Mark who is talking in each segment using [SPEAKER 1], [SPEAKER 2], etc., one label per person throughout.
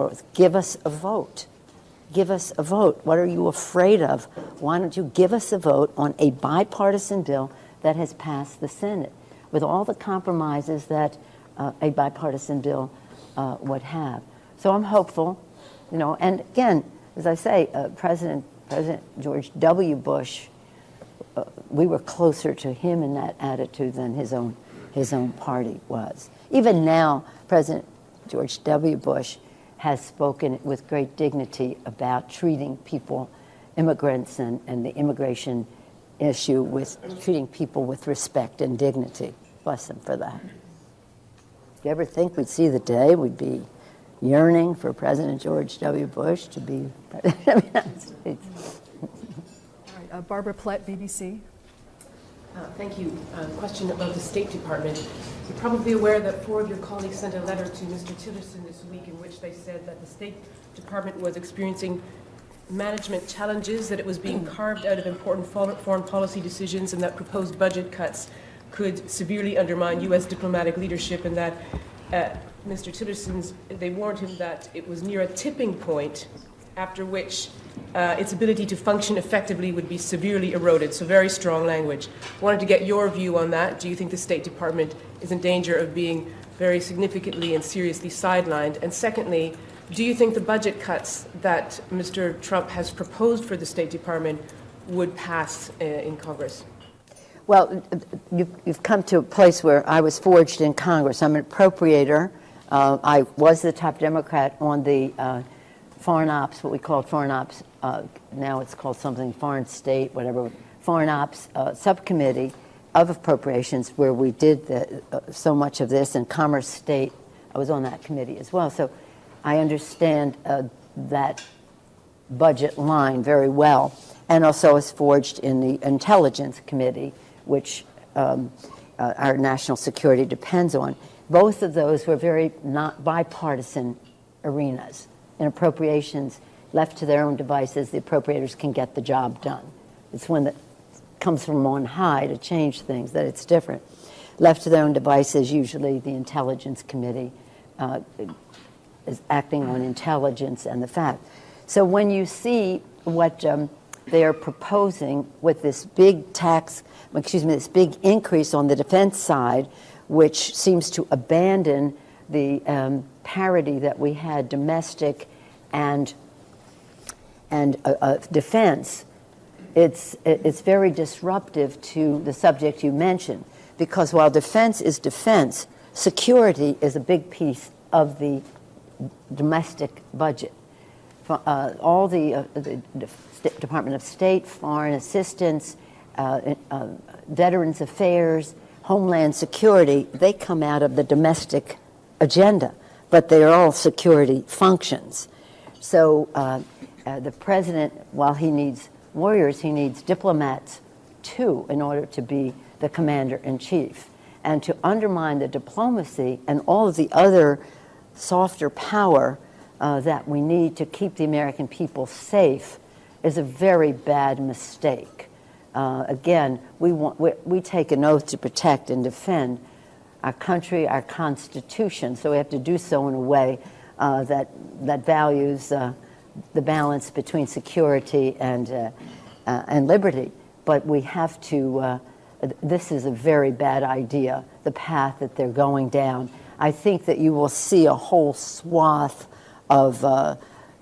[SPEAKER 1] forth. Give us a vote. Give us a vote. What are you afraid of? Why don't you give us a vote on a bipartisan bill that has passed the Senate with all the compromises that a bipartisan bill would have. So I'm hopeful, you know, and again, as I say, President George W. Bush, we were closer to him in that attitude than his own party was. Even now, President George W. Bush has spoken with great dignity about treating people, immigrants and the immigration issue, with treating people with respect and dignity. Bless him for that. If you ever think we'd see the day we'd be yearning for President George W. Bush to be president of the United States.
[SPEAKER 2] All right, Barbara Plett, BBC.
[SPEAKER 3] Thank you. Question about the State Department. You're probably aware that 4 of your colleagues sent a letter to Mr. Tillerson this week in which they said that the State Department was experiencing management challenges, that it was being carved out of important foreign policy decisions, and that proposed budget cuts could severely undermine U.S. diplomatic leadership, and that Mr. Tillerson's, they warned him that it was near a tipping point after which its ability to function effectively would be severely eroded. So very strong language. Wanted to get your view on that. Do you think the State Department is in danger of being very significantly and seriously sidelined? And secondly, do you think the budget cuts that Mr. Trump has proposed for the State Department would pass in Congress?
[SPEAKER 1] Well, you've come to a place where I was forged in Congress. I'm an appropriator. I was the top Democrat on the Foreign Ops, what we called Foreign Ops, now it's called something Foreign State, whatever, Foreign Ops Subcommittee of Appropriations, where we did so much of this, and Commerce State, I was on that committee as well. So I understand that budget line very well, and also was forged in the Intelligence Committee, which our national security depends on. Both of those were very not bipartisan arenas. In appropriations, left to their own devices, the appropriators can get the job done. It's when it comes from on high to change things that it's different. Left to their own devices, usually the Intelligence Committee is acting on intelligence and the fact. So when you see what they are proposing with this big this big increase on the defense side, which seems to abandon the parity that we had, domestic and defense, it's very disruptive to the subject you mentioned, because while defense is defense, security is a big piece of the domestic budget. All the Department of State, Foreign Assistance, Veterans Affairs, Homeland Security, they come out of the domestic agenda, but they are all security functions. So the president, while he needs warriors, he needs diplomats too in order to be the commander-in-chief. And to undermine the diplomacy and all of the other softer power that we need to keep the American people safe is a very bad mistake. Again, we take an oath to protect and defend our country, our Constitution, so we have to do so in a way that values the balance between security and liberty. But we have to, this is a very bad idea, the path that they're going down. I think that you will see a whole swath of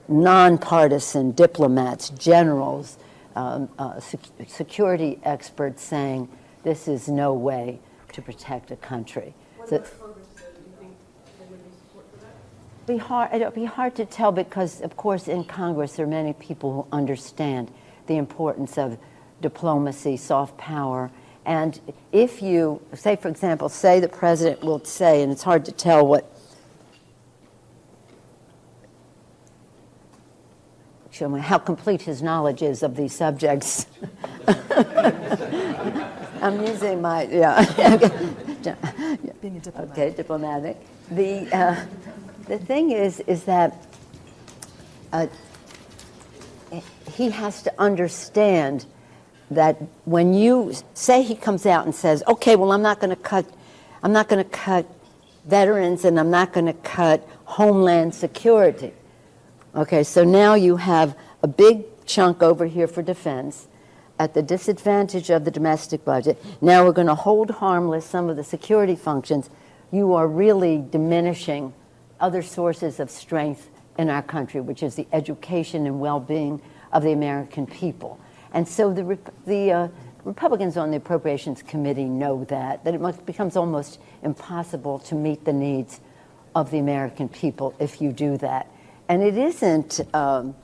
[SPEAKER 1] nonpartisan diplomats, generals, security experts saying this is no way to protect a country.
[SPEAKER 3] What about Congress, do you think there would be support for that?
[SPEAKER 1] It'll be hard to tell because, of course, in Congress there are many people who understand the importance of diplomacy, soft power. And if you, say, for example, say the president will say, and it's hard to tell what, how complete his knowledge is of these subjects. I'm using my, yeah.
[SPEAKER 2] Being a diplomat.
[SPEAKER 1] Okay, diplomatic. The thing is that he has to understand that when you say, he comes out and says, okay, well, I'm not going to cut veterans and I'm not going to cut Homeland Security. Okay, so now you have a big chunk over here for defense at the disadvantage of the domestic budget. Now we're going to hold harmless some of the security functions. You are really diminishing other sources of strength in our country, which is the education and well-being of the American people. And so the Republicans on the Appropriations Committee know that it becomes almost impossible to meet the needs of the American people if you do that. And it isn't an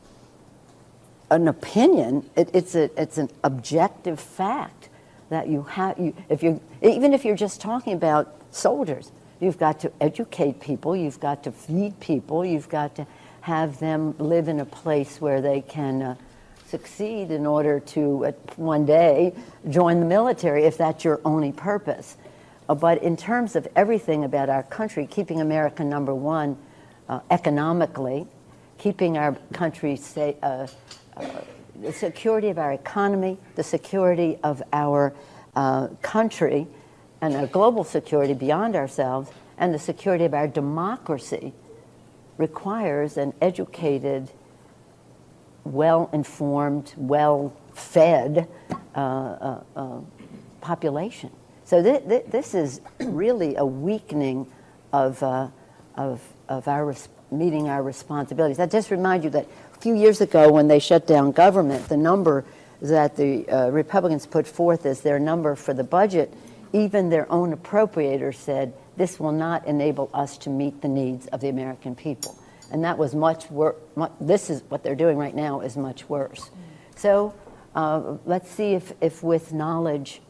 [SPEAKER 1] opinion, it's an objective fact that you have, even if you're just talking about soldiers, you've got to educate people, you've got to feed people, you've got to have them live in a place where they can succeed in order to one day join the military if that's your only purpose. But in terms of everything about our country, keeping America number one economically, keeping our country safe, the security of our economy, the security of our country, and our global security beyond ourselves, and the security of our democracy requires an educated, well-informed, well-fed population. So this is really a weakening of our meeting our responsibilities. I just remind you that a few years ago when they shut down government, the number that the Republicans put forth as their number for the budget, even their own appropriator said, this will not enable us to meet the needs of the American people. And that was much worse. This is what they're doing right now is much worse. So let's see if with knowledge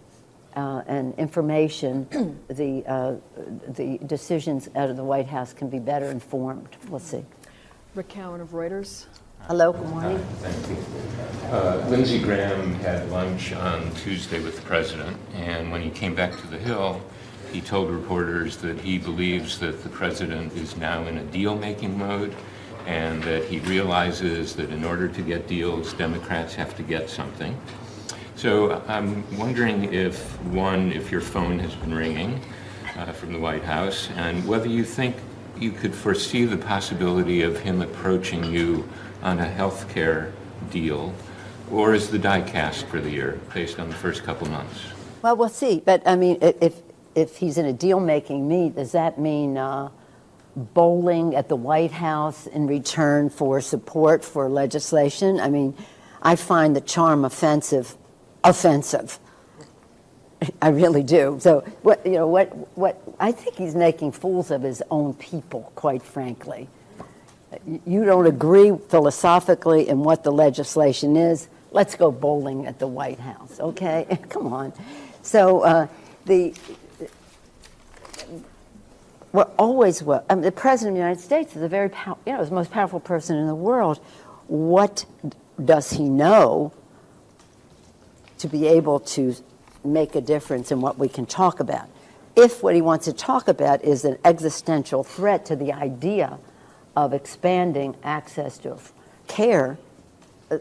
[SPEAKER 1] and information, the decisions out of the White House can be better informed. We'll see.
[SPEAKER 2] Rick Cowan of Reuters.
[SPEAKER 1] Hello, good morning.
[SPEAKER 4] Thank you. Lindsey Graham had lunch on Tuesday with the president, and when he came back to the Hill, he told reporters that he believes that the president is now in a deal-making mode and that he realizes that in order to get deals, Democrats have to get something. So I'm wondering if your phone has been ringing from the White House, and whether you think you could foresee the possibility of him approaching you on a health care deal, or is the die cast for the year based on the first couple months?
[SPEAKER 1] Well, we'll see. But I mean, if he's in a deal-making mood, does that mean bowling at the White House in return for support for legislation? I mean, I find the charm offensive. I really do. So what I think he's making fools of his own people, quite frankly. You don't agree philosophically in what the legislation is, let's go bowling at the White House, okay? Come on. So the President of the United States is a very is the most powerful person in the world. What does he know to be able to make a difference in what we can talk about? If what he wants to talk about is an existential threat to the idea of expanding access to care,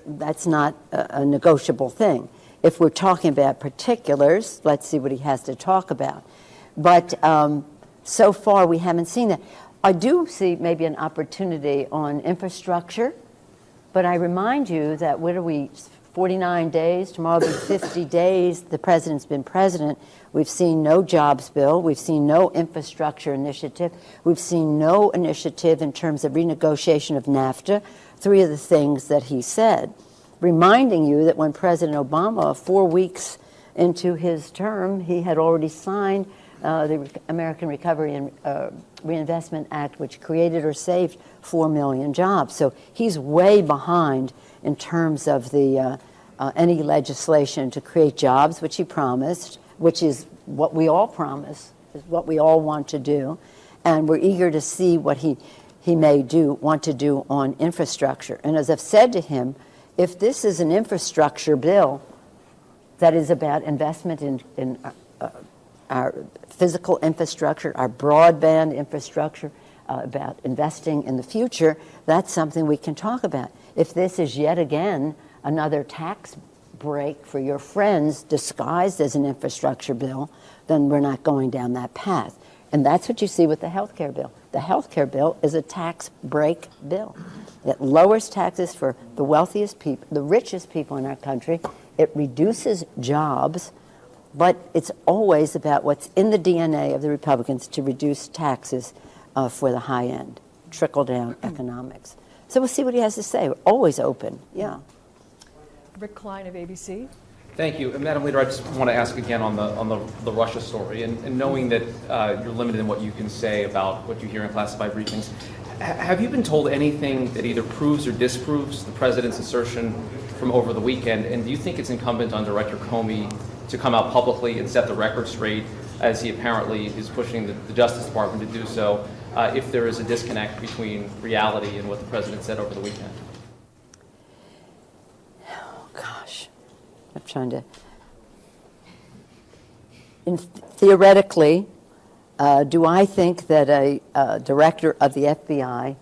[SPEAKER 1] that's not a negotiable thing. If we're talking about particulars, let's see what he has to talk about. But so far, we haven't seen that. I do see maybe an opportunity on infrastructure, but I remind you that what are we, 49 days, tomorrow will be 50 days, the president's been president. We've seen no jobs bill. We've seen no infrastructure initiative. We've seen no initiative in terms of renegotiation of NAFTA, three of the things that he said. Reminding you that when President Obama, 4 weeks into his term, he had already signed the American Recovery and Reinvestment Act, which created or saved 4 million jobs. So he's way behind in terms of the any legislation to create jobs, which he promised, which is what we all promise, is what we all want to do. And we're eager to see what he may want to do on infrastructure. And as I've said to him, if this is an infrastructure bill that is about investment in our physical infrastructure, our broadband infrastructure, about investing in the future, that's something we can talk about. If this is yet again another tax break for your friends disguised as an infrastructure bill, then we're not going down that path. And that's what you see with the health care bill. The health care bill is a tax break bill. It lowers taxes for the wealthiest people, the richest people in our country. It reduces jobs, but it's always about what's in the DNA of the Republicans to reduce taxes for the high end, trickle-down economics. So we'll see what he has to say. We're always open, yeah.
[SPEAKER 2] Rick Klein of ABC.
[SPEAKER 5] Thank you. And Madam Leader, I just want to ask again on the Russia story, and knowing that you're limited in what you can say about what you hear in classified briefings, have you been told anything that either proves or disproves the President's assertion from over the weekend? And do you think it's incumbent on Director Comey to come out publicly and set the record straight, as he apparently is pushing the Justice Department to do so, if there is a disconnect between reality and what the President said over the weekend?
[SPEAKER 1] Oh, gosh. I'm trying to... Theoretically, do I think that a director of the FBI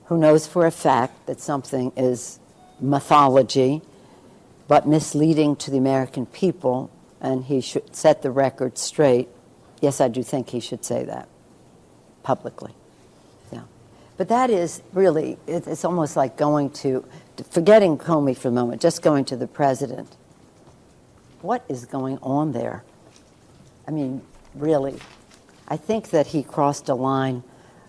[SPEAKER 1] who knows for a fact that something is mythology but misleading to the American people, and he should set the record straight? Yes, I do think he should say that publicly. Yeah. But that is really, it's almost like going to, forgetting Comey for a moment, just going to the president. What is going on there? I mean, really. I think that he crossed a line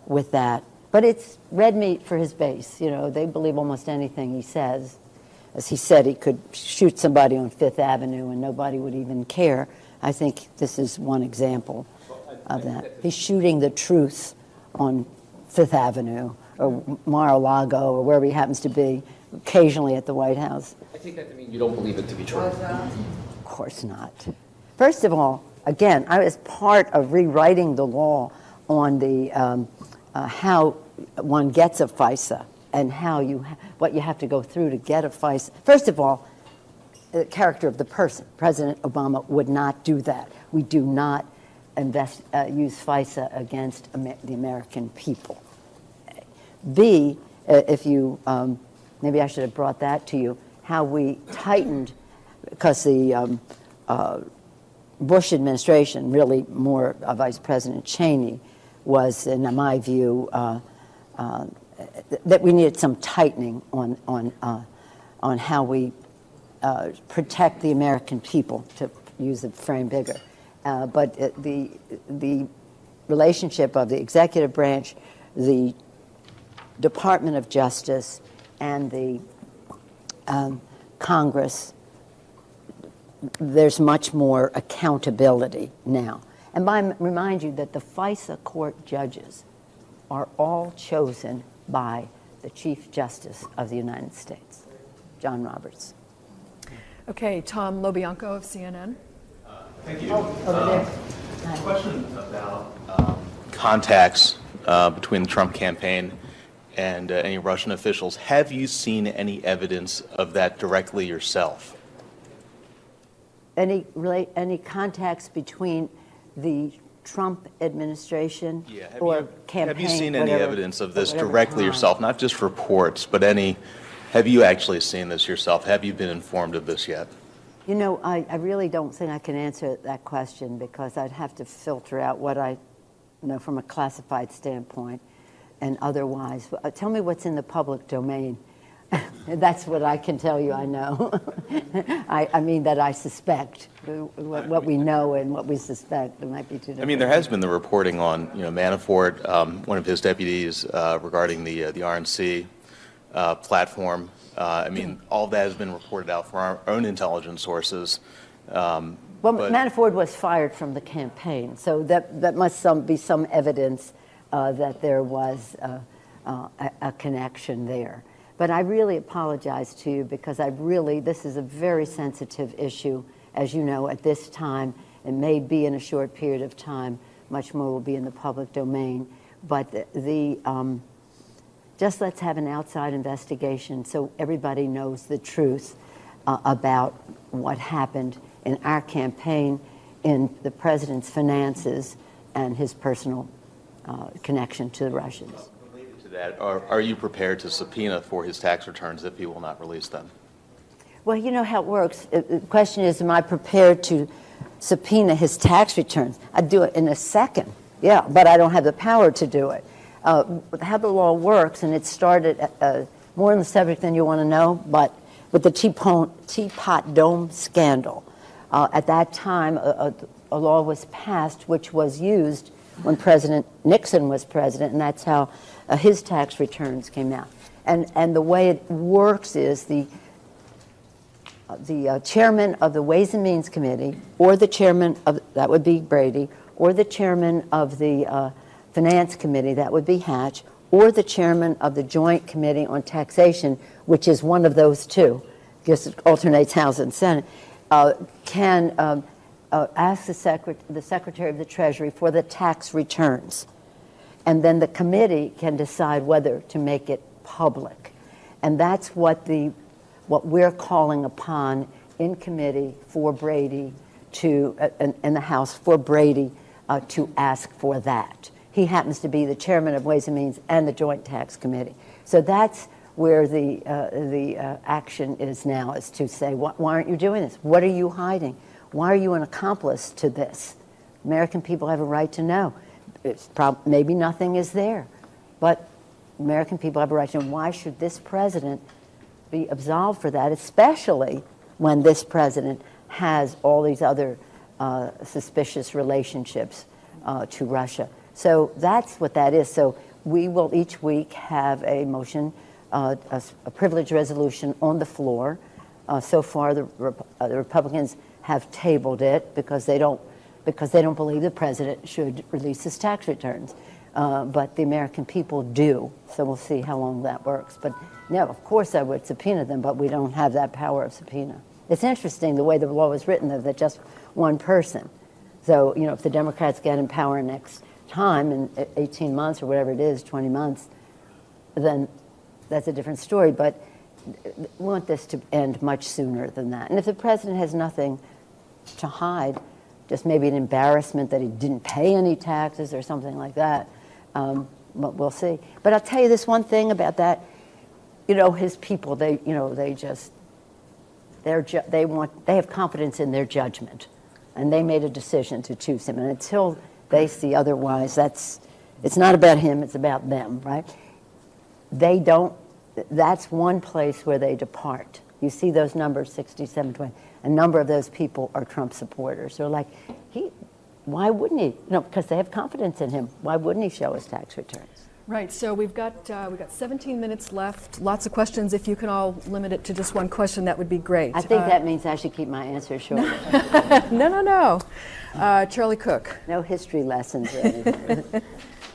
[SPEAKER 1] with that. But it's red meat for his base. You know, they believe almost anything he says. As he said, he could shoot somebody on Fifth Avenue and nobody would even care. I think this is one example of that. He's shooting the truth on Fifth Avenue or Mar-a-Lago or wherever he happens to be, occasionally at the White House.
[SPEAKER 5] I take that to mean you don't believe it to be true.
[SPEAKER 1] Of course not. First of all, again, I was part of rewriting the law on the how one gets a FISA and how what you have to go through to get a FISA. First of all, the character of the person. President Obama would not do that. We do not use FISA against the American people. B, if you, maybe I should have brought that to you, how we tightened, because the Bush administration, really more Vice President Cheney, was, in my view, that we needed some tightening on how we protect the American people, to use a frame bigger. But the relationship of the executive branch, the Department of Justice, and the Congress, there's much more accountability now. And I remind you that the FISA court judges are all chosen by the Chief Justice of the United States, John Roberts.
[SPEAKER 2] Okay, Tom Lobianco of CNN.
[SPEAKER 6] Thank you.
[SPEAKER 1] Over there.
[SPEAKER 6] Question about contacts between the Trump campaign and any Russian officials. Have you seen any evidence of that directly yourself?
[SPEAKER 1] Any contacts between the Trump administration or campaign?
[SPEAKER 6] Have you seen any evidence of this directly yourself? Not just reports, but have you actually seen this yourself? Have you been informed of this yet?
[SPEAKER 1] You know, I really don't think I can answer that question, because I'd have to filter out what I know from a classified standpoint and otherwise. Tell me what's in the public domain. That's what I can tell you I know. I mean that I suspect. What we know and what we suspect, there might be two different.
[SPEAKER 6] I mean, there has been the reporting on, Manafort, one of his deputies, regarding the RNC platform. I mean, all of that has been reported out from our own intelligence sources.
[SPEAKER 1] Well, Manafort was fired from the campaign, so that must be some evidence that there was a connection there. But I really apologize to you, because this is a very sensitive issue. As you know, at this time, it may be in a short period of time, much more will be in the public domain. But just let's have an outside investigation so everybody knows the truth about what happened in our campaign, in the president's finances, and his personal connection to the Russians.
[SPEAKER 6] Related to that, are you prepared to subpoena for his tax returns if he will not release them?
[SPEAKER 1] Well, you know how it works. The question is, am I prepared to subpoena his tax returns? I'd do it in a second, yeah, but I don't have the power to do it. how the law works, and it started more on the subject than you want to know, but with the Teapot Dome scandal. At that time, a law was passed which was used when President Nixon was president, and that's how his tax returns came out. And the way it works is the chairman of the Ways and Means Committee, or the chairman of, that would be Brady, or the chairman of the Finance Committee, that would be Hatch, or the chairman of the Joint Committee on Taxation, which is one of those two, because it alternates House and Senate, can ask the Secretary of the Treasury for the tax returns. And then the committee can decide whether to make it public. And that's what we're calling upon in committee for Brady to, in the House for Brady to ask for that. He happens to be the chairman of Ways and Means and the Joint Tax Committee. So that's where the action is now, is to say, why aren't you doing this? What are you hiding? Why are you an accomplice to this? American people have a right to know. It's maybe nothing is there, but American people have a right to know. Why should this president be absolved for that, especially when this president has all these other suspicious relationships to Russia? So that's what that is. So we will each week have a motion, a privilege resolution on the floor. So far, the Republicans have tabled it because they don't believe the president should release his tax returns. But the American people do. So we'll see how long that works. But no, of course I would subpoena them, but we don't have that power of subpoena. It's interesting the way the law was written, though, that just one person. So, if the Democrats get in power next time, in 18 months or whatever it is, 20 months, then that's a different story. But we want this to end much sooner than that. And if the president has nothing to hide, just maybe an embarrassment that he didn't pay any taxes or something like that, but we'll see. But I'll tell you this one thing about that. His people, they have confidence in their judgment, and they made a decision to choose him. And until they see otherwise, it's not about him, it's about them, right? That's one place where they depart. You see those numbers, 67, 20. A number of those people are Trump supporters. They're like, why wouldn't he? Because they have confidence in him. Why wouldn't he show his tax returns?
[SPEAKER 2] Right, so we've got 17 minutes left. Lots of questions. If you can all limit it to just one question, that would be great.
[SPEAKER 1] I think that means I should keep my answers short.
[SPEAKER 2] No. Charlie Cook.
[SPEAKER 1] No history lessons or anything.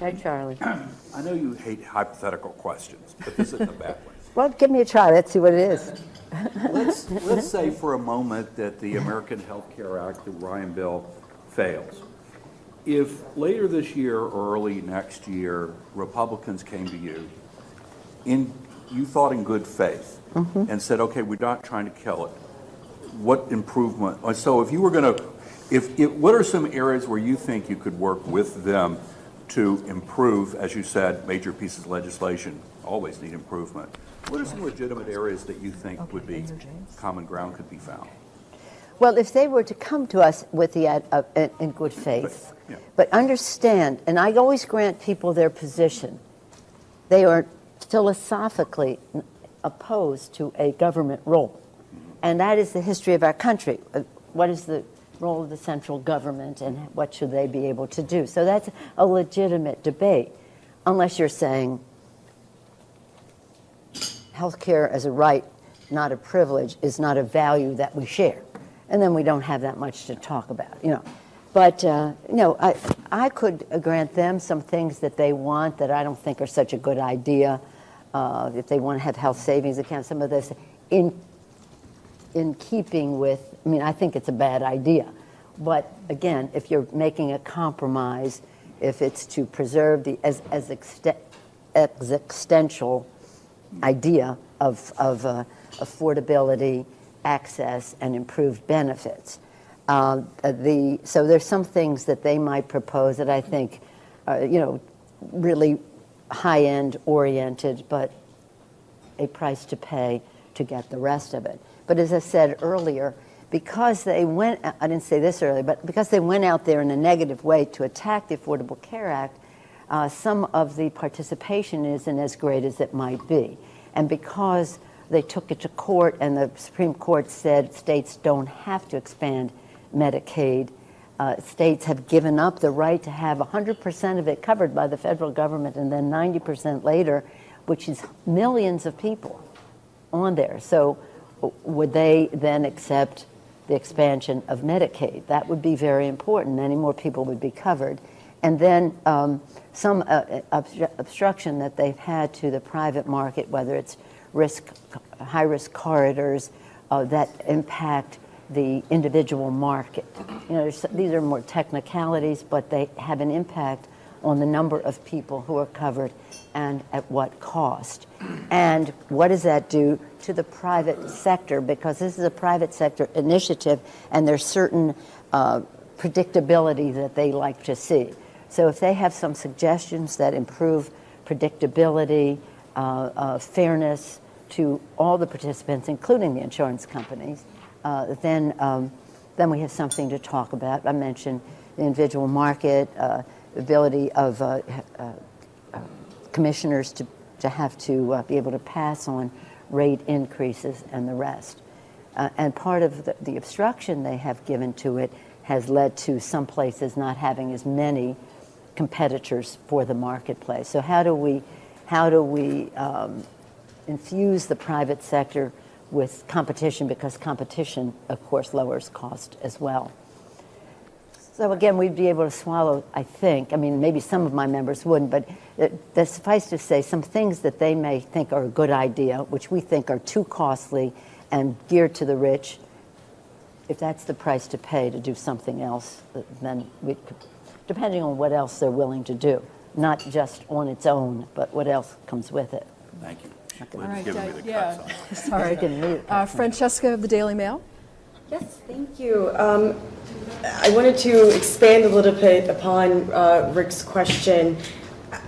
[SPEAKER 1] Hey, Charlie.
[SPEAKER 7] I know you hate hypothetical questions, but this isn't a bad one.
[SPEAKER 1] Well, give me a try. Let's see what it is.
[SPEAKER 7] Let's say for a moment that the American Health Care Act, the Ryan bill, fails. If later this year or early next year, Republicans came to you, you thought in good faith, and said, okay, we're not trying to kill it, what improvement? So if you were going to, what are some areas where you think you could work with them to improve, as you said, major pieces of legislation always need improvement. What are some legitimate areas that you think would be common ground could be found?
[SPEAKER 1] Well, if they were to come to us with the in good faith, but understand, and I always grant people their position, they are philosophically opposed to a government role. And that is the history of our country. What is the role of the central government and what should they be able to do? So that's a legitimate debate, unless you're saying health care as a right, not a privilege, is not a value that we share. And then we don't have that much to talk about, But, I could grant them some things that they want that I don't think are such a good idea. If they want to have health savings accounts, some of this, in keeping with, I think it's a bad idea. But again, if you're making a compromise, if it's to preserve the existential idea of affordability, access, and improved benefits. So there's some things that they might propose that I think are, really high-end oriented, but a price to pay to get the rest of it. But as I said earlier, because they went, I didn't say this earlier, but because they went out there in a negative way to attack the Affordable Care Act, some of the participation isn't as great as it might be. And because they took it to court and the Supreme Court said states don't have to expand Medicaid, states have given up the right to have 100% of it covered by the federal government and then 90% later, which is millions of people on there. So would they then accept the expansion of Medicaid? That would be very important. Many more people would be covered. And then some obstruction that they've had to the private market, whether it's high-risk corridors that impact the individual market. You know, these are more technicalities, but they have an impact on the number of people who are covered and at what cost. And what does that do to the private sector? Because this is a private sector initiative, and there's certain predictability that they like to see. So if they have some suggestions that improve predictability, fairness to all the participants, including the insurance companies, then we have something to talk about. I mentioned the individual market, the ability of commissioners to have to be able to pass on rate increases and the rest. And part of the obstruction they have given to it has led to some places not having as many competitors for the marketplace. So how do we infuse the private sector with competition, because competition, of course, lowers cost as well. So again, we'd be able to swallow, I think, I mean, maybe some of my members wouldn't, but suffice to say, some things that they may think are a good idea, which we think are too costly and geared to the rich, if that's the price to pay to do something else, then we could, depending on what else they're willing to do, not just on its own, but what else comes with it.
[SPEAKER 7] Thank you.
[SPEAKER 2] All right,
[SPEAKER 7] Giving me the
[SPEAKER 2] yeah,
[SPEAKER 7] cuts on.
[SPEAKER 2] sorry. Francesca of the Daily Mail.
[SPEAKER 8] Yes, thank you. I wanted to expand a little bit upon Rick's question.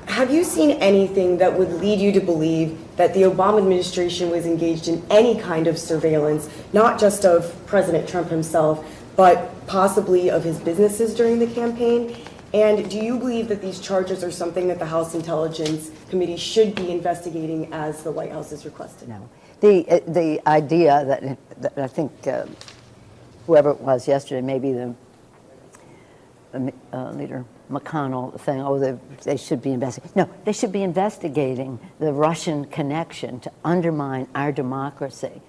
[SPEAKER 8] Have you seen anything that would lead you to believe that the Obama administration was engaged in any kind of surveillance, not just of President Trump himself, but possibly of his businesses during the campaign? And do you believe that these charges are something that the House Intelligence Committee should be investigating as the White House has requested?
[SPEAKER 1] No. The idea that I think whoever it was yesterday, maybe the leader McConnell, saying, oh, they should be investigating. No, they should be investigating the Russian connection to undermine our democracy.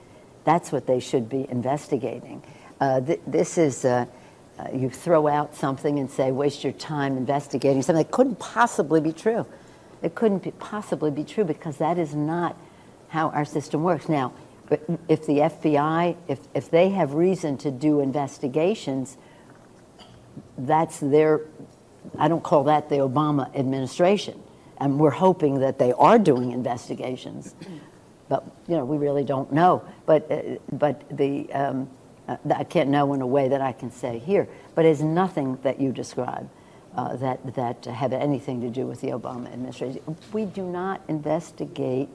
[SPEAKER 1] That's what they should be investigating. This is... you throw out something and say, waste your time investigating something that couldn't possibly be true. It couldn't possibly be true because that is not how our system works. Now, if the FBI, if they have reason to do investigations, that's their, I don't call that the Obama administration. And we're hoping that they are doing investigations. But, you know, we really don't know. But I can't know in a way that I can say here, but it's nothing that you describe that have anything to do with the Obama administration. We do not investigate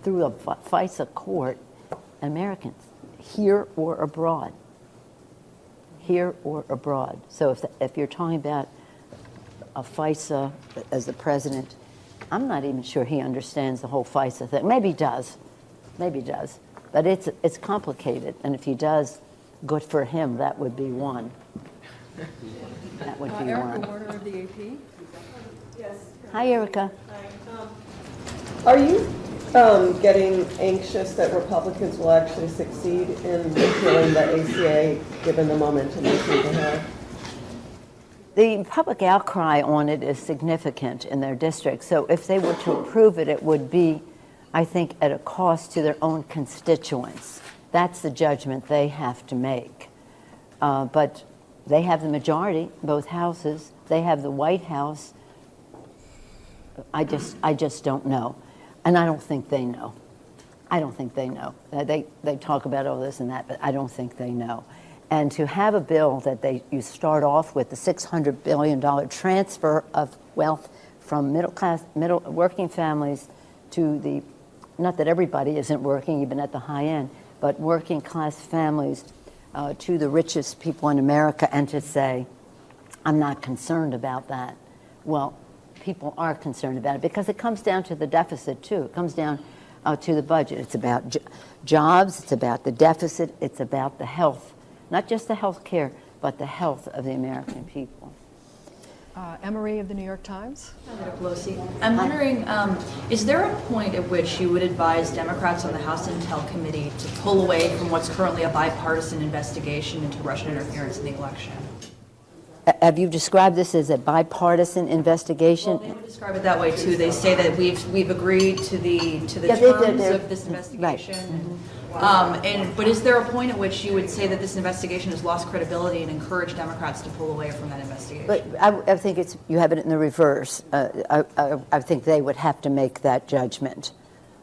[SPEAKER 1] through a FISA court Americans, here or abroad. Here or abroad. So if you're talking about a FISA as the president, I'm not even sure he understands the whole FISA thing. Maybe he does. Maybe he does. But it's complicated, and if he does, good for him. That would be one. That would be
[SPEAKER 2] Erica
[SPEAKER 1] one.
[SPEAKER 2] Warner of the AP.
[SPEAKER 8] Yes.
[SPEAKER 1] Hi, Erica.
[SPEAKER 8] Are you getting anxious that Republicans will actually succeed in repealing the ACA, given the momentum they seem to have?
[SPEAKER 1] The public outcry on it is significant in their district. So if they were to approve it, it would be, I think, at a cost to their own constituents. That's the judgment they have to make. But they have the majority, both houses. They have the White House. I just don't know. And I don't think they know. I don't think they know. They talk about all this and that, but I don't think they know. And to have a bill that you start off with the $600 billion transfer of wealth from working families to the, not that everybody isn't working, even at the high end, but working class families to the richest people in America, and to say, I'm not concerned about that. Well, people are concerned about it because it comes down to the deficit, too. It comes down to the budget. It's about jobs, it's about the deficit, it's about the health, not just the health care, but the health of the American people.
[SPEAKER 2] Emery of the New York Times.
[SPEAKER 9] Senator Pelosi, I'm wondering, is there a point at which you would advise Democrats on the House Intel Committee to pull away from what's currently a bipartisan investigation into Russian interference in the election?
[SPEAKER 1] Have you described this as a bipartisan investigation?
[SPEAKER 9] Well, they would describe it that way too. They say that we've agreed to the
[SPEAKER 1] Yeah,
[SPEAKER 9] terms of this investigation.
[SPEAKER 1] Right.
[SPEAKER 9] But is there a point at which you would say that this investigation has lost credibility and encourage Democrats to pull away from that investigation?
[SPEAKER 1] But I think you have it in the reverse. I think they would have to make that judgment.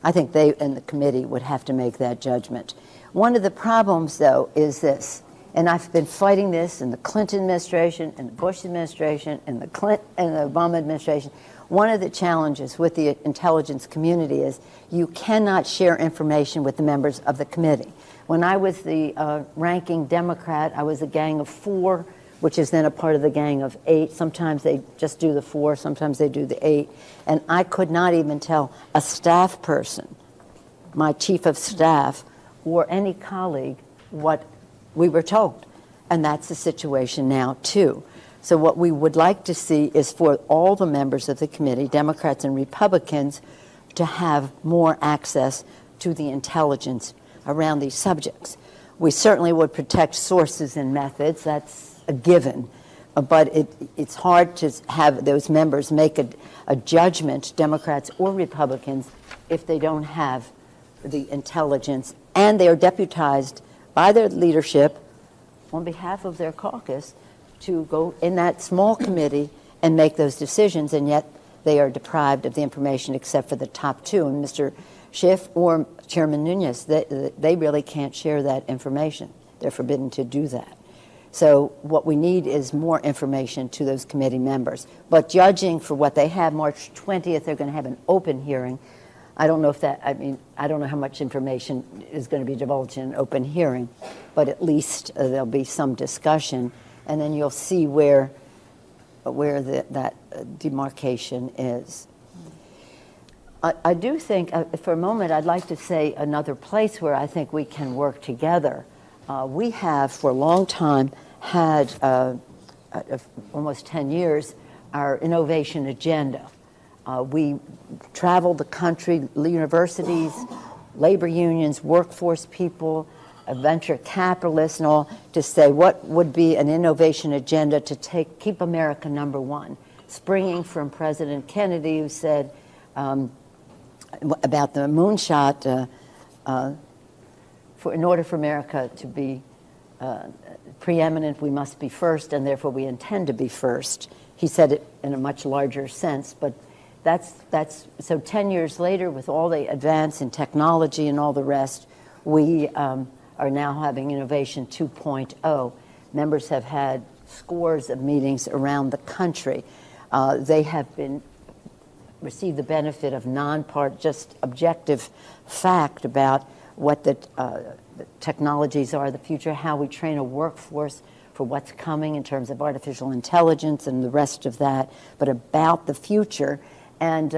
[SPEAKER 1] I think they and the committee would have to make that judgment. One of the problems, though, is this. And I've been fighting this in the Clinton administration, in the Bush administration, in the Obama administration. One of the challenges with the intelligence community is you cannot share information with the members of the committee. When I was the ranking Democrat, I was a gang of 4, which is then a part of the gang of 8. Sometimes they just do the 4, sometimes they do the 8. And I could not even tell a staff person, my chief of staff, or any colleague what we were told. And that's the situation now, too. So what we would like to see is for all the members of the committee, Democrats and Republicans, to have more access to the intelligence around these subjects. We certainly would protect sources and methods. That's a given. But it's hard to have those members make a judgment, Democrats or Republicans, if they don't have the intelligence. And they are deputized by their leadership on behalf of their caucus to go in that small committee and make those decisions, and yet they are deprived of the information except for the top 2. And Mr. Schiff or Chairman Nunes, they really can't share that information. They're forbidden to do that. So what we need is more information to those committee members. But judging for what they have, March 20th, they're going to have an open hearing. I don't know if that, I don't know how much information is going to be divulged in an open hearing, but at least there'll be some discussion, and then you'll see where that demarcation is. I do think, for a moment, I'd like to say another place where I think we can work together. We have, for a long time, had, almost 10 years, our innovation agenda. We traveled the country, universities, labor unions, workforce people, venture capitalists and all, to say what would be an innovation agenda to keep America #1, springing from President Kennedy, who said about the moonshot, in order for America to be preeminent, we must be first, and therefore we intend to be first. He said it in a much larger sense, but so 10 years later, with all the advance in technology and all the rest, we are now having Innovation 2.0. Members have had scores of meetings around the country. They have received the benefit of just objective fact about what the technologies are of the future, how we train a workforce for what's coming in terms of artificial intelligence and the rest of that, but about the future. And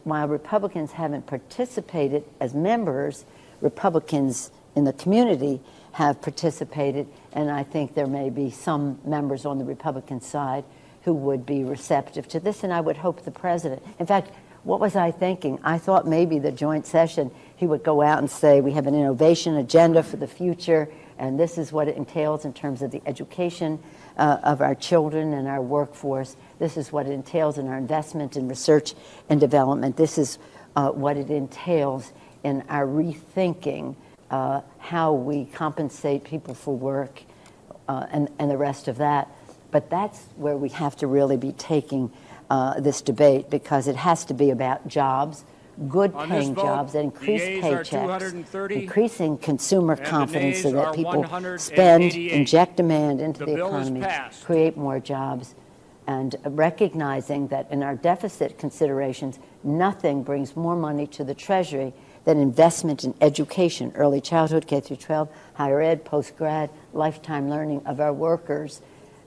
[SPEAKER 1] while Republicans haven't participated as members, Republicans in the community have participated, and I think there may be some members on the Republican side who would be receptive to this, and I would hope the president. In fact, what was I thinking? I thought maybe the joint session, he would go out and say, we have an innovation agenda for the future, and this is what it entails in terms of the education of our children and our workforce. This is what it entails in our investment in research and development. This is what it entails in our rethinking how we compensate people for work and the rest of that. But that's where we have to really be taking this debate, because it has to be about jobs, good paying jobs that increase paychecks, increasing consumer confidence so that people spend, inject demand into the economy, create more jobs, and recognizing that in our deficit considerations, nothing brings more money to the Treasury than investment in education, early childhood, K through 12, higher ed, post-grad, lifetime learning of our workers.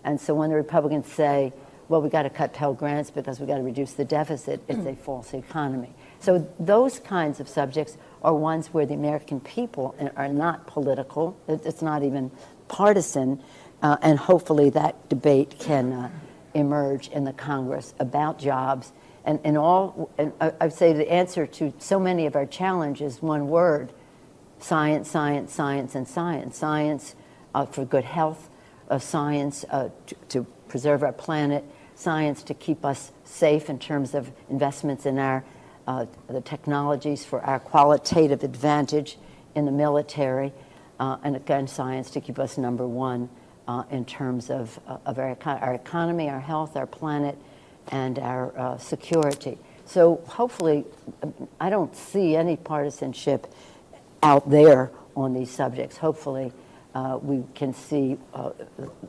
[SPEAKER 1] And so when the Republicans say, well, we got to cut Pell Grants because we got to reduce the deficit, it's a false economy. So those kinds of subjects are ones where the American people are not political. It's not even partisan. And hopefully that debate can emerge in the Congress about jobs. And I'd say the answer to so many of our challenges is one word: science, science, science, and science. Science for good health, science to preserve our planet, science to keep us safe in terms of investments in the technologies for our qualitative advantage in the military, and again, science to keep us number one in terms of our economy, our health, our planet, and our security. So hopefully, I don't see any partisanship out there on these subjects. Hopefully, we can see,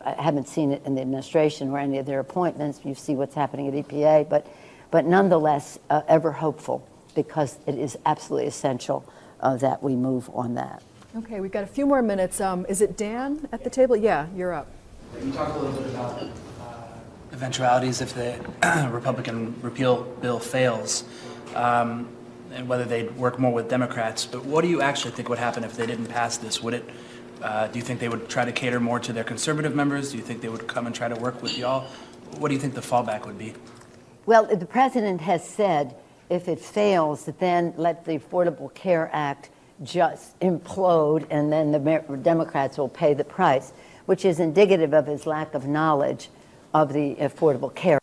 [SPEAKER 1] I haven't seen it in the administration or any of their appointments. You see what's happening at EPA, but nonetheless, ever hopeful, because it is absolutely essential that we move on that.
[SPEAKER 2] Okay, we've got a few more minutes. Is it Dan at the table? Yeah, you're up.
[SPEAKER 10] You talked a little bit about eventualities if the Republican repeal bill fails, and whether they'd work more with Democrats. But what do you actually think would happen if they didn't pass this? Would it? Do you think they would try to cater more to their conservative members? Do you think they would come and try to work with y'all? What do you think the fallback would be?
[SPEAKER 1] Well, the president has said if it fails, then let the Affordable Care Act just implode, and then the Democrats will pay the price, which is indicative of his lack of knowledge of the Affordable Care.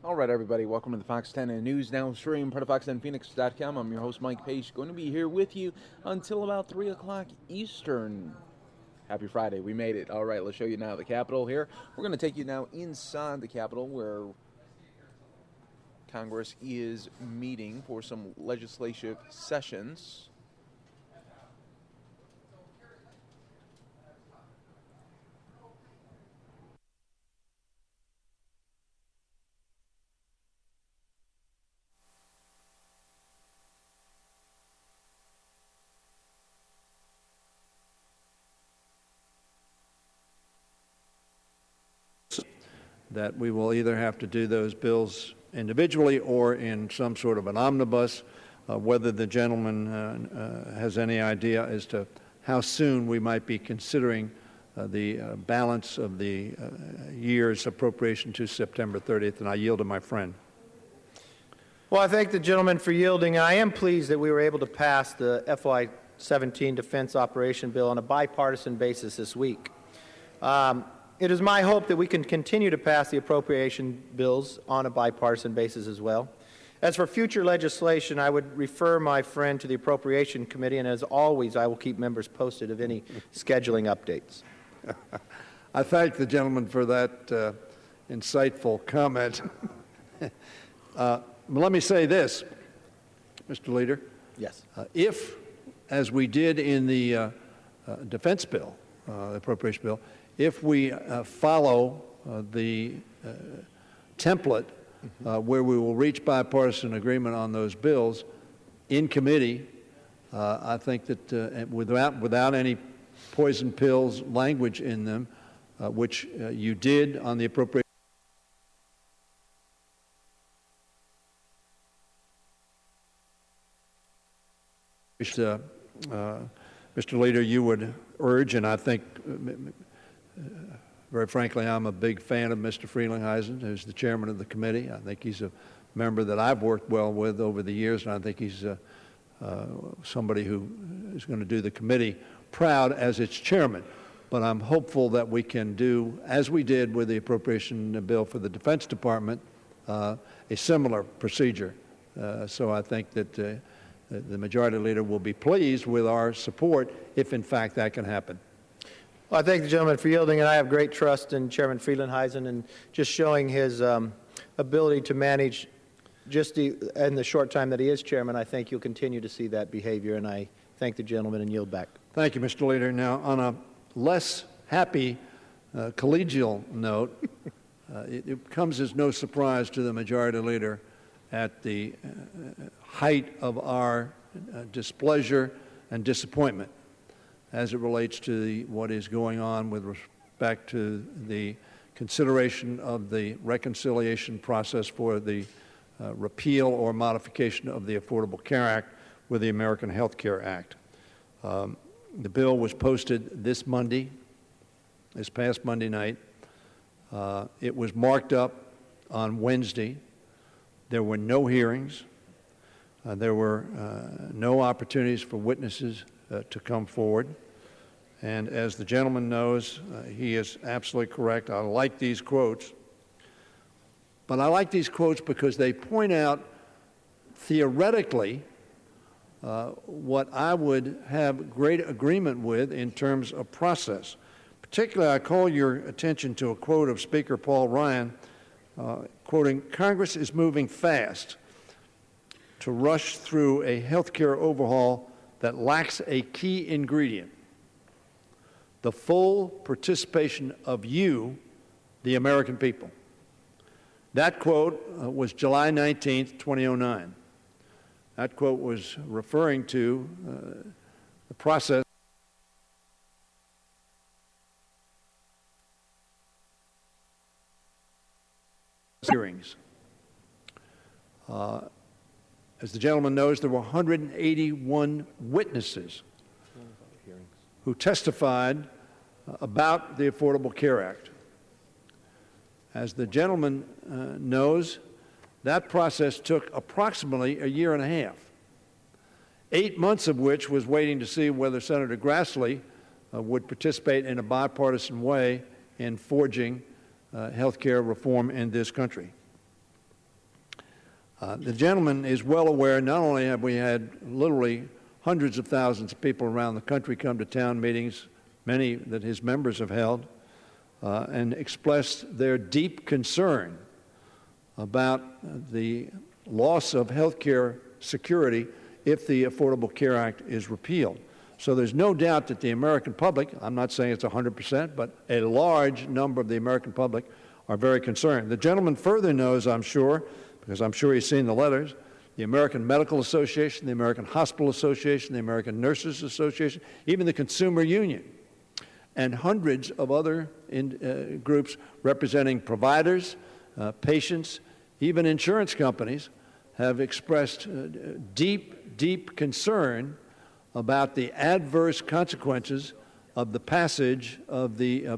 [SPEAKER 11] All right, everybody, welcome to the Fox 10 News Now stream, part of FoxNPhoenix.com. I'm your host, Mike Page, going to be here with you until about 3 o'clock Eastern. Happy Friday. We made it. All right, let's show you now the Capitol here. We're going to take you now inside the Capitol where Congress is meeting for some legislative sessions.
[SPEAKER 12] That we will either have to do those bills individually or in some sort of an omnibus. Whether the gentleman has any idea as to how soon we might be considering the balance of the year's appropriation to September 30th, and I yield to my friend.
[SPEAKER 13] Well, I thank the gentleman for yielding. I am pleased that we were able to pass the FY17 Defense Operation Bill on a bipartisan basis this week. It is my hope that we can continue to pass the appropriation bills on a bipartisan basis as well. As for future legislation, I would refer my friend to the Appropriation Committee, and as always, I will keep members posted of any scheduling updates.
[SPEAKER 12] I thank the gentleman for that insightful comment. Let me say this, Mr. Leader.
[SPEAKER 13] Yes.
[SPEAKER 12] If, as we did in the defense bill, the appropriation bill, if we follow the template where we will reach bipartisan agreement on those bills in committee, I think that without any poison pills language in them, which you did on the appropriation. Mr. Leader, you would urge, and I think very frankly, I'm a big fan of Mr. Frelinghuysen, who's the chairman of the committee. I think he's a member that I've worked well with over the years, and I think he's somebody who is going to do the committee proud as its chairman. But I'm hopeful that we can do, as we did with the appropriation bill for the Defense Department, a similar procedure. So I think that the majority leader will be pleased with our support if, in fact, that can happen.
[SPEAKER 13] Well, I thank the gentleman for yielding, and I have great trust in Chairman Frelinghuysen and just showing his ability to manage just in the short time that he is chairman. I think you'll continue to see that behavior, and I thank the gentleman and yield back.
[SPEAKER 12] Thank you, Mr. Leader. Now, on a less happy collegial note, it comes as no surprise to the majority leader at the height of our displeasure and disappointment as it relates to what is going on with respect to the consideration of the reconciliation process for the repeal or modification of the Affordable Care Act with the American Health Care Act. The bill was posted this past Monday night. It was marked up on Wednesday. There were no hearings. There were no opportunities for witnesses to come forward. And as the gentleman knows, he is absolutely correct. I like these quotes. But I like these quotes because they point out theoretically what I would have great agreement with in terms of process. Particularly, I call your attention to a quote of Speaker Paul Ryan, quoting, "Congress is moving fast to rush through a health care overhaul that lacks a key ingredient, the full participation of you, the American people." That quote was July 19th, 2009. That quote was referring to the process hearings. As the gentleman knows, there were 181 witnesses who testified about the Affordable Care Act. As the gentleman knows, that process took approximately a year and a half, 8 months of which was waiting to see whether Senator Grassley would participate in a bipartisan way in forging health care reform in this country. The gentleman is well aware, not only have we had literally hundreds of thousands of people around the country come to town meetings, many that his members have held, and expressed their deep concern about the loss of health care security if the Affordable Care Act is repealed. So there's no doubt that the American public, I'm not saying it's 100%, but a large number of the American public are very concerned. The gentleman further knows, I'm sure, because I'm sure he's seen the letters, the American Medical Association, the American Hospital Association, the American Nurses Association, even the Consumer Union, and hundreds of other groups representing providers, patients, even insurance companies have expressed deep, deep concern about the adverse consequences of the passage of the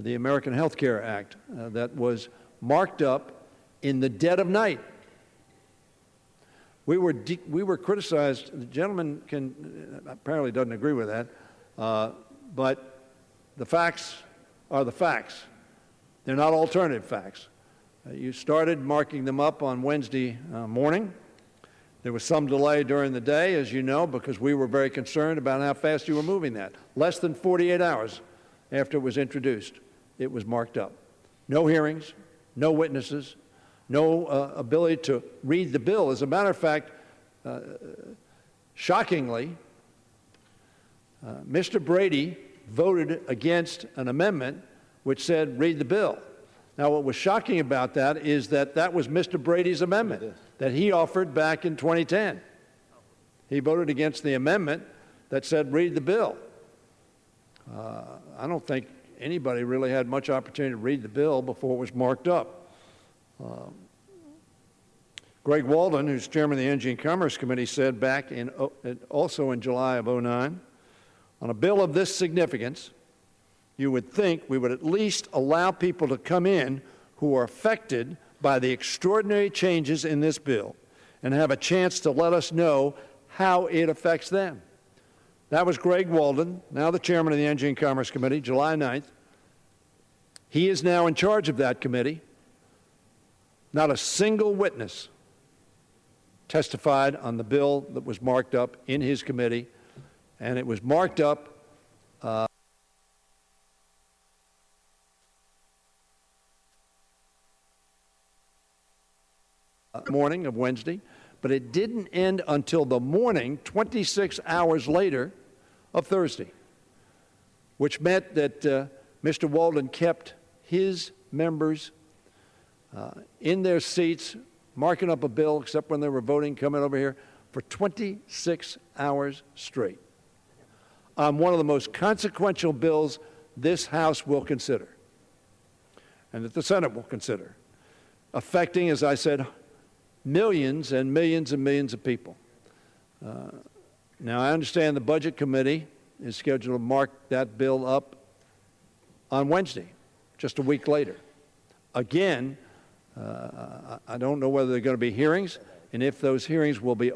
[SPEAKER 12] American Health Care Act that was marked up in the dead of night. We were criticized. The gentleman apparently doesn't agree with that, but the facts are the facts. They're not alternative facts. You started marking them up on Wednesday morning. There was some delay during the day, as you know, because we were very concerned about how fast you were moving that. Less than 48 hours after it was introduced, it was marked up. No hearings, no witnesses, no ability to read the bill. As a matter of fact, shockingly, Mr. Brady voted against an amendment which said read the bill. Now, what was shocking about that is that that was Mr. Brady's amendment that he offered back in 2010. He voted against the amendment that said read the bill. I don't think anybody really had much opportunity to read the bill before it was marked up. Greg Walden, who's chairman of the Energy and Commerce Committee, said back also in July of '09, on a bill of this significance, you would think we would at least allow people to come in who are affected by the extraordinary changes in this bill and have a chance to let us know how it affects them. That was Greg Walden, now the chairman of the Energy and Commerce Committee, July 9th. He is now in charge of that committee. Not a single witness testified on the bill that was marked up in his committee, and it was marked up morning of Wednesday, but it didn't end until the morning, 26 hours later, of Thursday, which meant that Mr. Walden kept his members in their seats, marking up a bill, except when they were voting, coming over here, for 26 hours straight on one of the most consequential bills this House will consider and that the Senate will consider, affecting, as I said, millions and millions and millions of people. Now, I understand the Budget Committee is scheduled to mark that bill up on Wednesday, just a week later. Again, I don't know whether there are going to be hearings, and if those hearings will be.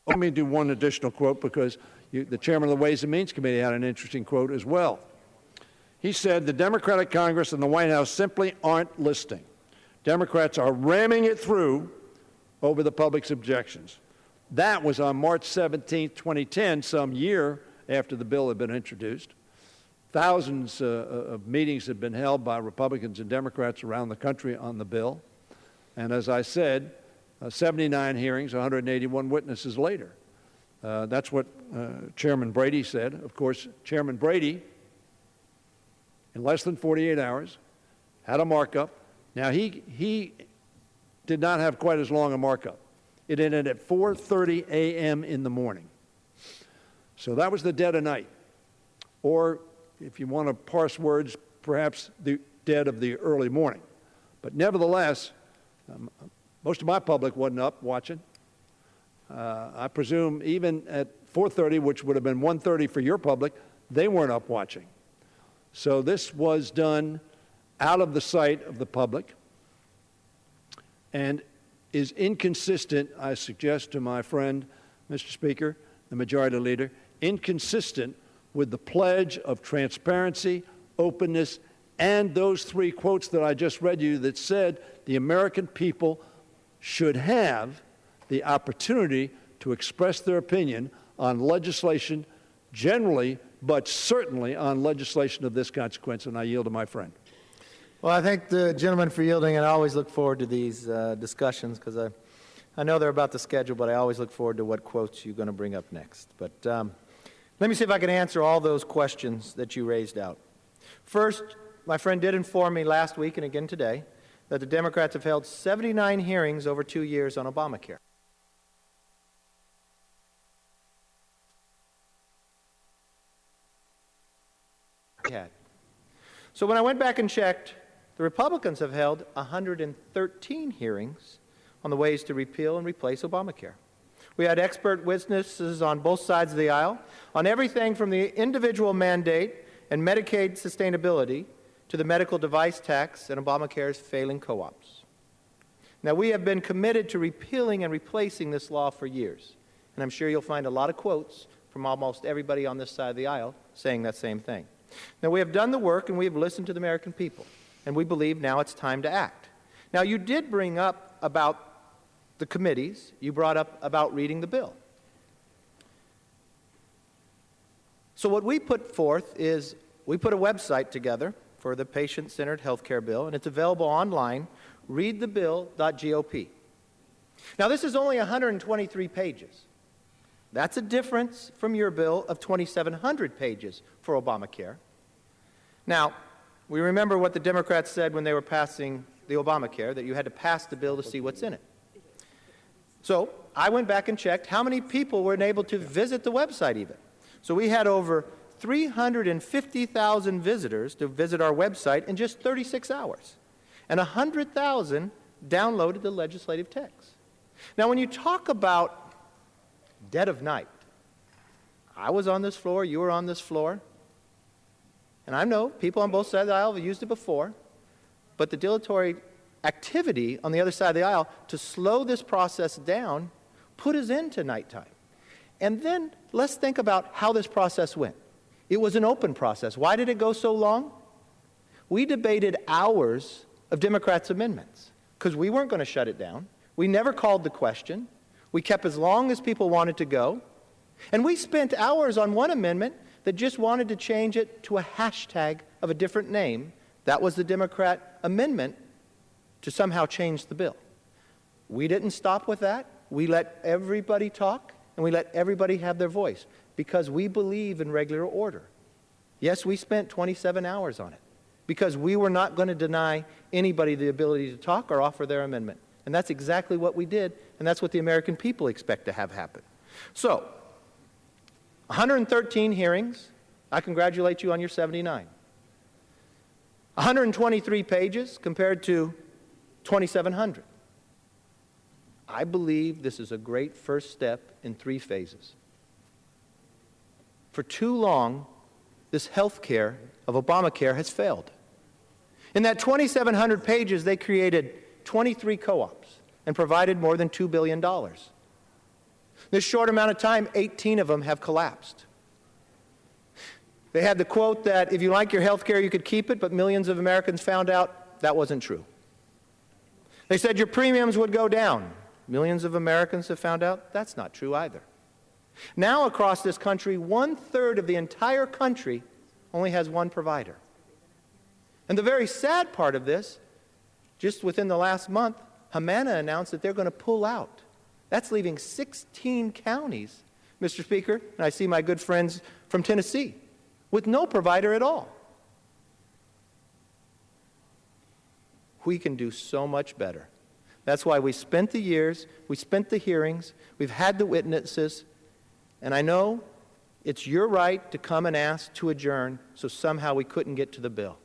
[SPEAKER 12] Let me do one additional quote, because the chairman of the Ways and Means Committee had an interesting quote as well. He said, the Democratic Congress and the White House simply aren't listening. Democrats are ramming it through over the public's objections. That was on March 17, 2010, some year after the bill had been introduced. Thousands of meetings had been held by Republicans and Democrats around the country on the bill. And as I said, 79 hearings, 181 witnesses later. That's what Chairman Brady said. Of course, Chairman Brady, in less than 48 hours, had a markup. Now, he did not have quite as long a markup. It ended at 4:30 a.m. in the morning. So that was the dead of night. Or, if you want to parse words, perhaps the dead of the early morning. But nevertheless, most of my public wasn't up watching. I presume even at 4:30, which would have been 1:30 for your public, they weren't up watching. So this was done out of the sight of the public and is inconsistent, I suggest to my friend, Mr. Speaker, the Majority Leader, inconsistent with the pledge of transparency, openness, and those three quotes that I just read you that said the American people should have the opportunity to express their opinion on legislation generally, but certainly on legislation of this consequence. And I yield to my friend.
[SPEAKER 13] Well, I thank the gentleman for yielding, and I always look forward to these discussions, because I know they're about the schedule, but I always look forward to what quotes you're going to bring up next. But let me see if I can answer all those questions that you raised out. First, my friend did inform me last week and again today that the Democrats have held 79 hearings over 2 years on Obamacare. So when I went back and checked, the Republicans have held 113 hearings on the ways to repeal and replace Obamacare. We had expert witnesses on both sides of the aisle on everything from the individual mandate and Medicaid sustainability to the medical device tax and Obamacare's failing co-ops. Now, we have been committed to repealing and replacing this law for years, and I'm sure you'll find a lot of quotes from almost everybody on this side of the aisle saying that same thing. Now, we have done the work and we have listened to the American people, and we believe now it's time to act. Now, you did bring up about the committees. You brought up about reading the bill. So what we put forth is we put a website together for the patient-centered healthcare bill, and it's available online, readthebill.gop. Now, this is only 123 pages. That's a difference from your bill of 2,700 pages for Obamacare. Now, we remember what the Democrats said when they were passing the Obamacare, that you had to pass the bill to see what's in it. So I went back and checked how many people were able to visit the website even. So we had over 350,000 visitors to visit our website in just 36 hours. And 100,000 downloaded the legislative text. Now, when you talk about dead of night, I was on this floor, you were on this floor, and I know people on both sides of the aisle have used it before, but the dilatory activity on the other side of the aisle to slow this process down put us into nighttime. And then let's think about how this process went. It was an open process. Why did it go so long? We debated hours of Democrats' amendments because we weren't going to shut it down. We never called the question. We kept as long as people wanted to go. And we spent hours on one amendment that just wanted to change it to a hashtag of a different name. That was the Democrat amendment to somehow change the bill. We didn't stop with that. We let everybody talk, and we let everybody have their voice because we believe in regular order. Yes, we spent 27 hours on it because we were not going to deny anybody the ability to talk or offer their amendment. And that's exactly what we did, and that's what the American people expect to have happen. So, 113 hearings. I congratulate you on your 79. 123 pages compared to 2,700. I believe this is a great first step in 3 phases. For too long, this health care of Obamacare has failed. In that 2,700 pages, they created 23 co-ops and provided more than $2 billion. This short amount of time, 18 of them have collapsed. They had the quote that if you like your health care, you could keep it, but millions of Americans found out that wasn't true. They said your premiums would go down. Millions of Americans have found out that's not true either. Now across this country, 1/3 of the entire country only has one provider. And the very sad part of this, just within the last month, Humana announced that they're going to pull out. That's leaving 16 counties, Mr. Speaker, and I see my good friends from Tennessee, with no provider at all. We can do so much better. That's why we spent the years, we spent the hearings, we've had the witnesses, and I know it's your right to come and ask to adjourn, so somehow we couldn't get to the bill.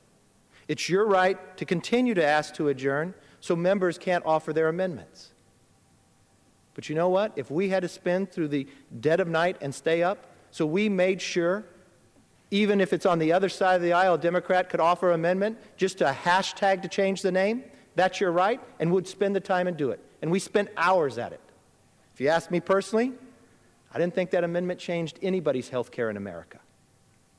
[SPEAKER 13] It's your right to continue to ask to adjourn, so members can't offer their amendments. But you know what? If we had to spend through the dead of night and stay up, so we made sure, even if it's on the other side of the aisle, a Democrat could offer an amendment just to hashtag to change the name, that's your right, and would spend the time and do it. And we spent hours at it. If you ask me personally, I didn't think that amendment changed anybody's health care in America.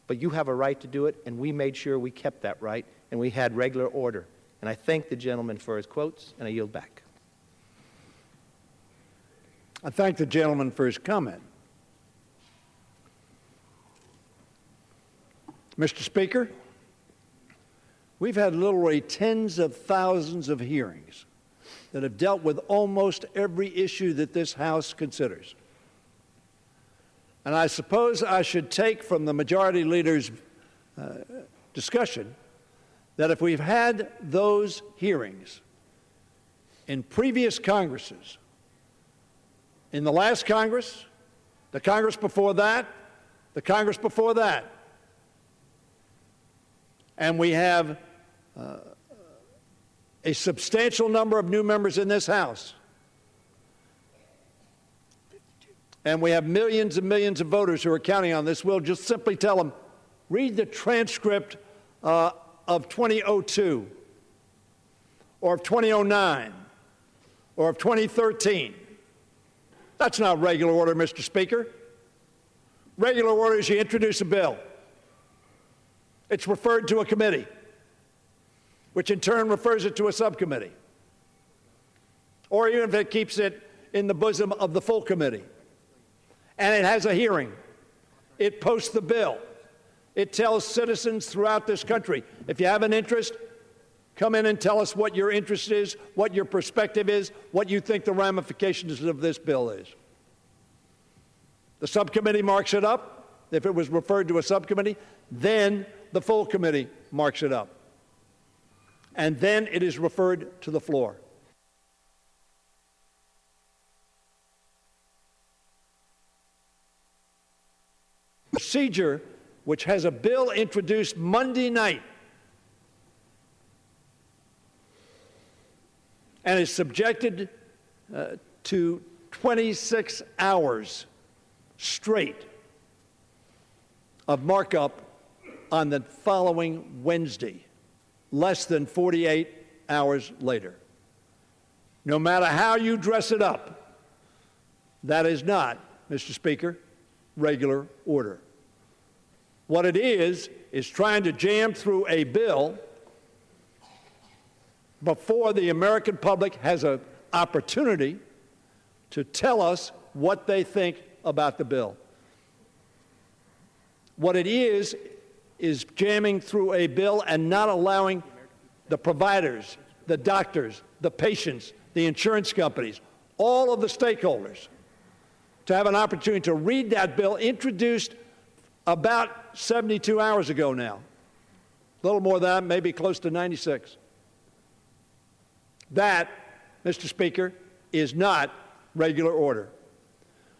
[SPEAKER 13] But you have a right to do it, and we made sure we kept that right, and we had regular order. And I thank the gentleman for his quotes, and I yield back.
[SPEAKER 12] I thank the gentleman for his comment. Mr. Speaker, we've had literally tens of thousands of hearings that have dealt with almost every issue that this House considers. And I suppose I should take from the Majority Leader's discussion that if we've had those hearings in previous Congresses, in the last Congress, the Congress before that, the Congress before that, and we have a substantial number of new members in this House, and we have millions and millions of voters who are counting on this, we'll just simply tell them, read the transcript of 2002, or of 2009, or of 2013. That's not regular order, Mr. Speaker. Regular order is you introduce a bill. It's referred to a committee, which in turn refers it to a subcommittee, or even if it keeps it in the bosom of the full committee. And it has a hearing. It posts the bill. It tells citizens throughout this country, if you have an interest, come in and tell us what your interest is, what your perspective is, what you think the ramifications of this bill is. The subcommittee marks it up. If it was referred to a subcommittee, then the full committee marks it up. And then it is referred to the floor. Procedure which has a bill introduced Monday night and is subjected to 26 hours straight of markup on the following Wednesday, less than 48 hours later. No matter how you dress it up, that is not, Mr. Speaker, regular order. What it is trying to jam through a bill before the American public has an opportunity to tell us what they think about the bill. What it is jamming through a bill and not allowing the providers, the doctors, the patients, the insurance companies, all of the stakeholders to have an opportunity to read that bill introduced about 72 hours ago now. A little more than that, maybe close to 96. That Mr. Speaker, is not regular order.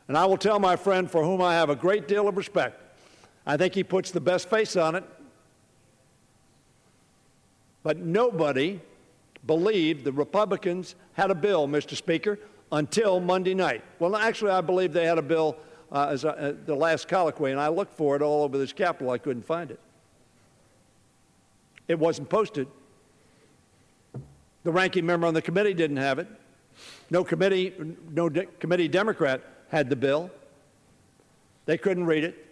[SPEAKER 12] And I will tell my friend, for whom I have a great deal of respect, I think he puts the best face on it, but nobody believed the Republicans had a bill, Mr. Speaker, until Monday night. Well, actually, I believe they had a bill the last colloquy, and I looked for it all over this Capitol. I couldn't find it. It wasn't posted. The ranking member on the committee didn't have it. No committee Democrat had the bill. They couldn't read it.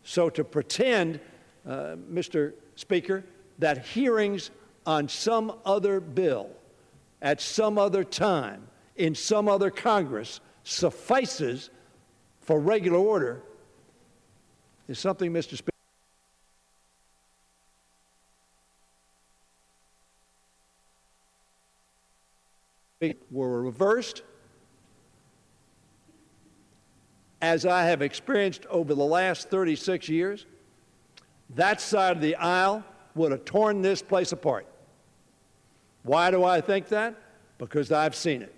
[SPEAKER 12] So to pretend, Mr. Speaker, that hearings on some other bill at some other time in some other Congress suffices for regular order is something, Mr. Speaker, were reversed, as I have experienced over the last 36 years, that side of the aisle would have torn this place apart. Why do I think that? Because I've seen it.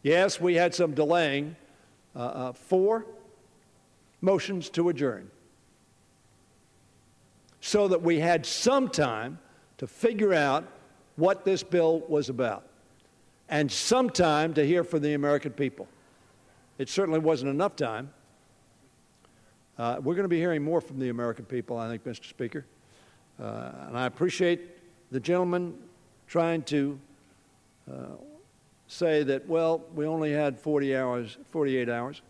[SPEAKER 12] Yes, we had some delaying, 4 motions to adjourn, so that we had some time to figure out what this bill was about, and some time to hear from the American people. It certainly wasn't enough time. We're going to be hearing more from the American people, I think, Mr. Speaker. And I appreciate the gentleman trying to say that, well, we only had 48 hours.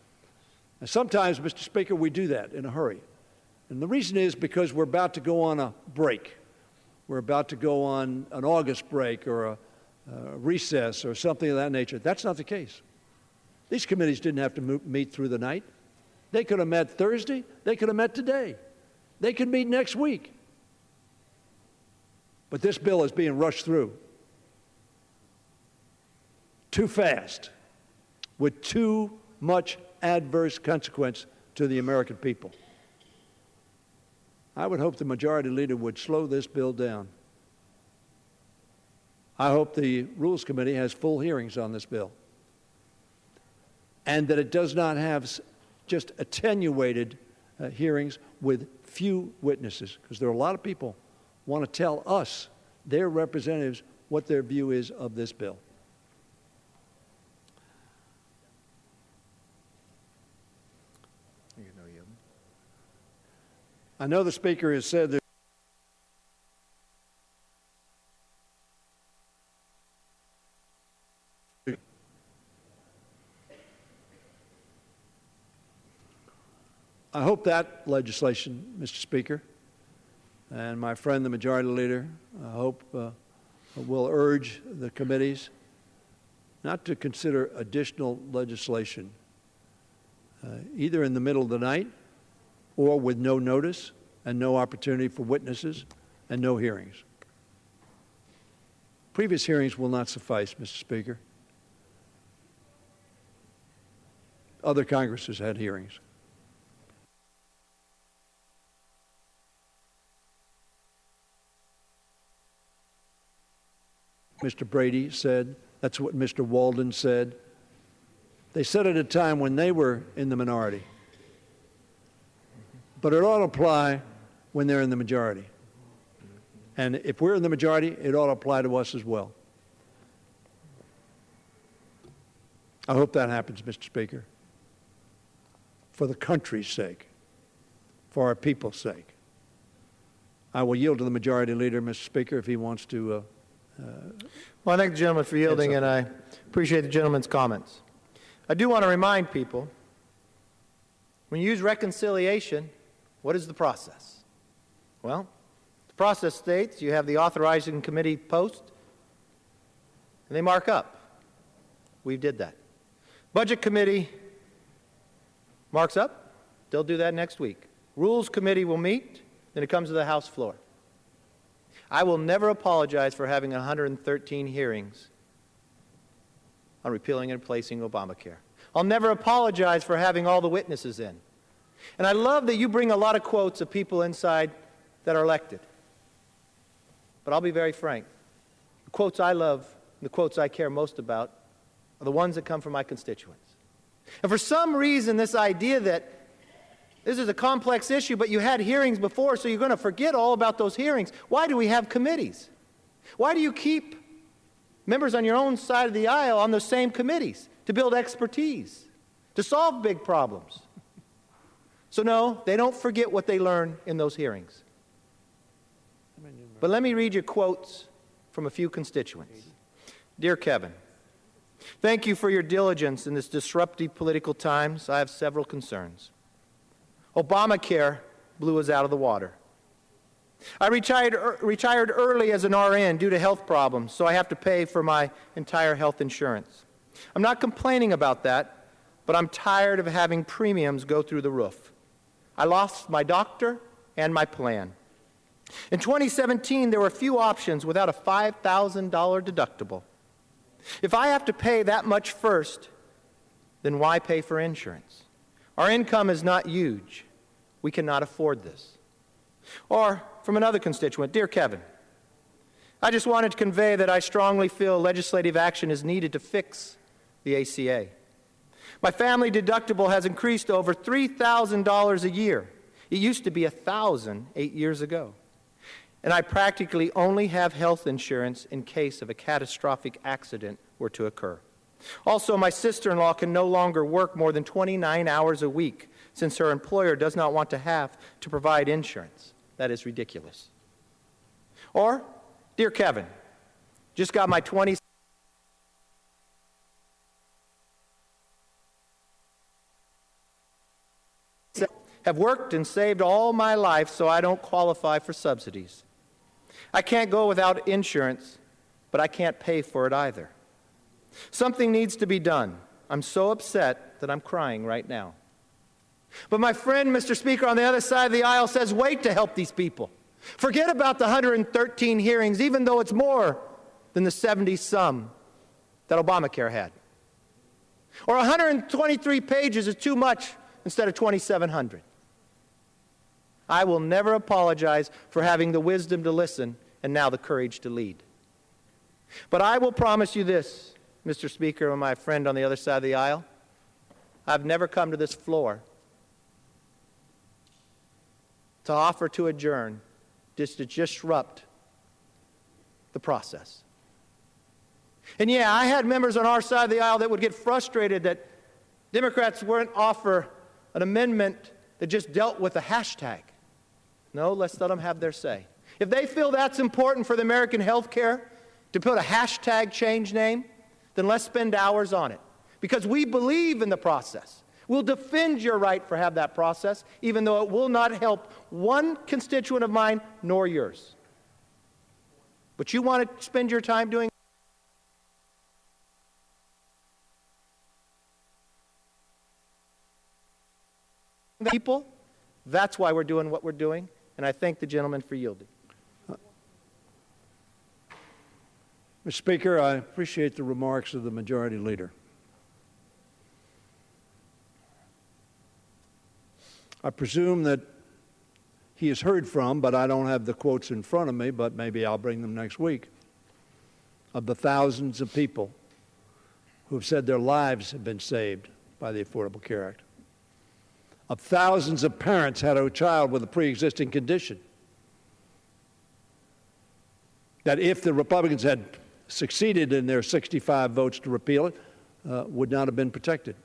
[SPEAKER 12] And sometimes, Mr. Speaker, we do that in a hurry. And the reason is because we're about to go on a break. We're about to go on an August break or a recess or something of that nature. That's not the case. These committees didn't have to meet through the night. They could have met Thursday. They could have met today. They could meet next week. But this bill is being rushed through too fast, with too much adverse consequence to the American people. I would hope the majority leader would slow this bill down. I hope the Rules Committee has full hearings on this bill, and that it does not have just attenuated hearings with few witnesses, because there are a lot of people who want to tell us, their representatives, what their view is of this bill. I know the Speaker has said that I hope that legislation, Mr. Speaker, and my friend the Majority Leader, I hope will urge the committees not to consider additional legislation, either in the middle of the night or with no notice and no opportunity for witnesses and no hearings. Previous hearings will not suffice, Mr. Speaker. Other Congresses had hearings. Mr. Brady said, that's what Mr. Walden said. They said at a time when they were in the minority. But it ought to apply when they're in the majority. And if we're in the majority, it ought to apply to us as well. I hope that happens, Mr. Speaker, for the country's sake, for our people's sake. I will yield to the Majority Leader, Mr. Speaker, if he wants to.
[SPEAKER 13] Well, I thank the gentleman for yielding, and I appreciate the gentleman's comments. I do want to remind people, when you use reconciliation, what is the process? Well, the process states you have the authorizing committee post, and they mark up. We did that. Budget committee marks up. They'll do that next week. Rules committee will meet, then it comes to the House floor. I will never apologize for having 113 hearings on repealing and replacing Obamacare. I'll never apologize for having all the witnesses in. And I love that you bring a lot of quotes of people inside that are elected. But I'll be very frank. quotes I love, the quotes I care most about, are the ones that come from my constituents. And for some reason, this idea that this is a complex issue, but you had hearings before, so you're going to forget all about those hearings. Why do we have committees? Why do you keep members on your own side of the aisle on those same committees? To build expertise, to solve big problems. So no, they don't forget what they learn in those hearings. But let me read you quotes from a few constituents. Dear Kevin, thank you for your diligence in this disruptive political times. I have several concerns. Obamacare blew us out of the water. I retired early as an RN due to health problems, so I have to pay for my entire health insurance. I'm not complaining about that, but I'm tired of having premiums go through the roof. I lost my doctor and my plan. In 2017, there were few options without a $5,000 deductible. If I have to pay that much first, then why pay for insurance? Our income is not huge. We cannot afford this. Or from another constituent, dear Kevin, I just wanted to convey that I strongly feel legislative action is needed to fix the ACA. My family deductible has increased to over $3,000 a year. It used to be $1,000 8 years ago. And I practically only have health insurance in case of a catastrophic accident were to occur. Also, my sister-in-law can no longer work more than 29 hours a week since her employer does not want to have to provide insurance. That is ridiculous. Or, dear Kevin, just got my 20 have worked and saved all my life so I don't qualify for subsidies. I can't go without insurance, but I can't pay for it either. Something needs to be done. I'm so upset that I'm crying right now. But my friend, Mr. Speaker, on the other side of the aisle says, wait to help these people. Forget about the 113 hearings, even though it's more than the 70-some that Obamacare had. Or 123 pages is too much instead of 2,700. I will never apologize for having the wisdom to listen and now the courage to lead. But I will promise you this, Mr. Speaker, and my friend on the other side of the aisle, I've never come to this floor to offer to adjourn, just to disrupt the process. And yeah, I had members on our side of the aisle that would get frustrated that Democrats wouldn't offer an amendment that just dealt with a hashtag. No, let's let them have their say. If they feel that's important for the American health care, to put a hashtag change name, then let's spend hours on it. Because we believe in the process. We'll defend your right for have that process, even though it will not help one constituent of mine nor yours. But you want to spend your time doing people, that's why we're doing what we're doing, and I thank the gentleman for yielding.
[SPEAKER 12] Mr. Speaker, I appreciate the remarks of the Majority Leader. I presume that he is heard from, but I don't have the quotes in front of me, but maybe I'll bring them next week, of the thousands of people who have said their lives have been saved by the Affordable Care Act, of thousands of parents had a child with a pre-existing condition that if the Republicans had succeeded in their 65 votes to repeal it, would not have been protected.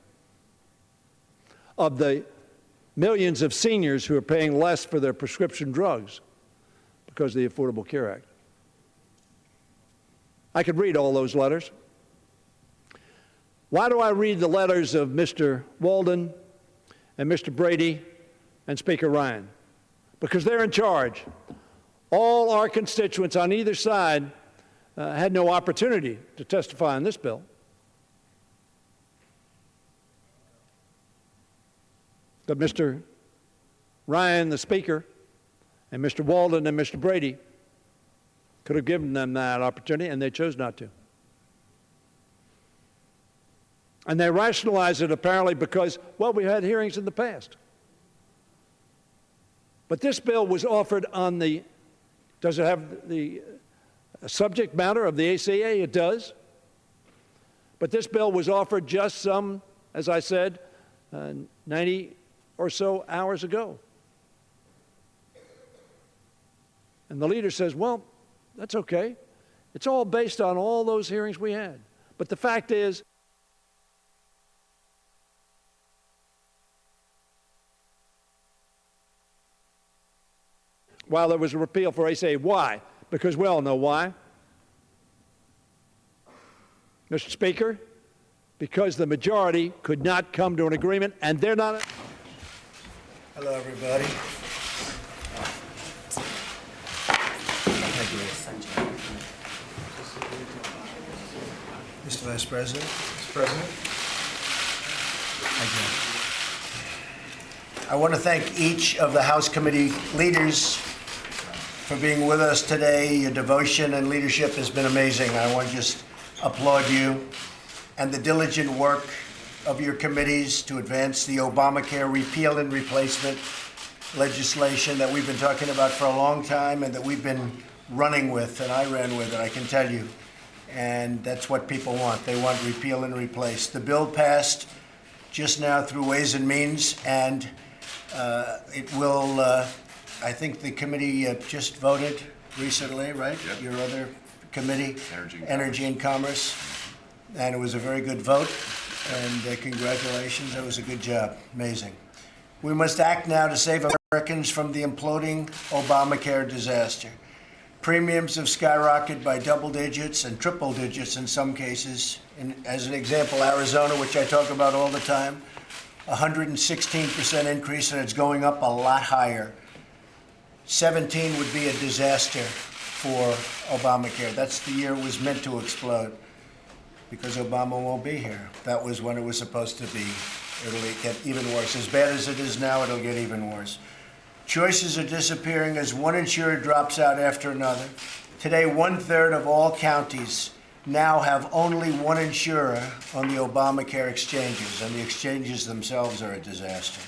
[SPEAKER 12] Of the millions of seniors who are paying less for their prescription drugs because of the Affordable Care Act. I could read all those letters. Why do I read the letters of Mr. Walden and Mr. Brady and Speaker Ryan? Because they're in charge. All our constituents on either side had no opportunity to testify on this bill. But Mr. Ryan, the Speaker, and Mr. Walden and Mr. Brady could have given them that opportunity, and they chose not to. And they rationalize it apparently because, well, we had hearings in the past. But this bill was offered on the, does it have the subject matter of the ACA? It does. But this bill was offered just some, as I said, 90 or so hours ago. And the leader says, well, that's okay. It's all based on all those hearings we had. But the fact is, while there was a repeal for ACA, why? Because we all know why. Mr. Speaker, because the majority could not come to an agreement, and they're not.
[SPEAKER 14] Hello, everybody. Thank you. Mr. Vice President. Mr. President. Thank you. I want to thank each of the House committee leaders for being with us today. Your devotion and leadership has been amazing. I want to just applaud you and the diligent work of your committees to advance the Obamacare repeal and replacement legislation that we've been talking about for a long time and that we've been running with, and I ran with it, I can tell you. And that's what people want. They want repeal and replace. The bill passed just now through Ways and Means, and it will, I think the committee just voted recently, right? Yep. Your other committee, Energy and Commerce. And it was a very good vote, and congratulations, that was a good job, amazing. We must act now to save Americans from the imploding Obamacare disaster. Premiums have skyrocketed by double digits and triple digits in some cases. As an example, Arizona, which I talk about all the time, 116% increase, and it's going up a lot higher. 17 would be a disaster for Obamacare. That's the year it was meant to explode, because Obama won't be here. That was when it was supposed to be. It'll get even worse. As bad as it is now, it'll get even worse. Choices are disappearing as one insurer drops out after another. Today, 1/3 of all counties now have only one insurer on the Obamacare exchanges, and the exchanges themselves are a disaster.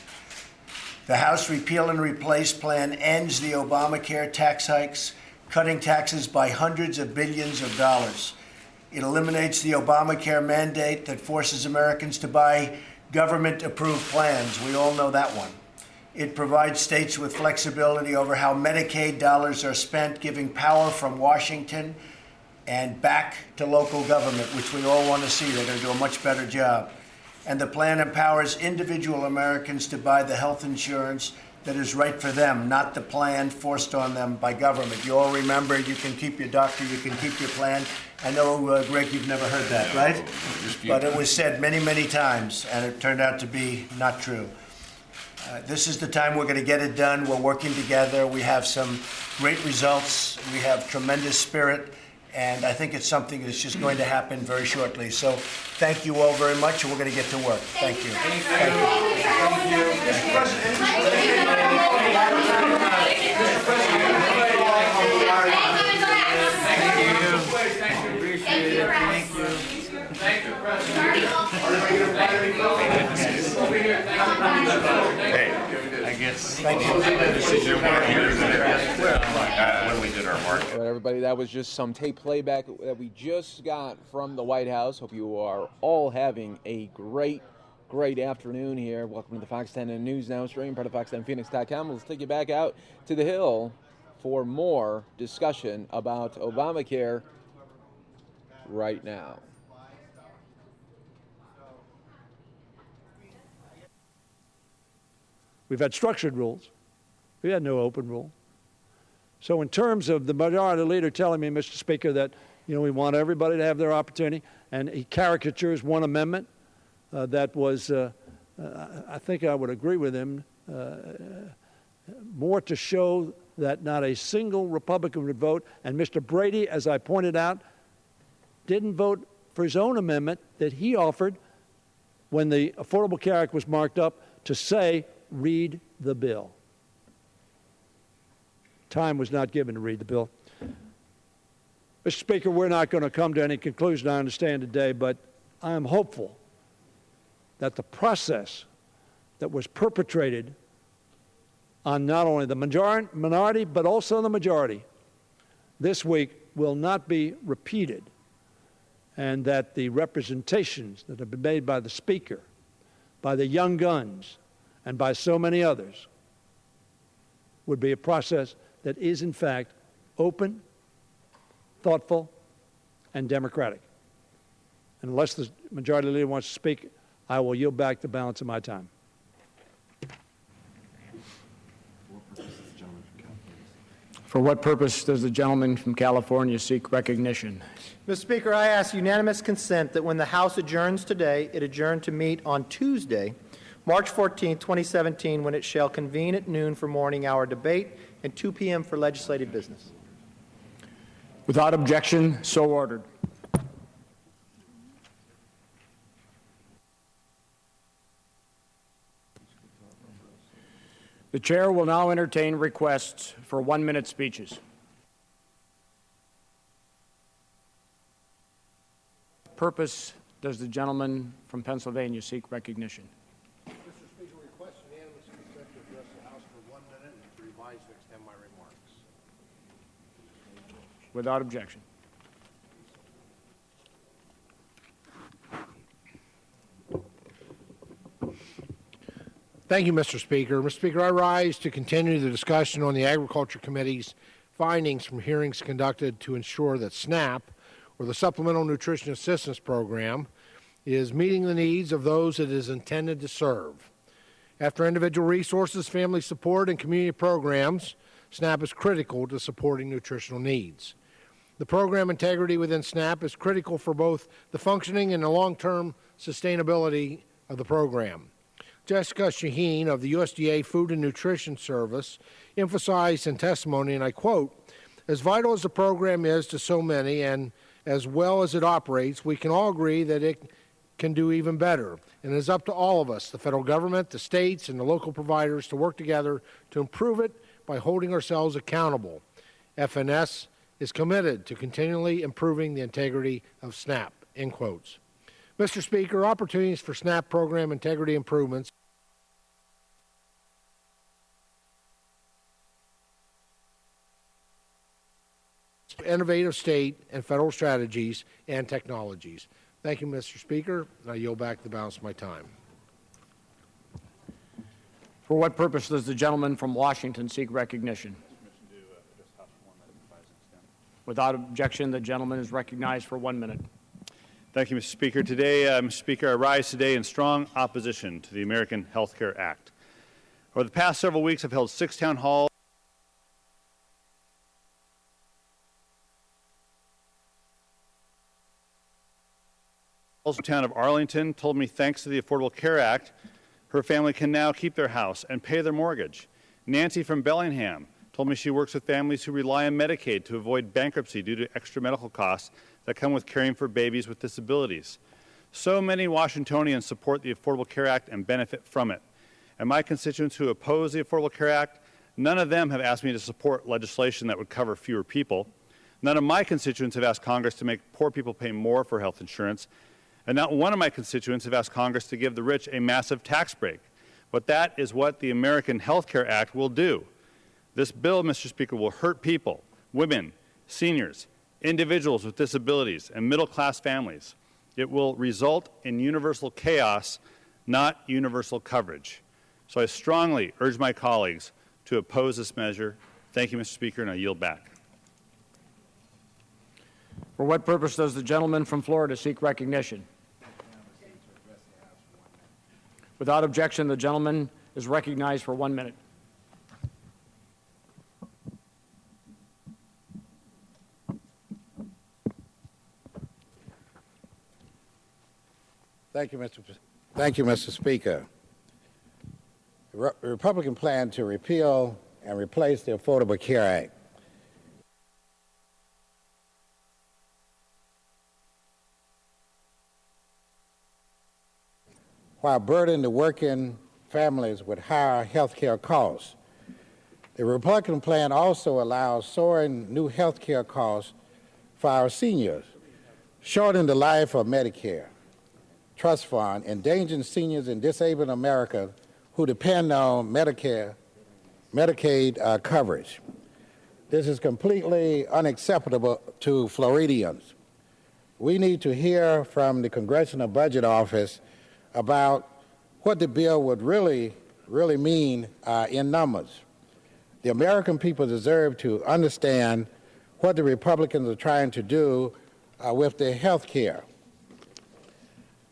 [SPEAKER 14] The House Repeal and Replace plan ends the Obamacare tax hikes, cutting taxes by hundreds of billions of dollars. It eliminates the Obamacare mandate that forces Americans to buy government-approved plans. We all know that one. It provides states with flexibility over how Medicaid dollars are spent, giving power from Washington and back to local government, which we all want to see. They're going to do a much better job. And the plan empowers individual Americans to buy the health insurance that is right for them, not the plan forced on them by government. You all remember, you can keep your doctor, you can keep your plan. I know, Greg, you've never heard that, right? But it was said many, many times, and it turned out to be not true. This is the time we're going to get it done. We're working together. We have some great results. We have tremendous spirit, and I think it's something that's just going to happen very shortly. So thank you all very much, and we're going to get to work. Thank you. Thank you. Thank you. Mr. President.
[SPEAKER 4] I guess.
[SPEAKER 11] Thank you.
[SPEAKER 4] When we did our mark.
[SPEAKER 11] All right, everybody, that was just some tape playback that we just got from the White House. Hope you are all having a great afternoon here. Welcome to the Fox 10 News Now stream, part of Fox10Phoenix.com. Let's take you back out to the Hill for more discussion about Obamacare right now.
[SPEAKER 12] We've had structured rules. We had no open rule. So in terms of the majority leader telling me, Mr. Speaker, that we want everybody to have their opportunity, and he caricatures one amendment that was, I think I would agree with him, more to show that not a single Republican would vote. And Mr. Brady, as I pointed out, didn't vote for his own amendment that he offered when the Affordable Care Act was marked up to say, read the bill. Time was not given to read the bill. Mr. Speaker, we're not going to come to any conclusion, I understand, today, but I am hopeful that the process that was perpetrated on not only the minority, but also the majority, this week will not be repeated, and that the representations that have been made by the Speaker, by the young guns, and by so many others would be a process that is, in fact, open, thoughtful, and democratic. And unless the Majority Leader wants to speak, I will yield back the balance of my time.
[SPEAKER 15] For what purpose does the gentleman from California seek recognition?
[SPEAKER 13] Mr. Speaker, I ask unanimous consent that when the House adjourns today, it adjourn to meet on Tuesday, March 14, 2017, when it shall convene at noon for morning hour debate and 2 p.m. for legislative business.
[SPEAKER 15] Without objection, so ordered. The chair will now entertain requests for 1-minute speeches. Purpose does the gentleman from Pennsylvania seek recognition?
[SPEAKER 14] Mr. Speaker, request unanimous consent to address the House for 1 minute and to revise and extend my remarks.
[SPEAKER 15] Without objection.
[SPEAKER 14] Thank you, Mr. Speaker. Mr. Speaker, I rise to continue the discussion on the Agriculture Committee's findings from hearings conducted to ensure that SNAP, or the Supplemental Nutrition Assistance Program, is meeting the needs of those it is intended to serve. After individual resources, family support, and community programs, SNAP is critical to supporting nutritional needs. The program integrity within SNAP is critical for both the functioning and the long-term sustainability of the program. Jessica Shaheen of the USDA Food and Nutrition Service emphasized in testimony, and I quote, "As vital as the program is to so many and as well as it operates, we can all agree that it can do even better. And it is up to all of us, the federal government, the states, and the local providers, to work together to improve it by holding ourselves accountable. FNS is committed to continually improving the integrity of SNAP," end quotes. Mr. Speaker, opportunities for SNAP program integrity improvements innovative state and federal strategies and technologies. Thank you, Mr. Speaker. I yield back the balance of my time.
[SPEAKER 15] For what purpose does the gentleman from Washington seek recognition? Without objection, the gentleman is recognized for 1 minute.
[SPEAKER 16] Thank you, Mr. Speaker. Today, Mr. Speaker, I rise today in strong opposition to the American Health Care Act. Over the past several weeks, I've held 6 town halls. The town of Arlington told me, thanks to the Affordable Care Act, her family can now keep their house and pay their mortgage. Nancy from Bellingham told me she works with families who rely on Medicaid to avoid bankruptcy due to extra medical costs that come with caring for babies with disabilities. So many Washingtonians support the Affordable Care Act and benefit from it. And my constituents who oppose the Affordable Care Act, none of them have asked me to support legislation that would cover fewer people. None of my constituents have asked Congress to make poor people pay more for health insurance. And not one of my constituents have asked Congress to give the rich a massive tax break. But that is what the American Health Care Act will do. This bill, Mr. Speaker, will hurt people, women, seniors, individuals with disabilities, and middle-class families. It will result in universal chaos, not universal coverage. So I strongly urge my colleagues to oppose this measure. Thank you, Mr. Speaker, and I yield back.
[SPEAKER 15] For what purpose does the gentleman from Florida seek recognition? Without objection, the gentleman is recognized for 1 minute.
[SPEAKER 17] Thank you, Mr. Speaker. The Republican plan to repeal and replace the Affordable Care Act while burdening the working families with higher health care costs. The Republican plan also allows soaring new health care costs for our seniors, shortening the life of Medicare Trust Fund, endangering seniors and disabled America who depend on Medicaid coverage. This is completely unacceptable to Floridians. We need to hear from the Congressional Budget Office about what the bill would really mean in numbers. The American people deserve to understand what the Republicans are trying to do with their health care.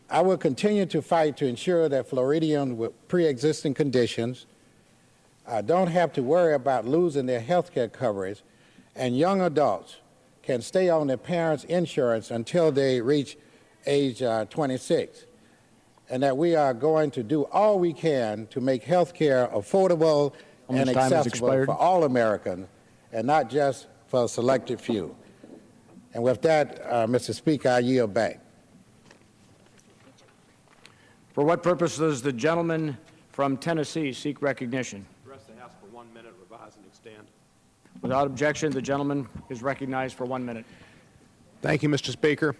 [SPEAKER 17] I will continue to fight to ensure that Floridians with pre-existing conditions don't have to worry about losing their health care coverage, and young adults can stay on their parents' insurance until they reach age 26, and that we are going to do all we can to make health care affordable and accessible for all Americans, and not just for a selected few. And with that, Mr. Speaker, I yield back.
[SPEAKER 15] For what purpose does the gentleman from Tennessee seek recognition?
[SPEAKER 18] Address the House for 1 minute, revise and extend.
[SPEAKER 15] Without objection, the gentleman is recognized for 1 minute.
[SPEAKER 19] Thank you, Mr. Speaker.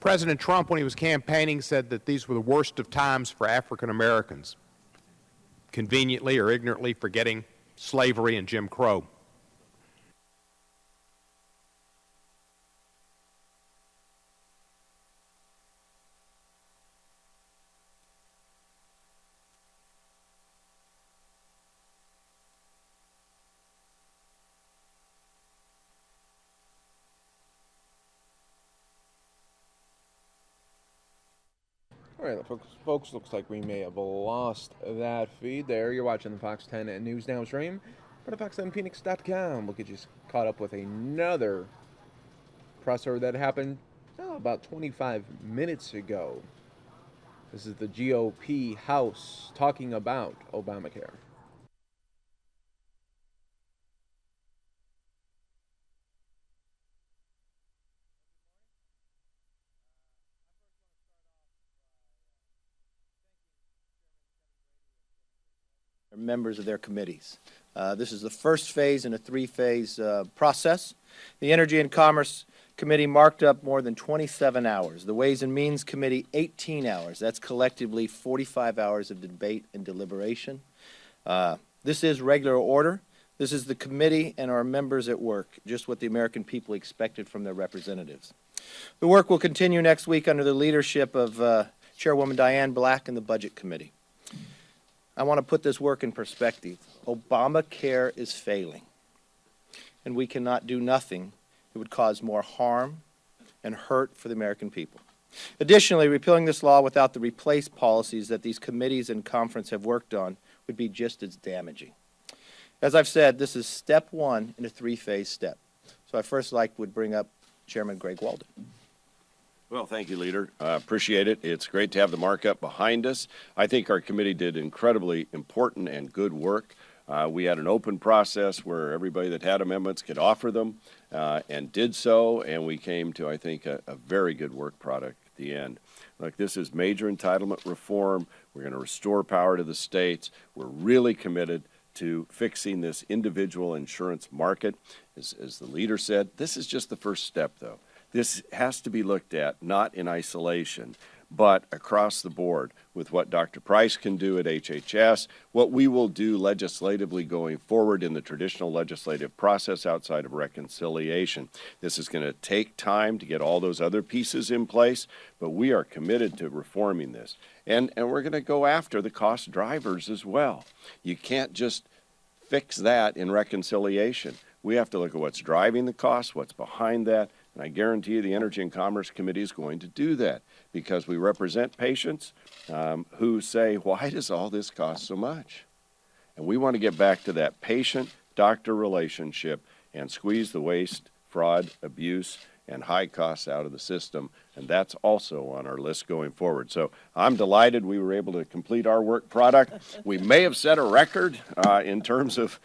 [SPEAKER 19] President Trump, when he was campaigning, said that these were the worst of times for African Americans, conveniently or ignorantly forgetting slavery and Jim Crow.
[SPEAKER 11] All right, folks, looks like we may have lost that feed there. You're watching the Fox 10 News Now stream. Go to fox10phoenix.com. We'll get you caught up with another presser that happened about 25 minutes ago. This is the GOP House talking about Obamacare.
[SPEAKER 13] Members of their committees. This is the first phase in a three-phase process. The Energy and Commerce Committee marked up more than 27 hours. The Ways and Means Committee, 18 hours. That's collectively 45 hours of debate and deliberation. This is regular order. This is the committee and our members at work, just what the American people expected from their representatives. The work will continue next week under the leadership of Chairwoman Diane Black and the Budget Committee. I want to put this work in perspective. Obamacare is failing, and we cannot do nothing. It would cause more harm and hurt for the American people. Additionally, repealing this law without the replace policies that these committees and conference have worked on would be just as damaging. As I've said, this is step one in a three-phase step. So I first would bring up Chairman Greg Walden.
[SPEAKER 20] Well, thank you, Leader. I appreciate it. It's great to have the markup behind us. I think our committee did incredibly important and good work. We had an open process where everybody that had amendments could offer them and did so, and we came to, I think, a very good work product at the end. Look, this is major entitlement reform. We're going to restore power to the states. We're really committed to fixing this individual insurance market. As the Leader said, this is just the first step, though. This has to be looked at not in isolation, but across the board with what Dr. Price can do at HHS, what we will do legislatively going forward in the traditional legislative process outside of reconciliation. This is going to take time to get all those other pieces in place, but we are committed to reforming this. And we're going to go after the cost drivers as well. You can't just fix that in reconciliation. We have to look at what's driving the cost, what's behind that. And I guarantee you the Energy and Commerce Committee is going to do that because we represent patients who say, why does all this cost so much? And we want to get back to that patient-doctor relationship and squeeze the waste, fraud, abuse, and high costs out of the system. And that's also on our list going forward. So I'm delighted we were able to complete our work product. We may have set a record in terms of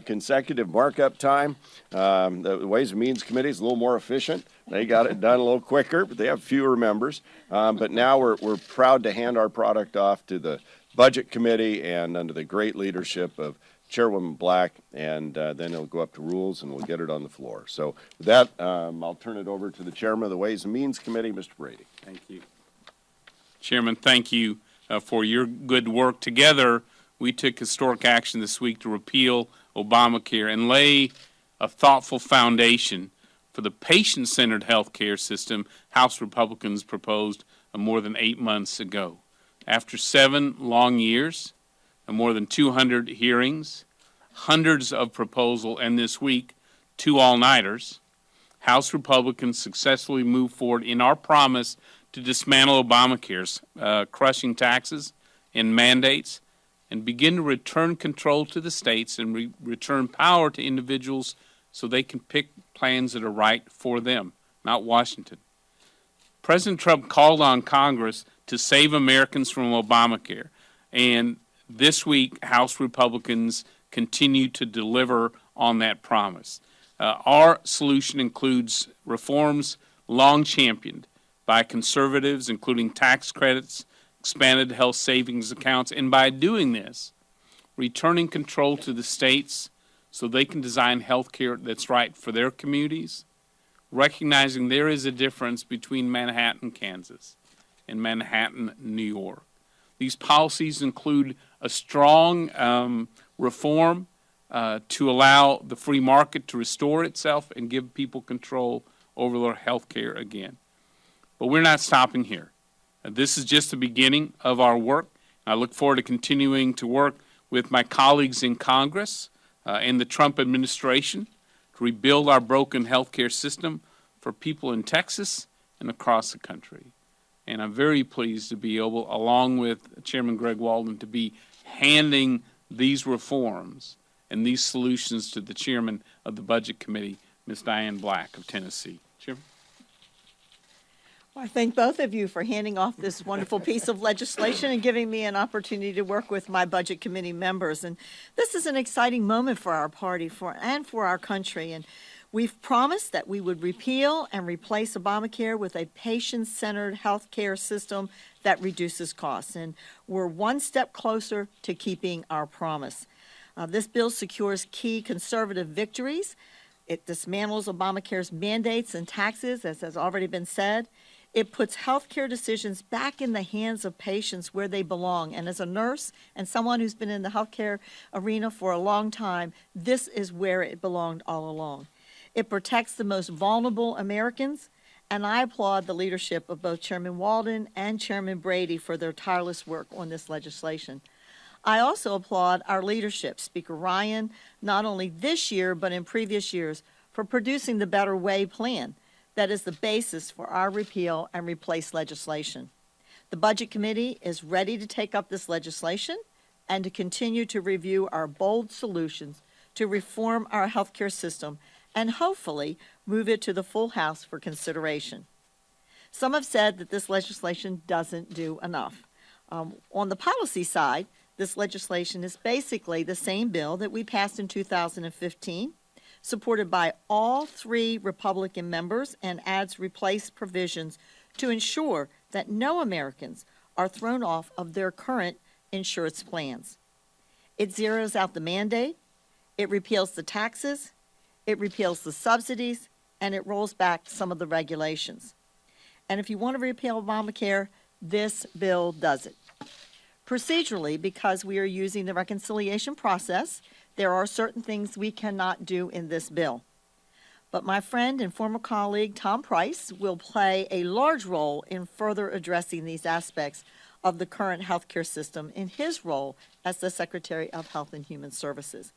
[SPEAKER 20] consecutive markup time. The Ways and Means Committee is a little more efficient. They got it done a little quicker, but they have fewer members. But now we're proud to hand our product off to the Budget Committee and under the great leadership of Chairwoman Black, and then it'll go up to rules and we'll get it on the floor. So with that, I'll turn it over to the Chairman of the Ways and Means Committee, Mr. Brady.
[SPEAKER 21] Thank you. Chairman, thank you for your good work. Together, we took historic action this week to repeal Obamacare and lay a thoughtful foundation for the patient-centered health care system House Republicans proposed more than 8 months ago. After 7 long years and more than 200 hearings, hundreds of proposals, and this week, 2 all-nighters, House Republicans successfully moved forward in our promise to dismantle Obamacare's crushing taxes and mandates and begin to return control to the states and return power to individuals so they can pick plans that are right for them, not Washington. President Trump called on Congress to save Americans from Obamacare, and this week House Republicans continue to deliver on that promise. Our solution includes reforms long championed by conservatives, including tax credits, expanded health savings accounts, and by doing this, returning control to the states so they can design health care that's right for their communities, recognizing there is a difference between Manhattan, Kansas, and Manhattan, New York. These policies include a strong reform to allow the free market to restore itself and give people control over their health care again. But we're not stopping here. This is just the beginning of our work. I look forward to continuing to work with my colleagues in Congress and the Trump administration to rebuild our broken health care system for people in Texas and across the country. And I'm very pleased to be able, along with Chairman Greg Walden, to be handing these reforms and these solutions to the chairman of the Budget Committee, Ms. Diane Black of Tennessee. Chairman?
[SPEAKER 3] Well, I thank both of you for handing off this wonderful piece of legislation and giving me an opportunity to work with my Budget Committee members. And this is an exciting moment for our party and for our country. And we've promised that we would repeal and replace Obamacare with a patient-centered health care system that reduces costs. And we're one step closer to keeping our promise. This bill secures key conservative victories. It dismantles Obamacare's mandates and taxes, as has already been said. It puts health care decisions back in the hands of patients where they belong. And as a nurse and someone who's been in the health care arena for a long time, this is where it belonged all along. It protects the most vulnerable Americans, and I applaud the leadership of both Chairman Walden and Chairman Brady for their tireless work on this legislation. I also applaud our leadership, Speaker Ryan, not only this year but in previous years, for producing the Better Way plan that is the basis for our repeal and replace legislation. The Budget Committee is ready to take up this legislation and to continue to review our bold solutions to reform our health care system and hopefully move it to the full House for consideration. Some have said that this legislation doesn't do enough. On the policy side, this legislation is basically the same bill that we passed in 2015, supported by all 3 Republican members, and adds replace provisions to ensure that no Americans are thrown off of their current insurance plans. It zeroes out the mandate, it repeals the taxes, it repeals the subsidies, and it rolls back some of the regulations. And if you want to repeal Obamacare, this bill does it. Procedurally, because we are using the reconciliation process, there are certain things we cannot do in this bill. But my friend and former colleague Tom Price will play a large role in further addressing these aspects of the current healthcare system in his role as the Secretary of Health and Human Services.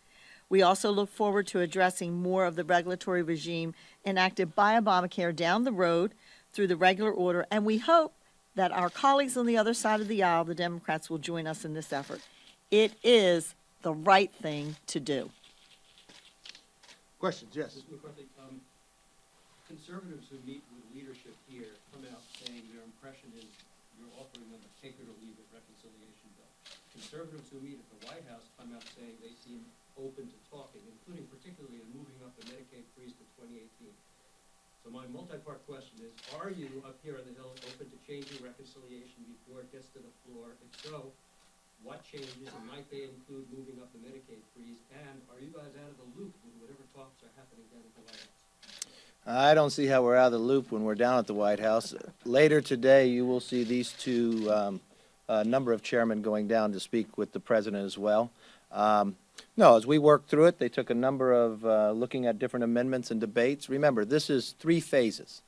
[SPEAKER 3] We also look forward to addressing more of the regulatory regime enacted by Obamacare down the road through the regular order, and we hope that our colleagues on the other side of the aisle, the Democrats, will join us in this effort. It is the right thing to do.
[SPEAKER 12] Questions? Yes.
[SPEAKER 18] Conservatives who meet with leadership here come out saying their impression is you're offering them a take it or leave it reconciliation bill. Conservatives who meet at the White House come out saying they seem open to talking, including particularly in moving up the Medicaid freeze to 2018. So my multi-part question is, are you up here on the Hill open to changing reconciliation before it gets to the floor? If so, what changes, and might they include moving up the Medicaid freeze? And are you guys out of the loop with whatever talks are happening down at the White House?
[SPEAKER 13] I don't see how we're out of the loop when we're down at the White House. Later today, you will see these two, a number of chairmen going down to speak with the president as well. No, as we worked through it, they took a number of looking at different amendments and debates. Remember, this is 3 phases.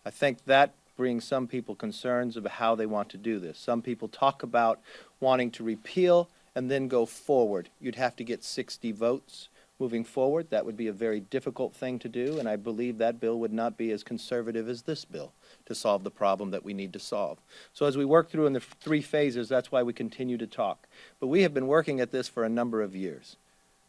[SPEAKER 13] I think that brings some people concerns about how they want to do this. Some people talk about wanting to repeal and then go forward. You'd have to get 60 votes moving forward. That would be a very difficult thing to do, and I believe that bill would not be as conservative as this bill to solve the problem that we need to solve. So as we work through in the 3 phases, that's why we continue to talk. But we have been working at this for a number of years.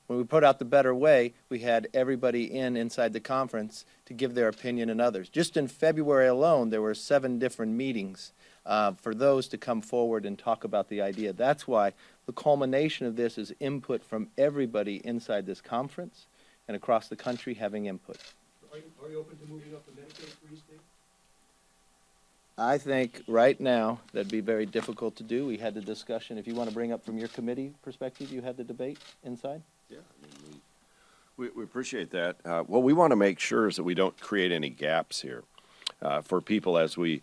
[SPEAKER 13] When we put out the Better Way, we had everybody inside the conference to give their opinion and others. Just in February alone, there were 7 different meetings for those to come forward and talk about the idea. That's why the culmination of this is input from everybody inside this conference and across the country having input.
[SPEAKER 18] Are you open to moving up the Medicaid freeze date?
[SPEAKER 13] I think right now that'd be very difficult to do. We had the discussion. If you want to bring up from your committee perspective, you had the debate inside?
[SPEAKER 20] Yeah, I mean, we appreciate that. What we want to make sure is that we don't create any gaps here for people as we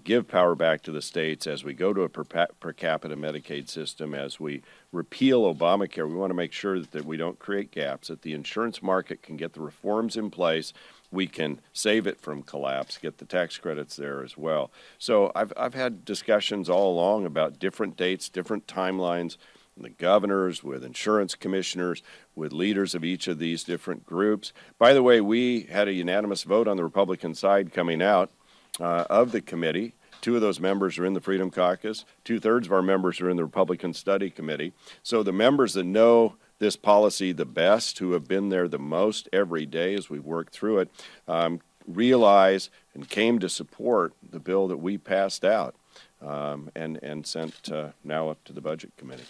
[SPEAKER 20] give power back to the states, as we go to a per capita Medicaid system, as we repeal Obamacare. We want to make sure that we don't create gaps, that the insurance market can get the reforms in place. We can save it from collapse, get the tax credits there as well. So I've had discussions all along about different dates, different timelines, the governors, with insurance commissioners, with leaders of each of these different groups. By the way, we had a unanimous vote on the Republican side coming out of the committee. 2 of those members are in the Freedom Caucus. 2/3 of our members are in the Republican Study Committee. So the members that know this policy the best, who have been there the most every day as we've worked through it, realize and came to support the bill that we passed out and sent now up to the Budget Committee.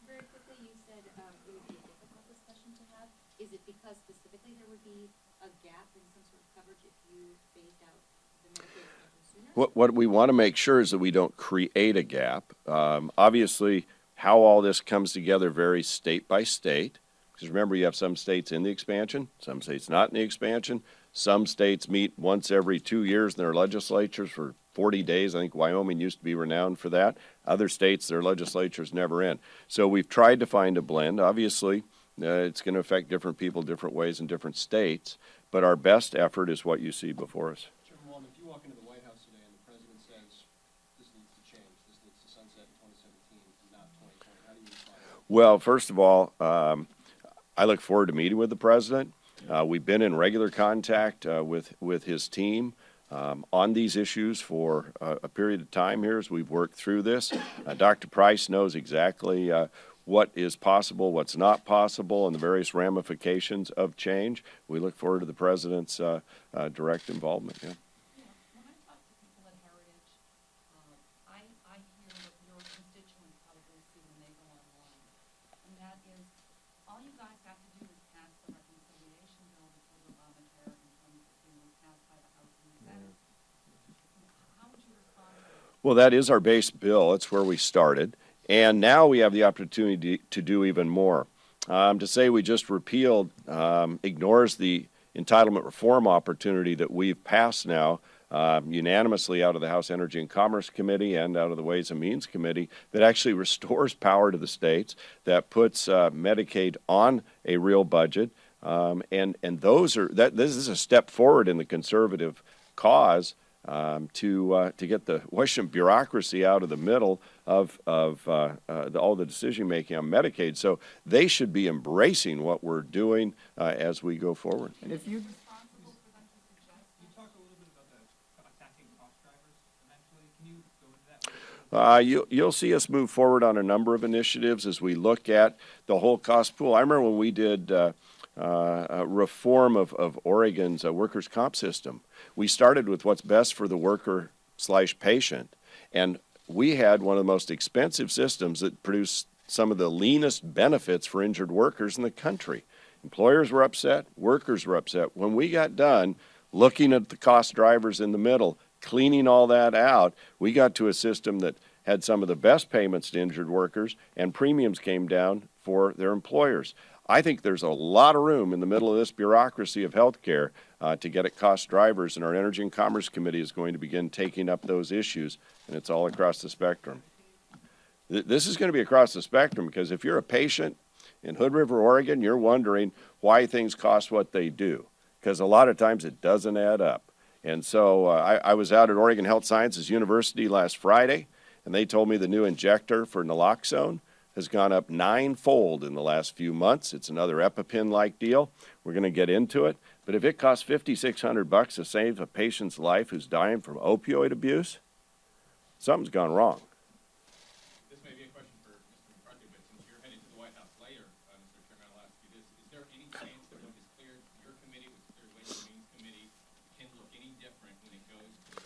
[SPEAKER 5] Very quickly, you said it would be a difficult discussion to have. Is it because specifically there would be a gap in some sort of coverage if you phased out the Medicaid expansion sooner?
[SPEAKER 20] What we want to make sure is that we don't create a gap. Obviously, how all this comes together varies state by state. Because remember, you have some states in the expansion, some states not in the expansion. Some states meet once every 2 years in their legislatures for 40 days. I think Wyoming used to be renowned for that. Other states, their legislatures never end. So we've tried to find a blend. Obviously, it's going to affect different people different ways in different states, but our best effort is what you see before us.
[SPEAKER 18] Chairman Walden, if you walk into the White House today and the president says this needs to change, this needs to sunset in 2017 and not 2020, how do you respond?
[SPEAKER 20] Well, first of all, I look forward to meeting with the president. We've been in regular contact with his team on these issues for a period of time here as we've worked through this. Dr. Price knows exactly what is possible, what's not possible, and the various ramifications of change. We look forward to the president's direct involvement. Yeah.
[SPEAKER 5] When I talk to people at Heritage, I hear what your constituents probably see when they go online, and that is all you guys have to do is pass the reconciliation bill that killed Obamacare in 2015 was passed by the House and the Senate. How would you respond to that?
[SPEAKER 20] Well, that is our base bill. It's where we started. And now we have the opportunity to do even more. To say we just repealed ignores the entitlement reform opportunity that we've passed now unanimously out of the House Energy and Commerce Committee and out of the Ways and Means Committee that actually restores power to the states, that puts Medicaid on a real budget. And this is a step forward in the conservative cause to get the Washington bureaucracy out of the middle of all the decision-making on Medicaid. So they should be embracing what we're doing as we go forward.
[SPEAKER 18] And if you talk a little bit about attacking cost drivers eventually, can you go into that?
[SPEAKER 20] You'll see us move forward on a number of initiatives as we look at the whole cost pool. I remember when we did reform of Oregon's workers' comp system. We started with what's best for the worker/patient, and we had one of the most expensive systems that produced some of the leanest benefits for injured workers in the country. Employers were upset, workers were upset. When we got done looking at the cost drivers in the middle, cleaning all that out, we got to a system that had some of the best payments to injured workers, and premiums came down for their employers. I think there's a lot of room in the middle of this bureaucracy of health care to get at cost drivers, and our Energy and Commerce Committee is going to begin taking up those issues, and it's all across the spectrum. This is going to be across the spectrum because if you're a patient in Hood River, Oregon, you're wondering why things cost what they do, because a lot of times it doesn't add up. And so I was out at Oregon Health Sciences University last Friday, and they told me the new injector for naloxone has gone up 9-fold in the last few months. It's another EpiPen-like deal. We're going to get into it. But if it costs $5,600 to save a patient's life who's dying from opioid abuse, something's gone wrong.
[SPEAKER 21] This may be a question for Mr. McCarthy, but since you're heading to the White House later, Mr. Chairman, I'll ask you this. Is there any chance that what is cleared, your committee, which is cleared Ways and Means Committee, can look any different when it goes to the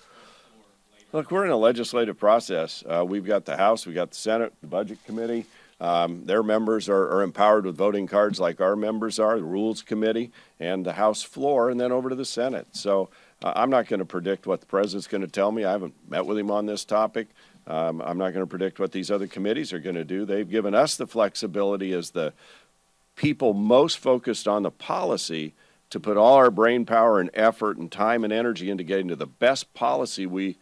[SPEAKER 21] floor later?
[SPEAKER 20] Look, we're in a legislative process. We've got the House, we've got the Senate, the Budget Committee. Their members are empowered with voting cards like our members are, the Rules Committee, and the House floor, and then over to the Senate. So I'm not going to predict what the president's going to tell me. I haven't met with him on this topic. I'm not going to predict what these other committees are going to do. They've given us the flexibility as the people most focused on the policy to put all our brain power and effort and time and energy into getting to the best policy we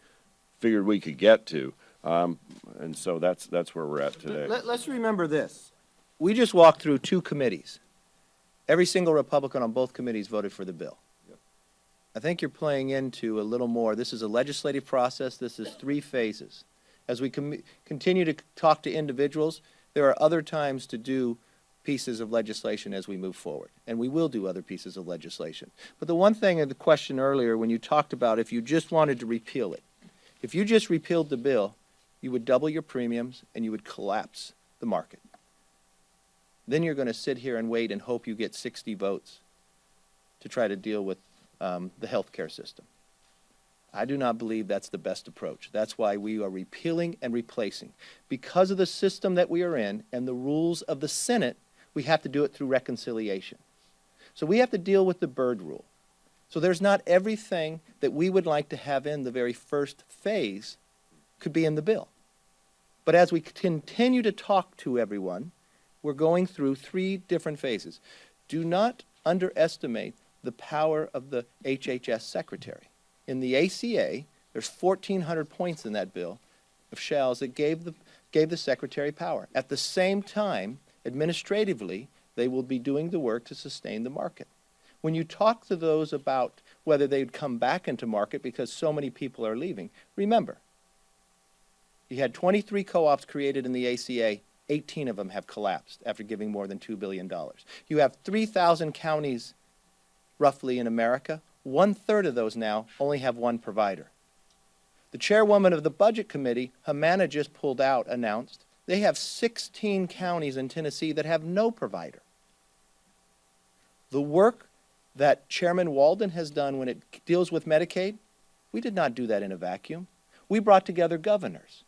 [SPEAKER 20] figured we could get to. And so that's where we're at today.
[SPEAKER 13] Let's remember this. We just walked through 2 committees. Every single Republican on both committees voted for the bill. Yep. I think you're playing into a little more. This is a legislative process. This is 3 phases. As we continue to talk to individuals, there are other times to do pieces of legislation as we move forward. And we will do other pieces of legislation. But the one thing in the question earlier, when you talked about if you just wanted to repeal it, if you just repealed the bill, you would double your premiums and you would collapse the market. Then you're going to sit here and wait and hope you get 60 votes to try to deal with the health care system. I do not believe that's the best approach. That's why we are repealing and replacing. Because of the system that we are in and the rules of the Senate, we have to do it through reconciliation. So we have to deal with the Byrd rule. So there's not everything that we would like to have in the very first phase could be in the bill. But as we continue to talk to everyone, we're going through 3 different phases. Do not underestimate the power of the HHS secretary. In the ACA, there's 1,400 points in that bill of shells that gave the secretary power. At the same time, administratively, they will be doing the work to sustain the market. When you talk to those about whether they'd come back into market because so many people are leaving, remember, you had 23 co-ops created in the ACA. 18 of them have collapsed after giving more than $2 billion. You have 3,000 counties roughly in America. 1/3 of those now only have one provider. The chairwoman of the Budget Committee, Humana, just announced, they have 16 counties in Tennessee that have no provider. The work that Chairman Walden has done when it deals with Medicaid, we did not do that in a vacuum. We brought together governors.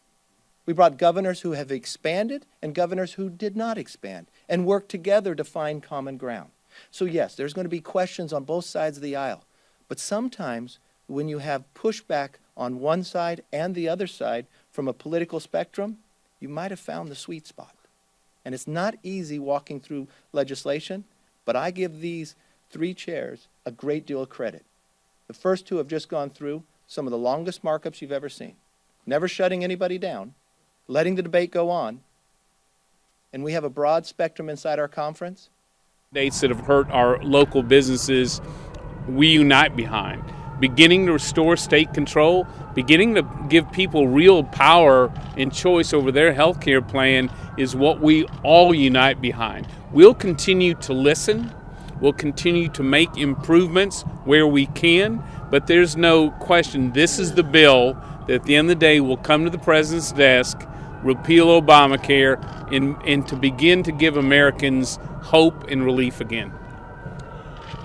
[SPEAKER 13] We brought governors who have expanded and governors who did not expand and worked together to find common ground. So yes, there's going to be questions on both sides of the aisle. But sometimes when you have pushback on one side and the other side from a political spectrum, you might have found the sweet spot. And it's not easy walking through legislation, but I give these 3 chairs a great deal of credit. The first 2 have just gone through some of the longest markups you've ever seen. Never shutting anybody down, letting the debate go on, and we have a broad spectrum inside our conference.
[SPEAKER 21] States that have hurt our local businesses, we unite behind. Beginning to restore state control, beginning to give people real power and choice over their health care plan is what we all unite behind. We'll continue to listen. We'll continue to make improvements where we can, but there's no question this is the bill that at the end of the day will come to the president's desk, repeal Obamacare, and to begin to give Americans hope and relief again.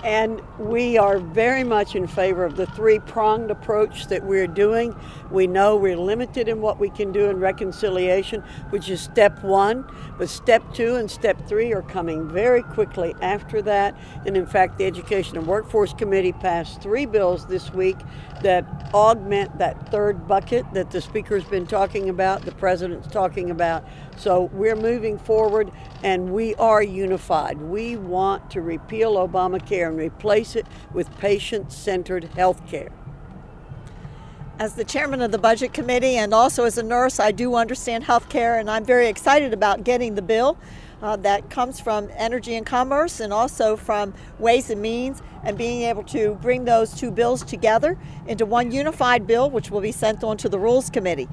[SPEAKER 6] And we are very much in favor of the 3-pronged approach that we're doing. We know we're limited in what we can do in reconciliation, which is step 1, but step 2 and step 3 are coming very quickly after that. And in fact, the Education and Workforce Committee passed 3 bills this week that augment that 3rd bucket that the Speaker's been talking about, the President's talking about. So we're moving forward and we are unified. We want to repeal Obamacare and replace it with patient-centered health care.
[SPEAKER 3] As the chairman of the Budget Committee and also as a nurse, I do understand health care, and I'm very excited about getting the bill. that comes from Energy and Commerce and also from Ways and Means, and being able to bring those two bills together into one unified bill, which will be sent on to the Rules Committee.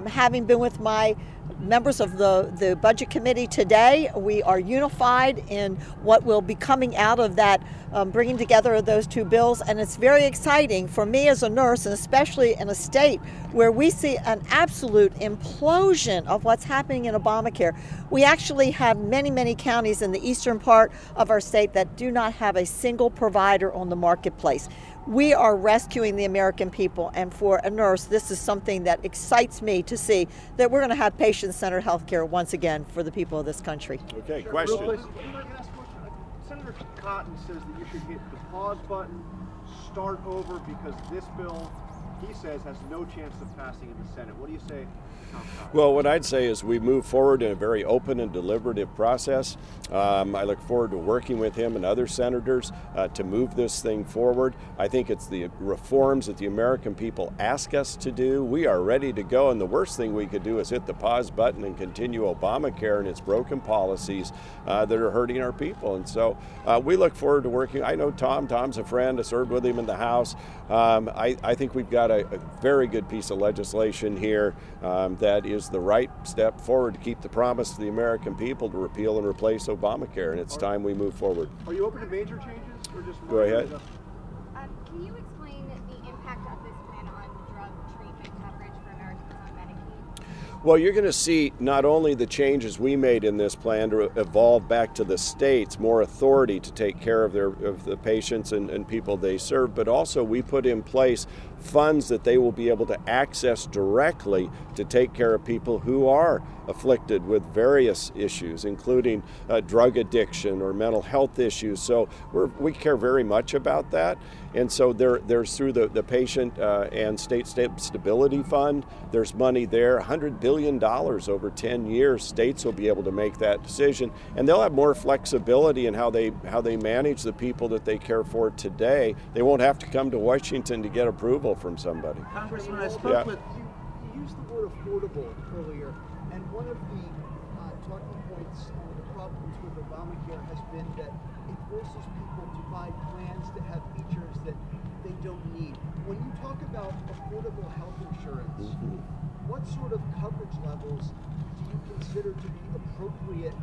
[SPEAKER 3] Having been with my members of the Budget Committee today, we are unified in what will be coming out of that bringing together of those two bills, and it's very exciting for me as a nurse, and especially in a state where we see an absolute implosion of what's happening in Obamacare. We actually have many, many counties in the eastern part of our state that do not have a single provider on the marketplace. We are rescuing the American people, and for a nurse, this is something that excites me to see that we're going to have patient-centered health care once again for the people of this country.
[SPEAKER 20] Okay, question.
[SPEAKER 7] Senator Cotton says that you should hit the pause button, start over, because this bill, he says, has no chance of passing in the Senate. What do you say?
[SPEAKER 20] Well, what I'd say is we move forward in a very open and deliberative process. I look forward to working with him and other senators to move this thing forward. I think it's the reforms that the American people ask us to do. We are ready to go, and the worst thing we could do is hit the pause button and continue Obamacare and its broken policies that are hurting our people. And so we look forward to working. I know Tom. Tom's a friend. I served with him in the House. I think we've got a very good piece of legislation here that is the right step forward to keep the promise to the American people to repeal and replace Obamacare, and it's time we move forward.
[SPEAKER 7] Are you open to major changes or just
[SPEAKER 20] Go ahead.
[SPEAKER 22] Can you explain the impact of this plan on drug treatment coverage for Americans on Medicaid?
[SPEAKER 20] Well, you're going to see not only the changes we made in this plan to evolve back to the states more authority to take care of the patients and people they serve, but also we put in place funds that they will be able to access directly to take care of people who are afflicted with various issues, including drug addiction or mental health issues. So we care very much about that. And so there's through the Patient and State Stability Fund, there's money there, $100 billion over 10 years. States will be able to make that decision, and they'll have more flexibility in how they manage the people that they care for today. They won't have to come to Washington to get approval from somebody.
[SPEAKER 7] Congressman, I spoke with you used the word affordable earlier, and one of the talking points or the problems with Obamacare has been that it forces people to buy plans that have features that they don't need. When you talk about affordable health insurance, what sort of coverage levels do you consider to be appropriate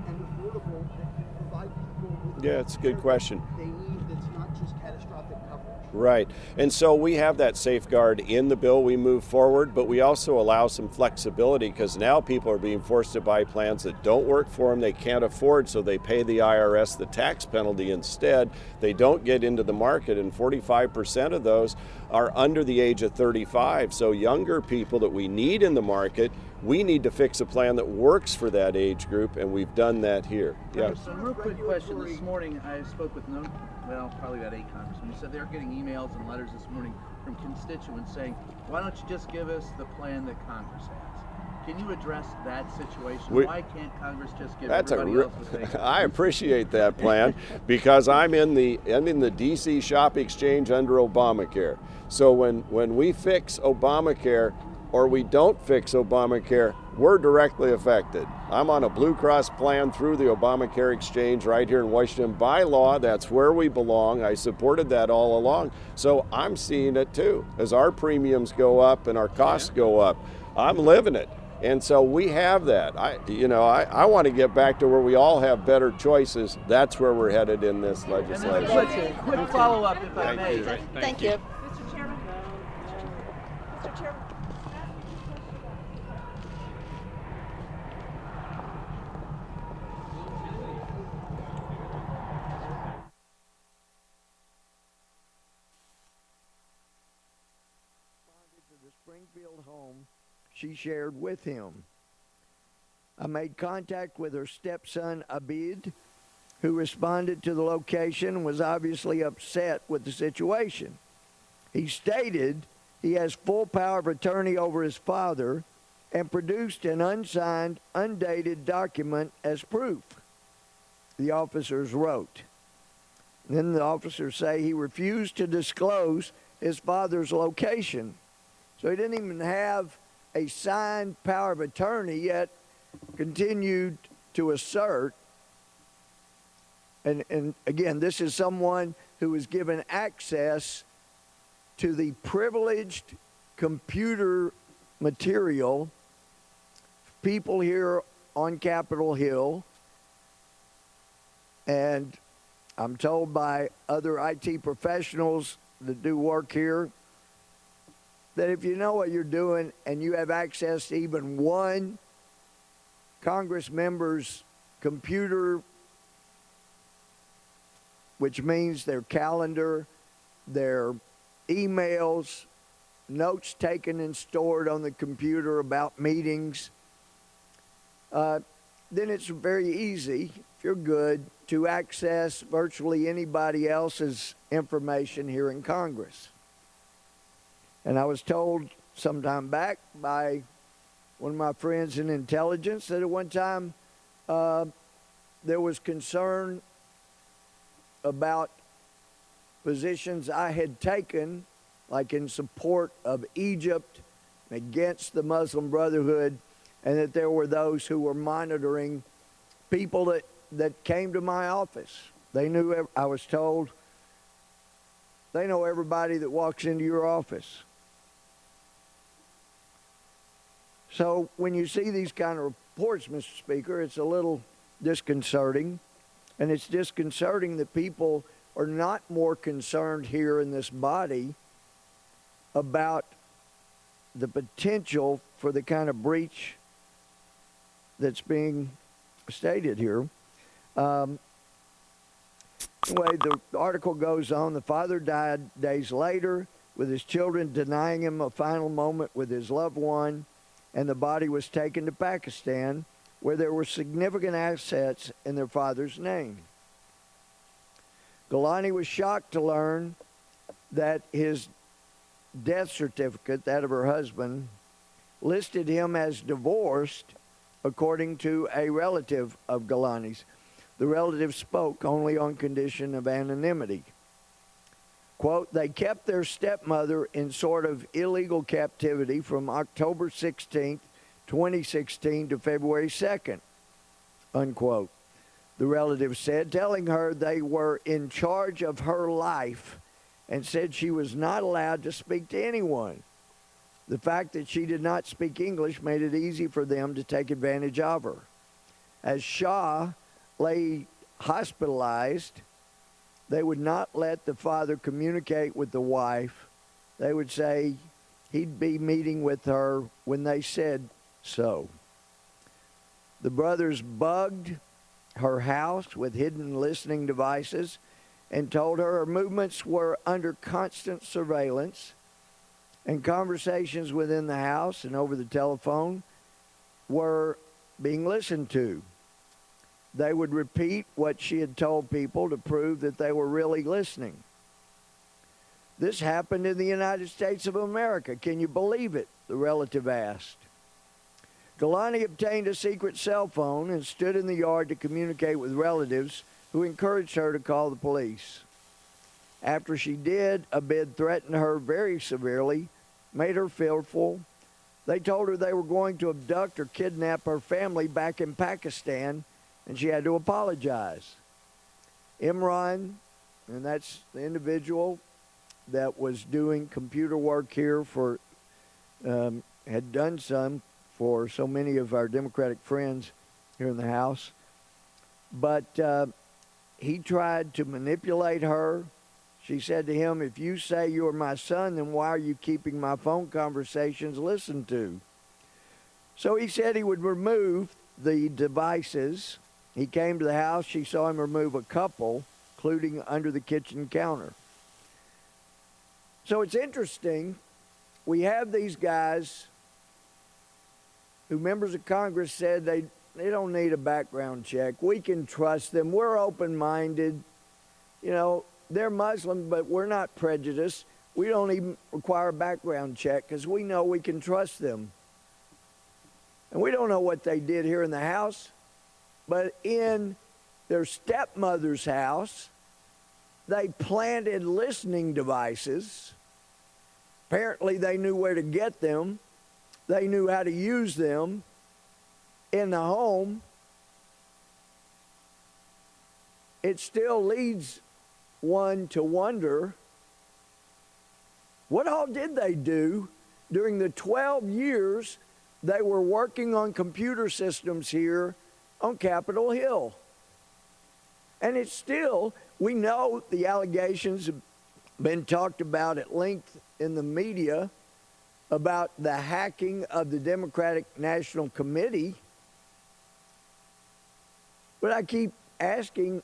[SPEAKER 7] and affordable that can provide people with
[SPEAKER 20] it's a good question.
[SPEAKER 7] they need that's not just catastrophic coverage?
[SPEAKER 20] Right. And so we have that safeguard in the bill we move forward, but we also allow some flexibility because now people are being forced to buy plans that don't work for them, they can't afford, so they pay the IRS the tax penalty instead. They don't get into the market, and 45% of those are under the age of 35. So younger people that we need in the market, we need to fix a plan that works for that age group, and we've done that here.
[SPEAKER 23] Yeah. So real quick question. This morning I spoke with probably about 8 congressmen. He said they're getting emails and letters this morning from constituents saying, why don't you just give us the plan that Congress has? Can you address that situation? Why can't Congress just give everybody else what they
[SPEAKER 20] I appreciate that plan because I'm in the DC shop exchange under Obamacare. So when we fix Obamacare or we don't fix Obamacare, we're directly affected. I'm on a Blue Cross plan through the Obamacare exchange right here in Washington. By law, that's where we belong. I supported that all along. So I'm seeing it too. As our premiums go up and our costs go up, I'm living it. And so we have that. I want to get back to where we all have better choices. That's where we're headed in this legislation.
[SPEAKER 23] Quick follow-up, if I may.
[SPEAKER 3] Thank you.
[SPEAKER 22] Mr. Chairman? Mr. Chairman?
[SPEAKER 24] Springfield home she shared with him. I made contact with her stepson, Abid, who responded to the location and was obviously upset with the situation. He stated he has full power of attorney over his father and produced an unsigned, undated document as proof, the officers wrote. And then the officers say he refused to disclose his father's location. So he didn't even have a signed power of attorney, yet continued to assert, and again, this is someone who is given access to the privileged computer material, people here on Capitol Hill, and I'm told by other IT professionals that do work here that if you know what you're doing and you have access to even one Congress member's computer, which means their calendar, their emails, notes taken and stored on the computer about meetings, then it's very easy, if you're good, to access virtually anybody else's information here in Congress. And I was told some time back by one of my friends in intelligence that at one time there was concern about positions I had taken, like in support of Egypt, against the Muslim Brotherhood, and that there were those who were monitoring people that came to my office. They knew, I was told, they know everybody that walks into your office. So when you see these kind of reports, Mr. Speaker, it's a little disconcerting. And it's disconcerting that people are not more concerned here in this body about the potential for the kind of breach that's being stated here. Anyway, the article goes on. The father died days later, with his children denying him a final moment with his loved one, and the body was taken to Pakistan, where there were significant assets in their father's name. Gilani was shocked to learn that his death certificate, that of her husband, listed him as divorced, according to a relative of Gilani's. The relative spoke only on condition of anonymity. Quote, they kept their stepmother in sort of illegal captivity from October 16th, 2016 to February 2nd, unquote. The relative said, telling her they were in charge of her life and said she was not allowed to speak to anyone. The fact that she did not speak English made it easy for them to take advantage of her. As Shah lay hospitalized, they would not let the father communicate with the wife. They would say he'd be meeting with her when they said so. The brothers bugged her house with hidden listening devices and told her her movements were under constant surveillance, and conversations within the house and over the telephone were being listened to. They would repeat what she had told people to prove that they were really listening. This happened in the United States of America. Can you believe it? The relative asked. Gilani obtained a secret cell phone and stood in the yard to communicate with relatives who encouraged her to call the police. After she did, Abid threatened her very severely, made her fearful. They told her they were going to abduct or kidnap her family back in Pakistan, and she had to apologize. Imran, and that's the individual that was doing computer work here for, had done some for so many of our Democratic friends here in the House. But he tried to manipulate her. She said to him, if you say you're my son, then why are you keeping my phone conversations listened to? So he said he would remove the devices. He came to the house. She saw him remove a couple, including under the kitchen counter. So it's interesting. We have these guys who members of Congress said they don't need a background check. We can trust them. We're open-minded. You know, they're Muslim, but we're not prejudiced. We don't even require a background check because we know we can trust them. And we don't know what they did here in the House, but in their stepmother's house, they planted listening devices. Apparently, they knew where to get them. They knew how to use them in the home. it still leads one to wonder, what all did they do during the 12 years they were working on computer systems here on Capitol Hill? And it's still, we know the allegations have been talked about at length in the media about the hacking of the Democratic National Committee. But I keep asking,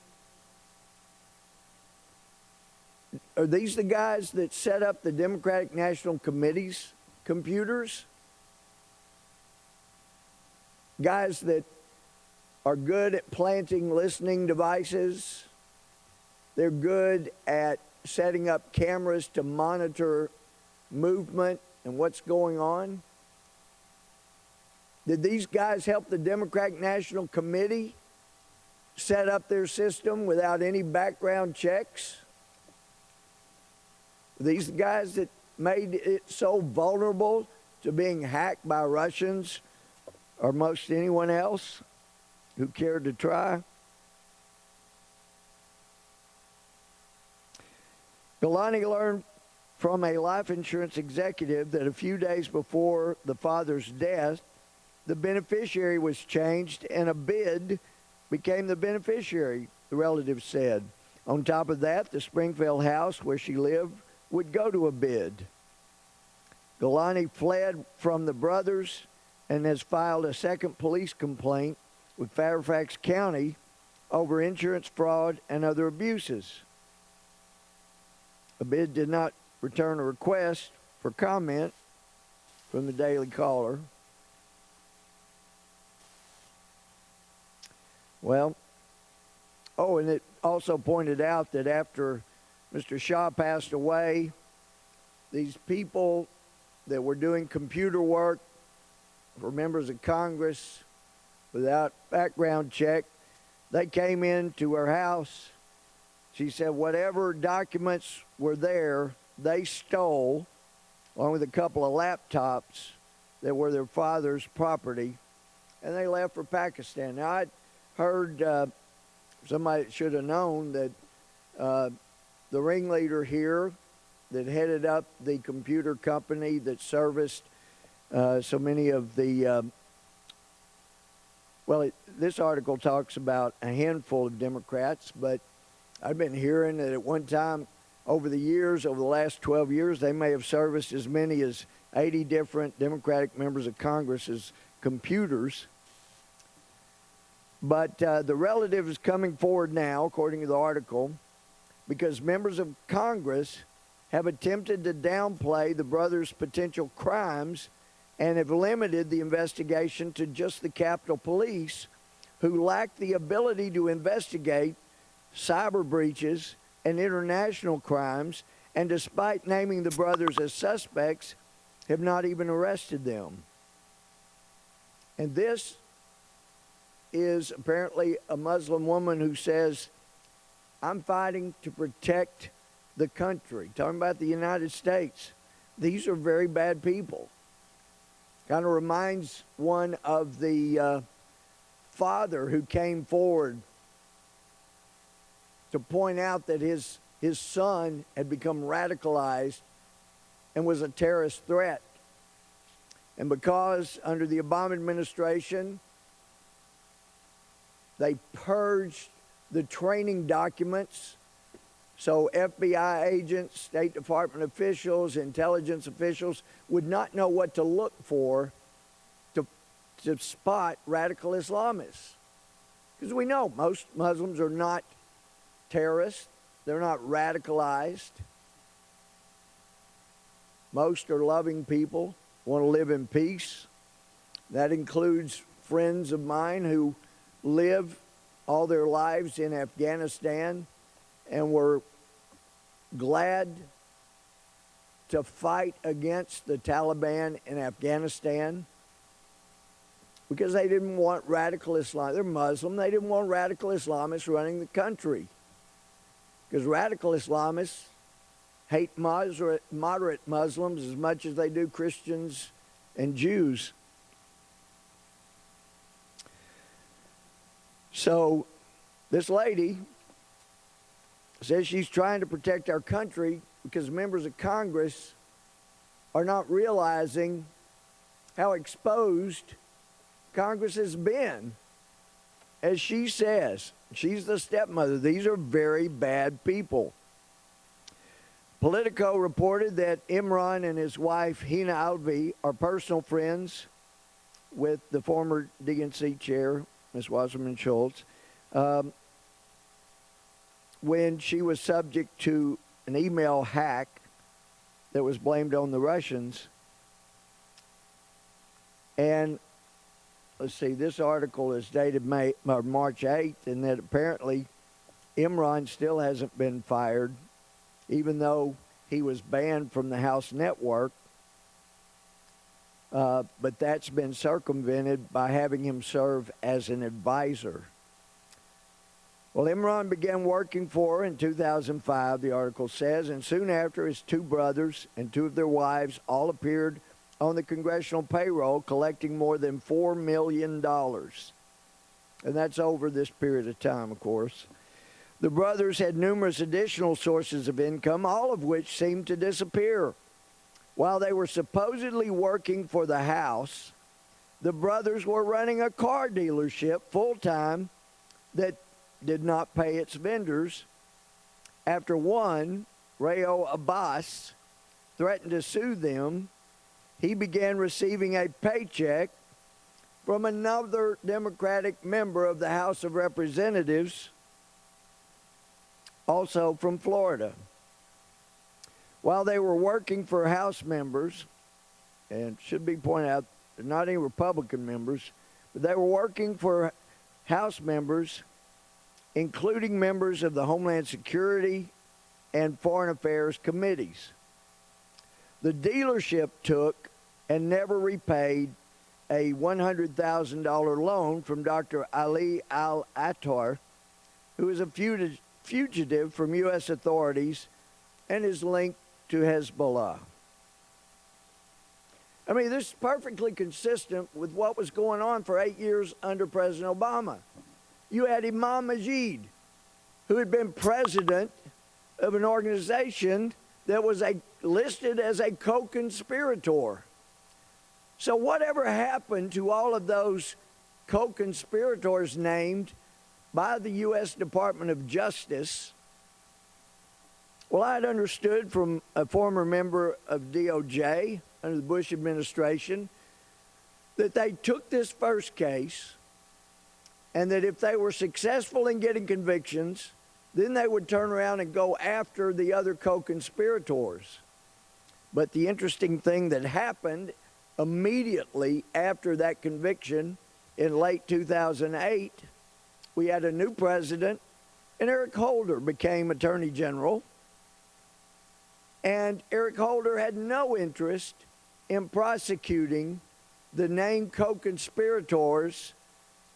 [SPEAKER 24] are these the guys that set up the Democratic National Committee's computers? Guys that are good at planting listening devices. They're good at setting up cameras to monitor movement and what's going on. Did these guys help the Democratic National Committee set up their system without any background checks? These guys that made it so vulnerable to being hacked by Russians or most anyone else who cared to try? Galani learned from a life insurance executive that a few days before the father's death, the beneficiary was changed and a bid became the beneficiary, the relative said. On top of that, the Springfield house where she lived would go to a bid. Galani fled from the brothers and has filed a second police complaint with Fairfax County over insurance fraud and other abuses. A bid did not return a request for comment from the Daily Caller. Well, oh, and it also pointed out that after Mr. Shaw passed away, these people that were doing computer work for members of Congress without background check, they came into her house. She said whatever documents were there, they stole, along with a couple of laptops that were their father's property, and they left for Pakistan. Now, I'd heard somebody should have known that the ringleader here that headed up the computer company that serviced so many of the, this article talks about a handful of Democrats, but I've been hearing that at one time over the years, over the last 12 years, they may have serviced as many as 80 different Democratic members of Congress's computers. But the relative is coming forward now, according to the article, because members of Congress have attempted to downplay the brothers' potential crimes and have limited the investigation to just the Capitol Police, who lack the ability to investigate cyber breaches and international crimes, and despite naming the brothers as suspects, have not even arrested them. And this is apparently a Muslim woman who says, I'm fighting to protect the country. Talking about the United States. These are very bad people. Kind of reminds one of the father who came forward to point out that his son had become radicalized and was a terrorist threat. And because under the Obama administration, they purged the training documents, so FBI agents, State Department officials, intelligence officials would not know what to look for to spot radical Islamists. Because we know most Muslims are not terrorists. They're not radicalized. Most are loving people, want to live in peace. That includes friends of mine who live all their lives in Afghanistan and were glad to fight against the Taliban in Afghanistan because they didn't want radical Islam. They're Muslim. They didn't want radical Islamists running the country because radical Islamists hate moderate Muslims as much as they do Christians and Jews. So this lady says she's trying to protect our country because members of Congress are not realizing how exposed Congress has been. As she says, she's the stepmother. These are very bad people. Politico reported that Imran and his wife, Hina Alvi, are personal friends with the former DNC chair, Ms. Wasserman Schultz, when she was subject to an email hack that was blamed on the Russians. And let's see, this article is dated March 8th, and that apparently Imran still hasn't been fired, even though he was banned from the House network. But that's been circumvented by having him serve as an advisor. Well, Imran began working for her in 2005, the article says, and soon after his two brothers and two of their wives all appeared on the congressional payroll, collecting more than $4 million. And that's over this period of time, of course. The brothers had numerous additional sources of income, all of which seemed to disappear. While they were supposedly working for the House, the brothers were running a car dealership full-time that did not pay its vendors. After one, Rayo Abbas, threatened to sue them, he began receiving a paycheck from another Democratic member of the House of Representatives, also from Florida. While they were working for House members, and it should be pointed out, they're not any Republican members, but they were working for House members, including members of the Homeland Security and Foreign Affairs committees. The dealership took and never repaid a $100,000 loan from Dr. Ali Al-Attar, who is a fugitive from U.S. authorities and is linked to Hezbollah. I mean, this is perfectly consistent with what was going on for 8 years under President Obama. You had Imam Majid, who had been president of an organization that was listed as a co-conspirator. So whatever happened to all of those co-conspirators named by the U.S. Department of Justice? Well, I had understood from a former member of DOJ under the Bush administration that they took this first case, and that if they were successful in getting convictions, then they would turn around and go after the other co-conspirators. But the interesting thing that happened immediately after that conviction in late 2008, we had a new president, and Eric Holder became Attorney General. And Eric Holder had no interest in prosecuting the named co-conspirators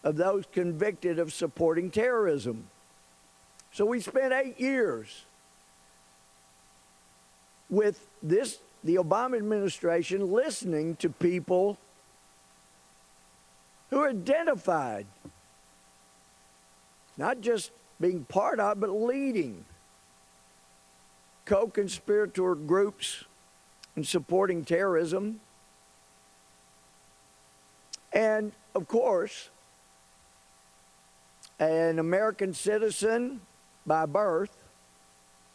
[SPEAKER 24] of those convicted of supporting terrorism. So we spent 8 years with the Obama administration, listening to people who are identified, not just being part of, but leading co-conspirator groups in supporting terrorism. And, of course, an American citizen by birth.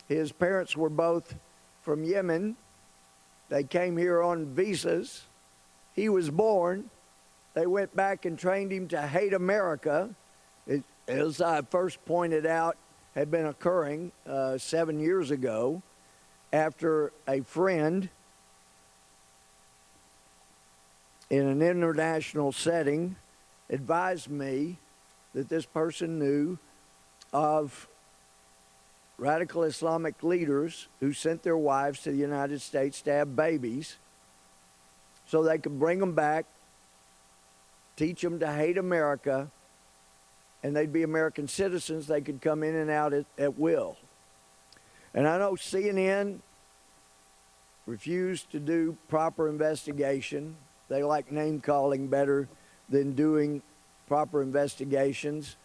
[SPEAKER 24] His parents were both from Yemen. They came here on visas. He was born. They went back and trained him to hate America. It, as I first pointed out, had been occurring 7 years ago after a friend in an international setting advised me that this person knew of radical Islamic leaders who sent their wives to the United States to have babies so they could bring them back, teach them to hate America, and they'd be American citizens. They could come in and out at will. And I know CNN refused to do proper investigation. They like name-calling better than doing proper investigations.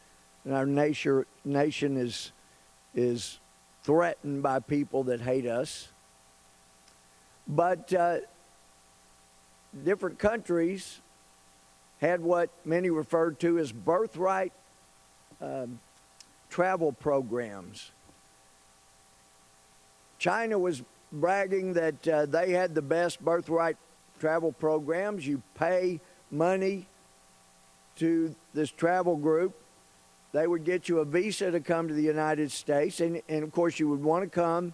[SPEAKER 24] And our nation is threatened by people that hate us. But different countries had what many referred to as birthright travel programs. China was bragging that they had the best birthright travel programs. You pay money to this travel group. They would get you a visa to come to the United States. And of course, you would want to come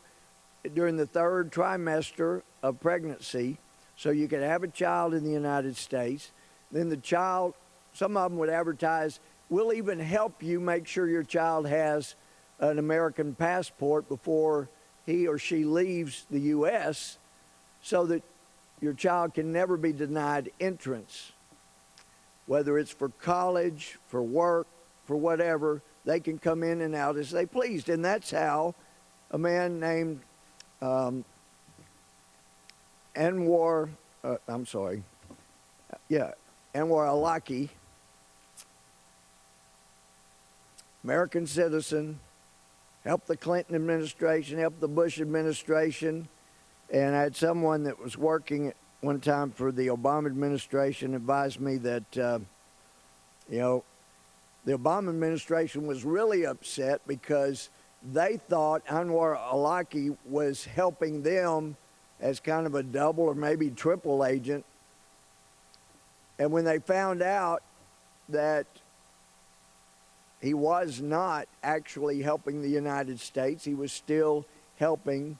[SPEAKER 24] during the third trimester of pregnancy so you could have a child in the United States. Then the child, some of them would advertise, we'll even help you make sure your child has an American passport before he or she leaves the U.S. so that your child can never be denied entrance. Whether it's for college, for work, for whatever, they can come in and out as they pleased. And that's how a man named Anwar Alaki, American citizen, helped the Clinton administration, helped the Bush administration, and I had someone that was working at one time for the Obama administration advised me that, the Obama administration was really upset because they thought Anwar Alaki was helping them as kind of a double or maybe triple agent. And when they found out that he was not actually helping the United States, he was still helping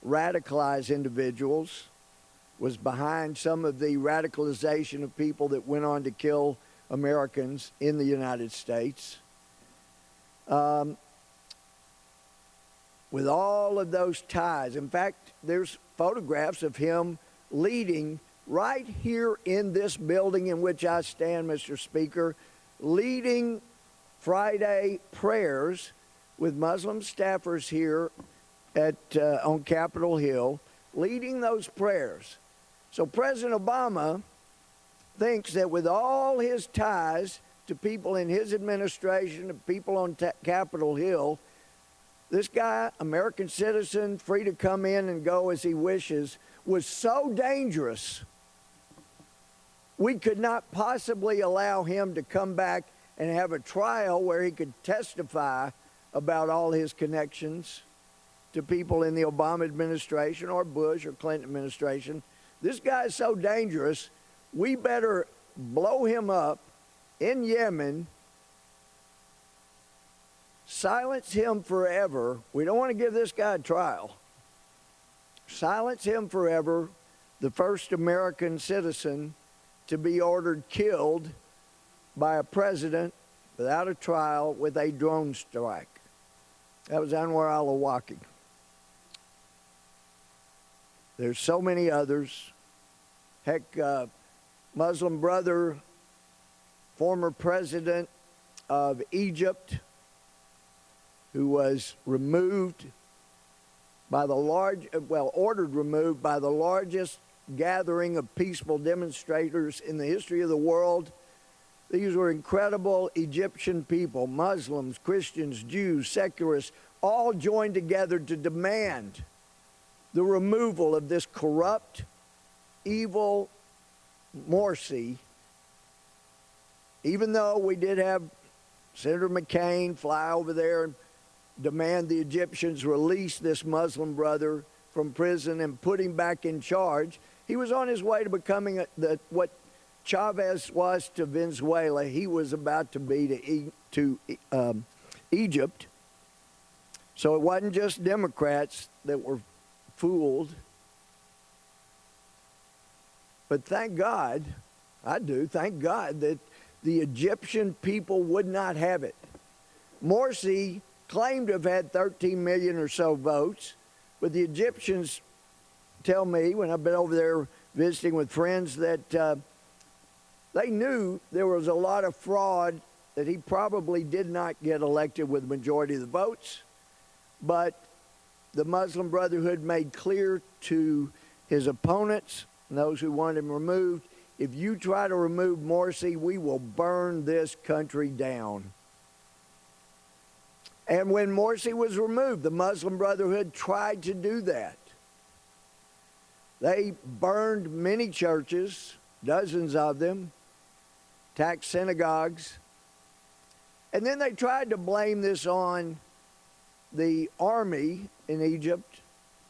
[SPEAKER 24] radicalize individuals, was behind some of the radicalization of people that went on to kill Americans in the United States. With all of those ties, in fact, there's photographs of him leading right here in this building in which I stand, Mr. Speaker, leading Friday prayers with Muslim staffers here at on Capitol Hill, leading those prayers. So President Obama thinks that with all his ties to people in his administration, to people on Capitol Hill, this guy, American citizen, free to come in and go as he wishes, was so dangerous, we could not possibly allow him to come back and have a trial where he could testify about all his connections to people in the Obama administration or Bush or Clinton administration. This guy is so dangerous, we better blow him up in Yemen, silence him forever. We don't want to give this guy a trial. Silence him forever, the first American citizen to be ordered killed by a president without a trial with a drone strike. That was Anwar al-Awlaki. There's so many others. Heck, Muslim brother, former president of Egypt, who was removed by the ordered removed by the largest gathering of peaceful demonstrators in the history of the world. These were incredible Egyptian people, Muslims, Christians, Jews, secularists, all joined together to demand the removal of this corrupt, evil Morsi. Even though we did have Senator McCain fly over there and demand the Egyptians release this Muslim brother from prison and put him back in charge, he was on his way to becoming what Chavez was to Venezuela. He was about to be to Egypt. So it wasn't just Democrats that were fooled. But thank God, thank God that the Egyptian people would not have it. Morsi claimed to have had 13 million or so votes, but the Egyptians tell me, when I've been over there visiting with friends, that they knew there was a lot of fraud, that he probably did not get elected with the majority of the votes. But the Muslim Brotherhood made clear to his opponents and those who wanted him removed, if you try to remove Morsi, we will burn this country down. And when Morsi was removed, the Muslim Brotherhood tried to do that. They burned many churches, dozens of them, attacked synagogues, and then they tried to blame this on the army in Egypt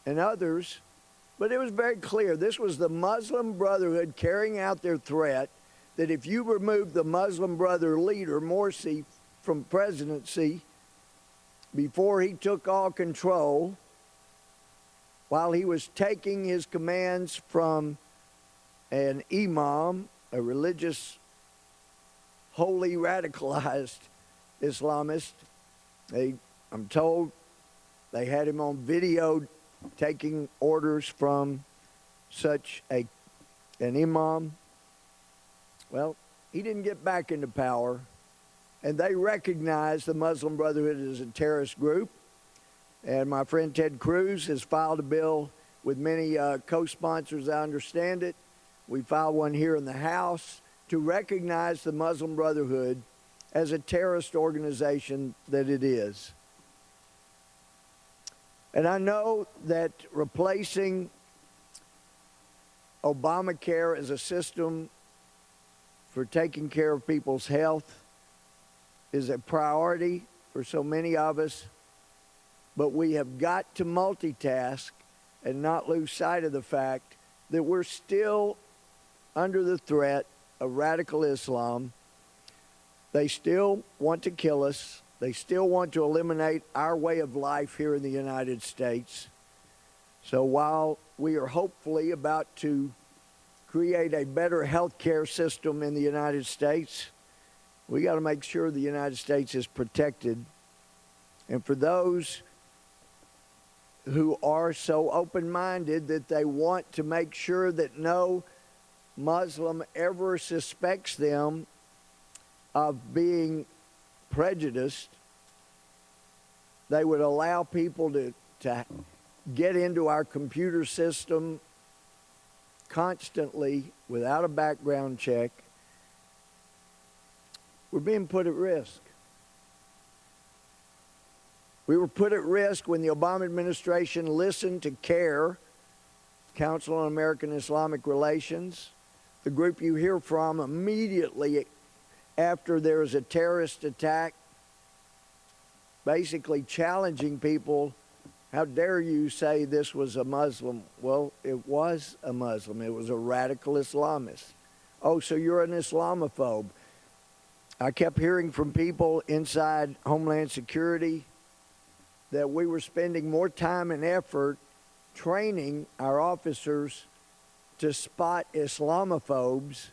[SPEAKER 24] and others, but it was very clear this was the Muslim Brotherhood carrying out their threat that if you remove the Muslim Brother leader, Morsi, from presidency before he took all control, while he was taking his commands from an imam, a religious, wholly radicalized Islamist. I'm told they had him on video taking orders from such an imam. Well, he didn't get back into power, and they recognized the Muslim Brotherhood as a terrorist group. And my friend Ted Cruz has filed a bill with many co-sponsors, I understand it. We filed one here in the House to recognize the Muslim Brotherhood as a terrorist organization that it is. And I know that replacing Obamacare as a system for taking care of people's health is a priority for so many of us. But we have got to multitask and not lose sight of the fact that we're still under the threat of radical Islam. They still want to kill us. They still want to eliminate our way of life here in the United States. So while we are hopefully about to create a better health care system in the United States, we got to make sure the United States is protected. And for those who are so open-minded that they want to make sure that no Muslim ever suspects them of being prejudiced, they would allow people to get into our computer system constantly without a background check. We're being put at risk. We were put at risk when the Obama administration listened to CARE, Council on American Islamic Relations, the group you hear from immediately after there is a terrorist attack, basically challenging people. How dare you say this was a Muslim? Well, it was a Muslim. It was a radical Islamist. Oh, so you're an Islamophobe. I kept hearing from people inside Homeland Security that we were spending more time and effort training our officers to spot Islamophobes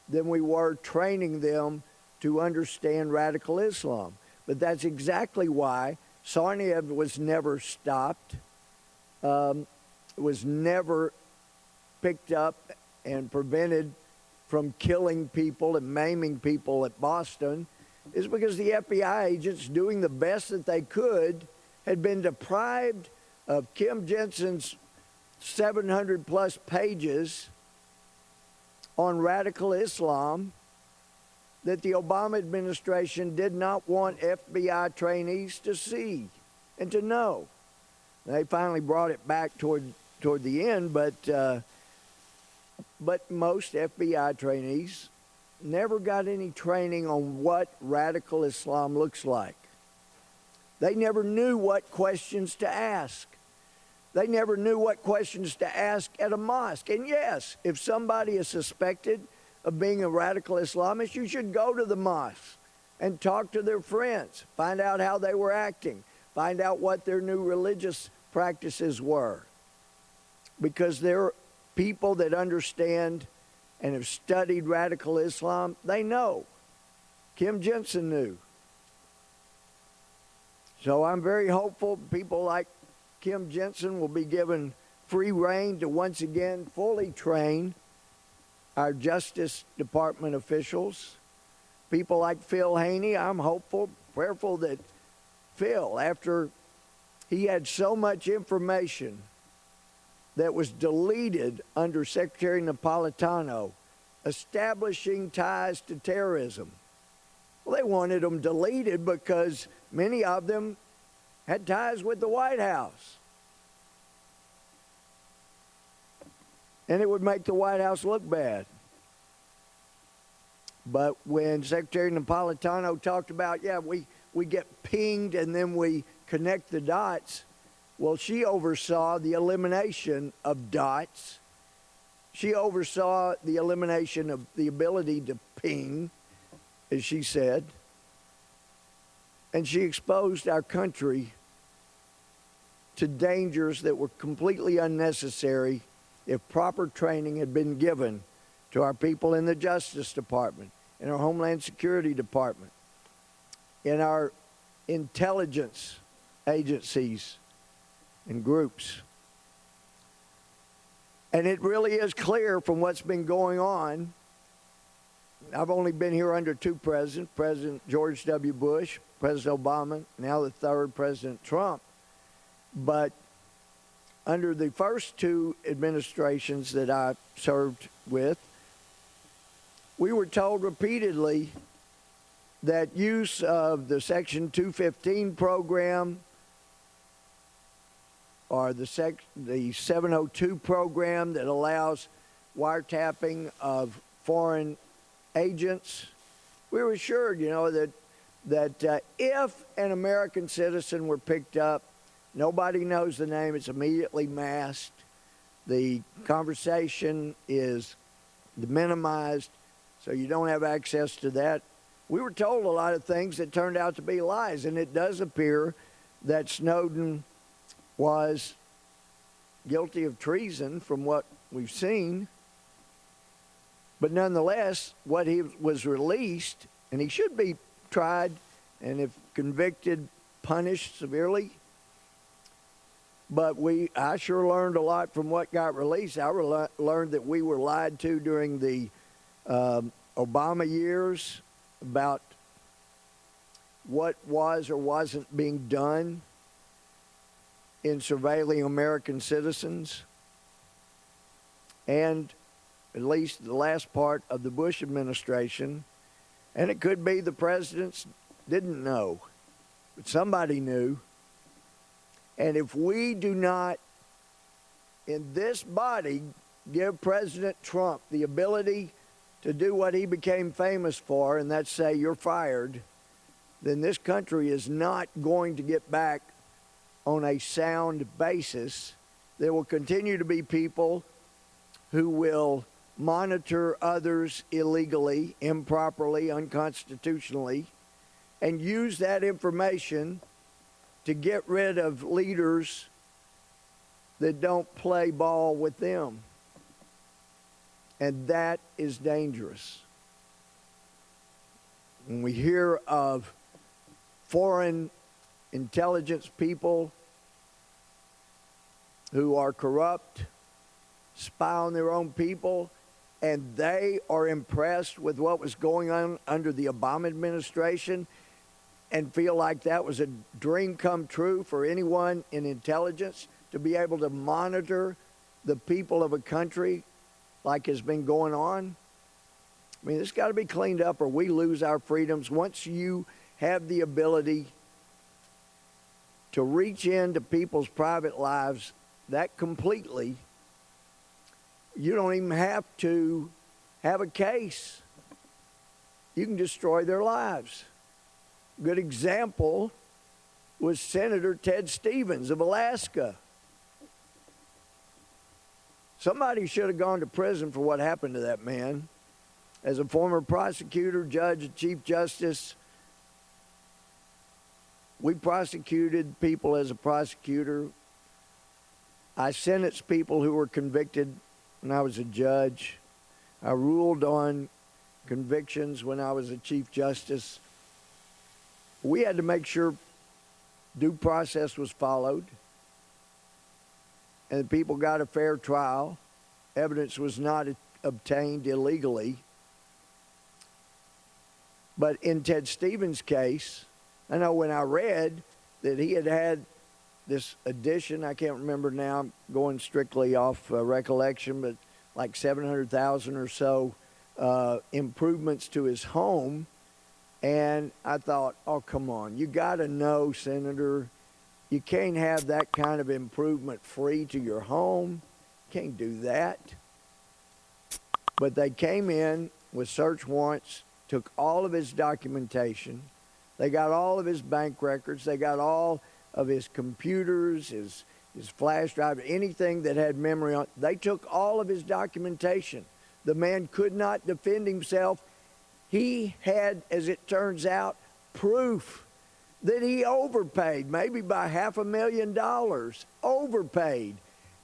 [SPEAKER 24] than we were training them to understand radical Islam. But that's exactly why Sarniev was never stopped, was never picked up and prevented from killing people and maiming people at Boston, is because the FBI agents, doing the best that they could, had been deprived of Kim Jensen's 700-plus pages on radical Islam that the Obama administration did not want FBI trainees to see and to know. They finally brought it back toward the end, but most FBI trainees never got any training on what radical Islam looks like. They never knew what questions to ask. They never knew what questions to ask at a mosque. And yes, if somebody is suspected of being a radical Islamist, you should go to the mosque and talk to their friends, find out how they were acting, find out what their new religious practices were. Because they're people that understand and have studied radical Islam. They know. Kim Jensen knew. So I'm very hopeful people like Kim Jensen will be given free rein to once again fully train our Justice Department officials. People like Phil Haney, I'm hopeful, prayerful that Phil, after he had so much information that was deleted under Secretary Napolitano, establishing ties to terrorism. Well, they wanted them deleted because Many of them had ties with the White House. And it would make the White House look bad. But when Secretary Napolitano talked about, yeah, we get pinged and then we connect the dots, well, she oversaw the elimination of dots. She oversaw the elimination of the ability to ping, as she said. And she exposed our country to dangers that were completely unnecessary if proper training had been given to our people in the Justice Department, in our Homeland Security Department, in our intelligence agencies and groups. And it really is clear from what's been going on. I've only been here under two presidents, President George W. Bush, President Obama, now the third, President Trump. But under the first two administrations that I served with, we were told repeatedly that use of the Section 215 program or the 702 program that allows wiretapping of foreign agents, we were assured, that if an American citizen were picked up, nobody knows the name, it's immediately masked, the conversation is minimized, so you don't have access to that. We were told a lot of things that turned out to be lies, and it does appear that Snowden was guilty of treason from what we've seen. But nonetheless, what he was released, and he should be tried and if convicted, punished severely. But I sure learned a lot from what got released. I learned that we were lied to during the Obama years about what was or wasn't being done in surveilling American citizens. And at least the last part of the Bush administration, and it could be the presidents didn't know, but somebody knew. And if we do not, in this body, give President Trump the ability to do what he became famous for, and that's say, you're fired, then this country is not going to get back on a sound basis. There will continue to be people who will monitor others illegally, improperly, unconstitutionally, and use that information to get rid of leaders that don't play ball with them. And that is dangerous. When we hear of foreign intelligence people who are corrupt, spy on their own people, and they are impressed with what was going on under the Obama administration and feel like that was a dream come true for anyone in intelligence to be able to monitor the people of a country like has been going on. I mean, it's got to be cleaned up or we lose our freedoms. Once you have the ability to reach into people's private lives that completely, you don't even have to have a case. You can destroy their lives. A good example was Senator Ted Stevens of Alaska. Somebody should have gone to prison for what happened to that man. As a former prosecutor, judge, chief justice, we prosecuted people as a prosecutor. I sentenced people who were convicted when I was a judge. I ruled on convictions when I was a chief justice. We had to make sure due process was followed and people got a fair trial. Evidence was not obtained illegally. But in Ted Stevens' case, I know when I read that he had had this addition, I can't remember now, I'm going strictly off recollection, but like $700,000 or so improvements to his home. And I thought, oh, come on. You got to know, Senator, you can't have that kind of improvement free to your home. Can't do that. But they came in with search warrants, took all of his documentation. They got all of his bank records. They got all of his computers, his flash drive, anything that had memory on. They took all of his documentation. The man could not defend himself. He had, as it turns out, proof that he overpaid, maybe by $500,000, overpaid,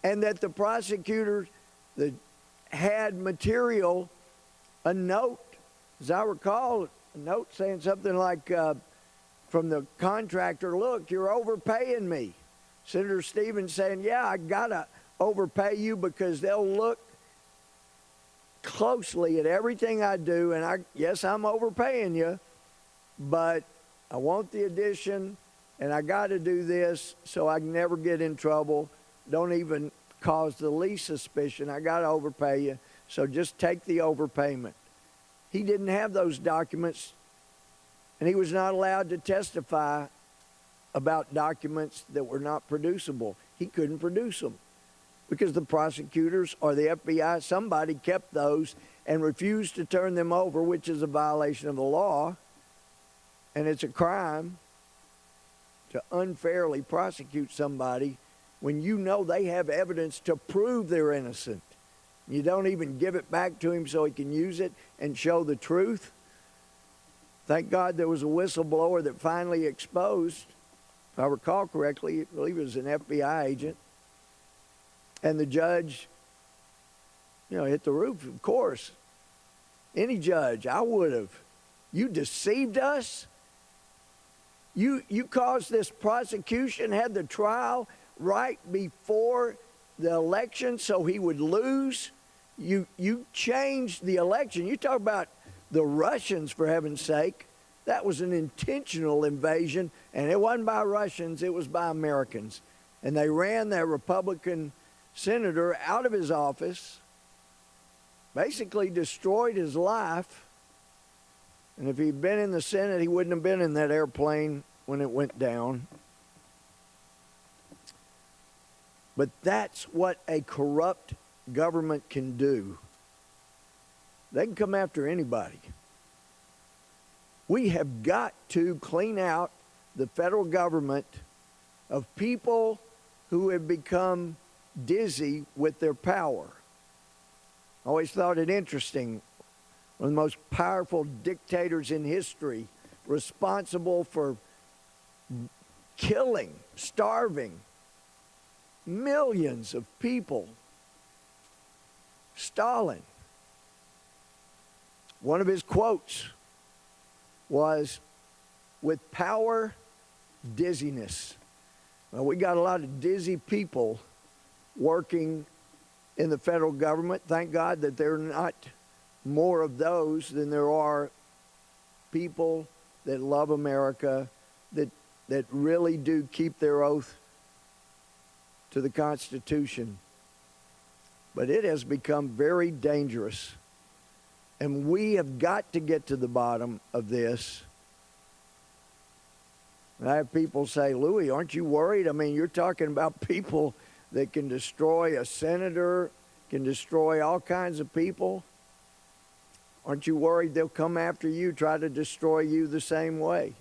[SPEAKER 24] and that the prosecutors that had material, a note, as I recall, a note saying something like from the contractor, look, you're overpaying me. Senator Stevens saying, yeah, I got to overpay you because they'll look closely at everything I do, and yes, I'm overpaying you, but I want the addition, and I got to do this so I can never get in trouble. Don't even cause the least suspicion. I got to overpay you, so just take the overpayment. He didn't have those documents, and he was not allowed to testify about documents that were not producible. He couldn't produce them because the prosecutors or the FBI, somebody kept those and refused to turn them over, which is a violation of the law, and it's a crime to unfairly prosecute somebody when you know they have evidence to prove they're innocent. You don't even give it back to him so he can use it and show the truth. Thank God there was a whistleblower that finally exposed, if I recall correctly, I believe it was an FBI agent, and the judge, hit the roof, of course. Any judge, I would have. You deceived us? You caused this prosecution, had the trial right before the election so he would lose. You changed the election. You talk about the Russians, for heaven's sake. That was an intentional invasion, and it wasn't by Russians, it was by Americans. And they ran that Republican senator out of his office, basically destroyed his life. And if he'd been in the Senate, he wouldn't have been in that airplane when it went down. But that's what a corrupt government can do. They can come after anybody. We have got to clean out the federal government of people who have become dizzy with their power. I always thought it interesting. One of the most powerful dictators in history, responsible for killing, starving millions of people. Stalin. One of his quotes was, with power, dizziness. Well, we got a lot of dizzy people working in the federal government. Thank God that there are not more of those than there are people that love America, that really do keep their oath to the Constitution. But it has become very dangerous. And we have got to get to the bottom of this. And I have people say, Louis, aren't you worried? I mean, you're talking about people that can destroy a senator, can destroy all kinds of people. Aren't you worried they'll come after you, try to destroy you the same way?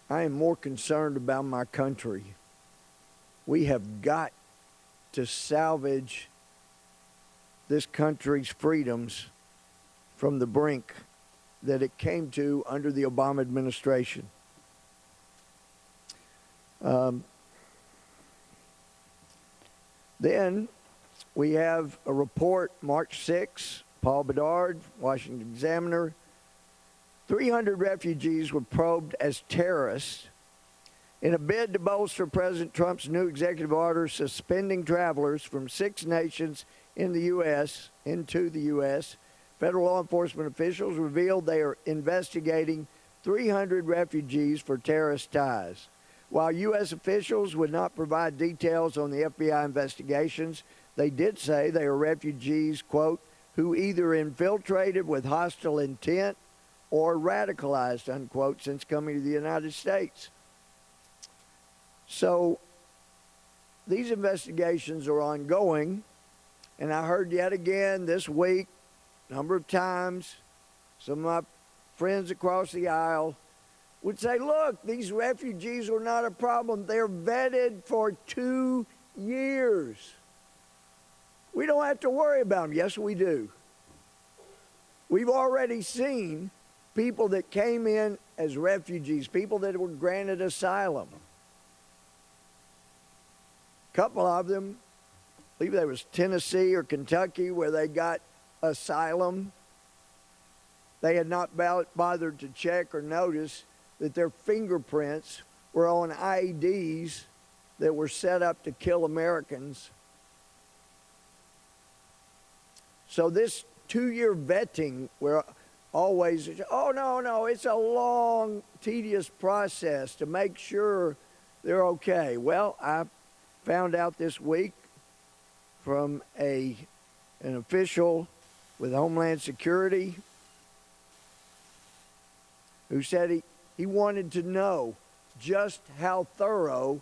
[SPEAKER 24] I am more concerned about my country. We have got to salvage this country's freedoms from the brink that it came to under the Obama administration. Then we have a report, March 6, Paul Bedard, Washington Examiner. 300 refugees were probed as terrorists in a bid to bolster President Trump's new executive order suspending travelers from 6 nations in the U.S. into the U.S. Federal law enforcement officials revealed they are investigating 300 refugees for terrorist ties. While U.S. officials would not provide details on the FBI investigations, they did say they are refugees, quote, who either infiltrated with hostile intent or radicalized, unquote, since coming to the United States. So these investigations are ongoing, and I heard yet again this week, a number of times, some of my friends across the aisle would say, look, these refugees are not a problem. They're vetted for 2 years. We don't have to worry about them. Yes, we do. We've already seen people that came in as refugees, people that were granted asylum. A couple of them, I believe there was Tennessee or Kentucky, where they got asylum. They had not bothered to check or notice that their fingerprints were on IEDs that were set up to kill Americans. So this 2-year vetting, where always, oh, no, it's a long, tedious process to make sure they're okay. Well, I found out this week from an official with Homeland Security who said he wanted to know just how thorough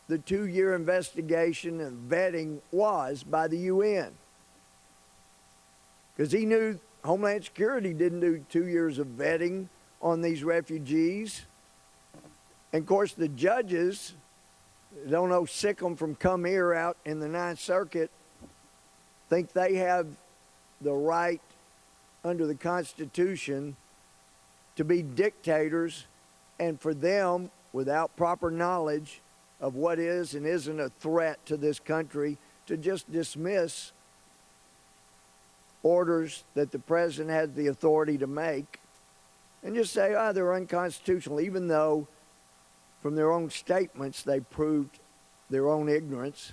[SPEAKER 24] the 2-year investigation and vetting was by the UN. Because he knew Homeland Security didn't do 2 years of vetting on these refugees. And of course, the judges, don't know, sick them from come here out in the Ninth Circuit, think they have the right under the Constitution to be dictators, and for them, without proper knowledge of what is and isn't a threat to this country, to just dismiss orders that the president has the authority to make and just say, they're unconstitutional, even though from their own statements they proved their own ignorance.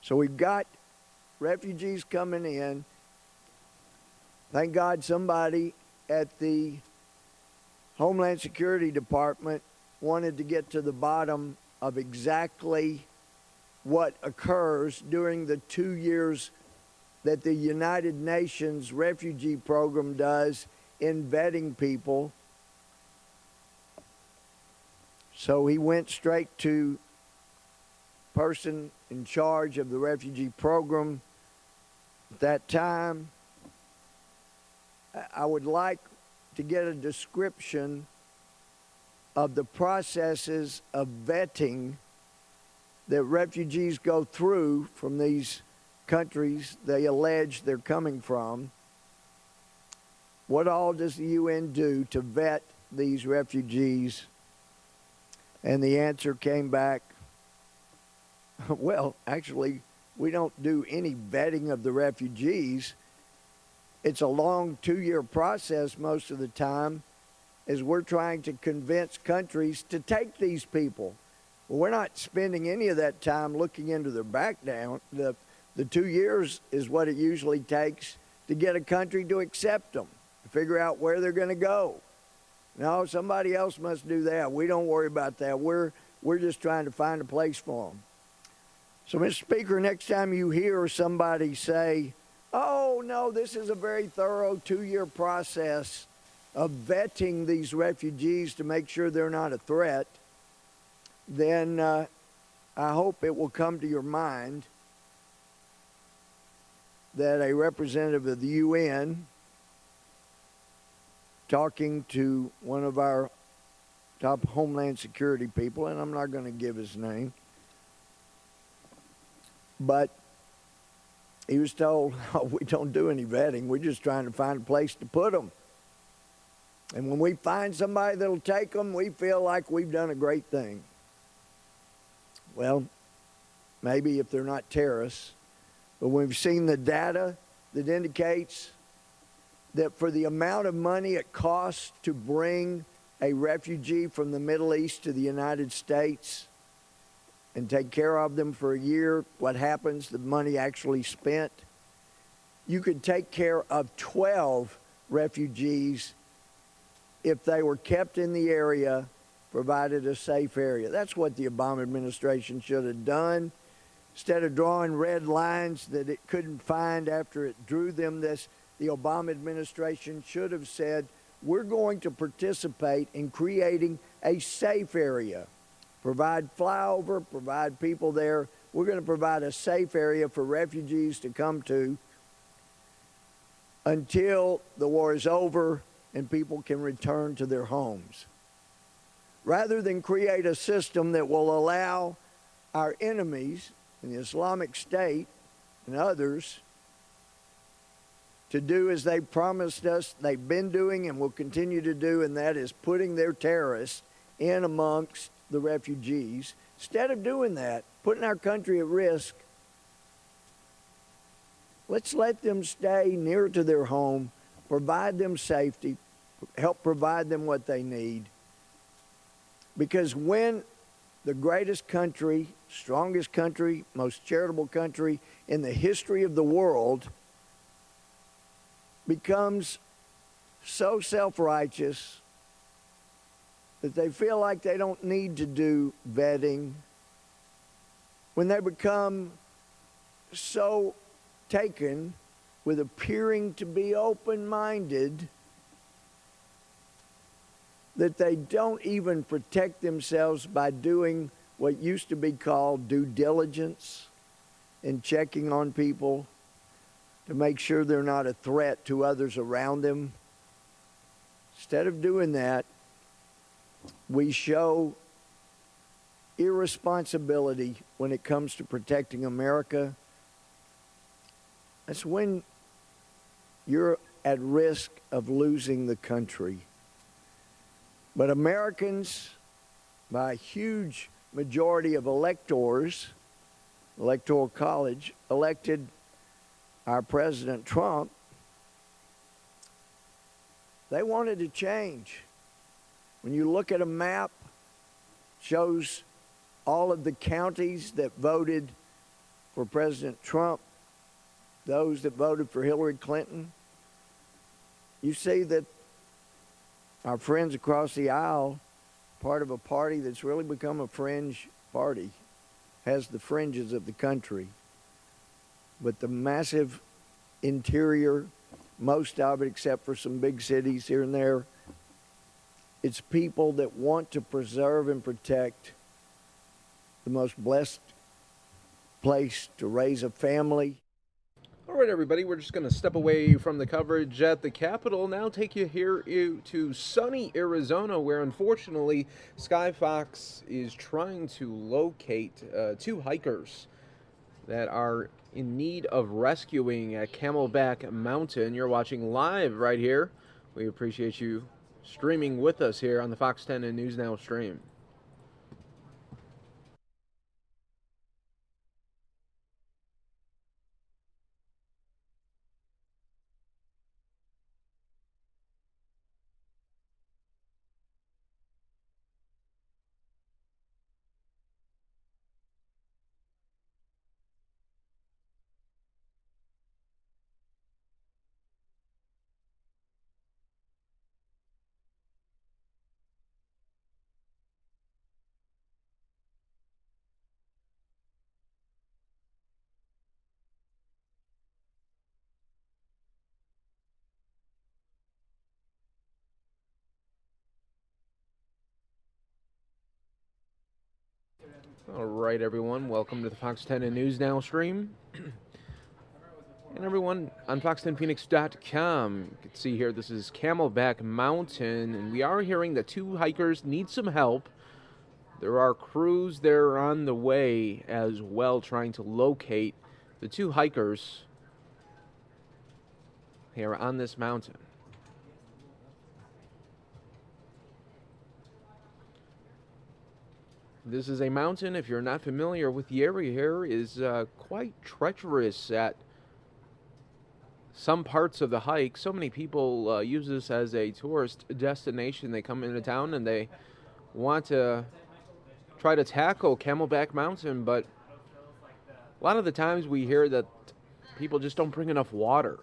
[SPEAKER 24] So we've got refugees coming in. Thank God somebody at the Homeland Security Department wanted to get to the bottom of exactly what occurs during the 2 years that the United Nations Refugee Program does in vetting people. So he went straight to the person in charge of the refugee program at that time. I would like to get a description of the processes of vetting that refugees go through from these countries they allege they're coming from. What all does the UN do to vet these refugees? And the answer came back, well, actually, we don't do any vetting of the refugees. It's a long 2-year process most of the time, as we're trying to convince countries to take these people. Well, we're not spending any of that time looking into their background. The 2 years is what it usually takes to get a country to accept them, to figure out where they're going to go. No, somebody else must do that. We don't worry about that. We're just trying to find a place for them. So, Mr. Speaker, next time you hear somebody say, oh, no, this is a very thorough 2-year process of vetting these refugees to make sure they're not a threat, then I hope it will come to your mind that a representative of the UN talking to one of our top Homeland Security people, and I'm not going to give his name, but he was told, oh, we don't do any vetting. We're just trying to find a place to put them. And when we find somebody that'll take them, we feel like we've done a great thing. Well, maybe if they're not terrorists, but we've seen the data that indicates that for the amount of money it costs to bring a refugee from the Middle East to the United States and take care of them for a year, what happens, the money actually spent, you could take care of 12 refugees if they were kept in the area, provided a safe area. That's what the Obama administration should have done. instead of drawing red lines that it couldn't find after it drew them this, the Obama administration should have said, we're going to participate in creating a safe area. Provide flyover, provide people there. We're going to provide a safe area for refugees to come to until the war is over and people can return to their homes. Rather than create a system that will allow our enemies in the Islamic State and others to do as they promised us they've been doing and will continue to do, and that is putting their terrorists in amongst the refugees. Instead of doing that, putting our country at risk, let's let them stay near to their home, provide them safety, help provide them what they need. Because when the greatest country, strongest country, most charitable country in the history of the world becomes so self-righteous that they feel like they don't need to do vetting, when they become so taken with appearing to be open-minded that they don't even protect themselves by doing what used to be called due diligence and checking on people to make sure they're not a threat to others around them. Instead of doing that, we show irresponsibility when it comes to protecting America. That's when you're at risk of losing the country. But Americans, by a huge majority of electors, Electoral College, elected our President Trump. They wanted to change. When you look at a map, shows all of the counties that voted for President Trump, those that voted for Hillary Clinton, you see that our friends across the aisle, part of a party that's really become a fringe party, has the fringes of the country. But the massive interior, most of it except for some big cities here and there, it's people that want to preserve and protect the most blessed place to raise a family.
[SPEAKER 11] All right, everybody, we're just going to step away from the coverage at the Capitol. Now take you here to sunny Arizona, where unfortunately Sky Fox is trying to locate two hikers that are in need of rescuing at Camelback Mountain. You're watching live right here. We appreciate you streaming with us here on the Fox 10 and News Now stream. All right, everyone. Welcome to the Fox 10 and News Now stream. And everyone on fox10phoenix.com, you can see here this is Camelback Mountain, and we are hearing that two hikers need some help. There are crews there on the way as well trying to locate the two hikers here on this mountain. This is a mountain, if you're not familiar with the area here, is quite treacherous at some parts of the hike. So many people use this as a tourist destination. They come into town and they want to try to tackle Camelback Mountain, but a lot of the times we hear that people just don't bring enough water.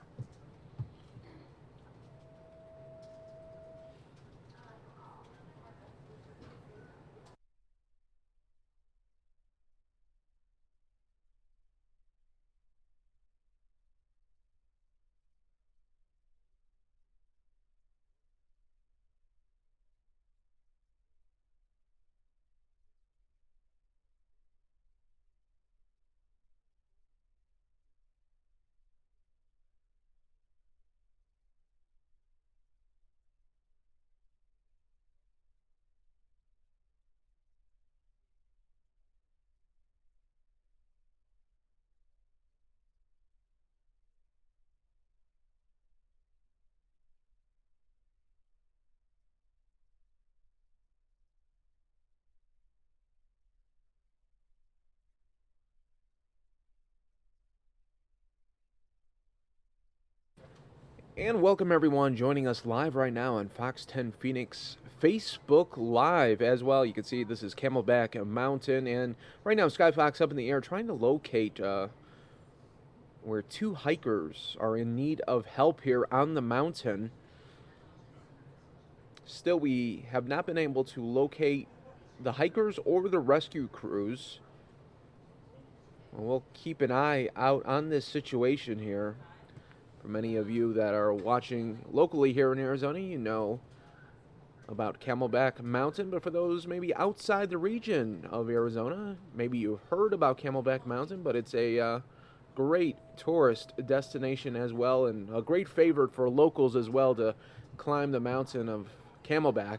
[SPEAKER 11] And welcome everyone joining us live right now on Fox 10 Phoenix Facebook Live as well. You can see this is Camelback Mountain, and right now Sky Fox up in the air trying to locate where two hikers are in need of help here on the mountain. Still, we have not been able to locate the hikers or the rescue crews. We'll keep an eye out on this situation here. For many of you that are watching locally here in Arizona, you know about Camelback Mountain, but for those maybe outside the region of Arizona, maybe you've heard about Camelback Mountain, but it's a great tourist destination as well, and a great favorite for locals as well to climb the mountain of Camelback.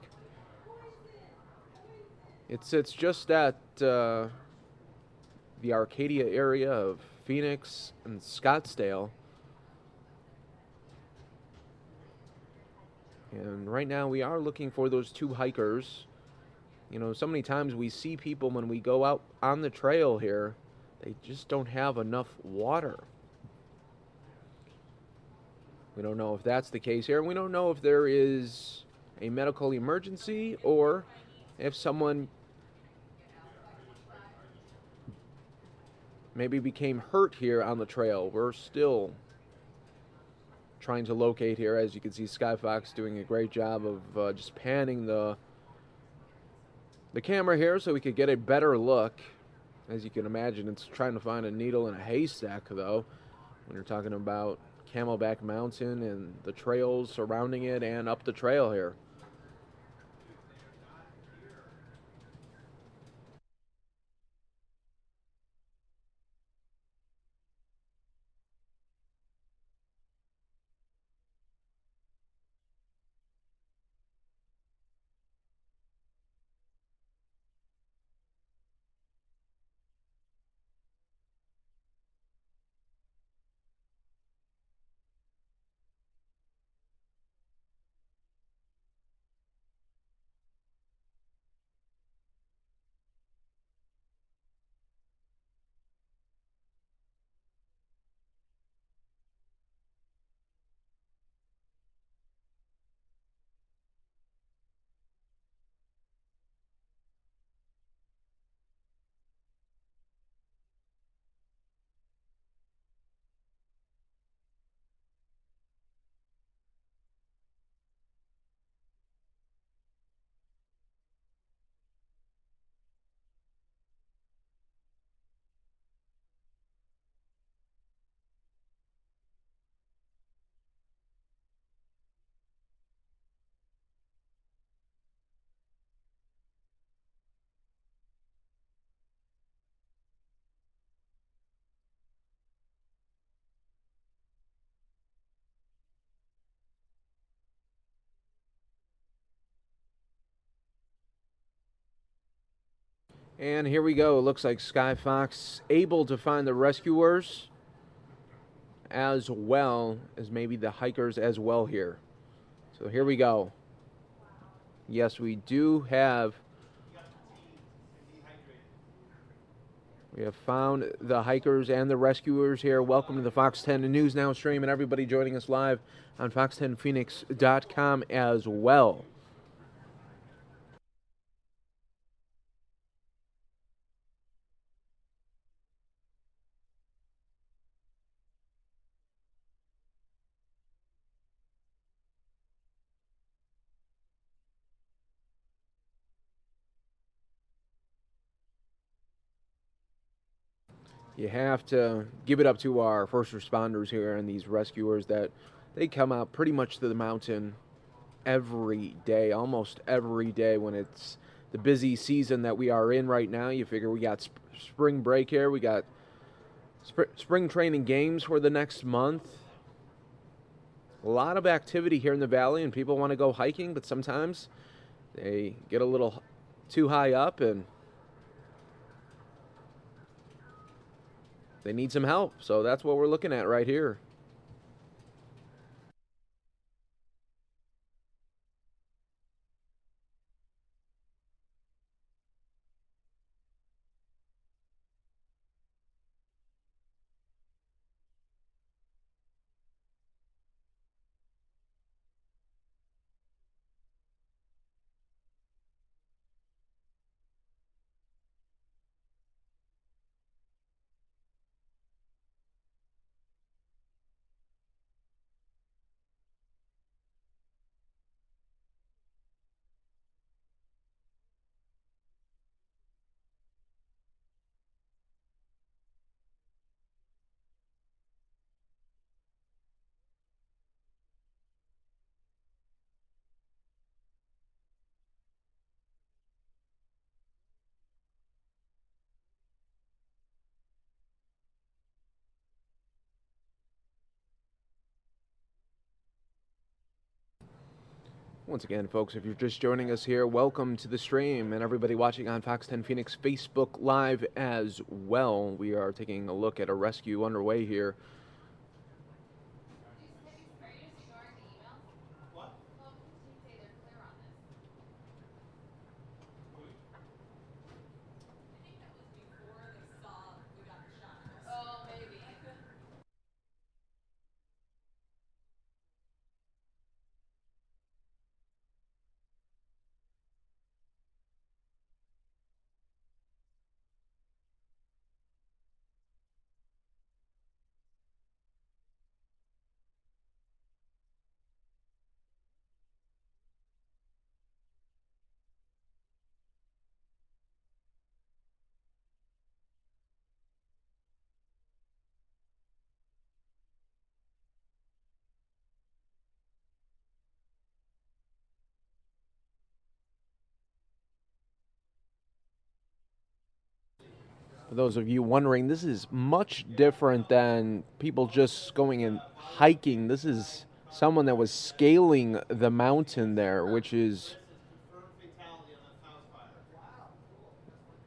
[SPEAKER 11] It sits just at the Arcadia area of Phoenix and Scottsdale. And right now we are looking for those two hikers. You know, so many times we see people when we go out on the trail here, they just don't have enough water. We don't know if that's the case here. We don't know if there is a medical emergency or if someone maybe became hurt here on the trail. We're still trying to locate here. As you can see, Skyfox doing a great job of just panning the camera here so we could get a better look. As you can imagine, it's trying to find a needle in a haystack, though, when you're talking about Camelback Mountain and the trails surrounding it and up the trail here. And here we go. It looks like Skyfox able to find the rescuers as well as maybe the hikers as well here. So here we go. Yes, we do have. We have found the hikers and the rescuers here. Welcome to the Fox 10 News Now stream, and everybody joining us live on fox10phoenix.com as well. You have to give it up to our first responders here and these rescuers that they come out pretty much to the mountain every day, almost every day when it's the busy season that we are in right now. You figure we got spring break here. We got spring training games for the next month. A lot of activity here in the valley, and people want to go hiking, but sometimes they get a little too high up and they need some help. So that's what we're looking at right here. Once again, folks, if you're just joining us here, welcome to the stream, and everybody watching on Fox 10 Phoenix Facebook Live as well. We are taking a look at a rescue underway here. For those of you wondering, this is much different than people just going and hiking. This is someone that was scaling the mountain there, which is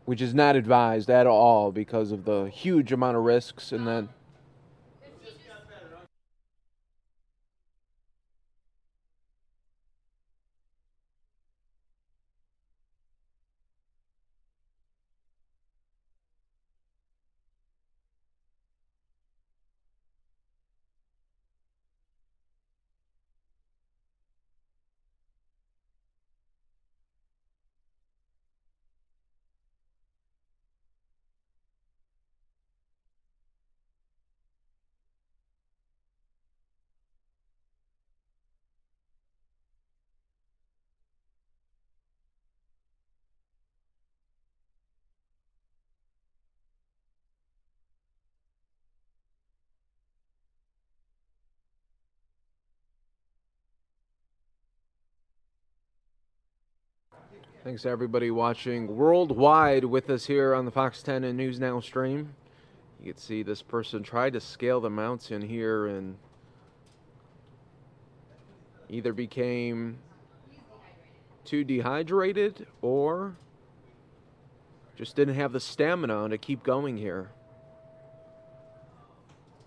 [SPEAKER 11] not advised at all because of the huge amount of risks. And then thanks to everybody watching worldwide with us here on the Fox 10 and News Now stream. You can see this person tried to scale the mountain here and either became too dehydrated or just didn't have the stamina to keep going here.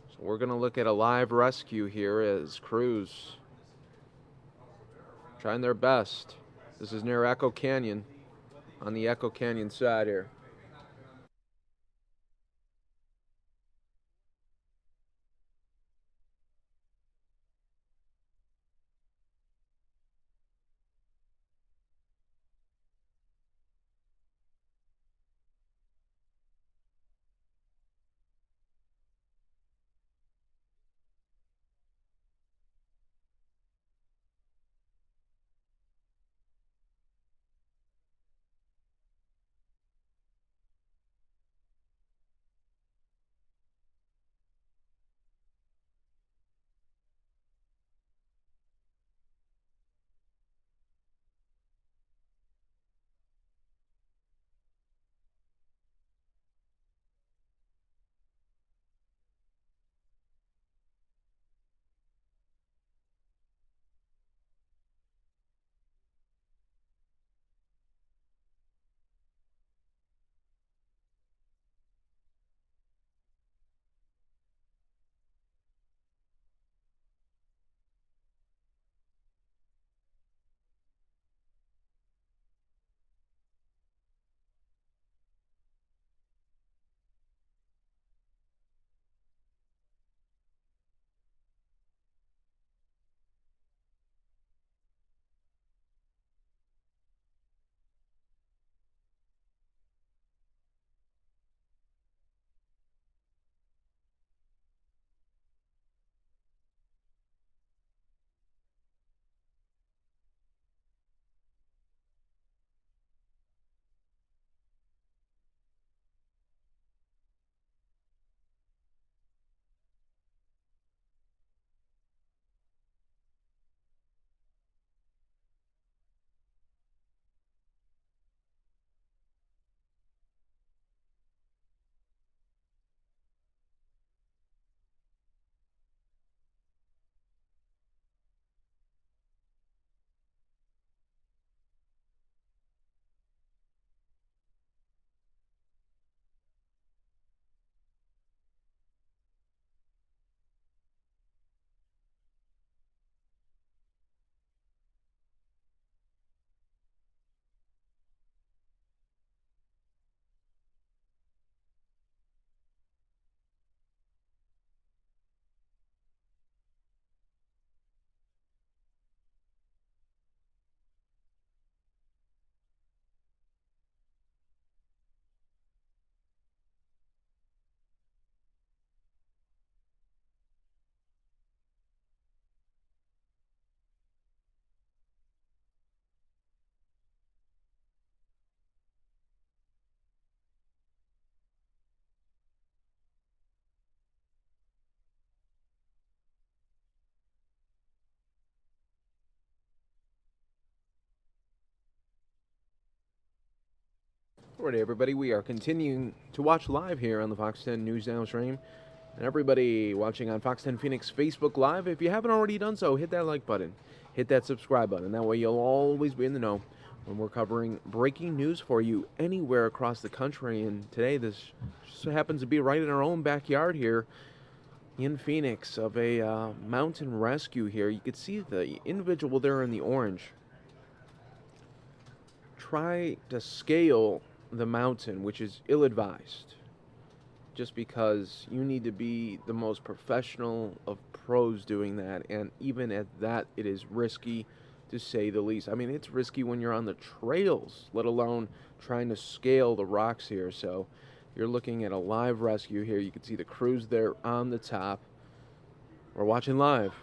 [SPEAKER 11] So we're going to look at a live rescue here as crews trying their best. This is near Echo Canyon, on the Echo Canyon side here. Alrighty, everybody, we are continuing to watch live here on the Fox 10 News Now stream. And everybody watching on Fox 10 Phoenix Facebook Live, if you haven't already done so, hit that like button, hit that subscribe button. That way you'll always be in the know when we're covering breaking news for you anywhere across the country. And today this just happens to be right in our own backyard here in Phoenix of a mountain rescue here. You can see the individual there in the orange try to scale the mountain, which is ill-advised, just because you need to be the most professional of pros doing that, and even at that, it is risky, to say the least. I mean, it's risky when you're on the trails, let alone trying to scale the rocks here. So you're looking at a live rescue here. You can see the crews there on the top. We're watching live.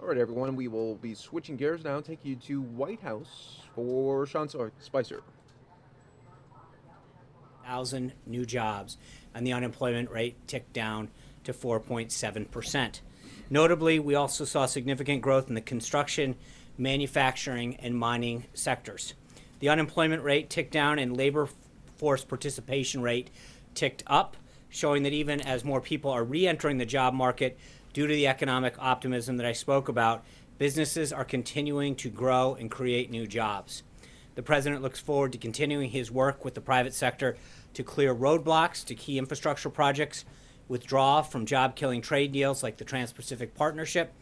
[SPEAKER 11] All right, everyone, we will be switching gears now and take you to White House for Sean Spicer.
[SPEAKER 2] 1,000 new jobs, and the unemployment rate ticked down to 4.7%. Notably, we also saw significant growth in the construction, manufacturing, and mining sectors. The unemployment rate ticked down and labor force participation rate ticked up, showing that even as more people are re-entering the job market due to the economic optimism that I spoke about, businesses are continuing to grow and create new jobs. The President looks forward to continuing his work with the private sector to clear roadblocks to key infrastructure projects, withdraw from job-killing trade deals like the Trans-Pacific Partnership,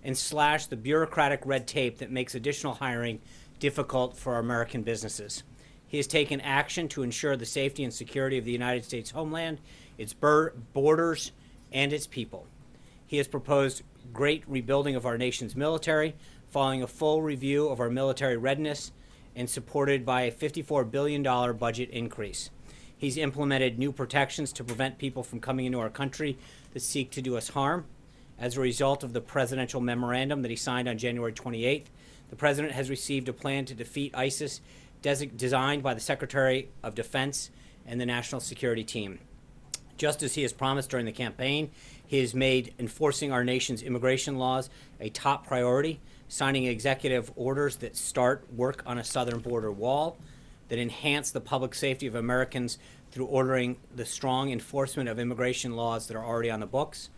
[SPEAKER 2] and slash the bureaucratic red tape that makes additional hiring difficult for American businesses. He has taken action to ensure the safety and security of the United States homeland, its borders, and its people. He has proposed great rebuilding of our nation's military, following a full review of our military readiness, and supported by a $54 billion budget increase. He's implemented new protections to prevent people from coming into our country that seek to do us harm. As a result of the presidential memorandum that he signed on January 28th, the President has received a plan to defeat ISIS designed by the Secretary of Defense and the National Security Team. Just as he has promised during the campaign, he has made enforcing our nation's immigration laws a top priority, signing executive orders that start work on a southern border wall, that enhance the public safety of Americans through ordering the strong enforcement of immigration laws that are already on the books,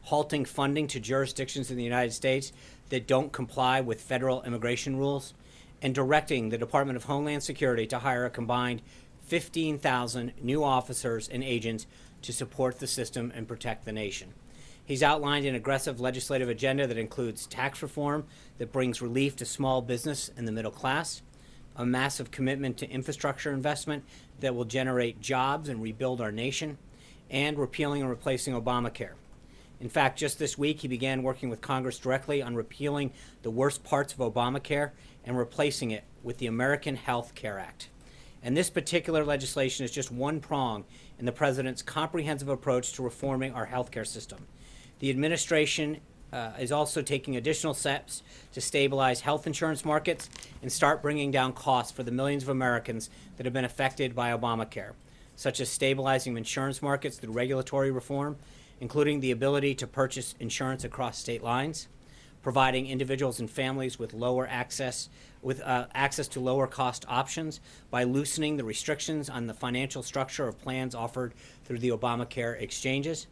[SPEAKER 2] halting funding to jurisdictions in the United States that don't comply with federal immigration rules, and directing the Department of Homeland Security to hire a combined 15,000 new officers and agents to support the system and protect the nation. He's outlined an aggressive legislative agenda that includes tax reform that brings relief to small business and the middle class, a massive commitment to infrastructure investment that will generate jobs and rebuild our nation, and repealing and replacing Obamacare. In fact, just this week, he began working with Congress directly on repealing the worst parts of Obamacare and replacing it with the American Health Care Act. And this particular legislation is just one prong in the President's comprehensive approach to reforming our health care system. The administration is also taking additional steps to stabilize health insurance markets and start bringing down costs for the millions of Americans that have been affected by Obamacare, such as stabilizing insurance markets through regulatory reform, including the ability to purchase insurance across state lines, providing individuals and families with access to lower cost options by loosening the restrictions on the financial structure of plans offered through the Obamacare exchanges.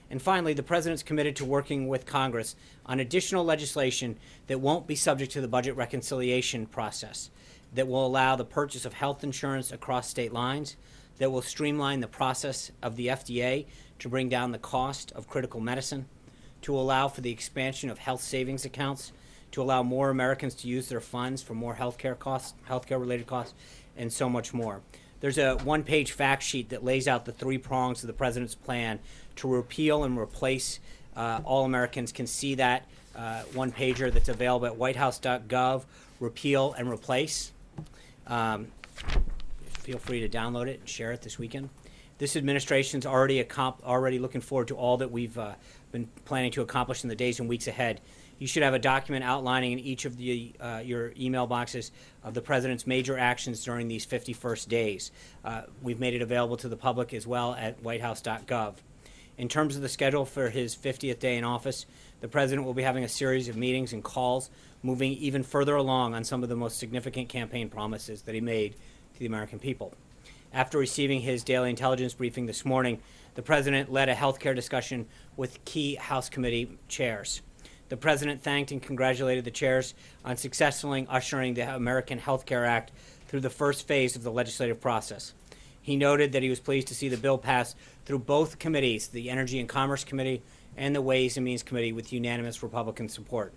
[SPEAKER 2] And finally, the President's committed to working with Congress on additional legislation that won't be subject to the budget reconciliation process, that will allow the purchase of health insurance across state lines, that will streamline the process of the FDA to bring down the cost of critical medicine, to allow for the expansion of health savings accounts, to allow more Americans to use their funds for more healthcare-related costs, and so much more. There's a one-page fact sheet that lays out the three prongs of the President's plan to repeal and replace. All Americans can see that one-pager that's available at whitehouse.gov, repeal and replace. Feel free to download it and share it this weekend. This administration's already looking forward to all that we've been planning to accomplish in the days and weeks ahead. You should have a document outlining in each of your email boxes of the President's major actions during these 51st days. We've made it available to the public as well at whitehouse.gov. In terms of the schedule for his 50th day in office, the President will be having a series of meetings and calls, moving even further along on some of the most significant campaign promises that he made to the American people. After receiving his daily intelligence briefing this morning, the President led a health care discussion with key House committee chairs. The President thanked and congratulated the chairs on successfully ushering the American Health Care Act through the first phase of the legislative process. He noted that he was pleased to see the bill pass through both committees, the Energy and Commerce Committee and the Ways and Means Committee, with unanimous Republican support.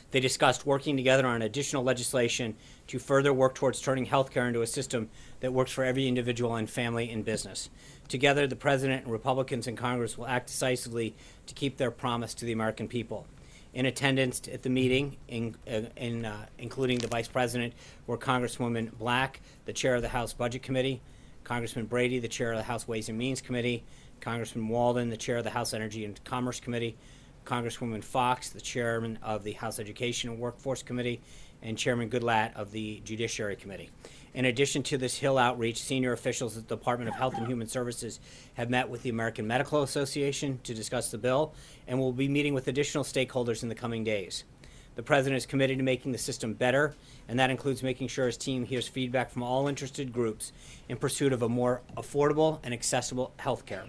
[SPEAKER 2] They discussed working together on additional legislation to further work towards turning health care into a system that works for every individual and family and business. Together, the President and Republicans in Congress will act decisively to keep their promise to the American people. In attendance at the meeting, including the Vice President, were Congresswoman Black, the Chair of the House Budget Committee, Congressman Brady, the Chair of the House Ways and Means Committee, Congressman Walden, the Chair of the House Energy and Commerce Committee, Congresswoman Fox, the chairman of the House Education and Workforce Committee, and Chairman Goodlatte of the Judiciary Committee. In addition to this Hill outreach, senior officials at the Department of Health and Human Services have met with the American Medical Association to discuss the bill and will be meeting with additional stakeholders in the coming days. The President is committed to making the system better, and that includes making sure his team hears feedback from all interested groups in pursuit of a more affordable and accessible health care.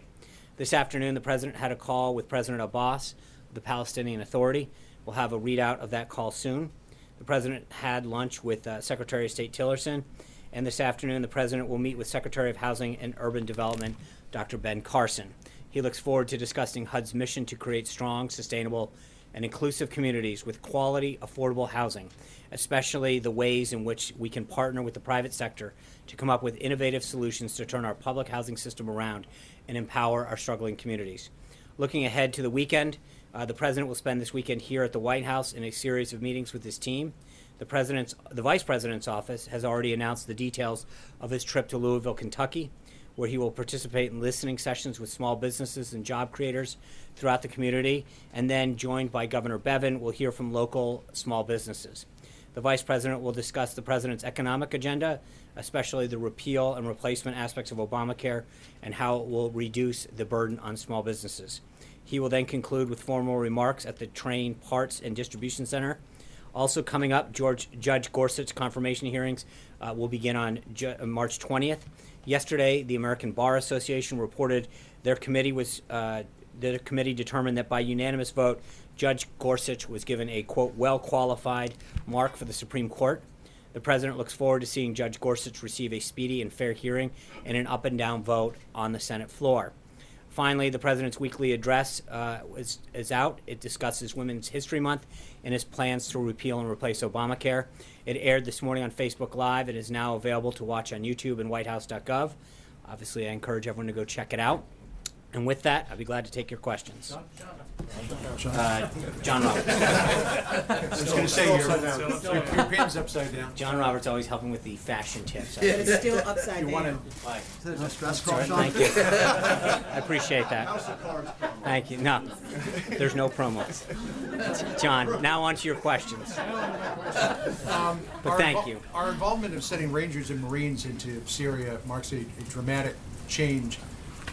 [SPEAKER 2] This afternoon, the President had a call with President Abbas of the Palestinian Authority. We'll have a readout of that call soon. The President had lunch with Secretary of State Tillerson, and this afternoon the President will meet with Secretary of Housing and Urban Development, Dr. Ben Carson. He looks forward to discussing HUD's mission to create strong, sustainable, and inclusive communities with quality, affordable housing, especially the ways in which we can partner with the private sector to come up with innovative solutions to turn our public housing system around and empower our struggling communities. Looking ahead to the weekend, the President will spend this weekend here at the White House in a series of meetings with his team. The Vice President's office has already announced the details of his trip to Louisville, Kentucky, where he will participate in listening sessions with small businesses and job creators throughout the community, and then, joined by Governor Bevin, will hear from local small businesses. The Vice President will discuss the President's economic agenda, especially the repeal and replacement aspects of Obamacare and how it will reduce the burden on small businesses. He will then conclude with formal remarks at the Train Parts and Distribution Center. Also coming up, Judge Gorsuch's confirmation hearings will begin on March 20th. Yesterday, the American Bar Association reported their committee determined that by unanimous vote, Judge Gorsuch was given a, quote, well-qualified mark for the Supreme Court. The President looks forward to seeing Judge Gorsuch receive a speedy and fair hearing and an up-and-down vote on the Senate floor. Finally, the President's weekly address is out. It discusses Women's History Month and his plans to repeal and replace Obamacare. It aired this morning on Facebook Live. It is now available to watch on YouTube and whitehouse.gov. Obviously, I encourage everyone to go check it out. And with that, I'd be glad to take your questions. John Roberts.
[SPEAKER 1] I was going to say, your pen's upside down.
[SPEAKER 2] John Roberts always helping with the fashion tips.
[SPEAKER 1] But it's still upside down.
[SPEAKER 2] Thank you. I appreciate that. Thank you. No, there's no promos. John, now on to your questions. But thank you.
[SPEAKER 1] Our involvement of sending Rangers and Marines into Syria marks a dramatic change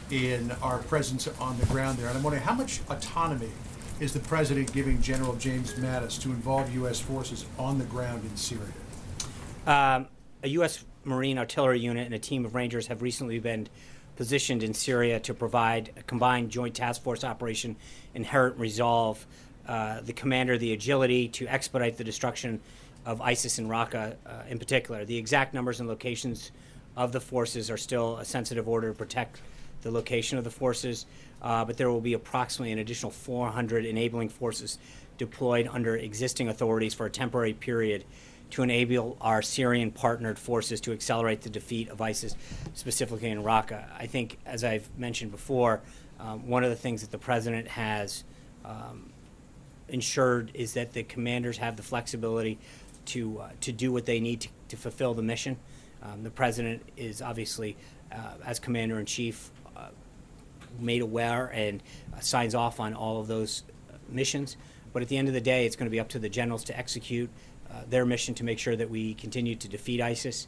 [SPEAKER 1] in our presence on the ground there. And I'm wondering, how much autonomy is the President giving General James Mattis to involve U.S. forces on the ground in Syria?
[SPEAKER 2] A U.S. Marine artillery unit and a team of Rangers have recently been positioned in Syria to provide a combined joint task force operation, Inherent Resolve. The commander, the agility to expedite the destruction of ISIS in Raqqa in particular. The exact numbers and locations of the forces are still a sensitive order to protect the location of the forces, but there will be approximately an additional 400 enabling forces deployed under existing authorities for a temporary period to enable our Syrian partnered forces to accelerate the defeat of ISIS, specifically in Raqqa. I think, as I've mentioned before, one of the things that the President has ensured is that the commanders have the flexibility to do what they need to fulfill the mission. The President is obviously, as Commander-in-Chief, made aware and signs off on all of those missions. But at the end of the day, it's going to be up to the generals to execute their mission to make sure that we continue to defeat ISIS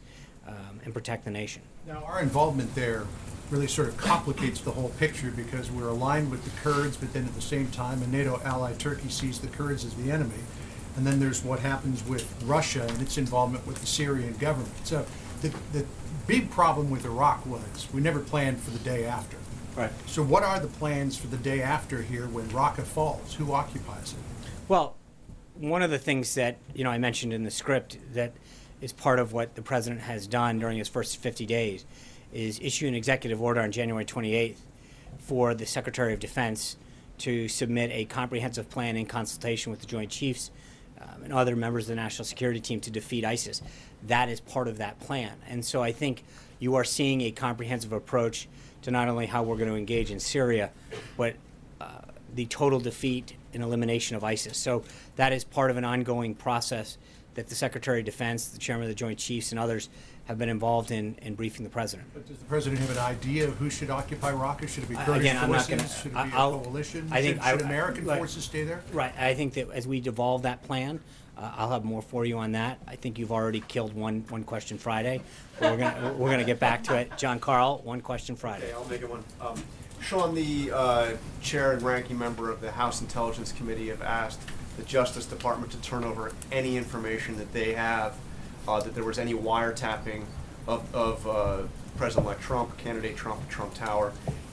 [SPEAKER 2] and protect the nation.
[SPEAKER 1] Now, our involvement there really sort of complicates the whole picture because we're aligned with the Kurds, but then at the same time, a NATO ally, Turkey, sees the Kurds as the enemy. And then there's what happens with Russia and its involvement with the Syrian government. So the big problem with Iraq was we never planned for the day after.
[SPEAKER 2] Right.
[SPEAKER 1] So what are the plans for the day after here when Raqqa falls? Who occupies it?
[SPEAKER 2] Well, one of the things that I mentioned in the script that is part of what the President has done during his first 50 days is issue an executive order on January 28th for the Secretary of Defense to submit a comprehensive plan in consultation with the Joint Chiefs and other members of the National Security Team to defeat ISIS. That is part of that plan. And so I think you are seeing a comprehensive approach to not only how we're going to engage in Syria, but the total defeat and elimination of ISIS. So that is part of an ongoing process that the Secretary of Defense, the Chairman of the Joint Chiefs, and others have been involved in briefing the president.
[SPEAKER 1] But does the president have an idea of who should occupy Raqqa? Should it be Kurdish
[SPEAKER 2] Again, I'm not
[SPEAKER 1] forces?
[SPEAKER 2] gonna-
[SPEAKER 1] Should it be a
[SPEAKER 2] I'll-
[SPEAKER 1] coalition?
[SPEAKER 2] I think
[SPEAKER 1] should American
[SPEAKER 2] like-
[SPEAKER 1] forces stay there?
[SPEAKER 2] Right. I think that as we devolve that plan, I'll have more for you on that. I think you've already killed one question Friday. But we're gonna get back to it. John Carl, one question Friday.
[SPEAKER 4] Okay, I'll make it one. Sean, the chair and ranking member of the House Intelligence Committee have asked the Justice Department to turn over any information that they have that there was any wiretapping of President-elect Trump, candidate Trump, Trump Tower.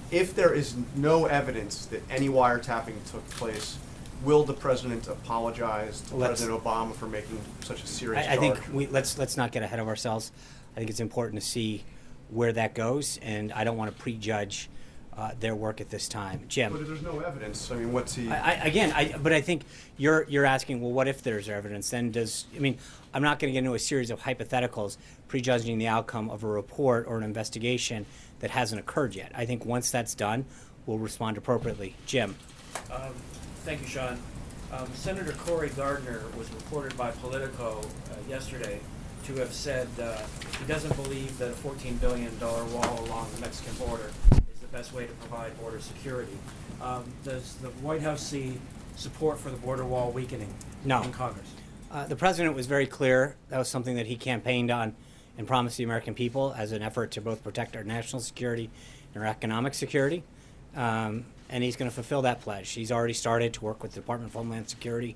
[SPEAKER 4] If there is no evidence that any wiretapping took place, will the president apologize to President Obama for making such a serious charge?
[SPEAKER 2] I think let's not get ahead of ourselves. I think it's important to see where that goes, and I don't want to prejudge their work at this time. Jim.
[SPEAKER 4] But if there's no evidence, I mean, what's he?
[SPEAKER 2] But I think you're asking, well, what if there's evidence? Then I'm not going to get into a series of hypotheticals prejudging the outcome of a report or an investigation that hasn't occurred yet. I think once that's done, we'll respond appropriately. Jim.
[SPEAKER 8] Thank you, Sean. Senator Cory Gardner was reported by Politico yesterday to have said he doesn't believe that a $14 billion wall along the Mexican border is the best way to provide border security. Does the White House see support for the border wall weakening in Congress?
[SPEAKER 2] The president was very clear. That was something that he campaigned on and promised the American people as an effort to both protect our national security and our economic security. And he's going to fulfill that pledge. He's already started to work with the Department of Homeland Security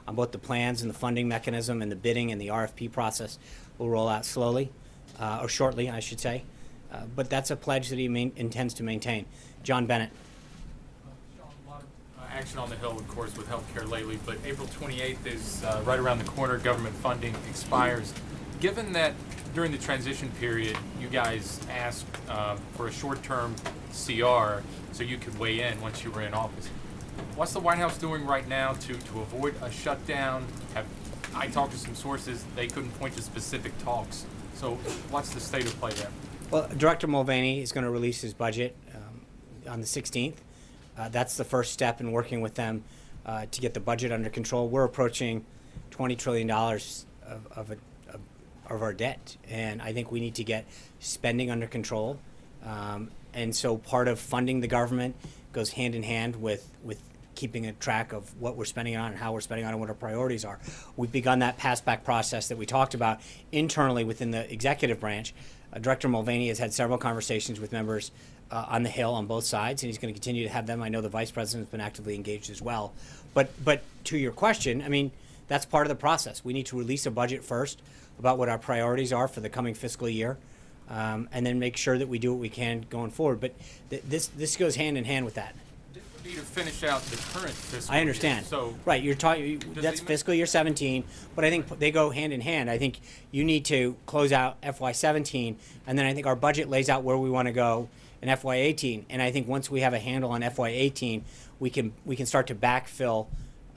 [SPEAKER 2] on both the plans and the funding mechanism, and the bidding and the RFP process will roll out slowly, or shortly, I should say. But that's a pledge that he intends to maintain. John Bennett.
[SPEAKER 9] Action on the Hill, of course, with healthcare lately, but April 28th is right around the corner. Government funding expires. Given that during the transition period, you guys asked for a short-term CR so you could weigh in once you were in office, what's the White House doing right now to avoid a shutdown? I talked to some sources, they couldn't point to specific talks. So what's the state of play there?
[SPEAKER 2] Well, Director Mulvaney is going to release his budget on the 16th. That's the first step in working with them to get the budget under control. We're approaching $20 trillion of our debt, and I think we need to get spending under control. And so part of funding the government goes hand in hand with keeping a track of what we're spending on and how we're spending on and what our priorities are. We've begun that pass-back process that we talked about internally within the executive branch. Director Mulvaney has had several conversations with members on the Hill on both sides, and he's going to continue to have them. I know the Vice President has been actively engaged as well. But to your question, I mean, that's part of the process. We need to release a budget first about what our priorities are for the coming fiscal year, and then make sure that we do what we can going forward. But this goes hand in hand with that.
[SPEAKER 9] Would be to finish out the current fiscal
[SPEAKER 2] I understand.
[SPEAKER 9] year. So
[SPEAKER 2] right, you're talking. That's fiscal year 17, but I think they go hand in hand. I think you need to close out FY17, and then I think our budget lays out where we want to go in FY18. And I think once we have a handle on FY18, we can start to backfill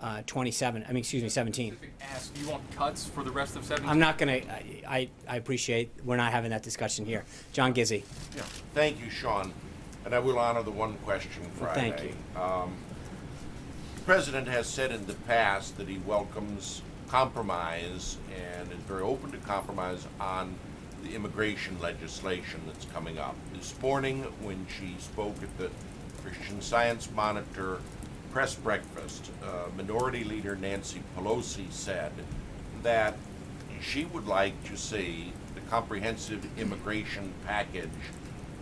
[SPEAKER 2] 17.
[SPEAKER 9] ask, do you want cuts for the rest of 17?
[SPEAKER 2] I'm not going to. I appreciate we're not having that discussion here. John Gizzi.
[SPEAKER 10] Yeah. Thank you, Sean. And I will honor the one question Friday.
[SPEAKER 2] Thank you.
[SPEAKER 10] The President has said in the past that he welcomes compromise and is very open to compromise on the immigration legislation that's coming up. This morning, when she spoke at the Christian Science Monitor press breakfast, Minority Leader Nancy Pelosi said that she would like to see the comprehensive immigration package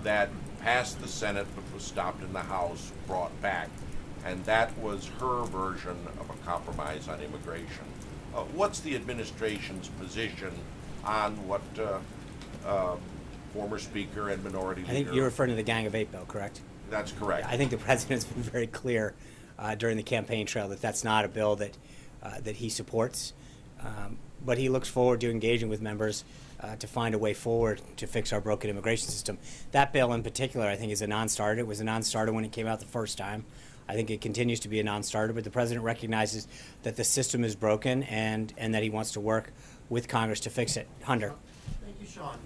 [SPEAKER 10] that passed the Senate but was stopped in the House brought back. And that was her version of a compromise on immigration. What's the administration's position on what former Speaker and Minority Leader...
[SPEAKER 2] I think you're referring to the Gang of Eight bill, correct?
[SPEAKER 10] That's correct.
[SPEAKER 2] I think the President's been very clear during the campaign trail that that's not a bill that he supports. But he looks forward to engaging with members to find a way forward to fix our broken immigration system. That bill in particular, I think, is a non-starter. It was a non-starter when it came out the first time. I think it continues to be a non-starter, but the President recognizes that the system is broken and that he wants to work with Congress to fix it. Hunter.
[SPEAKER 25] Thank you, Sean.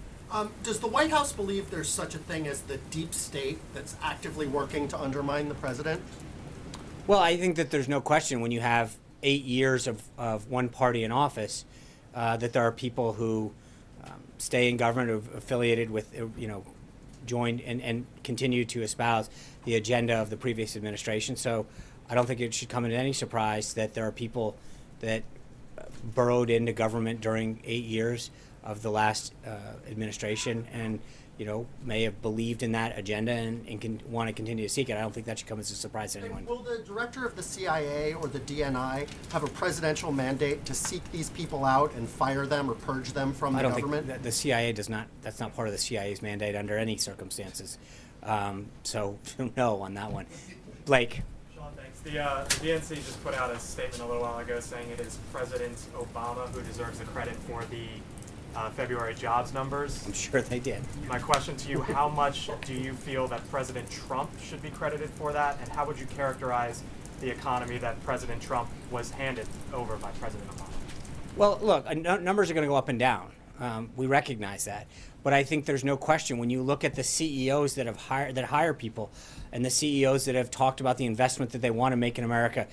[SPEAKER 25] Does the White House believe there's such a thing as the deep state that's actively working to undermine the President?
[SPEAKER 2] Well, I think that there's no question when you have 8 years of one party in office that there are people who stay in government or affiliated with, joined and continue to espouse the agenda of the previous administration. So I don't think it should come as any surprise that there are people that burrowed into government during 8 years of the last administration and may have believed in that agenda and want to continue to seek it. I don't think that should come as a surprise to anyone.
[SPEAKER 25] Will the director of the CIA or the DNI have a presidential mandate to seek these people out and fire them or purge them from the government?
[SPEAKER 2] Think the CIA does not. That's not part of the CIA's mandate under any circumstances. So no on that one. Blake.
[SPEAKER 14] Sean, thanks. The DNC just put out a statement a little while ago saying it is President Obama who deserves the credit for the February jobs numbers.
[SPEAKER 2] I'm sure they did.
[SPEAKER 14] My question to you, how much do you feel that President Trump should be credited for that, and how would you characterize the economy that President Trump was handed over by President Obama?
[SPEAKER 2] Well, look, numbers are going to go up and down. We recognize that. But I think there's no question when you look at the CEOs that hire people and the CEOs that have talked about the investment that they want to make in America,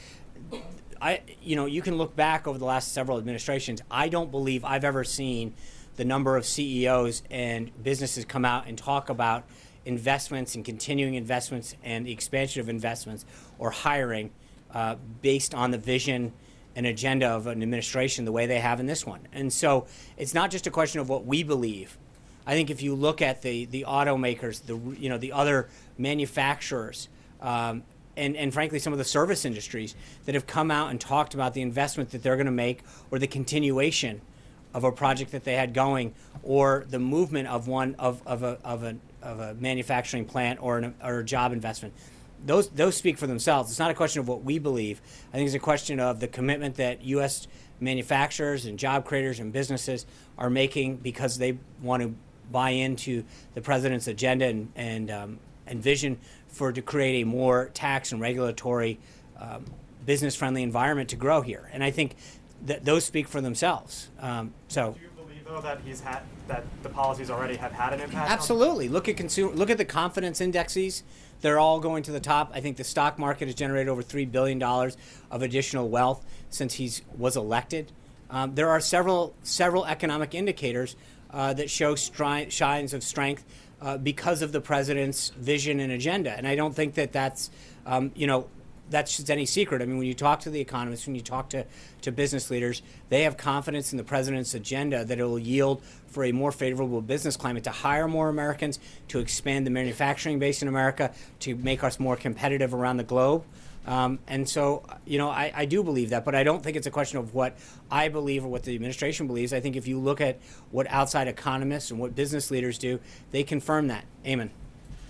[SPEAKER 2] you can look back over the last several administrations. I don't believe I've ever seen the number of CEOs and businesses come out and talk about investments and continuing investments and the expansion of investments or hiring based on the vision and agenda of an administration the way they have in this one. And so it's not just a question of what we believe. I think if you look at the automakers, the other manufacturers, and frankly, some of the service industries that have come out and talked about the investment that they're going to make or the continuation of a project that they had going or the movement of a manufacturing plant or a job investment. Those speak for themselves. It's not a question of what we believe. I think it's a question of the commitment that U.S. manufacturers and job creators and businesses are making because they want to buy into the president's agenda and vision to create a more tax and regulatory, business-friendly environment to grow here. And I think that those speak for themselves.
[SPEAKER 14] Do you believe, though, that that the policies already have had an impact?
[SPEAKER 2] Absolutely. Look at the confidence indexes. They're all going to the top. I think the stock market has generated over $3 billion of additional wealth since he was elected. There are several economic indicators that show signs of strength because of the president's vision and agenda. And I don't think that's just any secret. I mean, when you talk to the economists, when you talk to business leaders, they have confidence in the president's agenda that it will yield for a more favorable business climate to hire more Americans, to expand the manufacturing base in America, to make us more competitive around the globe. And so, I do believe that, but I don't think it's a question of what I believe or what the administration believes. I think if you look at what outside economists and what business leaders do, they confirm that. Amen.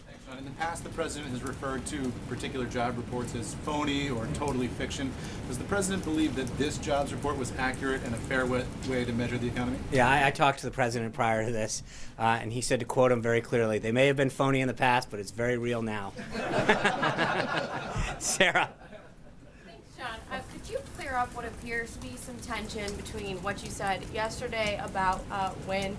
[SPEAKER 15] Thanks, Sean. In the past, the president has referred to particular job reports as phony or totally fiction. Does the president believe that this jobs report was accurate and a fair way to measure the economy?
[SPEAKER 2] Yeah, I talked to the president prior to this, and he said, to quote him very clearly, they may have been phony in the past, but it's very real now. Sarah.
[SPEAKER 16] Thanks, John. Could you clear up what appears to be some tension between what you said yesterday about when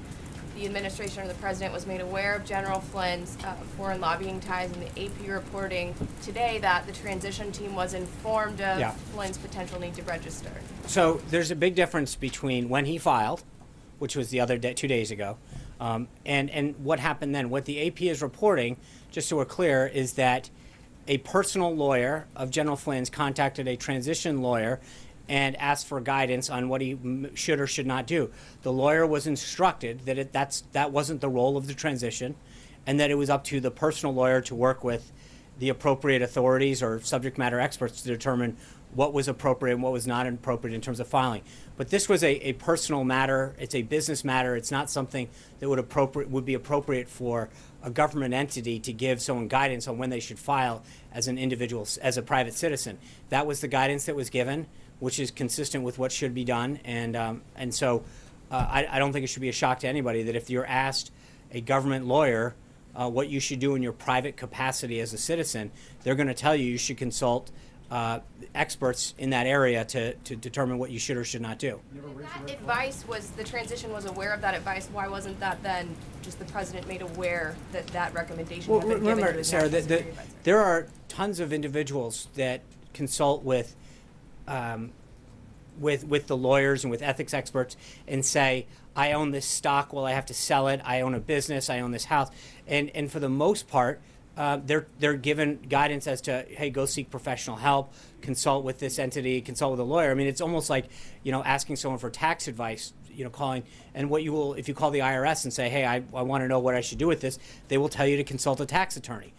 [SPEAKER 16] the administration or the president was made aware of General Flynn's foreign lobbying ties and the AP reporting today that the transition team was informed of Flynn's potential need to register?
[SPEAKER 2] So there's a big difference between when he filed, which was the other day, 2 days ago, and what happened then. What the AP is reporting, just so we're clear, is that a personal lawyer of General Flynn's contacted a transition lawyer and asked for guidance on what he should or should not do. The lawyer was instructed that that wasn't the role of the transition, and that it was up to the personal lawyer to work with the appropriate authorities or subject matter experts to determine what was appropriate and what was not appropriate in terms of filing. But this was a personal matter. It's a business matter. It's not something that would be appropriate for a government entity to give someone guidance on when they should file as an individual, as a private citizen. That was the guidance that was given, which is consistent with what should be done. And so I don't think it should be a shock to anybody that if you're asked a government lawyer what you should do in your private capacity as a citizen, they're going to tell you should consult experts in that area to determine what you should or should not do.
[SPEAKER 16] That advice the transition was aware of that advice. Why wasn't that then just the president made aware that recommendation had been given to
[SPEAKER 2] remember,
[SPEAKER 16] his
[SPEAKER 2] Sarah,
[SPEAKER 16] national security advisor?
[SPEAKER 2] there are tons of individuals that consult with the lawyers and with ethics experts and say, I own this stock, well, I have to sell it. I own a business, I own this house. And for the most part, they're given guidance as to, hey, go seek professional help, consult with this entity, consult with a lawyer. I mean, it's almost like, asking someone for tax advice, calling. And what you will, if you call the IRS and say, hey, I want to know what I should do with this, they will tell you to consult a tax attorney.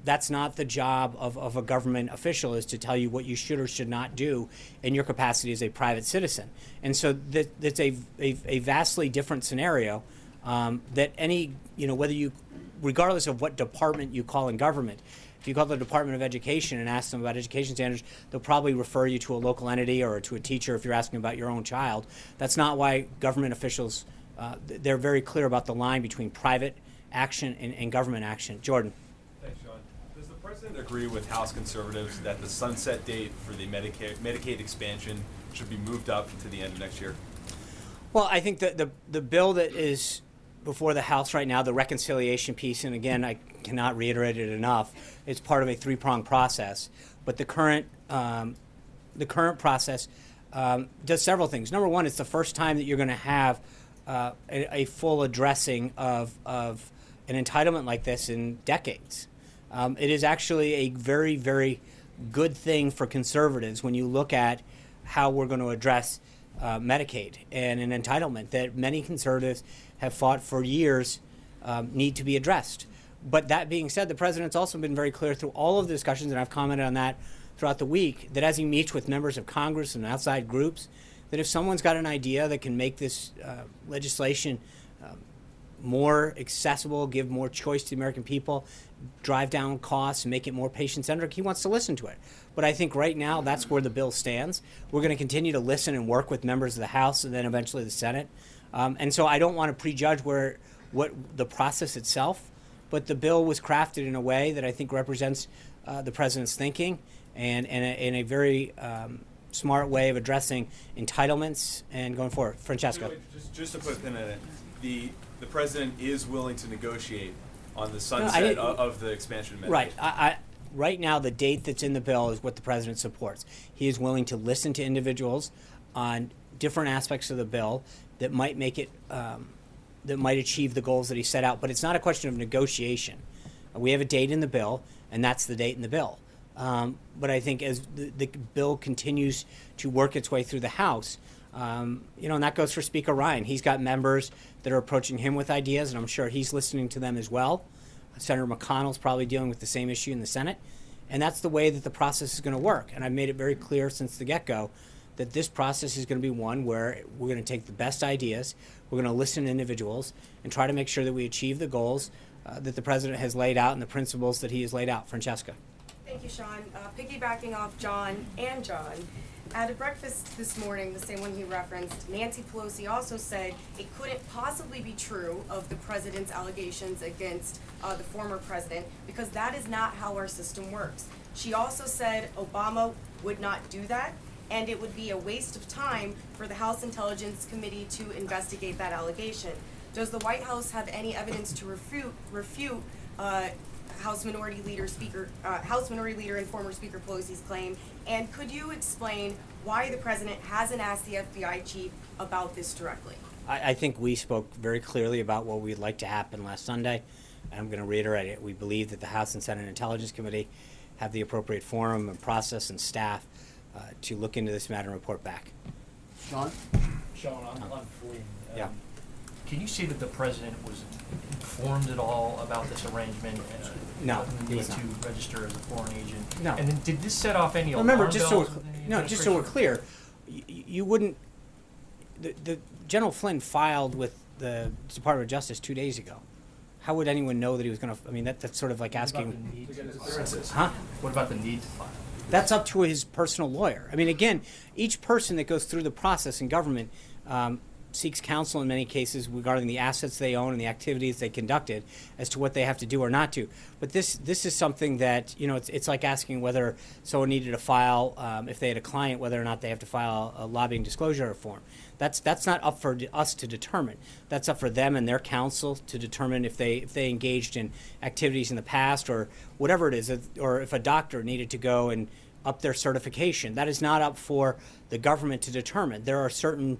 [SPEAKER 2] That's not the job of a government official, is to tell you what you should or should not do in your capacity as a private citizen. And so that's a vastly different scenario that any, whether you, regardless of what department you call in government, if you call the Department of Education and ask them about education standards, they'll probably refer you to a local entity or to a teacher if you're asking about your own child. That's not why government officials, they're very clear about the line between private action and government action. Jordan.
[SPEAKER 5] Thanks, Sean. Does the President agree with House conservatives that the sunset date for the Medicaid expansion should be moved up to the end of next year?
[SPEAKER 2] Well, I think that the bill that is before the House right now, the reconciliation piece, and again, I cannot reiterate it enough, it's part of a three-pronged process. But the current process does several things. Number one, it's the first time that you're going to have a full addressing of an entitlement like this in decades. It is actually a very, very good thing for conservatives when you look at how we're going to address Medicaid and an entitlement that many conservatives have fought for years need to be addressed. But that being said, the President's also been very clear through all of the discussions, and I've commented on that throughout the week, that as he meets with members of Congress and outside groups, that if someone's got an idea that can make this legislation more accessible, give more choice to the American people, drive down costs, and make it more patient-centric, he wants to listen to it. But I think right now that's where the bill stands. We're going to continue to listen and work with members of the House and then eventually the Senate. And so I don't want to prejudge what the process itself, but the bill was crafted in a way that I think represents the President's thinking and in a very smart way of addressing entitlements and going forward. Francesca.
[SPEAKER 5] Just to put a pin in it, the President is willing to negotiate on the sunset of the expansion of Medicaid.
[SPEAKER 2] Right. Right now, the date that's in the bill is what the President supports. He is willing to listen to individuals on different aspects of the bill that might make it, that might achieve the goals that he set out. But it's not a question of negotiation. We have a date in the bill, and that's the date in the bill. But I think as the bill continues to work its way through the House, and that goes for Speaker Ryan. He's got members that are approaching him with ideas, and I'm sure he's listening to them as well. Senator McConnell's probably dealing with the same issue in the Senate. And that's the way that the process is going to work. And I've made it very clear since the get-go that this process is going to be one where we're going to take the best ideas, we're going to listen to individuals, and try to make sure that we achieve the goals that the President has laid out and the principles that he has laid out. Francesca.
[SPEAKER 16] Thank you, Sean. Piggybacking off John, at a breakfast this morning, the same one he referenced, Nancy Pelosi also said it couldn't possibly be true of the President's allegations against the former President because that is not how our system works. She also said Obama would not do that, and it would be a waste of time for the House Intelligence Committee to investigate that allegation. Does the White House have any evidence to refute House Minority Leader and former Speaker Pelosi's claim? And could you explain why the President hasn't asked the FBI chief about this directly?
[SPEAKER 2] I think we spoke very clearly about what we'd like to happen last Sunday. And I'm going to reiterate it. We believe that the House and Senate Intelligence Committee have the appropriate forum and process and staff to look into this matter and report back.
[SPEAKER 12] Sean, on Flynn.
[SPEAKER 2] Yeah.
[SPEAKER 12] Can you see that the President was informed at all about this arrangement?
[SPEAKER 2] No,
[SPEAKER 12] the
[SPEAKER 2] he
[SPEAKER 12] need
[SPEAKER 2] was not.
[SPEAKER 12] to register as a foreign agent.
[SPEAKER 2] No.
[SPEAKER 12] And then did this set off any
[SPEAKER 2] Remember,
[SPEAKER 12] alarm
[SPEAKER 2] just
[SPEAKER 12] bells
[SPEAKER 2] so
[SPEAKER 12] within the
[SPEAKER 2] just so we're
[SPEAKER 12] administration?
[SPEAKER 2] clear, you wouldn't. The General Flynn filed with the Department of Justice 2 days ago. How would anyone know that he was going to? I mean, that's sort of like asking.
[SPEAKER 12] What about the need to file?
[SPEAKER 2] That's up to his personal lawyer. I mean, again, each person that goes through the process in government seeks counsel in many cases regarding the assets they own and the activities they conducted as to what they have to do or not to. But this is something that, it's like asking whether someone needed to file, if they had a client, whether or not they have to file a lobbying disclosure form. That's not up for us to determine. That's up for them and their counsel to determine if they engaged in activities in the past or whatever it is, or if a doctor needed to go and up their certification. That is not up for the government to determine. There are certain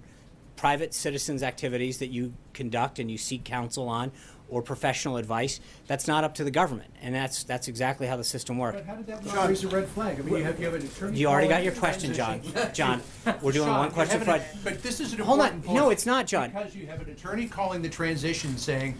[SPEAKER 2] private citizens' activities that you conduct and you seek counsel on or professional advice, that's not up to the government. And that's exactly how the system works.
[SPEAKER 1] But how did that not raise a red flag? I mean, you have an attorney.
[SPEAKER 2] You already got
[SPEAKER 1] calling
[SPEAKER 2] your
[SPEAKER 1] the
[SPEAKER 2] question, John.
[SPEAKER 1] transition.
[SPEAKER 2] John, we're doing
[SPEAKER 1] Sean,
[SPEAKER 2] one question
[SPEAKER 1] you
[SPEAKER 2] for.
[SPEAKER 1] have but this is an
[SPEAKER 2] Hold
[SPEAKER 1] important
[SPEAKER 2] on.
[SPEAKER 1] point.
[SPEAKER 2] No, it's not, John.
[SPEAKER 1] Because you have an attorney calling the transition saying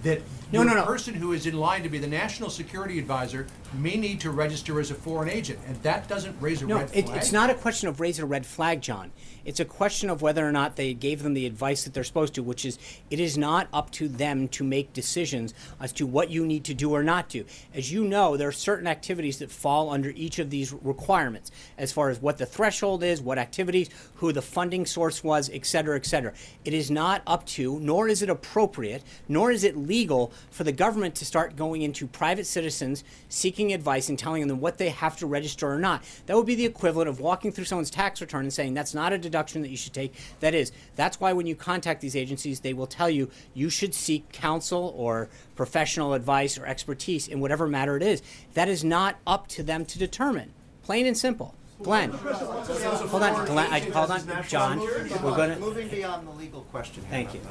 [SPEAKER 1] that
[SPEAKER 2] No,
[SPEAKER 1] the
[SPEAKER 2] no, no.
[SPEAKER 1] person who is in line to be the national security advisor may need to register as a foreign agent, and that doesn't raise a
[SPEAKER 2] No,
[SPEAKER 1] red flag.
[SPEAKER 2] it's not a question of raising a red flag, John. It's a question of whether or not they gave them the advice that they're supposed to, which is it is not up to them to make decisions as to what you need to do or not do. As you know, there are certain activities that fall under each of these requirements as far as what the threshold is, what activities, who the funding source was, et cetera, et cetera. It is not up to, nor is it appropriate, nor is it legal for the government to start going into private citizens seeking advice and telling them what they have to register or not. That would be the equivalent of walking through someone's tax return and saying that's not a deduction that you should take. That is. That's why when you contact these agencies, they will tell you you should seek counsel or professional advice or expertise in whatever matter it is. That is not up to them to determine. Plain and simple. Glenn. Hold on, Glenn. Hold on, John. We're going to.
[SPEAKER 13] Moving beyond the legal question here.
[SPEAKER 2] Thank you.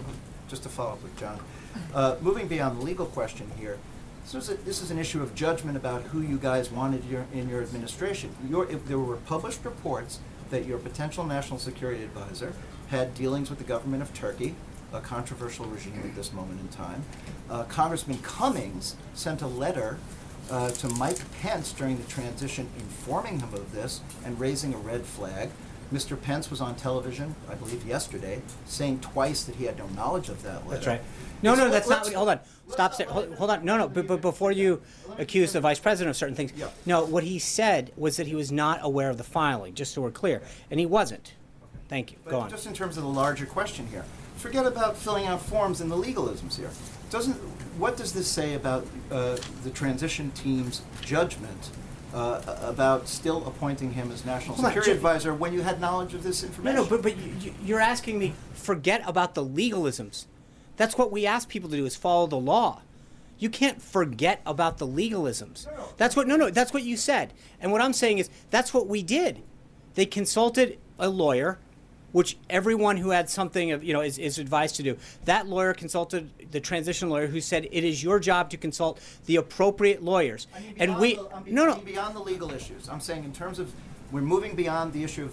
[SPEAKER 13] Just to follow up with John. Moving beyond the legal question here, this is an issue of judgment about who you guys wanted in your administration. If there were published reports that your potential national security advisor had dealings with the government of Turkey, a controversial regime at this moment in time. Congressman Cummings sent a letter to Mike Pence during the transition informing him of this and raising a red flag. Mr. Pence was on television, I believe yesterday, saying twice that he had no knowledge of that letter.
[SPEAKER 2] That's right. No, that's not. Hold on. Stop. Hold on. No. But before you accuse the vice president of certain things, no. What he said was that he was not aware of the filing. Just so we're clear, and he wasn't. Thank you.
[SPEAKER 13] But
[SPEAKER 2] Go on.
[SPEAKER 13] just in terms of the larger question here, forget about filling out forms and the legalisms here. What does this say about the transition team's judgment about still appointing him as national security advisor when you had knowledge of this information?
[SPEAKER 2] No, but you're asking me, forget about the legalisms. That's what we ask people to do, is follow the law. You can't forget about the legalisms. That's what you said. And what I'm saying is that's what we did. They consulted a lawyer, which everyone who had something of, is advised to do. That lawyer consulted the transition lawyer, who said it is your job to consult the appropriate lawyers.
[SPEAKER 13] Beyond the legal issues. I'm saying in terms of, we're moving beyond the issue of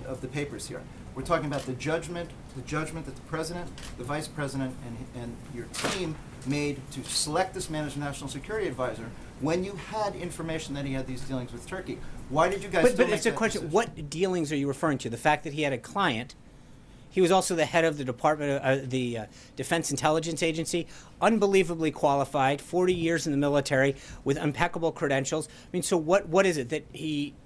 [SPEAKER 13] of the papers here. We're talking about the judgment that the president, the vice president, and your team made to select this man as national security advisor when you had information that he had these dealings with Turkey. Why did you guys?
[SPEAKER 2] But it's a question. Decision? What dealings are you referring to? The fact that he had a client. He was also the head of the Department of the Defense Intelligence Agency, unbelievably qualified, 40 years in the military with impeccable credentials. I mean, so what is it that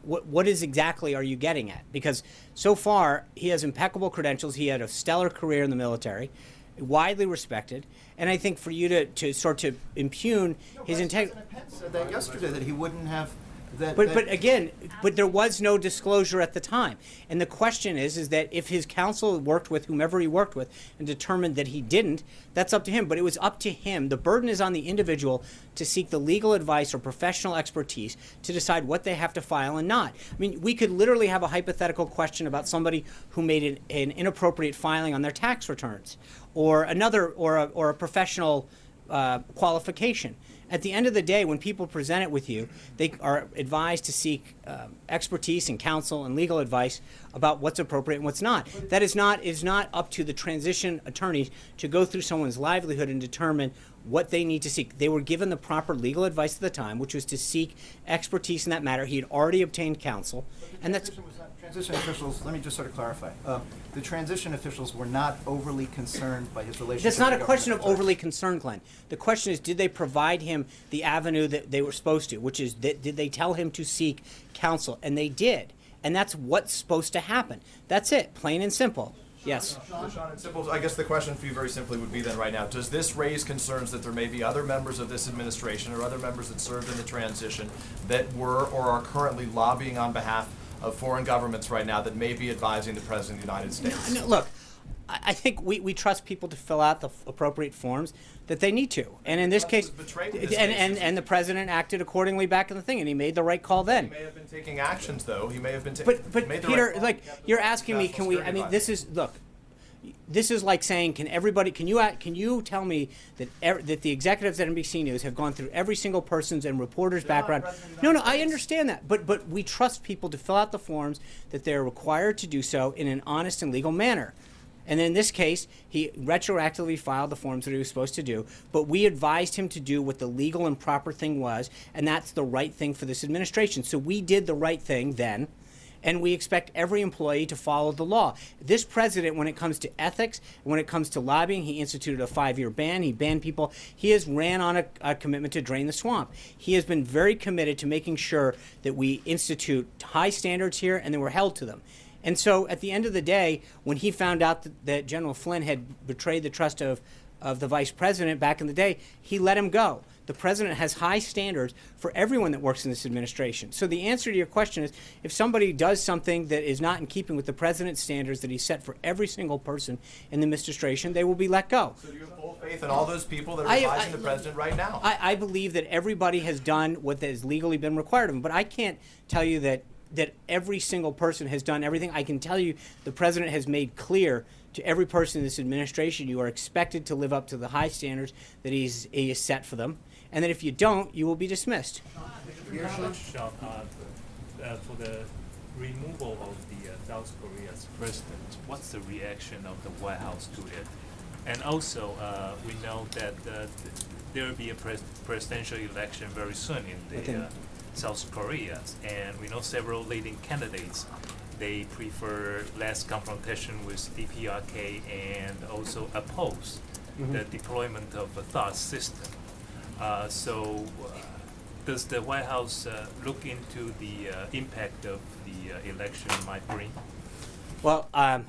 [SPEAKER 2] what is exactly are you getting at? Because so far he has impeccable credentials. He had a stellar career in the military, widely respected, and I think for you to sort to impugn his integrity.
[SPEAKER 13] President Pence said that yesterday, that he wouldn't have.
[SPEAKER 2] But there was no disclosure at the time. And the question is that if his counsel worked with whomever he worked with and determined that he didn't, that's up to him. But it was up to him. The burden is on the individual to seek the legal advice or professional expertise to decide what they have to file and not. I mean, we could literally have a hypothetical question about somebody who made an inappropriate filing on their tax returns, or a professional qualification. At the end of the day, when people present it with you, they are advised to seek expertise and counsel and legal advice about what's appropriate and what's not. That is not up to the transition attorneys to go through someone's livelihood and determine what they need to seek. They were given the proper legal advice at the time, which was to seek expertise in that matter. He had already obtained counsel, and that's.
[SPEAKER 13] Transition officials, let me just sort of clarify. The transition officials were not overly concerned by his relationship.
[SPEAKER 2] That's not a question of overly concerned, Glenn. The question is, did they provide him the avenue that they were supposed to, which is, did they tell him to seek counsel? And they did. And that's what's supposed to happen. That's it, plain and simple. Yes.
[SPEAKER 17] Sean and Simple, I guess the question for you very simply would be then right now, does this raise concerns that there may be other members of this administration or other members that served in the transition that were or are currently lobbying on behalf of foreign governments right now that may be advising the President of the United States?
[SPEAKER 2] No, look, I think we trust people to fill out the appropriate forms that they need to. And in this case, and the President acted accordingly back in the thing, and he made the right call then.
[SPEAKER 17] He may have been taking actions, though. He may have been
[SPEAKER 2] But
[SPEAKER 17] made the
[SPEAKER 2] Peter,
[SPEAKER 17] right
[SPEAKER 2] like, you're asking me, can we, I mean, this is, look, this is like saying, can you tell me that that the executives at NBC News have gone through every single person's and reporter's background? No, I understand that, but we trust people to fill out the forms that they're required to do so in an honest and legal manner. And in this case, he retroactively filed the forms that he was supposed to do, but we advised him to do what the legal and proper thing was, and that's the right thing for this administration. So we did the right thing then, and we expect every employee to follow the law. This president, when it comes to ethics, when it comes to lobbying, he instituted a 5-year ban. He banned people. He has ran on a commitment to drain the swamp. He has been very committed to making sure that we institute high standards here and that we're held to them. And so at the end of the day, when he found out that General Flynn had betrayed the trust of the vice president back in the day, he let him go. The president has high standards for everyone that works in this administration. So the answer to your question is, if somebody does something that is not in keeping with the president's standards that he set for every single person in the administration, they will be let go.
[SPEAKER 17] So do you have full faith in all those people that are advising the president right now?
[SPEAKER 2] I believe that everybody has done what has legally been required of them, but I can't tell you that every single person has done everything. I can tell you the president has made clear to every person in this administration, you are expected to live up to the high standards that he has set for them, and that if you don't, you will be dismissed.
[SPEAKER 6] Sean, for the removal of the South Korea's president, what's the reaction of the White House to it? And also, we know that there will be a presidential election very soon in the South Korea, and we know several leading candidates. They prefer less confrontation with DPRK and also oppose the deployment of a THAAD system. Does the White House look into the impact of the election might bring?
[SPEAKER 2] Well, I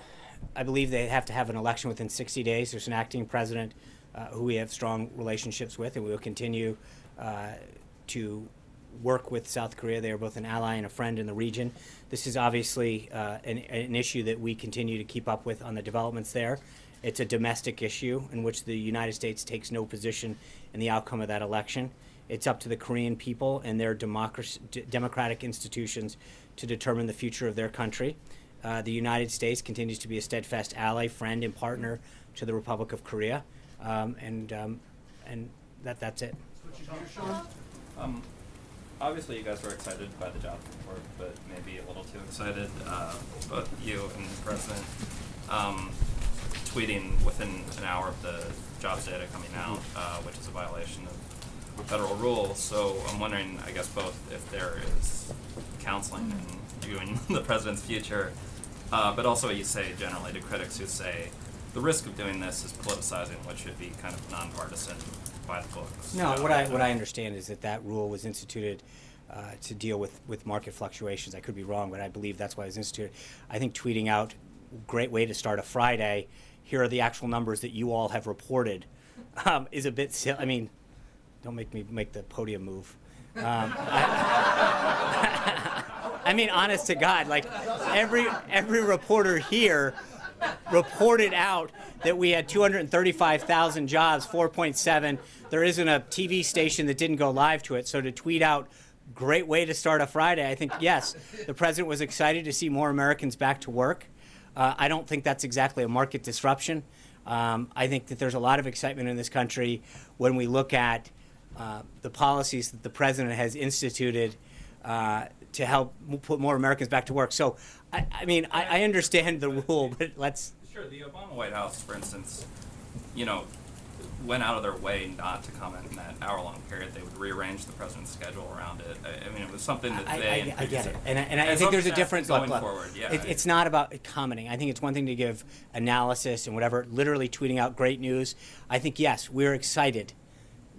[SPEAKER 2] believe they have to have an election within 60 days. There's an acting president who we have strong relationships with, and we will continue to work with South Korea. They are both an ally and a friend in the region. This is obviously an issue that we continue to keep up with on the developments there. It's a domestic issue in which the United States takes no position in the outcome of that election. It's up to the Korean people and their democratic institutions to determine the future of their country. The United States continues to be a steadfast ally, friend, and partner to the Republic of Korea, and that's it.
[SPEAKER 7] Obviously, you guys were excited by the job report, but maybe a little too excited. Both you and the president tweeting within an hour of the jobs data coming out, which is a violation of federal rules. So I'm wondering, I guess, both if there is counseling in viewing the president's future, but also what you say generally to critics who say the risk of doing this is politicizing what should be kind of nonpartisan by the books.
[SPEAKER 2] No, what I understand is that rule was instituted to deal with market fluctuations. I could be wrong, but I believe that's why it was instituted. I think tweeting out, great way to start a Friday, here are the actual numbers that you all have reported, is a bit silly. I mean, don't make me make the podium move. I mean, honest to God, like every reporter here reported out that we had 235,000 jobs, 4.7. There isn't a TV station that didn't go live to it. So to tweet out, great way to start a Friday, I think, yes, the president was excited to see more Americans back to work. I don't think that's exactly a market disruption. I think that there's a lot of excitement in this country when we look at the policies that the president has instituted to help put more Americans back to work. So, I mean, I understand the rule, but let's...
[SPEAKER 7] Sure, the Obama White House, for instance, went out of their way not to comment in that hour-long period. They would rearrange the president's schedule around it. I mean, it was something that they...
[SPEAKER 2] I get it. And I think there's a difference...
[SPEAKER 7] Going forward, yeah.
[SPEAKER 2] It's not about commenting. I think it's one thing to give analysis and whatever, literally tweeting out great news. I think, yes, we're excited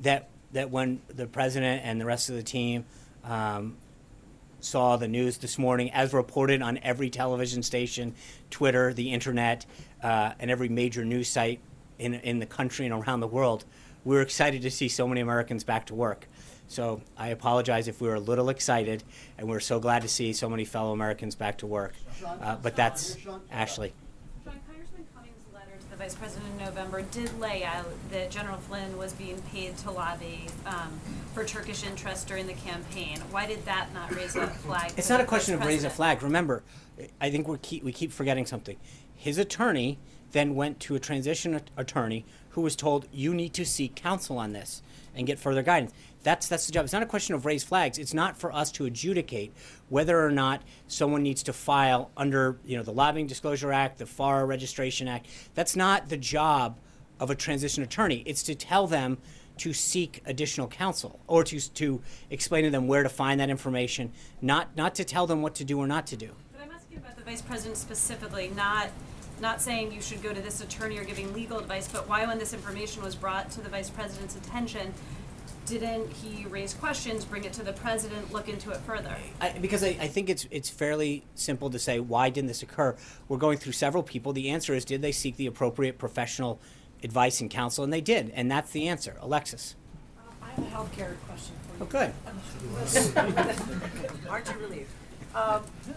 [SPEAKER 2] that when the president and the rest of the team saw the news this morning, as reported on every television station, Twitter, the internet, and every major news site in the country and around the world, we were excited to see so many Americans back to work. So I apologize if we were a little excited, and we're so glad to see so many fellow Americans back to work. But that's Ashley.
[SPEAKER 18] The Vice President in November did lay out that General Flynn was being paid to lobby for Turkish interests during the campaign. Why did that not raise a flag?
[SPEAKER 2] It's not a question of raising a flag. Remember, I think we keep forgetting something. His attorney then went to a transition attorney who was told, you need to seek counsel on this and get further guidance. That's the job. It's not a question of raised flags. It's not for us to adjudicate whether or not someone needs to file under the Lobbying Disclosure Act, the FAR Registration Act. That's not the job of a transition attorney. It's to tell them to seek additional counsel or to explain to them where to find that information, not to tell them what to do or not to do.
[SPEAKER 18] But I'm asking about the Vice President specifically, not saying you should go to this attorney or giving legal advice, but why, when this information was brought to the Vice President's attention, didn't he raise questions, bring it to the President, look into it further?
[SPEAKER 2] Because I think it's fairly simple to say, why didn't this occur? We're going through several people. The answer is, did they seek the appropriate professional advice and counsel? And they did, and that's the answer. Alexis.
[SPEAKER 3] I have a healthcare question for you.
[SPEAKER 2] Oh, good.
[SPEAKER 3] Aren't you relieved?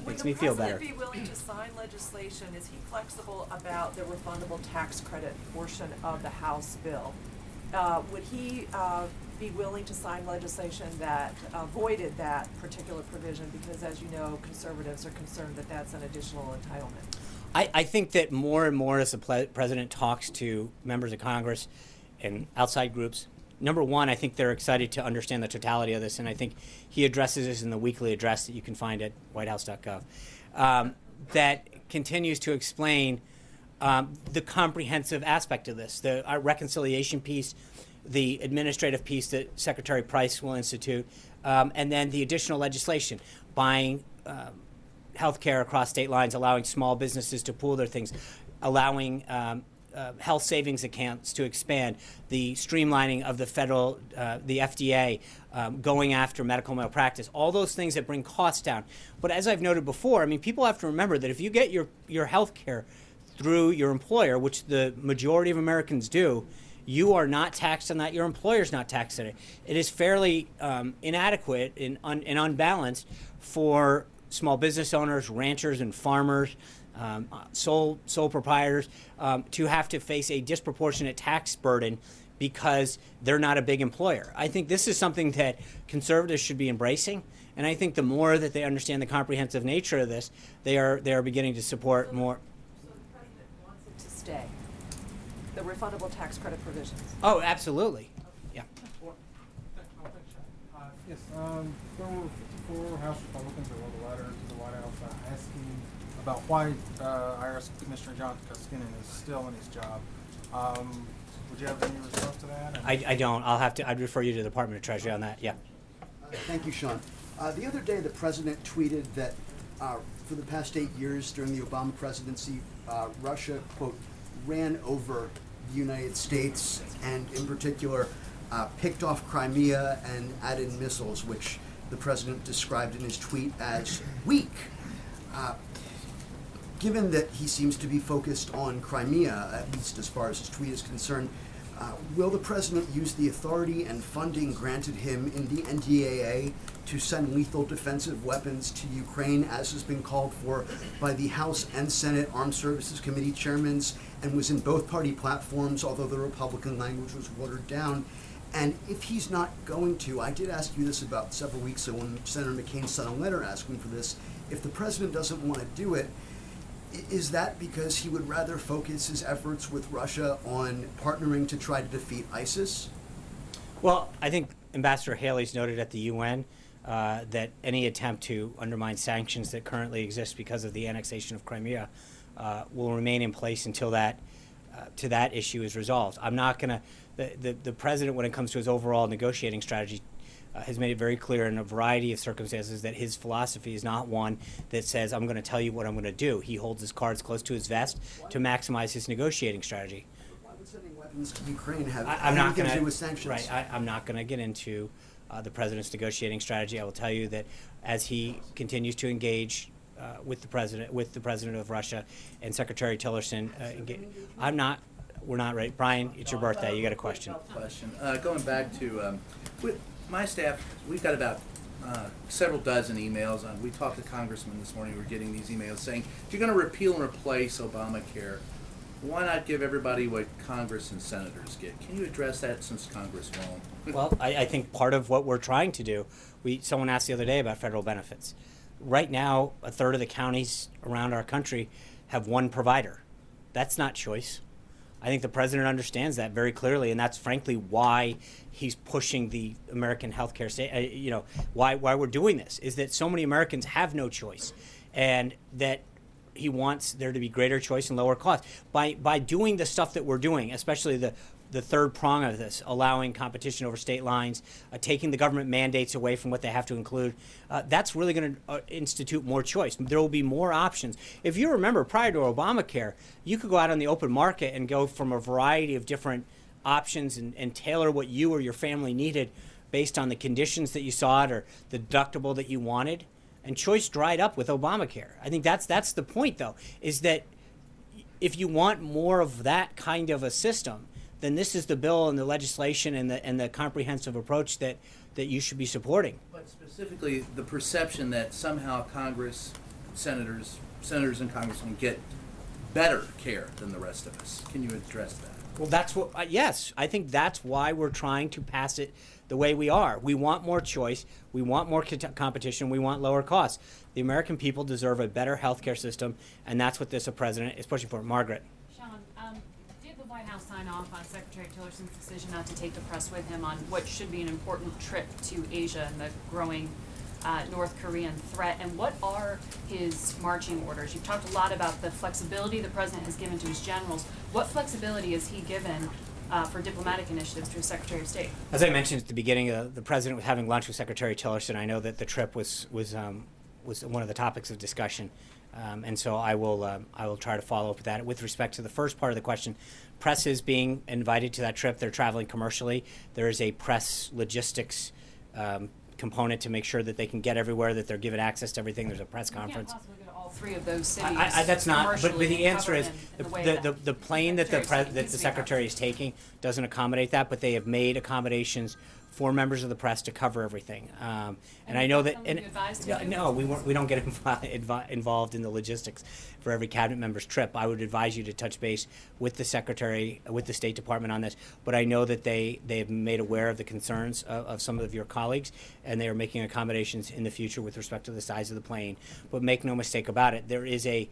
[SPEAKER 2] Makes me feel better.
[SPEAKER 3] Would the President be willing to sign legislation? Is he flexible about the refundable tax credit portion of the House bill? Would he be willing to sign legislation that avoided that particular provision? Because, as you know, conservatives are concerned that that's an additional entitlement.
[SPEAKER 2] I think that more and more as the President talks to members of Congress and outside groups, number one, I think they're excited to understand the totality of this, and I think he addresses this in the weekly address that you can find at whitehouse.gov, that continues to explain the comprehensive aspect of this, the reconciliation piece, the administrative piece that Secretary Price will institute, and then the additional legislation, buying health care across state lines, allowing small businesses to pool their things, allowing health savings accounts to expand, the streamlining of the federal, the FDA, going after medical malpractice, all those things that bring costs down. But as I've noted before, I mean, people have to remember that if you get your health care through your employer, which the majority of Americans do, you are not taxed on that. Your employer's not taxed on it. It is fairly inadequate and unbalanced for small business owners, ranchers, and farmers, sole proprietors, to have to face a disproportionate tax burden because they're not a big employer. I think this is something that conservatives should be embracing, and I think the more that they understand the comprehensive nature of this, they are beginning to support more.
[SPEAKER 3] So the President wants it to stay, the refundable tax credit provisions?
[SPEAKER 2] Oh, absolutely. Yeah.
[SPEAKER 19] Yes, there were 54 House Republicans that wrote a letter to the White House asking about why IRS Commissioner John Koskinen is still in his job. Would you have any response to that?
[SPEAKER 2] I don't. I'd refer you to the Department of Treasury on that. Yeah.
[SPEAKER 20] Thank you, Sean. The other day, the president tweeted that for the past 8 years during the Obama presidency, Russia, quote, ran over the United States and, in particular, picked off Crimea and added missiles, which the president described in his tweet as weak. Given that he seems to be focused on Crimea, at least as far as his tweet is concerned, will the president use the authority and funding granted him in the NDAA to send lethal defensive weapons to Ukraine, as has been called for by the House and Senate Armed Services Committee chairmen, and was in both party platforms, although the Republican language was watered down? And if he's not going to, I did ask you this about several weeks ago when Senator McCain sent a letter asking for this, if the president doesn't want to do it, is that because he would rather focus his efforts with Russia on partnering to try to defeat ISIS?
[SPEAKER 2] Well, I think Ambassador Haley's noted at the UN that any attempt to undermine sanctions that currently exist because of the annexation of Crimea will remain in place until that issue is resolved. I'm not going to. The president, when it comes to his overall negotiating strategy, has made it very clear in a variety of circumstances that his philosophy is not one that says, I'm going to tell you what I'm going to do. He holds his cards close to his vest to maximize his negotiating strategy.
[SPEAKER 20] Why would sending weapons to Ukraine have
[SPEAKER 2] I'm not
[SPEAKER 20] anything
[SPEAKER 2] going
[SPEAKER 20] to do with sanctions?
[SPEAKER 2] Right, I'm not going to get into the president's negotiating strategy. I will tell you that as he continues to engage with the president of Russia and Secretary Tillerson, we're not right. Brian, it's your birthday. You got a question.
[SPEAKER 21] Going back to my staff, we've got about several dozen emails. We talked to congressmen this morning. We're getting these emails saying, if you're going to repeal and replace Obamacare, why not give everybody what Congress and senators get? Can you address that since Congress won't?
[SPEAKER 2] Well, I think part of what we're trying to do, someone asked the other day about federal benefits. Right now, a third of the counties around our country have one provider. That's not choice. I think the president understands that very clearly, and that's frankly why he's pushing the American healthcare state. Why we're doing this is that so many Americans have no choice, and that he wants there to be greater choice and lower cost. By doing the stuff that we're doing, especially the third prong of this, allowing competition over state lines, taking the government mandates away from what they have to include, that's really going to institute more choice. There will be more options. If you remember, prior to Obamacare, you could go out on the open market and go from a variety of different options and tailor what you or your family needed based on the conditions that you sought or the deductible that you wanted. And choice dried up with Obamacare. I think that's the point, though, is that if you want more of that kind of a system, then this is the bill and the legislation and the comprehensive approach that you should be supporting.
[SPEAKER 21] But specifically, the perception that somehow Congress, senators and congressmen get better care than the rest of us. Can you address that?
[SPEAKER 2] Well, that's what. Yes, I think that's why we're trying to pass it the way we are. We want more choice. We want more competition. We want lower costs. The American people deserve a better healthcare system, and that's what this president is pushing for. Margaret.
[SPEAKER 18] Sean, did the White House sign off on Secretary Tillerson's decision not to take the press with him on what should be an important trip to Asia and the growing North Korean threat? And what are his marching orders? You've talked a lot about the flexibility the president has given to his generals. What flexibility has he given for diplomatic initiatives to his Secretary of State?
[SPEAKER 2] As I mentioned at the beginning, the president was having lunch with Secretary Tillerson. I know that the trip was one of the topics of discussion, and so I will try to follow up with that. With respect to the first part of the question, press is being invited to that trip. They're traveling commercially. There is a press logistics component to make sure that they can get everywhere, that they're given access to everything. There's a press conference.
[SPEAKER 18] You can't possibly go to all three of those cities.
[SPEAKER 2] That's not. But the answer is
[SPEAKER 18] the
[SPEAKER 2] the plane that the secretary is taking doesn't accommodate that. But they have made accommodations for members of the press to cover everything. And I know that. No, we don't get involved in the logistics for every cabinet member's trip. I would advise you to touch base with the secretary, with the State Department on this. But I know that they have made aware of the concerns of some of your colleagues, and they are making accommodations in the future with respect to the size of the plane. But make no mistake about it, there is a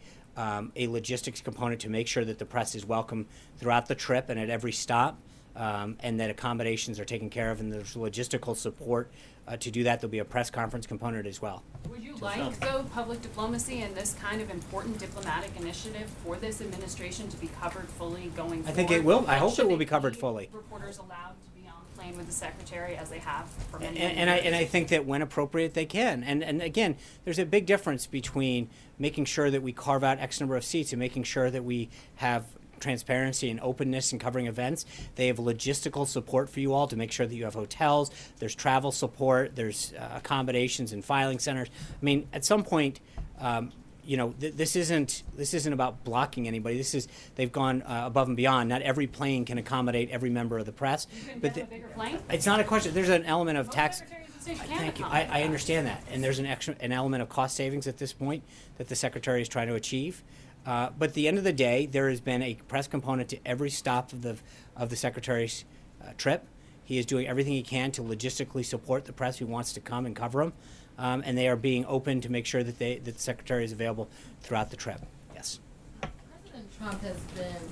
[SPEAKER 2] logistics component to make sure that the press is welcome throughout the trip and at every stop. And that accommodations are taken care of, and there's logistical support to do that. There'll be a press conference component as well.
[SPEAKER 18] Would you like, though, public diplomacy and this kind of important diplomatic initiative for this administration to be covered fully going forward?
[SPEAKER 2] I think it will. I hope it will be covered fully.
[SPEAKER 18] Reporters allowed to be on the plane with the secretary as they have for many
[SPEAKER 2] years.
[SPEAKER 18] And
[SPEAKER 2] I think that when appropriate, they can. And again, there's a big difference between making sure that we carve out X number of seats and making sure that we have transparency and openness and covering events. They have logistical support for you all to make sure that you have hotels, there's travel support, there's accommodations and filing centers. I mean, at some point, this isn't about blocking anybody. They've gone above and beyond. Not every plane can accommodate every member of the press. But
[SPEAKER 18] a bigger plane?
[SPEAKER 2] It's not a question. There's an element of tax.
[SPEAKER 18] Thank
[SPEAKER 2] you. I understand that, and there's an element of cost savings at this point that the secretary is trying to achieve. But at the end of the day, there has been a press component to every stop of the secretary's trip. He is doing everything he can to logistically support the press who wants to come and cover him, and they are being open to make sure that the secretary is available throughout the trip. Yes.
[SPEAKER 4] President Trump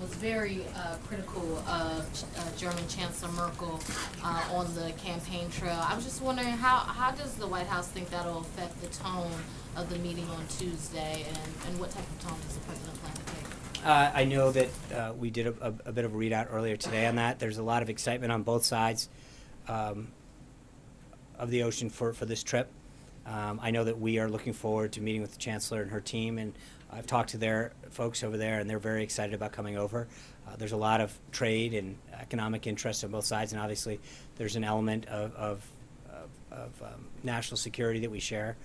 [SPEAKER 4] was very critical of German Chancellor Merkel on the campaign trail. I was just wondering how does the White House think that will affect the tone of the meeting on Tuesday, and what type of tone does the president plan to take?
[SPEAKER 2] I know that we did a bit of a readout earlier today on that. There's a lot of excitement on both sides of the ocean for this trip. I know that we are looking forward to meeting with the Chancellor and her team, and I've talked to their folks over there, and they're very excited about coming over. There's a lot of trade and economic interest on both sides, and obviously there's an element of national security that we share.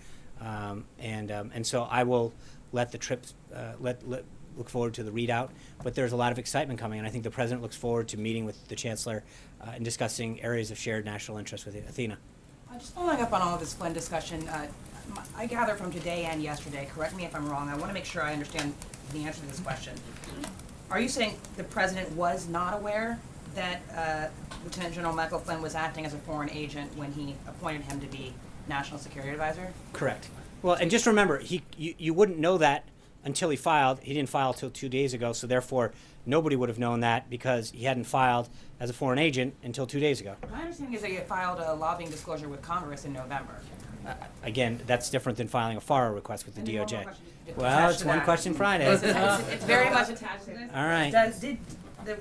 [SPEAKER 2] And so I will let the trips look forward to the readout, but there's a lot of excitement coming, and I think the president looks forward to meeting with the chancellor and discussing areas of shared national interest with Athena.
[SPEAKER 11] Just following up on all of this Flynn discussion, I gather from today and yesterday, correct me if I'm wrong, I want to make sure I understand the answer to this question. Are you saying the president was not aware that Lieutenant General Michael Flynn was acting as a foreign agent when he appointed him to be National Security Advisor?
[SPEAKER 2] Correct. Well, and just remember, you wouldn't know that until he filed. He didn't file till 2 days ago, so therefore nobody would have known that because he hadn't filed as a foreign agent until 2 days ago.
[SPEAKER 11] My understanding is that you filed a lobbying disclosure with Congress in November.
[SPEAKER 2] Again, that's different than filing a FARA request with the
[SPEAKER 11] And then one
[SPEAKER 2] DOJ.
[SPEAKER 11] more question
[SPEAKER 2] Well,
[SPEAKER 11] attached
[SPEAKER 2] it's
[SPEAKER 11] to
[SPEAKER 2] one
[SPEAKER 11] that.
[SPEAKER 2] question Friday.
[SPEAKER 11] It's very much attached to this.
[SPEAKER 2] All right.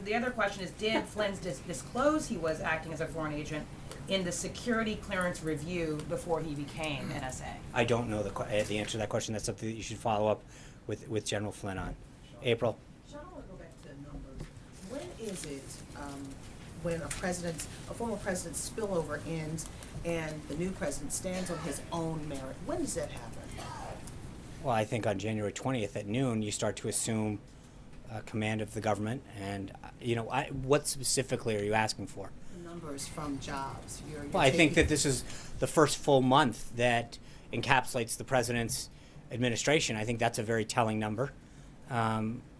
[SPEAKER 11] The other question is, did Flynn disclose he was acting as a foreign agent in the security clearance review before he became NSA?
[SPEAKER 2] I don't know the answer to that question. That's something that you should follow up with General Flynn on. April?
[SPEAKER 8] Sean, I want to go back to numbers. When is it when a former president's spillover ends and the new president stands on his own merit? When does that happen?
[SPEAKER 2] Well, I think on January 20th at noon, you start to assume command of the government. And, what specifically are you asking for?
[SPEAKER 8] Numbers from jobs.
[SPEAKER 2] Well, I think that this is the first full month that encapsulates the president's administration. I think that's a very telling number.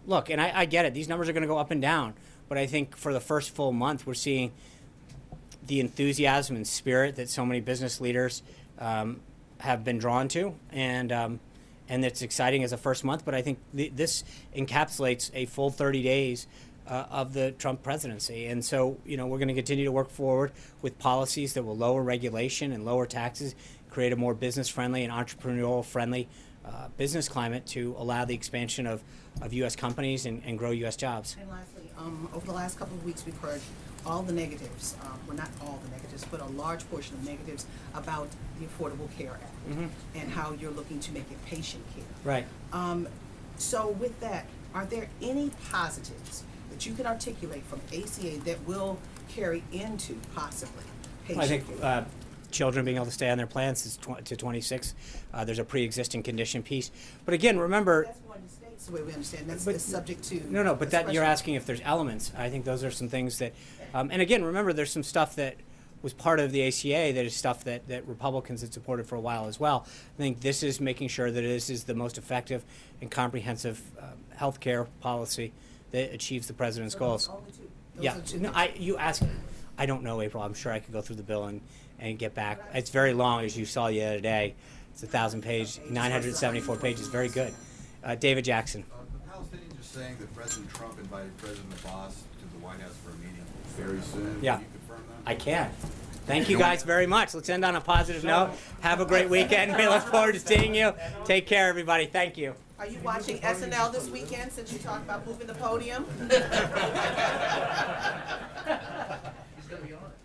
[SPEAKER 2] Look, and I get it. These numbers are going to go up and down. But I think for the first full month, we're seeing the enthusiasm and spirit that so many business leaders have been drawn to. And it's exciting as a first month. But I think this encapsulates a full 30 days of the Trump presidency. And so, we're going to continue to work forward with policies that will lower regulation and lower taxes, create a more business-friendly and entrepreneurial-friendly business climate to allow the expansion of U.S. companies and grow U.S. jobs.
[SPEAKER 8] And lastly, over the last couple of weeks, we've heard all the negatives, well, not all the negatives, but a large portion of negatives about the Affordable Care Act and how you're looking to make it patient care.
[SPEAKER 2] Right.
[SPEAKER 8] So with that, are there any positives that you can articulate from ACA that will carry into possibly patient
[SPEAKER 2] I think
[SPEAKER 8] care?
[SPEAKER 2] children being able to stay on their plans is to 26. There's a pre-existing condition piece. But again, remember...
[SPEAKER 8] That's one of the states, the way we understand. That's subject to...
[SPEAKER 2] No, but that you're asking if there's elements. I think those are some things that... and again, remember, there's some stuff that was part of the ACA that is stuff that Republicans had supported for a while as well. I think this is making sure that this is the most effective and comprehensive health care policy that achieves the president's goals. Yeah, no, you ask. I don't know, April. I'm sure I could go through the bill and get back. It's very long, as you saw the other day. It's 1,000-page, 974 pages. Very good. David Jackson.
[SPEAKER 9] The Palestinians are saying that President Trump invited President Abbas to the White House for a meeting very soon.
[SPEAKER 2] Yeah.
[SPEAKER 9] Can you confirm that?
[SPEAKER 2] I can. Thank you guys very much. Let's end on a positive note. Have a great weekend. We look forward to seeing you. Take care, everybody. Thank you.
[SPEAKER 8] Are you watching SNL this weekend since you talked about moving the podium?
[SPEAKER 21] He's going to be on it.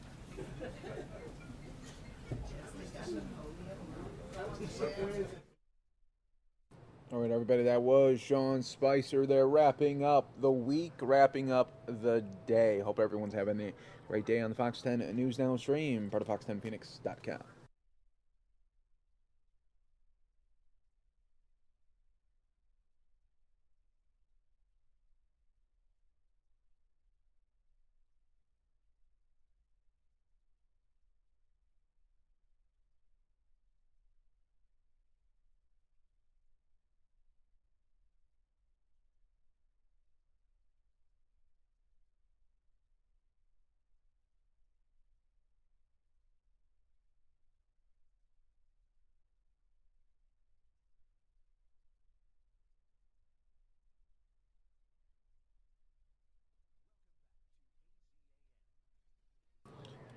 [SPEAKER 22] All right, everybody, that was Sean Spicer there, wrapping up the week, wrapping up the day. Hope everyone's having a great day on the Fox 10 News Now stream, part of fox10phoenix.com.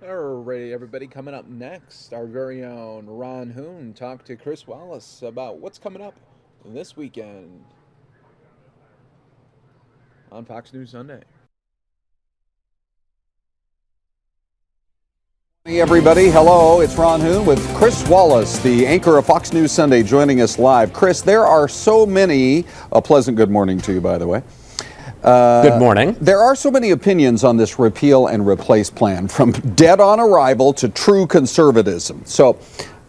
[SPEAKER 22] Alrighty, everybody, coming up next, our very own Ron Hoon talked to Chris Wallace about what's coming up this weekend on Fox News Sunday.
[SPEAKER 23] Hey everybody, hello, it's Ron Hoon with Chris Wallace, the anchor of Fox News Sunday, joining us live. Chris, there are so many, a pleasant good morning to you, by the way.
[SPEAKER 24] Good morning.
[SPEAKER 23] There are so many opinions on this repeal and replace plan, from dead on arrival to true conservatism. So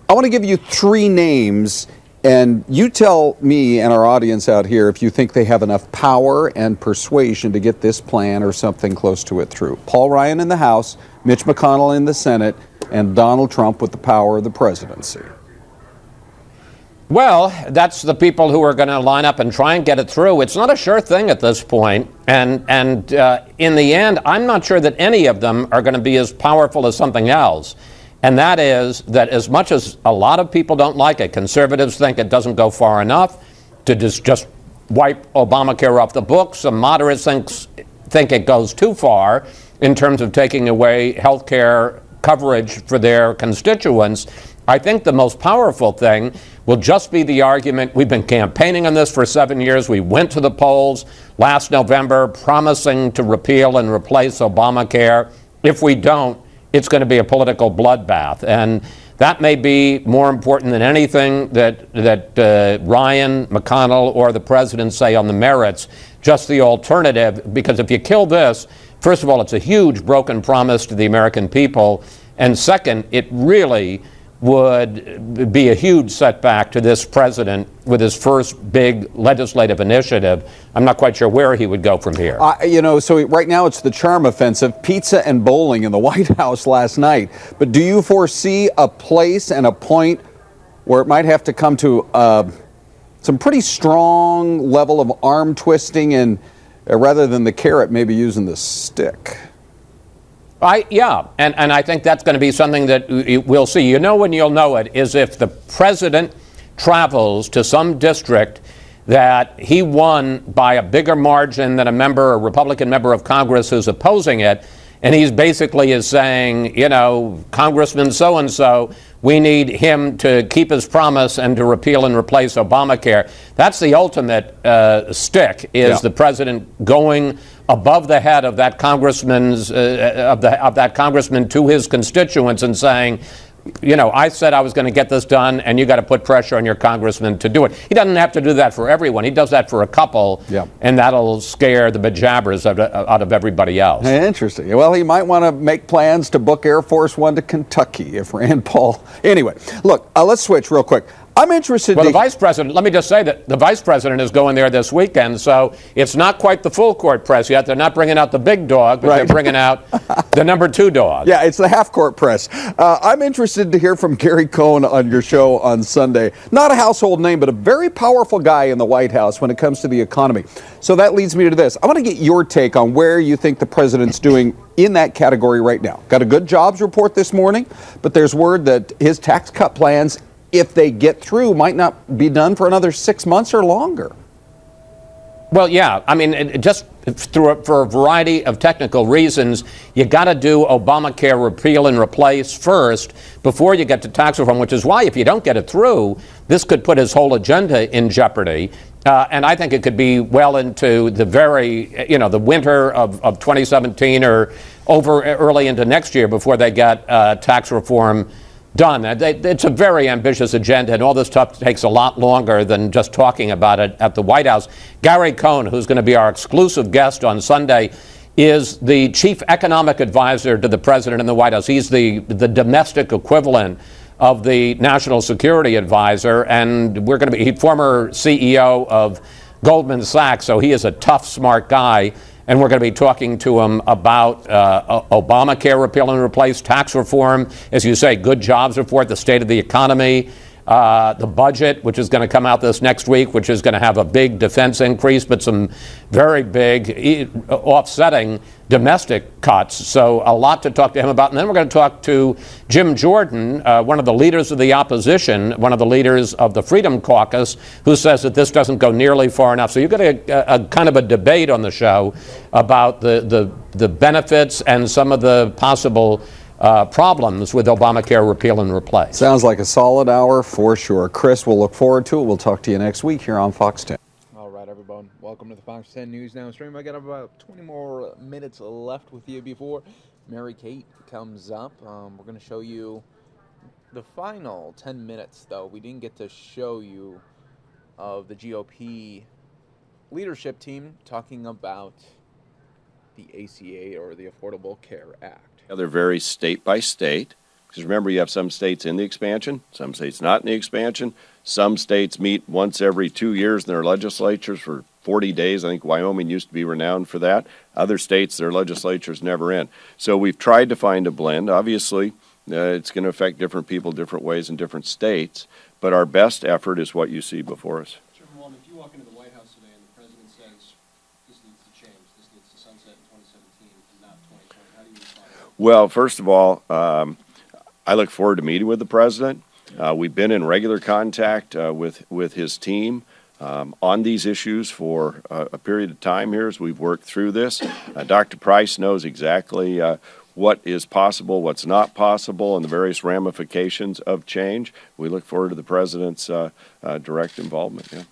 [SPEAKER 23] I want to give you three names, and you tell me and our audience out here if you think they have enough power and persuasion to get this plan or something close to it through. Paul Ryan in the House, Mitch McConnell in the Senate, and Donald Trump with the power of the presidency.
[SPEAKER 24] Well, that's the people who are going to line up and try and get it through. It's not a sure thing at this point. And in the end, I'm not sure that any of them are going to be as powerful as something else. And that is that as much as a lot of people don't like it, conservatives think it doesn't go far enough to just wipe Obamacare off the books. Some moderates think it goes too far in terms of taking away health care coverage for their constituents. I think the most powerful thing will just be the argument. We've been campaigning on this for 7 years. We went to the polls last November promising to repeal and replace Obamacare. If we don't, it's going to be a political bloodbath. And that may be more important than anything that Ryan, McConnell, or the president say on the merits, just the alternative. Because if you kill this, first of all, it's a huge broken promise to the American people. And second, it really would be a huge setback to this president with his first big legislative initiative. I'm not quite sure where he would go from here.
[SPEAKER 23] So right now it's the charm offensive, pizza and bowling in the White House last night. But do you foresee a place and a point where it might have to come to some pretty strong level of arm twisting and rather than the carrot, maybe using the stick?
[SPEAKER 24] And I think that's going to be something that we'll see. You know when you'll know it is if the president travels to some district that he won by a bigger margin than a Republican member of Congress who's opposing it, and he's basically is saying, Congressman so-and-so, we need him to keep his promise and to repeal and replace Obamacare. That's the ultimate stick, is the president going above the head of that congressman's of that congressman to his constituents and saying, I said I was going to get this done, and you got to put pressure on your congressman to do it. He doesn't have to do that for everyone. He does that for a couple, and that'll scare the bejabbers out of everybody else.
[SPEAKER 23] Interesting. Well, he might want to make plans to book Air Force One to Kentucky if Rand Paul. Anyway, look, let's switch real quick. I'm interested.
[SPEAKER 24] Well, the vice president, let me just say that the vice president is going there this weekend, so it's not quite the full court press yet. They're not bringing out the big dog, but they're bringing out the number 2 dog.
[SPEAKER 23] Yeah, it's the half court press. I'm interested to hear from Gary Cohn on your show on Sunday. Not a household name, but a very powerful guy in the White House when it comes to the economy. So that leads me to this. I want to get your take on where you think the president's doing in that category right now. Got a good jobs report this morning, but there's word that his tax cut plans, if they get through, might not be done for another 6 months or longer.
[SPEAKER 24] Well, yeah. I mean, just for a variety of technical reasons, you got to do Obamacare repeal and replace first before you get to tax reform, which is why if you don't get it through, this could put his whole agenda in jeopardy. And I think it could be well into the the winter of 2017 or over early into next year before they get tax reform done. It's a very ambitious agenda, and all this stuff takes a lot longer than just talking about it at the White House. Gary Cohn, who's going to be our exclusive guest on Sunday, is the chief economic advisor to the president in the White House. He's the domestic equivalent of the national security advisor, and he's former CEO of Goldman Sachs, so he is a tough, smart guy. And we're going to be talking to him about Obamacare repeal and replace, tax reform, as you say, good jobs report, the state of the economy, the budget, which is going to come out this next week, which is going to have a big defense increase, but some very big offsetting domestic cuts. So a lot to talk to him about. And then we're going to talk to Jim Jordan, one of the leaders of the opposition, one of the leaders of the Freedom Caucus, who says that this doesn't go nearly far enough. So you've got a kind of a debate on the show about the benefits and some of the possible problems with Obamacare repeal and replace.
[SPEAKER 23] Sounds like a solid hour for sure. Chris, we'll look forward to it. We'll talk to you next week here on Fox 10.
[SPEAKER 22] All right, everyone. Welcome to the Fox 10 News Now stream. I got about 20 more minutes left with you before Mary Kate comes up. We're going to show you the final 10 minutes, though. We didn't get to show you of the GOP leadership team talking about the ACA, or the Affordable Care Act.
[SPEAKER 5] They're very state by state, because remember, you have some states in the expansion, some states not in the expansion. Some states meet once every 2 years in their legislatures for 40 days. I think Wyoming used to be renowned for that. Other states, their legislature's never in. So we've tried to find a blend. Obviously, it's going to affect different people different ways in different states, but our best effort is what you see before us.
[SPEAKER 10] Chairman Walden, if you walk into the White House today and the president says this needs to change, this needs to sunset in 2017 and not 2020, how do you respond?
[SPEAKER 5] Well, first of all, I look forward to meeting with the president. We've been in regular contact with his team. on these issues for a period of time here as we've worked through this. Dr. Price knows exactly what is possible, what's not possible, and the various ramifications of change. We look forward to the President's direct involvement. Yeah.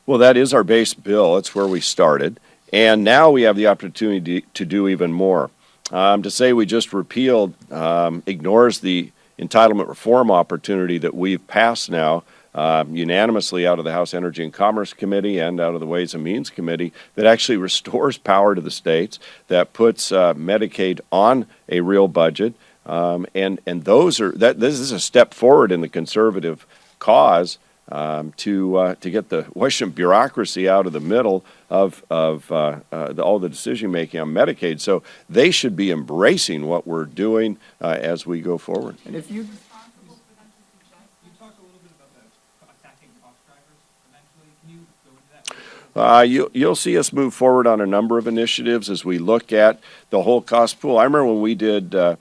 [SPEAKER 5] Well, that is our base bill. It's where we started. And now we have the opportunity to do even more. To say we just repealed ignores the entitlement reform opportunity that we've passed now unanimously out of the House Energy and Commerce Committee and out of the Ways and Means Committee that actually restores power to the states, that puts Medicaid on a real budget. And those are, this is a step forward in the conservative cause to get the Washington bureaucracy out of the middle of all the decision making on Medicaid. So they should be embracing what we're doing as we go forward.
[SPEAKER 12] And if you
[SPEAKER 5] You'll see us move forward on a number of initiatives as we look at the whole cost pool. I remember when we did a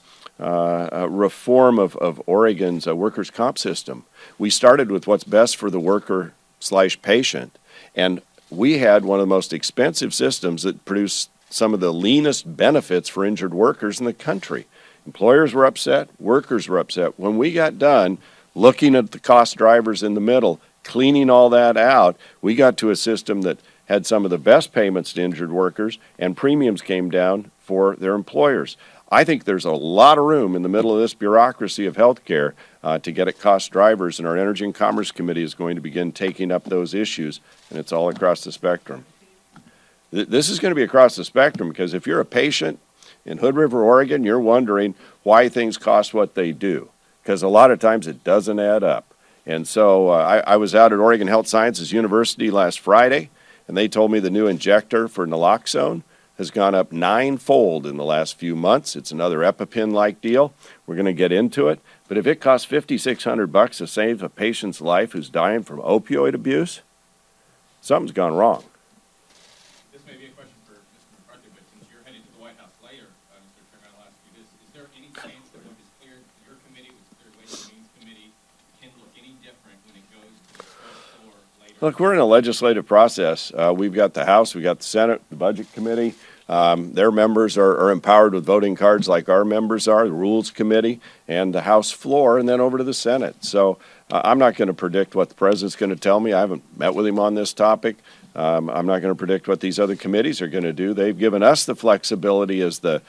[SPEAKER 5] reform of Oregon's workers' comp system. We started with what's best for the worker/patient, and we had one of the most expensive systems that produced some of the leanest benefits for injured workers in the country. Employers were upset, workers were upset. When we got done looking at the cost drivers in the middle, cleaning all that out, we got to a system that had some of the best payments to injured workers, and premiums came down for their employers. I think there's a lot of room in the middle of this bureaucracy of healthcare to get at cost drivers, and our Energy and Commerce Committee is going to begin taking up those issues, and it's all across the spectrum. This is going to be across the spectrum because if you're a patient in Hood River, Oregon, you're wondering why things cost what they do, because a lot of times it doesn't add up. And so I was out at Oregon Health Sciences University last Friday, and they told me the new injector for naloxone has gone up 9-fold in the last few months. It's another EpiPen-like deal. We're going to get into it. But if it costs $5,600 to save a patient's life who's dying from opioid abuse, something's gone wrong.
[SPEAKER 10] This may be a question for Mr. McCarthy, but since you're heading to the White House later, Mr. Chairman, I'll ask you this. Is there any chance that what is clear to your committee, which is the Ways and Means Committee, can look any different when it goes to the floor later?
[SPEAKER 5] Look, we're in a legislative process. We've got the House, we've got the Senate, the Budget Committee. Their members are empowered with voting cards like our members are, the Rules Committee, and the House floor, and then over to the Senate. So I'm not going to predict what the President's going to tell me. I haven't met with him on this topic. I'm not going to predict what these other committees are going to do. They've given us the flexibility as the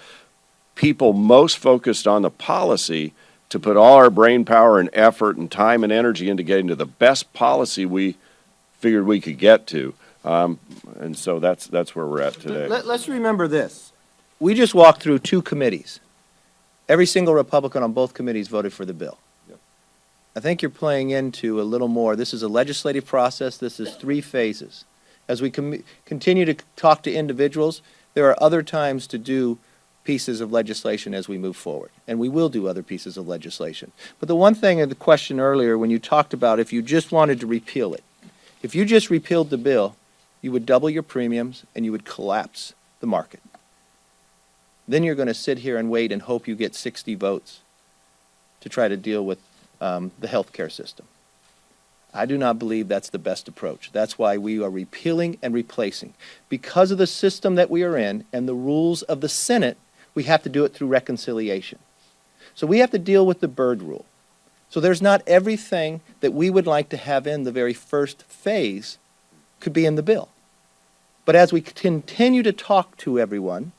[SPEAKER 5] people most focused on the policy to put all our brain power and effort and time and energy into getting to the best policy we figured we could get to. And so that's where we're at today.
[SPEAKER 12] Let's remember this. We just walked through 2 committees. Every single Republican on both committees voted for the bill.
[SPEAKER 5] Yep.
[SPEAKER 12] I think you're playing into a little more. This is a legislative process. This is 3 phases. As we continue to talk to individuals, there are other times to do pieces of legislation as we move forward. And we will do other pieces of legislation. But the one thing in the question earlier when you talked about if you just wanted to repeal it, if you just repealed the bill, you would double your premiums and you would collapse the market. Then you're going to sit here and wait and hope you get 60 votes to try to deal with the health care system. I do not believe that's the best approach. That's why we are repealing and replacing. Because of the system that we are in and the rules of the Senate, we have to do it through reconciliation. So we have to deal with the Byrd rule. So there's not everything that we would like to have in the very first phase could be in the bill. But as we continue to talk to everyone,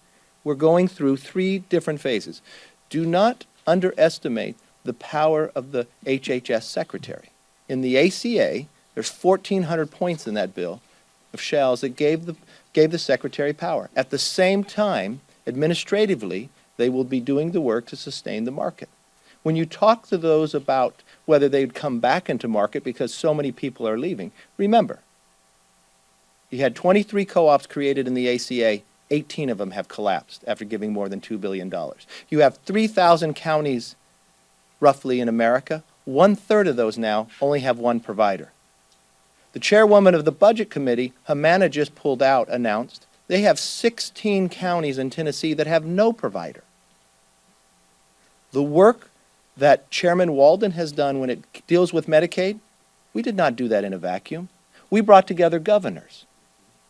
[SPEAKER 12] we're going through 3 different phases. Do not underestimate the power of the HHS secretary. In the ACA, there's 1,400 points in that bill of shells that gave the secretary power. At the same time, administratively, they will be doing the work to sustain the market. When you talk to those about whether they'd come back into market because so many people are leaving, remember, you had 23 co-ops created in the ACA. 18 of them have collapsed after giving more than $2 billion. You have 3,000 counties roughly in America. 1/3 of those now only have one provider. The chairwoman of the Budget Committee, Humana, just pulled out, announced they have 16 counties in Tennessee that have no provider. The work that Chairman Walden has done when it deals with Medicaid, we did not do that in a vacuum. We brought together governors.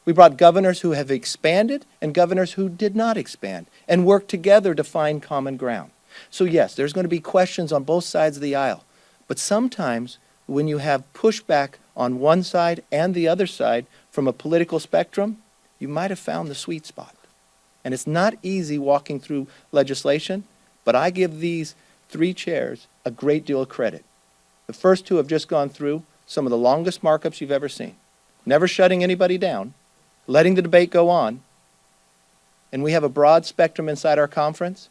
[SPEAKER 12] We brought governors who have expanded and governors who did not expand and worked together to find common ground. So yes, there's going to be questions on both sides of the aisle. But sometimes when you have pushback on one side and the other side from a political spectrum, you might have found the sweet spot. And it's not easy walking through legislation, but I give these three chairs a great deal of credit. The first two have just gone through some of the longest markups you've ever seen, never shutting anybody down, letting the debate go on, and we have a broad spectrum inside our conference,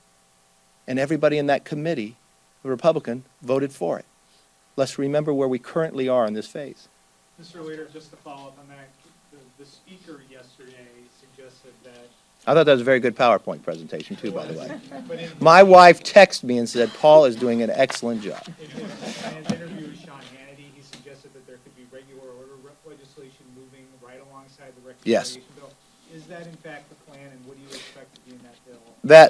[SPEAKER 12] and everybody in that committee, the Republican, voted for it. Let's remember where we currently are in this phase.
[SPEAKER 1] Mr. Leader, just to follow up on that, the speaker yesterday suggested that
[SPEAKER 12] I thought that was a very good PowerPoint presentation, too, by the way. My wife texted me and said, Paul is doing an excellent job.
[SPEAKER 1] in his interview with Sean Hannity, he suggested that there could be regular order legislation moving right alongside the reconciliation bill. Is that in fact the plan, and what do you expect to be in that bill?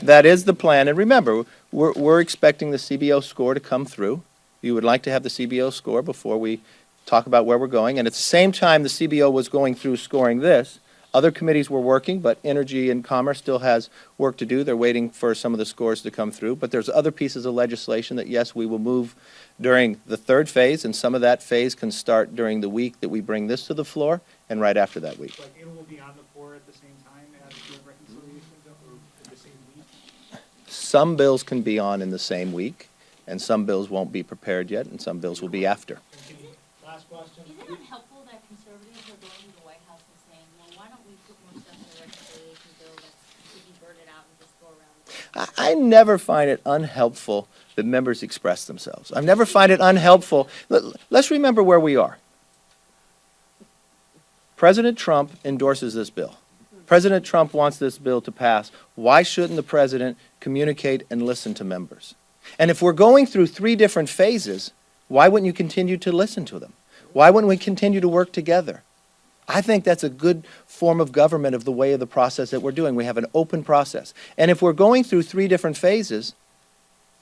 [SPEAKER 12] That is the plan, and remember, we're expecting the CBO score to come through. You would like to have the CBO score before we talk about where we're going, and at the same time the CBO was going through scoring this, other committees were working, but Energy and Commerce still has work to do. They're waiting for some of the scores to come through. But there's other pieces of legislation that, yes, we will move during the third phase, and some of that phase can start during the week that we bring this to the floor and right after that week.
[SPEAKER 1] Like it will be on the floor at the same time as the reconciliation bill, or in the same week?
[SPEAKER 12] Some bills can be on in the same week, and some bills won't be prepared yet, and some bills will be after.
[SPEAKER 1] Last question.
[SPEAKER 4] Is it unhelpful that conservatives are going to the White House and saying, well, why don't we put more stuff in the reconciliation bill that could be burdened out and just go around?
[SPEAKER 12] I never find it unhelpful that members express themselves. I never find it unhelpful. Let's remember where we are. President Trump endorses this bill. President Trump wants this bill to pass. Why shouldn't the president communicate and listen to members? And if we're going through three different phases, why wouldn't you continue to listen to them? Why wouldn't we continue to work together? I think that's a good form of government of the way of the process that we're doing. We have an open process. And if we're going through three different phases,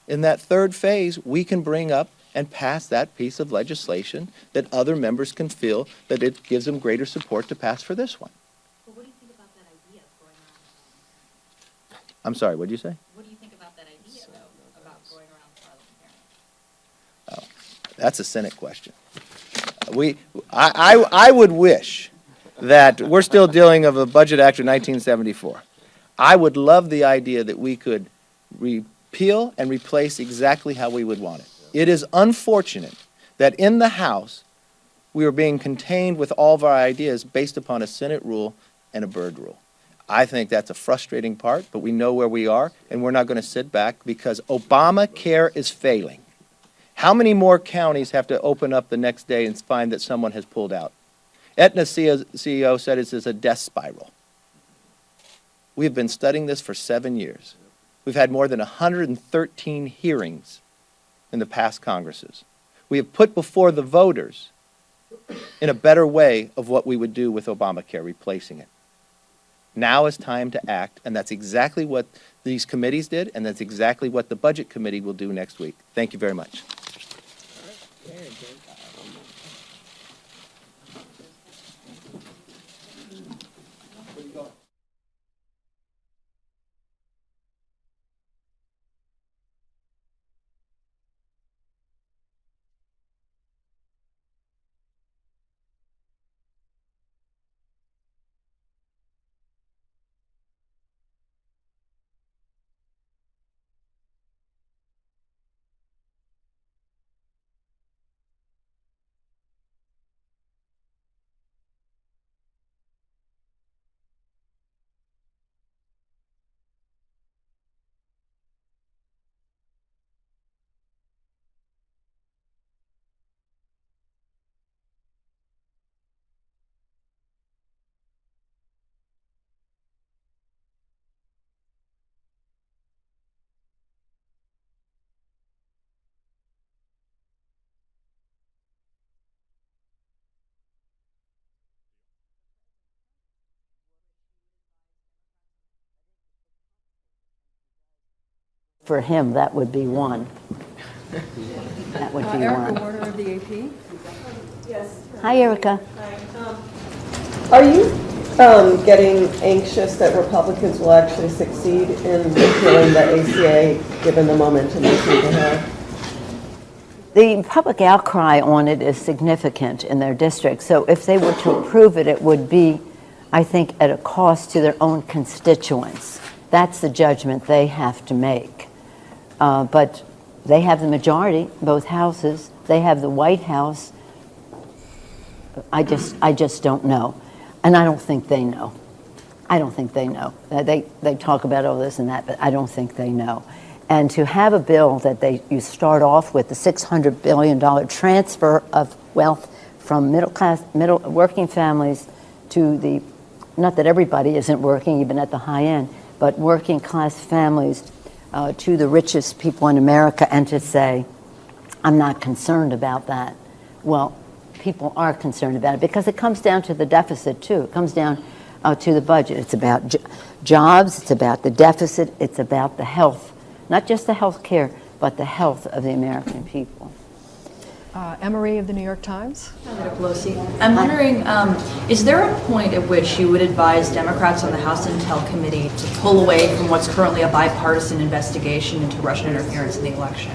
[SPEAKER 12] in that third phase, we can bring up and pass that piece of legislation that other members can feel that it gives them greater support to pass for this one.
[SPEAKER 4] But what do you think about that idea of going around?
[SPEAKER 12] I'm sorry, what did you say?
[SPEAKER 4] What do you think about that idea, though, about going around parliamentarians?
[SPEAKER 12] That's a Senate question. I would wish that we're still dealing with a Budget Act of 1974. I would love the idea that we could repeal and replace exactly how we would want it. It is unfortunate that in the House we are being contained with all of our ideas based upon a Senate rule and a Byrd rule. I think that's a frustrating part, but we know where we are, and we're not going to sit back because Obamacare is failing. How many more counties have to open up the next day and find that someone has pulled out? Aetna's CEO said this is a death spiral. We have been studying this for 7 years. We've had more than 113 hearings in the past Congresses. We have put before the voters in a better way of what we would do with Obamacare, replacing it. Now is time to act, and that's exactly what these committees did, and that's exactly what the Budget Committee will do next week. Thank you very much.
[SPEAKER 13] For him, that would be one. That would be
[SPEAKER 14] Erica
[SPEAKER 13] one.
[SPEAKER 14] Warner of the AP.
[SPEAKER 15] Yes.
[SPEAKER 13] Hi, Erica.
[SPEAKER 15] Are you getting anxious that Republicans will actually succeed in repealing the ACA, given the momentum they seem to have?
[SPEAKER 13] The public outcry on it is significant in their district. So if they were to approve it, it would be, I think, at a cost to their own constituents. That's the judgment they have to make. But they have the majority, both houses. They have the White House. I just don't know. And I don't think they know. I don't think they know. They talk about all this and that, but I don't think they know. And to have a bill that you start off with the $600 billion transfer of wealth from working families to the, not that everybody isn't working, even at the high end, but working class families to the richest people in America, and to say, I'm not concerned about that. Well, people are concerned about it because it comes down to the deficit too. It comes down to the budget. It's about jobs, it's about the deficit, it's about the health, not just the health care, but the health of the American people.
[SPEAKER 14] Emery of the New York Times.
[SPEAKER 16] Senator Pelosi, I'm wondering, is there a point at which you would advise Democrats on the House Intel Committee to pull away from what's currently a bipartisan investigation into Russian interference in the election?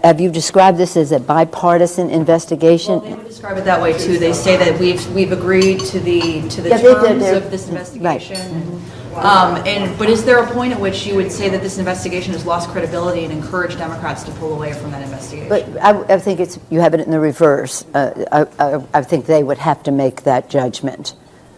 [SPEAKER 13] Have you described this as a bipartisan investigation?
[SPEAKER 16] Well, they would describe it that way too. They say that we've agreed to the terms of this investigation.
[SPEAKER 13] Right.
[SPEAKER 16] But is there a point at which you would say that this investigation has lost credibility and encourage Democrats to pull away from that investigation?
[SPEAKER 13] But I think you have it in the reverse. I think they would have to make that judgment.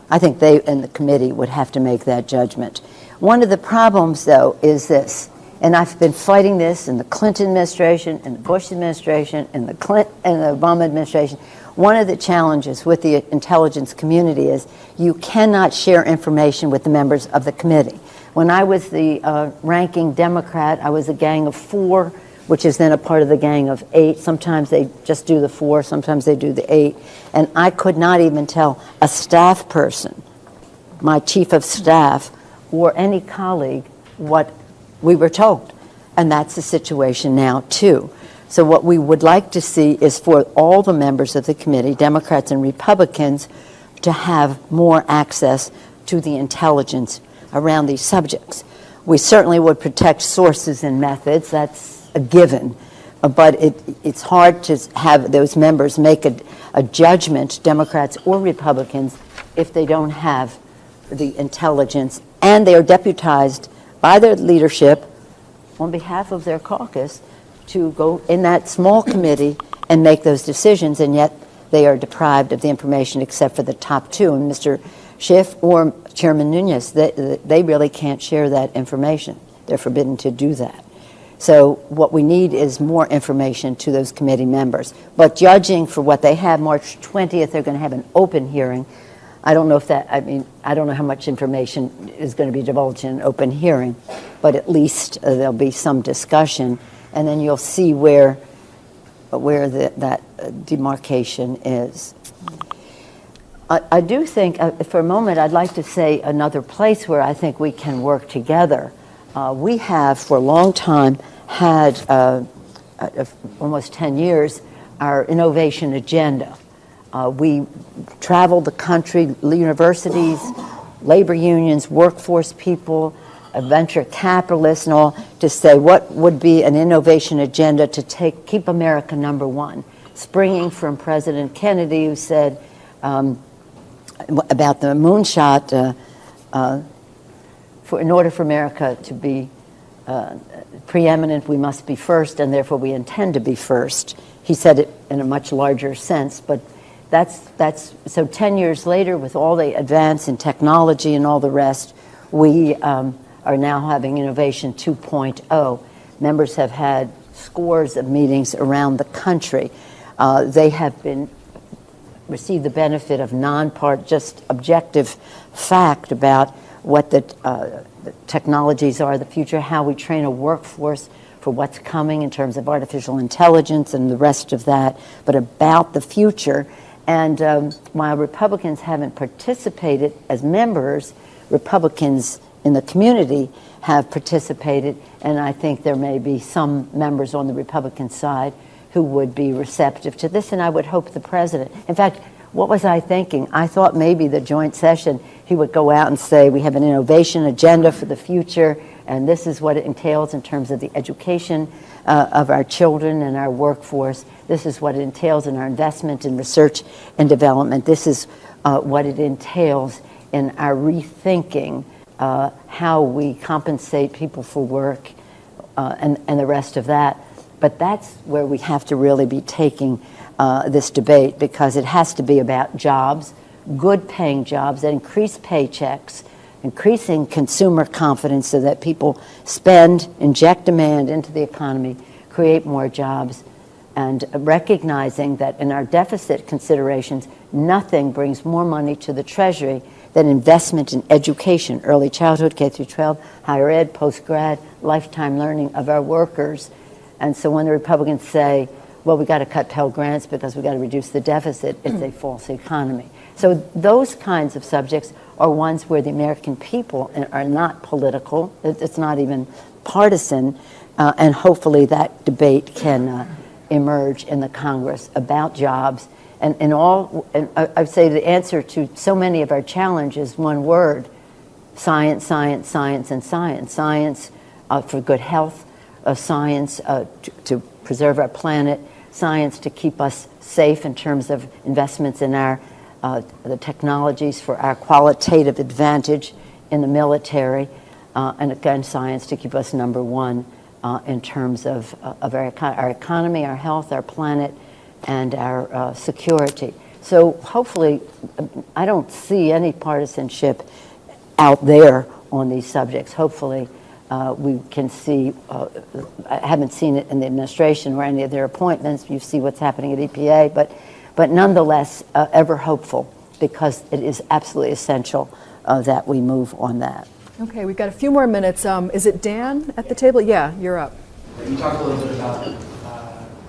[SPEAKER 13] I think they and the committee would have to make that judgment. One of the problems, though, is this. And I've been fighting this in the Clinton administration, in the Bush administration, in the Obama administration. One of the challenges with the intelligence community is you cannot share information with the members of the committee. When I was the ranking Democrat, I was a gang of 4, which is then a part of the gang of 8. Sometimes they just do the 4, sometimes they do the 8. And I could not even tell a staff person, my chief of staff, or any colleague what we were told. And that's the situation now, too. So what we would like to see is for all the members of the committee, Democrats and Republicans, to have more access to the intelligence around these subjects. We certainly would protect sources and methods. That's a given. But it's hard to have those members make a judgment, Democrats or Republicans, if they don't have the intelligence. And they are deputized by their leadership on behalf of their caucus to go in that small committee and make those decisions, and yet they are deprived of the information except for the top 2. And Mr. Schiff or Chairman Nunes, they really can't share that information. They're forbidden to do that. So what we need is more information to those committee members. But judging for what they have, March 20th, they're going to have an open hearing. I don't know if that, I don't know how much information is going to be divulged in an open hearing, but at least there'll be some discussion, and then you'll see where that demarcation is. I do think, for a moment, I'd like to say another place where I think we can work together. We have, for a long time, had, almost 10 years, our innovation agenda. We traveled the country, universities, labor unions, workforce people, venture capitalists and all, to say what would be an innovation agenda to keep America #1. Springing from President Kennedy, who said about the moonshot, in order for America to be preeminent, we must be first, and therefore we intend to be first. He said it in a much larger sense, but that's so 10 years later, with all the advance in technology and all the rest, we are now having Innovation 2.0. Members have had scores of meetings around the country. They have received the benefit of just objective fact about what the technologies are of the future, how we train a workforce for what's coming in terms of artificial intelligence and the rest of that, but about the future. And while Republicans haven't participated as members, Republicans in the community have participated, and I think there may be some members on the Republican side who would be receptive to this, and I would hope the president. In fact, what was I thinking? I thought maybe the joint session, he would go out and say, we have an innovation agenda for the future, and this is what it entails in terms of the education of our children and our workforce. This is what it entails in our investment in research and development. This is what it entails in our rethinking how we compensate people for work and the rest of that. But that's where we have to really be taking this debate, because it has to be about jobs, good paying jobs that increase paychecks, increasing consumer confidence so that people spend, inject demand into the economy, create more jobs, and recognizing that in our deficit considerations, nothing brings more money to the Treasury than investment in education, early childhood, K through 12, higher ed, post-grad, lifetime learning of our workers. And so when the Republicans say, well, we got to cut Pell Grants because we got to reduce the deficit, it's a false economy. So those kinds of subjects are ones where the American people are not political. It's not even partisan. And hopefully that debate can emerge in the Congress about jobs. And I'd say the answer to so many of our challenges is one word: science, science, science, and science. Science for good health, science to preserve our planet, science to keep us safe in terms of investments in our the technologies for our qualitative advantage in the military, and again, science to keep us number one in terms of our economy, our health, our planet, and our security. So hopefully, I don't see any partisanship out there on these subjects. Hopefully, we can see, I haven't seen it in the administration or any of their appointments. You see what's happening at EPA, but nonetheless, ever hopeful, because it is absolutely essential that we move on that.
[SPEAKER 14] Okay, we've got a few more minutes. Is it Dan at the table? Yeah, you're up.
[SPEAKER 3] You talked a little bit about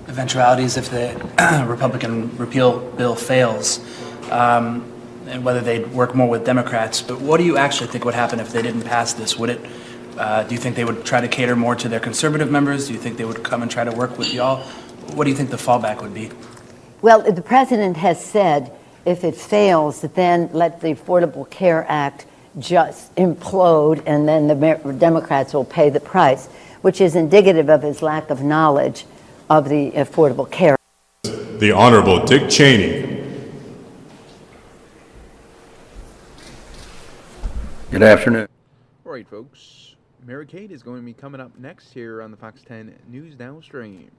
[SPEAKER 3] eventualities if the Republican repeal bill fails, and whether they'd work more with Democrats. But what do you actually think would happen if they didn't pass this? Would it? Do you think they would try to cater more to their conservative members? Do you think they would come and try to work with y'all? What do you think the fallback would be?
[SPEAKER 13] Well, the president has said if it fails, then let the Affordable Care Act just implode, and then the Democrats will pay the price, which is indicative of his lack of knowledge of the Affordable Care Act.
[SPEAKER 6] The Honorable Dick Cheney.
[SPEAKER 22] Good afternoon. All right, folks. Mary Kate is going to be coming up next here on the Fox 10 News Now stream.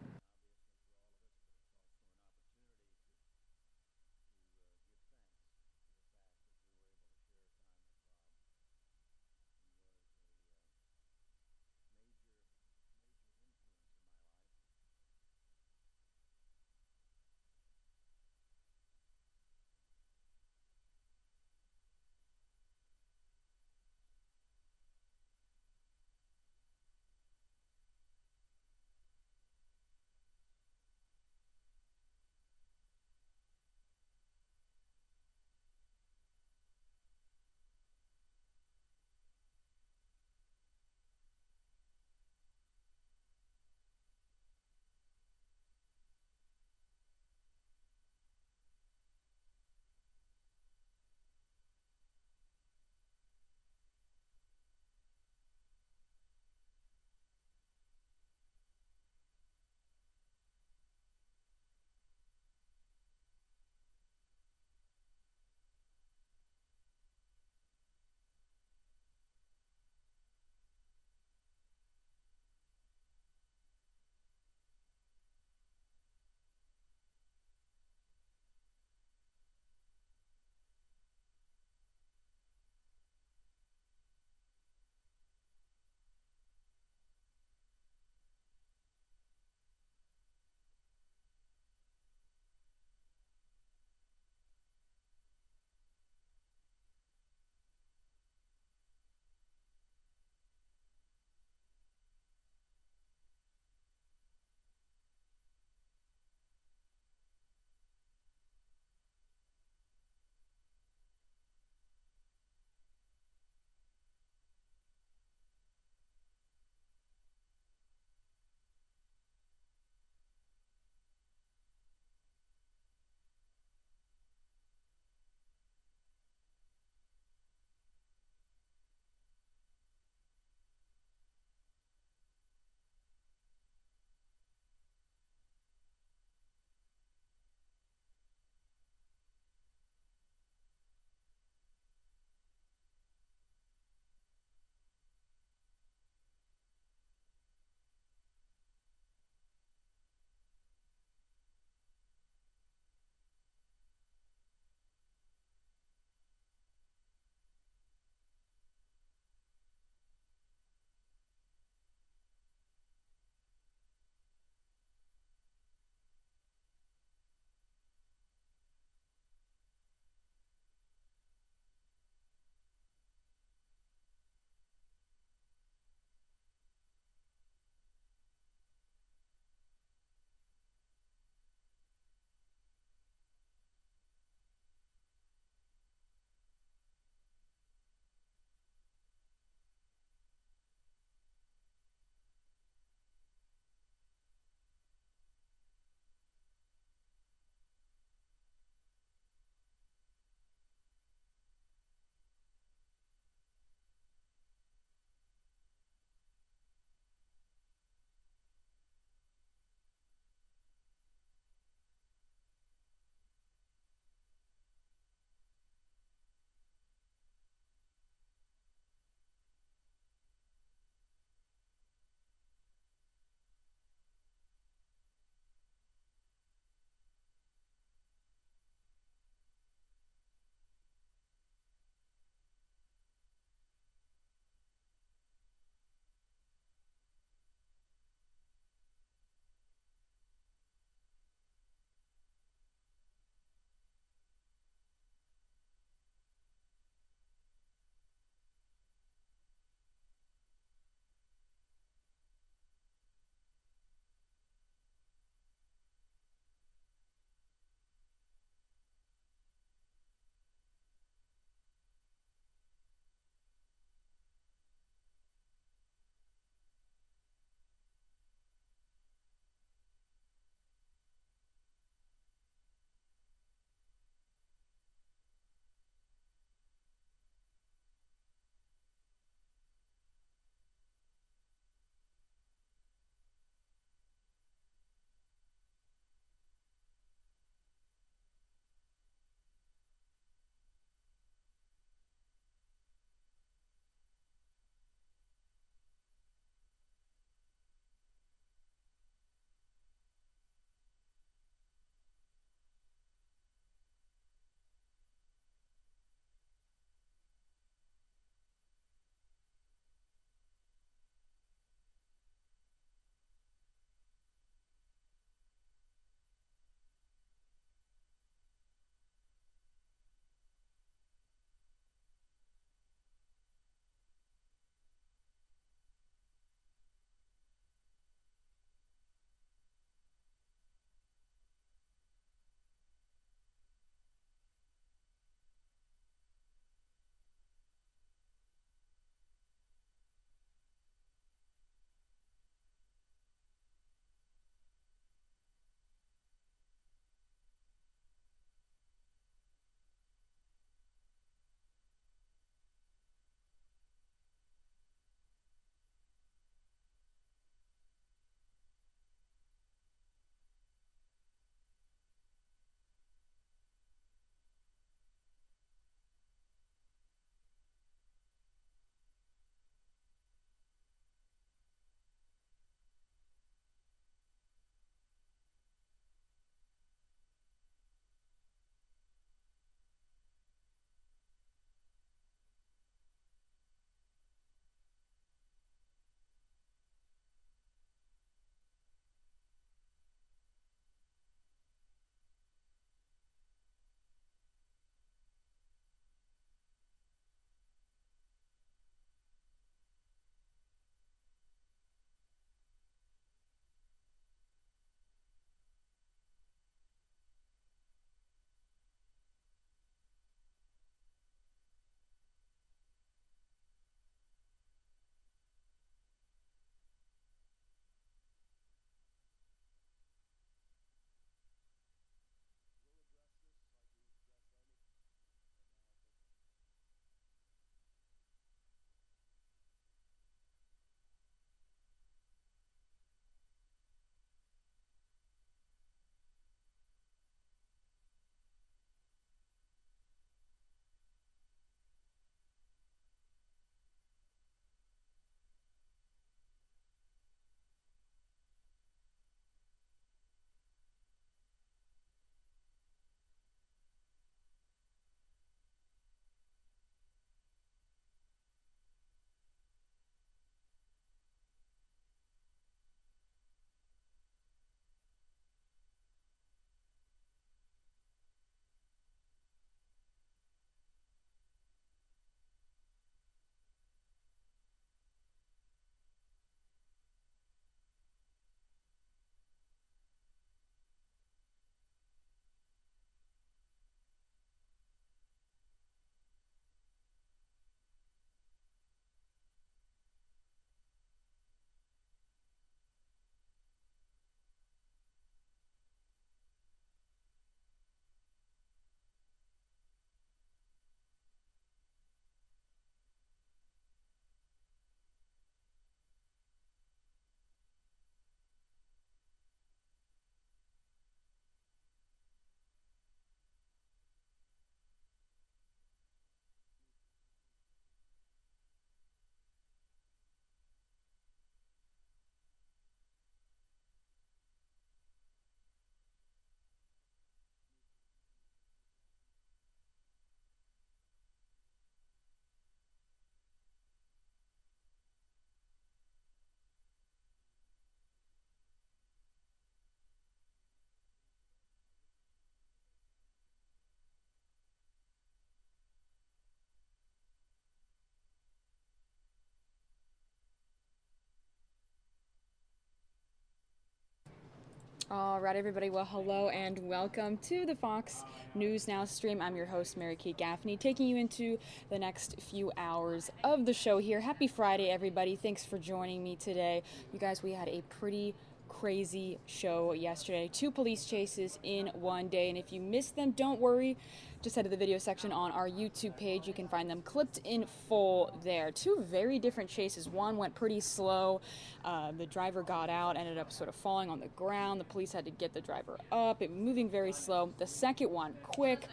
[SPEAKER 7] All right, everybody. Well, hello and welcome to the Fox News Now stream. I'm your host, Mary Kate Gaffney, taking you into the next few hours of the show here. Happy Friday, everybody. Thanks for joining me today. You guys, we had a pretty crazy show yesterday. 2 police chases in one day, and if you missed them, don't worry. Just head to the video section on our YouTube page. You can find them clipped in full there. 2 very different chases. One went pretty slow. The driver got out, ended up sort of falling on the ground. The police had to get the driver up. It was moving very slow. The second one, quick,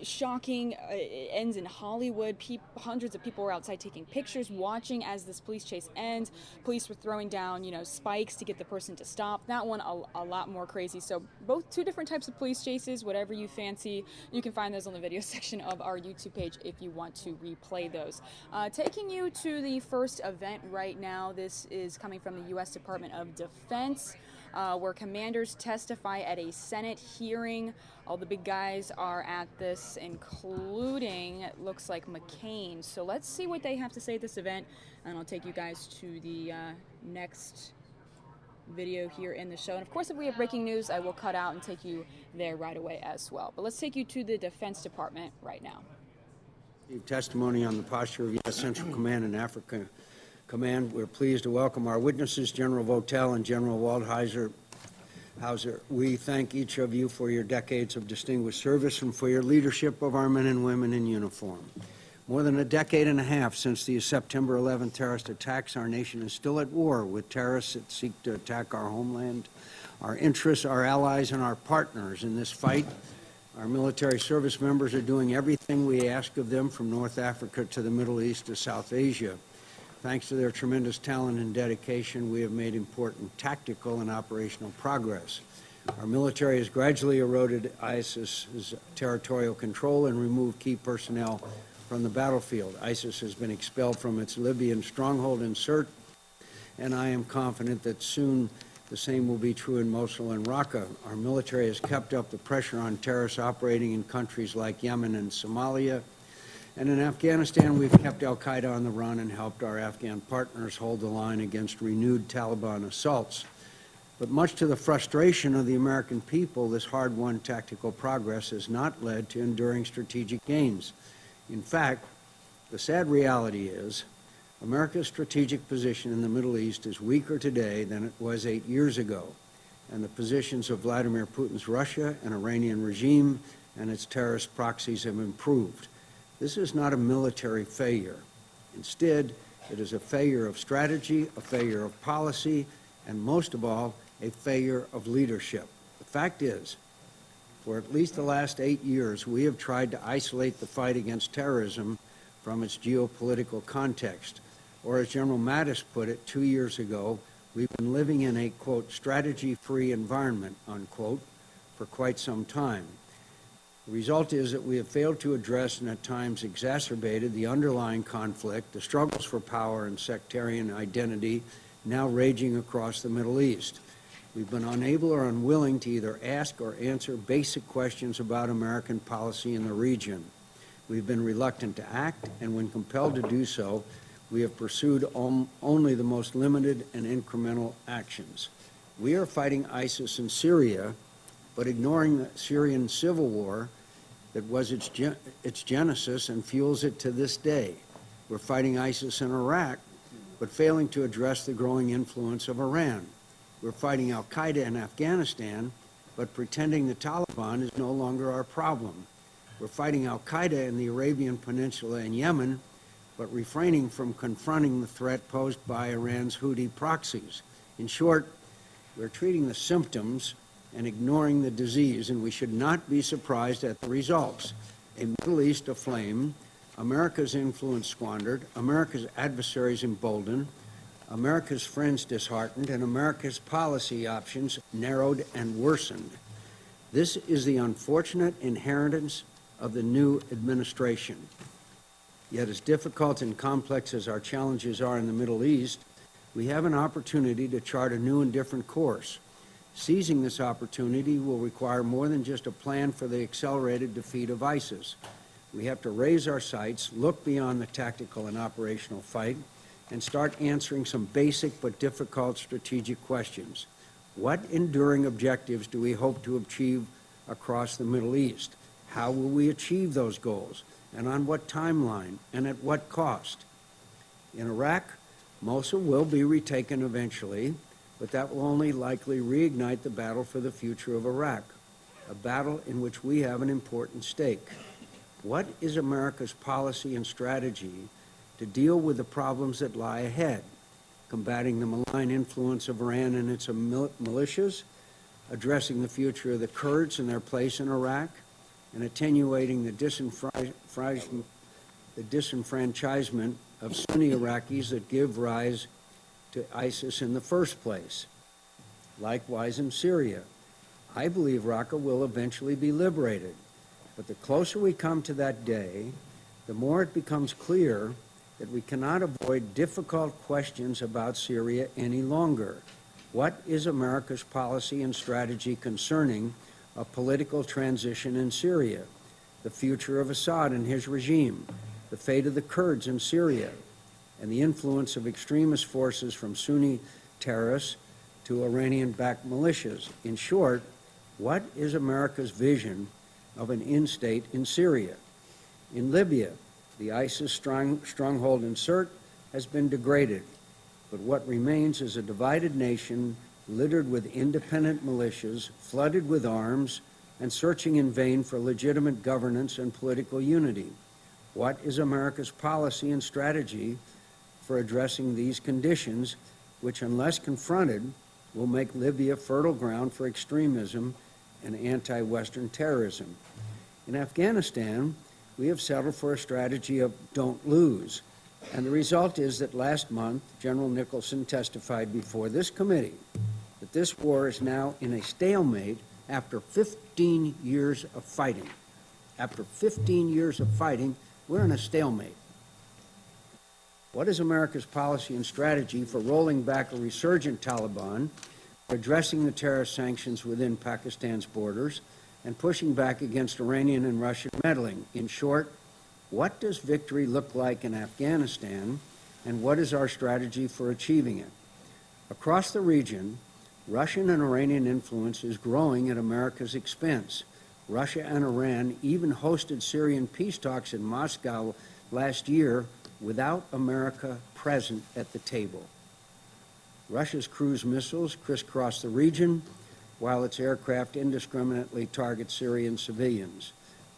[SPEAKER 7] shocking. It ends in Hollywood. Hundreds of people were outside taking pictures, watching as this police chase ends. Police were throwing down, spikes to get the person to stop. That one a lot more crazy. So both 2 different types of police chases, whatever you fancy. You can find those on the video section of our YouTube page if you want to replay those. Taking you to the first event right now. This is coming from the U.S. Department of Defense, where commanders testify at a Senate hearing. All the big guys are at this, including, it looks like, McCain. So let's see what they have to say at this event, and I'll take you guys to the next video here in the show. And of course, if we have breaking news, I will cut out and take you there right away as well. But let's take you to the Defense Department right now.
[SPEAKER 17] Testimony on the posture of U.S. Central Command and Africa Command. We're pleased to welcome our witnesses, General Votel and General Waldhauser. We thank each of you for your decades of distinguished service and for your leadership of our men and women in uniform. More than a decade and a half since the September 11 terrorist attacks, our nation is still at war with terrorists that seek to attack our homeland, our interests, our allies, and our partners in this fight. Our military service members are doing everything we ask of them, from North Africa to the Middle East to South Asia. Thanks to their tremendous talent and dedication, we have made important tactical and operational progress. Our military has gradually eroded ISIS's territorial control and removed key personnel from the battlefield. ISIS has been expelled from its Libyan stronghold in Sirte, and I am confident that soon the same will be true in Mosul and Raqqa. Our military has kept up the pressure on terrorists operating in countries like Yemen and Somalia. And in Afghanistan, we've kept al-Qaeda on the run and helped our Afghan partners hold the line against renewed Taliban assaults. But much to the frustration of the American people, this hard-won tactical progress has not led to enduring strategic gains. In fact, the sad reality is America's strategic position in the Middle East is weaker today than it was 8 years ago, and the positions of Vladimir Putin's Russia and Iranian regime and its terrorist proxies have improved. This is not a military failure. Instead, it is a failure of strategy, a failure of policy, and most of all, a failure of leadership. The fact is, for at least the last 8 years, we have tried to isolate the fight against terrorism from its geopolitical context. Or as General Mattis put it 2 years ago, we've been living in a, quote, strategy-free environment, unquote, for quite some time. The result is that we have failed to address and at times exacerbated the underlying conflict, the struggles for power and sectarian identity now raging across the Middle East. We've been unable or unwilling to either ask or answer basic questions about American policy in the region. We've been reluctant to act, and when compelled to do so, we have pursued only the most limited and incremental actions. We are fighting ISIS in Syria, but ignoring the Syrian civil war that was its genesis and fuels it to this day. We're fighting ISIS in Iraq, but failing to address the growing influence of Iran. We're fighting al-Qaeda in Afghanistan, but pretending the Taliban is no longer our problem. We're fighting al-Qaeda in the Arabian Peninsula and Yemen, but refraining from confronting the threat posed by Iran's Houthi proxies. In short, we're treating the symptoms and ignoring the disease, and we should not be surprised at the results. A Middle East aflame, America's influence squandered, America's adversaries emboldened, America's friends disheartened, and America's policy options narrowed and worsened. This is the unfortunate inheritance of the new administration. Yet as difficult and complex as our challenges are in the Middle East, we have an opportunity to chart a new and different course. Seizing this opportunity will require more than just a plan for the accelerated defeat of ISIS. We have to raise our sights, look beyond the tactical and operational fight, and start answering some basic but difficult strategic questions. What enduring objectives do we hope to achieve across the Middle East? How will we achieve those goals? And on what timeline? And at what cost? In Iraq, Mosul will be retaken eventually, but that will only likely reignite the battle for the future of Iraq, a battle in which we have an important stake. What is America's policy and strategy to deal with the problems that lie ahead? Combating the malign influence of Iran and its militias, addressing the future of the Kurds and their place in Iraq, and attenuating the disenfranchisement of Sunni Iraqis that give rise to ISIS in the first place. Likewise in Syria. I believe Raqqa will eventually be liberated, but the closer we come to that day, the more it becomes clear that we cannot avoid difficult questions about Syria any longer. What is America's policy and strategy concerning a political transition in Syria, the future of Assad and his regime, the fate of the Kurds in Syria, and the influence of extremist forces from Sunni terrorists to Iranian-backed militias? In short, what is America's vision of an in-state in Syria? In Libya, the ISIS stronghold in Sirte has been degraded, but what remains is a divided nation littered with independent militias, flooded with arms, and searching in vain for legitimate governance and political unity. What is America's policy and strategy for addressing these conditions, which, unless confronted, will make Libya fertile ground for extremism and anti-Western terrorism? In Afghanistan, we have settled for a strategy of don't lose. And the result is that last month, General Nicholson testified before this committee that this war is now in a stalemate after 15 years of fighting. After 15 years of fighting, we're in a stalemate. What is America's policy and strategy for rolling back a resurgent Taliban, for addressing the terrorist sanctions within Pakistan's borders, and pushing back against Iranian and Russian meddling? In short, what does victory look like in Afghanistan, and what is our strategy for achieving it? Across the region, Russian and Iranian influence is growing at America's expense. Russia and Iran even hosted Syrian peace talks in Moscow last year without America present at the table. Russia's cruise missiles crisscross the region, while its aircraft indiscriminately target Syrian civilians.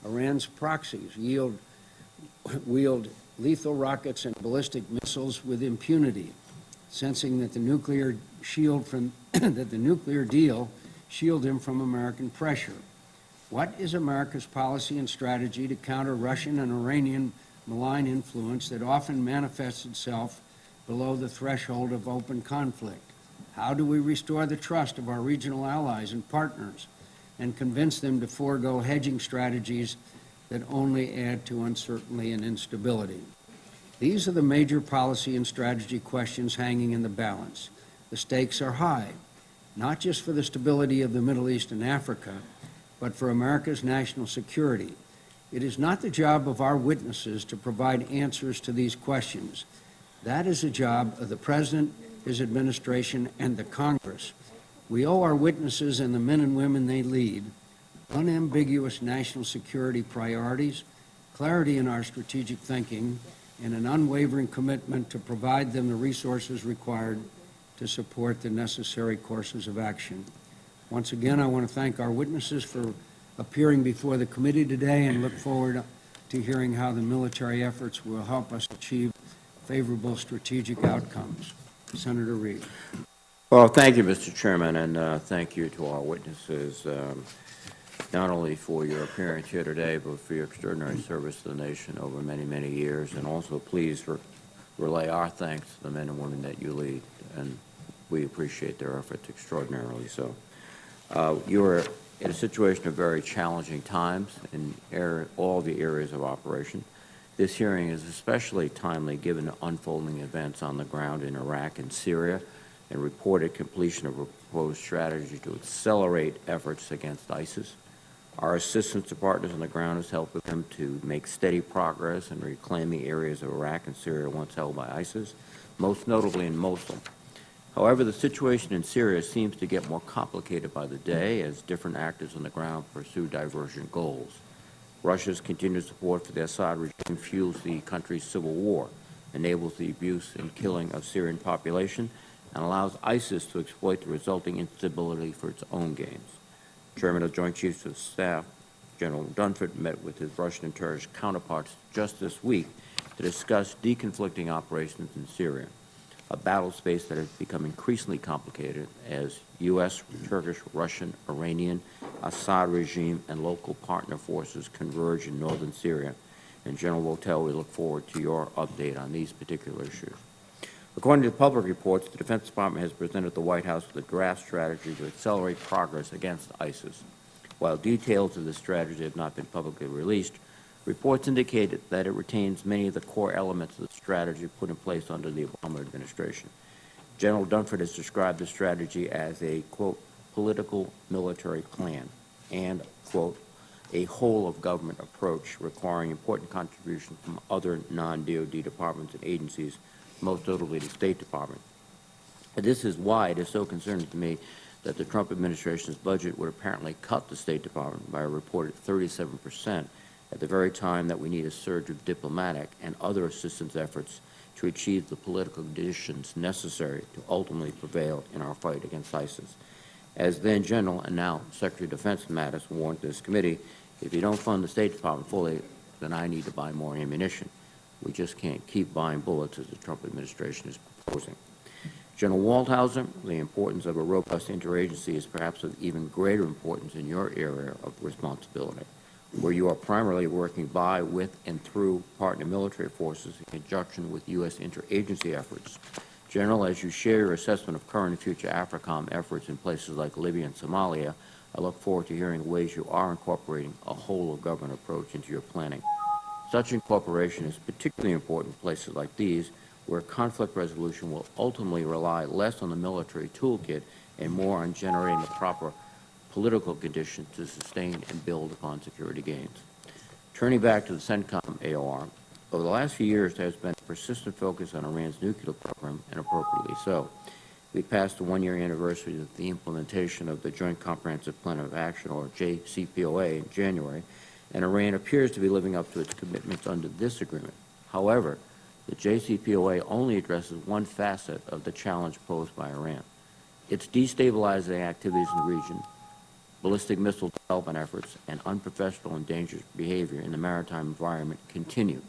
[SPEAKER 17] Iran's proxies wield lethal rockets and ballistic missiles with impunity, sensing that the nuclear deal shield him from American pressure. What is America's policy and strategy to counter Russian and Iranian malign influence that often manifests itself below the threshold of open conflict? How do we restore the trust of our regional allies and partners and convince them to forego hedging strategies that only add to uncertainty and instability? These are the major policy and strategy questions hanging in the balance. The stakes are high, not just for the stability of the Middle East and Africa, but for America's national security. It is not the job of our witnesses to provide answers to these questions. That is the job of the President, his administration, and the Congress. We owe our witnesses and the men and women they lead unambiguous national security priorities, clarity in our strategic thinking, and an unwavering commitment to provide them the resources required to support the necessary courses of action. Once again, I want to thank our witnesses for appearing before the committee today and look forward to hearing how the military efforts will help us achieve favorable strategic outcomes. Senator Reid.
[SPEAKER 11] Well, thank you, Mr. Chairman, and thank you to our witnesses, not only for your appearance here today, but for your extraordinary service to the nation over many, many years, and also please relay our thanks to the men and women that you lead, and we appreciate their efforts extraordinarily so. You are in a situation of very challenging times in all the areas of operation. This hearing is especially timely given the unfolding events on the ground in Iraq and Syria and reported completion of a proposed strategy to accelerate efforts against ISIS. Our assistance to partners on the ground has helped them to make steady progress in reclaiming areas of Iraq and Syria once held by ISIS, most notably in Mosul. However, the situation in Syria seems to get more complicated by the day as different actors on the ground pursue divergent goals. Russia's continued support for the Assad regime fuels the country's civil war, enables the abuse and killing of Syrian population, and allows ISIS to exploit the resulting instability for its own gains. Chairman of Joint Chiefs of Staff General Dunford met with his Russian and Turkish counterparts just this week to discuss deconflicting operations in Syria, a battle space that has become increasingly complicated as U.S., Turkish, Russian, Iranian, Assad regime, and local partner forces converge in northern Syria. And General Votel, we look forward to your update on these particular issues. According to public reports, the Defense Department has presented the White House with a draft strategy to accelerate progress against ISIS. While details of this strategy have not been publicly released, reports indicated that it retains many of the core elements of the strategy put in place under the Obama administration. General Dunford has described the strategy as a, quote, political military plan and, quote, a whole-of-government approach requiring important contributions from other non-DoD departments and agencies, most notably the State Department. And this is why it is so concerning to me that the Trump administration's budget would apparently cut the State Department by a reported 37% at the very time that we need a surge of diplomatic and other assistance efforts to achieve the political conditions necessary to ultimately prevail in our fight against ISIS. As then General and now Secretary of Defense Mattis warned this committee, if you don't fund the State Department fully, then I need to buy more ammunition. We just can't keep buying bullets as the Trump administration is proposing. General Waldhauser, the importance of a robust interagency is perhaps of even greater importance in your area of responsibility, where you are primarily working by, with, and through partner military forces in conjunction with U.S. interagency efforts. General, as you share your assessment of current and future AFRICOM efforts in places like Libya and Somalia, I look forward to hearing the ways you are incorporating a whole-of-government approach into your planning. Such incorporation is particularly important in places like these, where conflict resolution will ultimately rely less on the military toolkit and more on generating the proper political conditions to sustain and build upon security gains. Turning back to the CENTCOM AOR, over the last few years there has been a persistent focus on Iran's nuclear program, and appropriately so. We passed the one-year anniversary of the implementation of the Joint Comprehensive Plan of Action, or JCPOA, in January, and Iran appears to be living up to its commitments under this agreement. However, the JCPOA only addresses one facet of the challenge posed by Iran. Its destabilizing activities in the region, ballistic missile development efforts, and unprofessional and dangerous behavior in the maritime environment continue.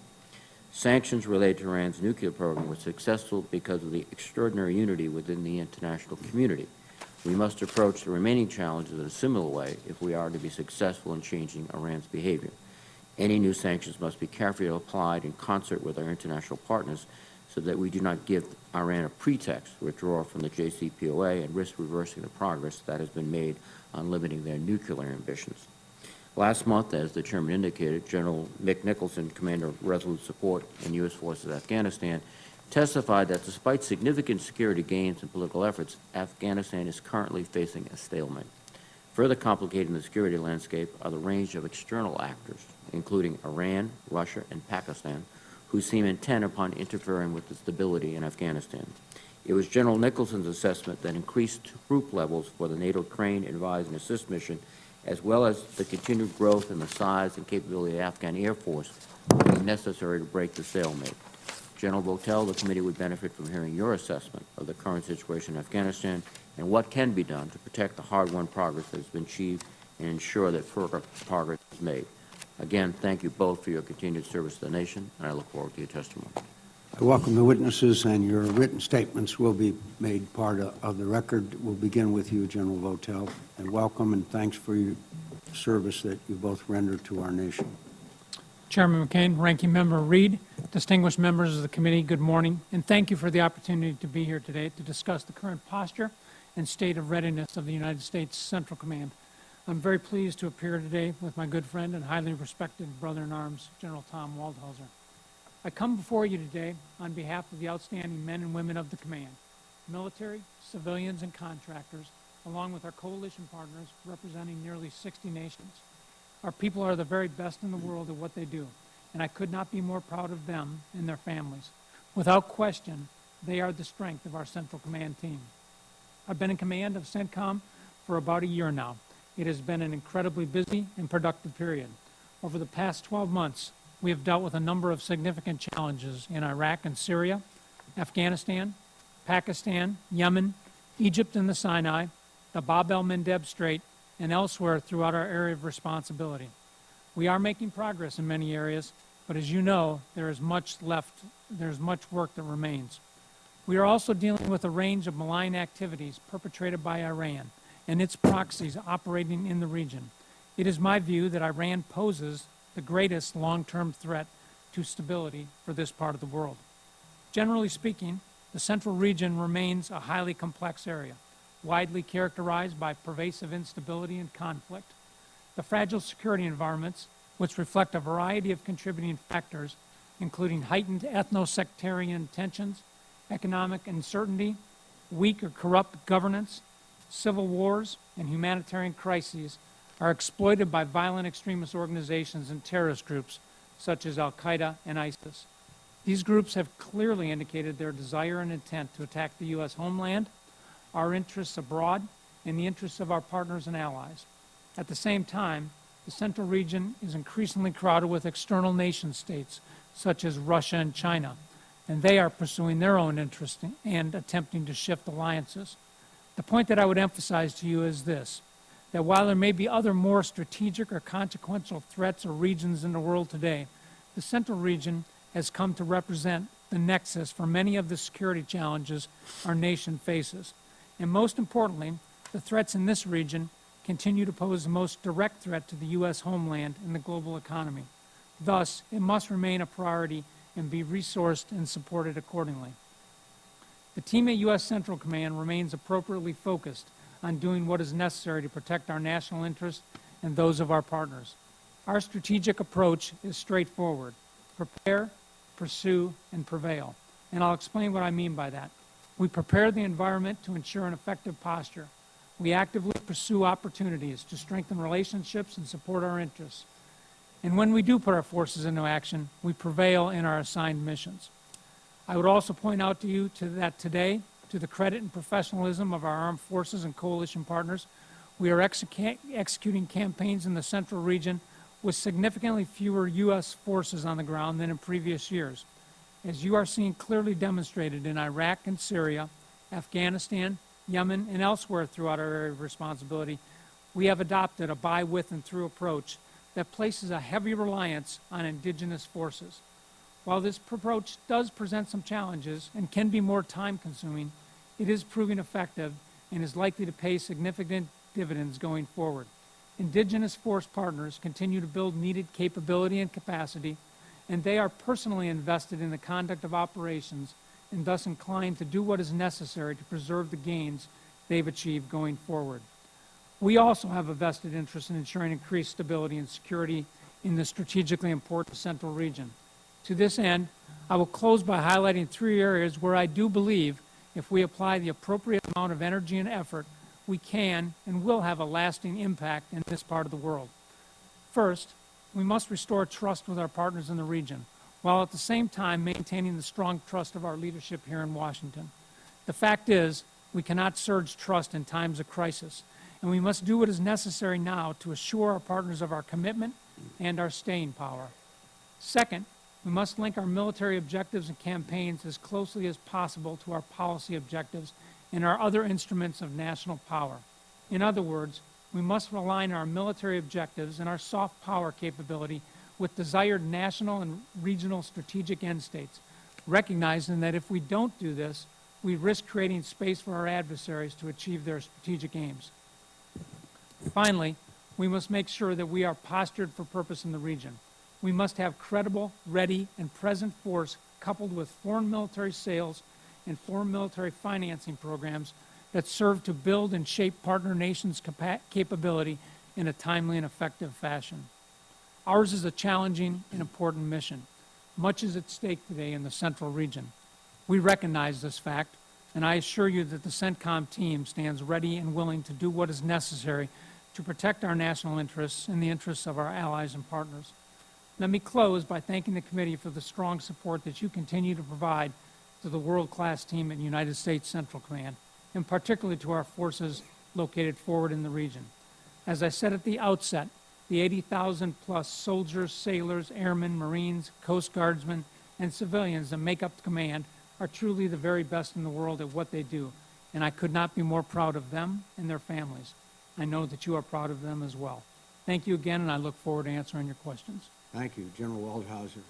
[SPEAKER 11] Sanctions related to Iran's nuclear program were successful because of the extraordinary unity within the international community. We must approach the remaining challenges in a similar way if we are to be successful in changing Iran's behavior. Any new sanctions must be carefully applied in concert with our international partners so that we do not give Iran a pretext to withdraw from the JCPOA and risk reversing the progress that has been made on limiting their nuclear ambitions. Last month, as the chairman indicated, General Mick Nicholson, commander of Resolute Support in U.S. Forces Afghanistan, testified that despite significant security gains and political efforts, Afghanistan is currently facing a stalemate. Further complicating the security landscape are the range of external actors, including Iran, Russia, and Pakistan, who seem intent upon interfering with the stability in Afghanistan. It was General Nicholson's assessment that increased troop levels for the NATO Train, Advise, and Assist mission, as well as the continued growth in the size and capability of the Afghan Air Force, will be necessary to break the stalemate. General Votel, the committee would benefit from hearing your assessment of the current situation in Afghanistan and what can be done to protect the hard-won progress that has been achieved and ensure that further progress is made. Again, thank you both for your continued service to the nation, and I look forward to your testimony.
[SPEAKER 9] I welcome the witnesses, and your written statements will be made part of the record. We'll begin with you, General Votel, and welcome and thanks for your service that you both rendered to our nation.
[SPEAKER 18] Chairman McCain, Ranking Member Reed, distinguished members of the committee, good morning, and thank you for the opportunity to be here today to discuss the current posture and state of readiness of the United States Central Command. I'm very pleased to appear today with my good friend and highly respected brother-in-arms, General Tom Waldhauser. I come before you today on behalf of the outstanding men and women of the command, military, civilians, and contractors, along with our coalition partners representing nearly 60 nations. Our people are the very best in the world at what they do, and I could not be more proud of them and their families. Without question, they are the strength of our Central Command team. I've been in command of CENTCOM for about a year now. It has been an incredibly busy and productive period. Over the past 12 months, we have dealt with a number of significant challenges in Iraq and Syria, Afghanistan, Pakistan, Yemen, Egypt and the Sinai, the Bab el-Mandeb Strait, and elsewhere throughout our area of responsibility. We are making progress in many areas, but as you know, there is much work that remains. We are also dealing with a range of malign activities perpetrated by Iran and its proxies operating in the region. It is my view that Iran poses the greatest long-term threat to stability for this part of the world. Generally speaking, the central region remains a highly complex area, widely characterized by pervasive instability and conflict. The fragile security environments, which reflect a variety of contributing factors, including heightened ethno-sectarian tensions, economic uncertainty, weak or corrupt governance, civil wars, and humanitarian crises, are exploited by violent extremist organizations and terrorist groups such as Al-Qaeda and ISIS. These groups have clearly indicated their desire and intent to attack the U.S. homeland, our interests abroad, and the interests of our partners and allies. At the same time, the central region is increasingly crowded with external nation-states such as Russia and China, and they are pursuing their own interests and attempting to shift alliances. The point that I would emphasize to you is this, that while there may be other more strategic or consequential threats or regions in the world today, the central region has come to represent the nexus for many of the security challenges our nation faces. And most importantly, the threats in this region continue to pose the most direct threat to the U.S. homeland and the global economy. Thus, it must remain a priority and be resourced and supported accordingly. The team at U.S. Central Command remains appropriately focused on doing what is necessary to protect our national interests and those of our partners. Our strategic approach is straightforward: prepare, pursue, and prevail. And I'll explain what I mean by that. We prepare the environment to ensure an effective posture. We actively pursue opportunities to strengthen relationships and support our interests. And when we do put our forces into action, we prevail in our assigned missions. I would also point out to you that today, to the credit and professionalism of our armed forces and coalition partners, we are executing campaigns in the central region with significantly fewer U.S. forces on the ground than in previous years. As you are seeing clearly demonstrated in Iraq and Syria, Afghanistan, Yemen, and elsewhere throughout our area of responsibility, we have adopted a by, with, and through approach that places a heavy reliance on indigenous forces. While this approach does present some challenges and can be more time-consuming, it is proving effective and is likely to pay significant dividends going forward. Indigenous force partners continue to build needed capability and capacity, and they are personally invested in the conduct of operations and thus inclined to do what is necessary to preserve the gains they've achieved going forward. We also have a vested interest in ensuring increased stability and security in the strategically important central region. To this end, I will close by highlighting 3 areas where I do believe if we apply the appropriate amount of energy and effort, we can and will have a lasting impact in this part of the world. First, we must restore trust with our partners in the region, while at the same time maintaining the strong trust of our leadership here in Washington. The fact is, we cannot surge trust in times of crisis, and we must do what is necessary now to assure our partners of our commitment and our staying power. Second, we must link our military objectives and campaigns as closely as possible to our policy objectives and our other instruments of national power. In other words, we must align our military objectives and our soft power capability with desired national and regional strategic end states, recognizing that if we don't do this, we risk creating space for our adversaries to achieve their strategic aims. Finally, we must make sure that we are postured for purpose in the region. We must have credible, ready, and present force coupled with foreign military sales and foreign military financing programs that serve to build and shape partner nations' capability in a timely and effective fashion. Ours is a challenging and important mission. Much is at stake today in the central region. We recognize this fact, and I assure you that the CENTCOM team stands ready and willing to do what is necessary to protect our national interests and the interests of our allies and partners. Let me close by thanking the committee for the strong support that you continue to provide to the world-class team at United States Central Command. and particularly to our forces located forward in the region. As I said at the outset, the 80,000 plus soldiers, sailors, airmen, Marines, Coast Guardsmen, and civilians that make up the command are truly the very best in the world at what they do, and I could not be more proud of them and their families. I know that you are proud of them as well. Thank you again, and I look forward to answering your questions.
[SPEAKER 17] Thank you. General Waldhauser.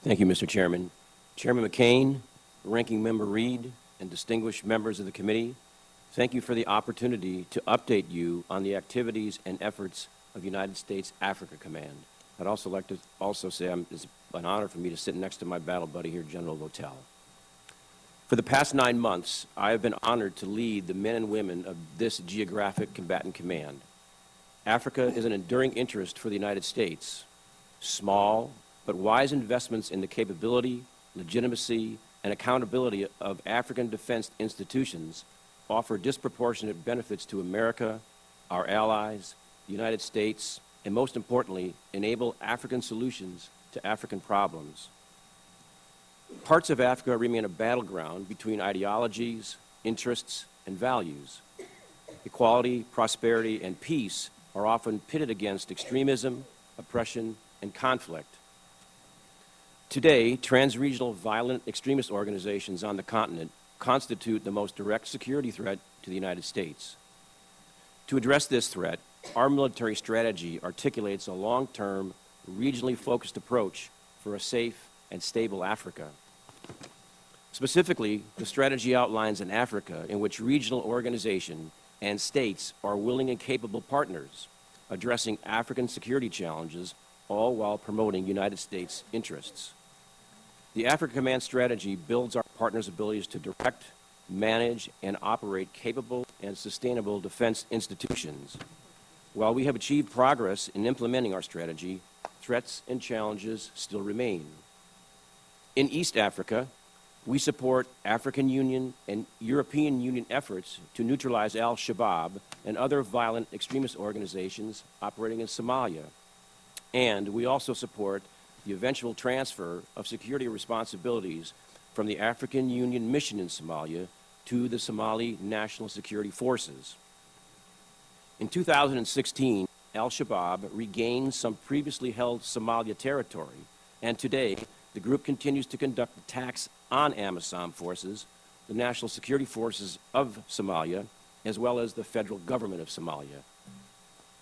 [SPEAKER 2] Thank you, Mr. Chairman. Chairman McCain, Ranking Member Reed, and distinguished members of the committee, thank you for the opportunity to update you on the activities and efforts of United States Africa Command. I'd also like to say it's an honor for me to sit next to my battle buddy here, General Votel. For the past 9 months, I have been honored to lead the men and women of this geographic combatant command. Africa is an enduring interest for the United States. Small but wise investments in the capability, legitimacy, and accountability of African defense institutions offer disproportionate benefits to America, our allies, the United States, and most importantly, enable African solutions to African problems. Parts of Africa remain a battleground between ideologies, interests, and values. Equality, prosperity, and peace are often pitted against extremism, oppression, and conflict. Today, trans-regional violent extremist organizations on the continent constitute the most direct security threat to the United States. To address this threat, our military strategy articulates a long-term, regionally focused approach for a safe and stable Africa. Specifically, the strategy outlines an Africa in which regional organizations and states are willing and capable partners, addressing African security challenges, all while promoting United States interests. The Africa Command strategy builds our partners' abilities to direct, manage, and operate capable and sustainable defense institutions. While we have achieved progress in implementing our strategy, threats and challenges still remain. In East Africa, we support African Union and European Union efforts to neutralize al-Shabaab and other violent extremist organizations operating in Somalia. And we also support the eventual transfer of security responsibilities from the African Union mission in Somalia to the Somali National Security Forces. In 2016, al-Shabaab regained some previously held Somalia territory, and today the group continues to conduct attacks on AMISOM forces, the National Security Forces of Somalia, as well as the federal government of Somalia.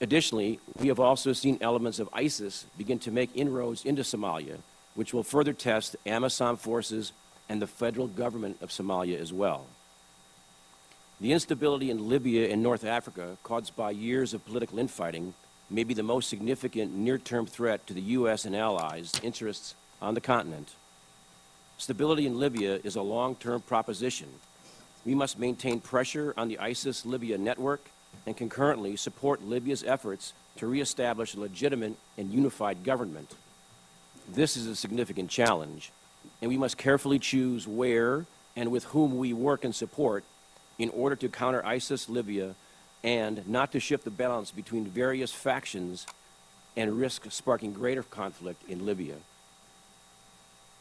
[SPEAKER 2] Additionally, we have also seen elements of ISIS begin to make inroads into Somalia, which will further test AMISOM forces and the federal government of Somalia as well. The instability in Libya and North Africa, caused by years of political infighting, may be the most significant near-term threat to the U.S. and allies' interests on the continent. Stability in Libya is a long-term proposition. We must maintain pressure on the ISIS-Libya network and concurrently support Libya's efforts to reestablish a legitimate and unified government. This is a significant challenge, and we must carefully choose where and with whom we work and support in order to counter ISIS-Libya and not to shift the balance between various factions and risk sparking greater conflict in Libya.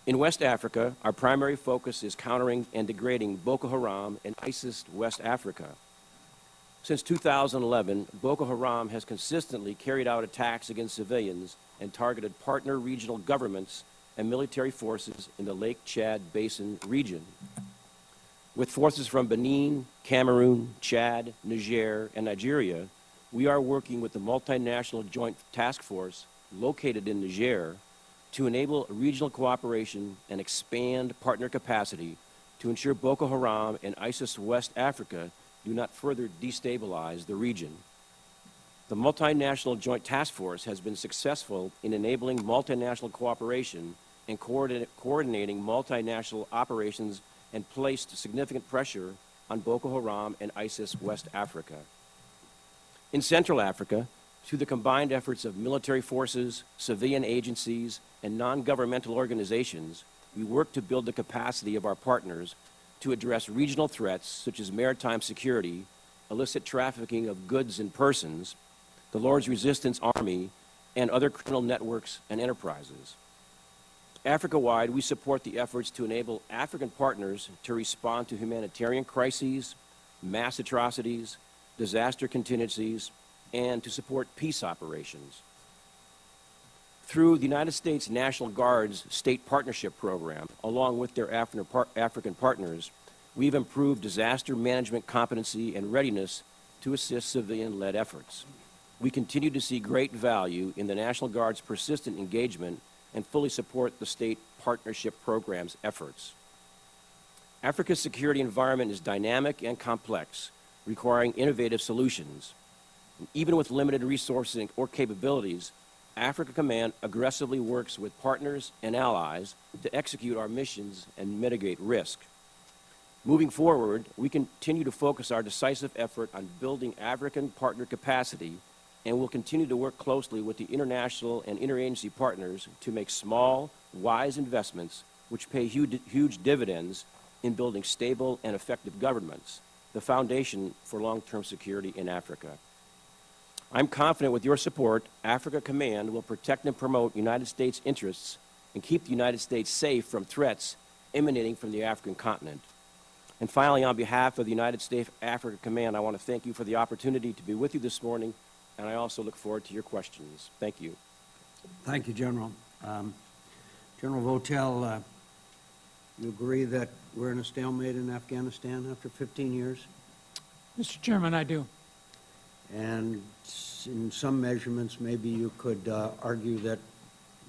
[SPEAKER 2] In West Africa, our primary focus is countering and degrading Boko Haram and ISIS West Africa. Since 2011, Boko Haram has consistently carried out attacks against civilians and targeted partner regional governments and military forces in the Lake Chad Basin region. With forces from Benin, Cameroon, Chad, Niger, and Nigeria, we are working with the multinational joint task force located in Niger to enable regional cooperation and expand partner capacity to ensure Boko Haram and ISIS West Africa do not further destabilize the region. The multinational joint task force has been successful in enabling multinational cooperation and coordinating multinational operations and placed significant pressure on Boko Haram and ISIS West Africa. In Central Africa, through the combined efforts of military forces, civilian agencies, and non-governmental organizations, we work to build the capacity of our partners to address regional threats such as maritime security, illicit trafficking of goods and persons, the Lord's Resistance Army, and other criminal networks and enterprises. Africa-wide, we support the efforts to enable African partners to respond to humanitarian crises, mass atrocities, disaster contingencies, and to support peace operations. Through the United States National Guard's State Partnership Program, along with their African partners, we've improved disaster management competency and readiness to assist civilian-led efforts. We continue to see great value in the National Guard's persistent engagement and fully support the State Partnership Program's efforts. Africa's security environment is dynamic and complex, requiring innovative solutions. Even with limited resources or capabilities, Africa Command aggressively works with partners and allies to execute our missions and mitigate risk. Moving forward, we continue to focus our decisive effort on building African partner capacity and will continue to work closely with the international and interagency partners to make small, wise investments which pay huge dividends in building stable and effective governments, the foundation for long-term security in Africa. I'm confident with your support, Africa Command will protect and promote United States interests and keep the United States safe from threats emanating from the African continent. And finally, on behalf of the United States Africa Command, I want to thank you for the opportunity to be with you this morning, and I also look forward to your questions. Thank you.
[SPEAKER 17] Thank you, General. General Votel, you agree that we're in a stalemate in Afghanistan after 15 years?
[SPEAKER 18] Mr. Chairman, I do.
[SPEAKER 17] And in some measurements, maybe you could argue that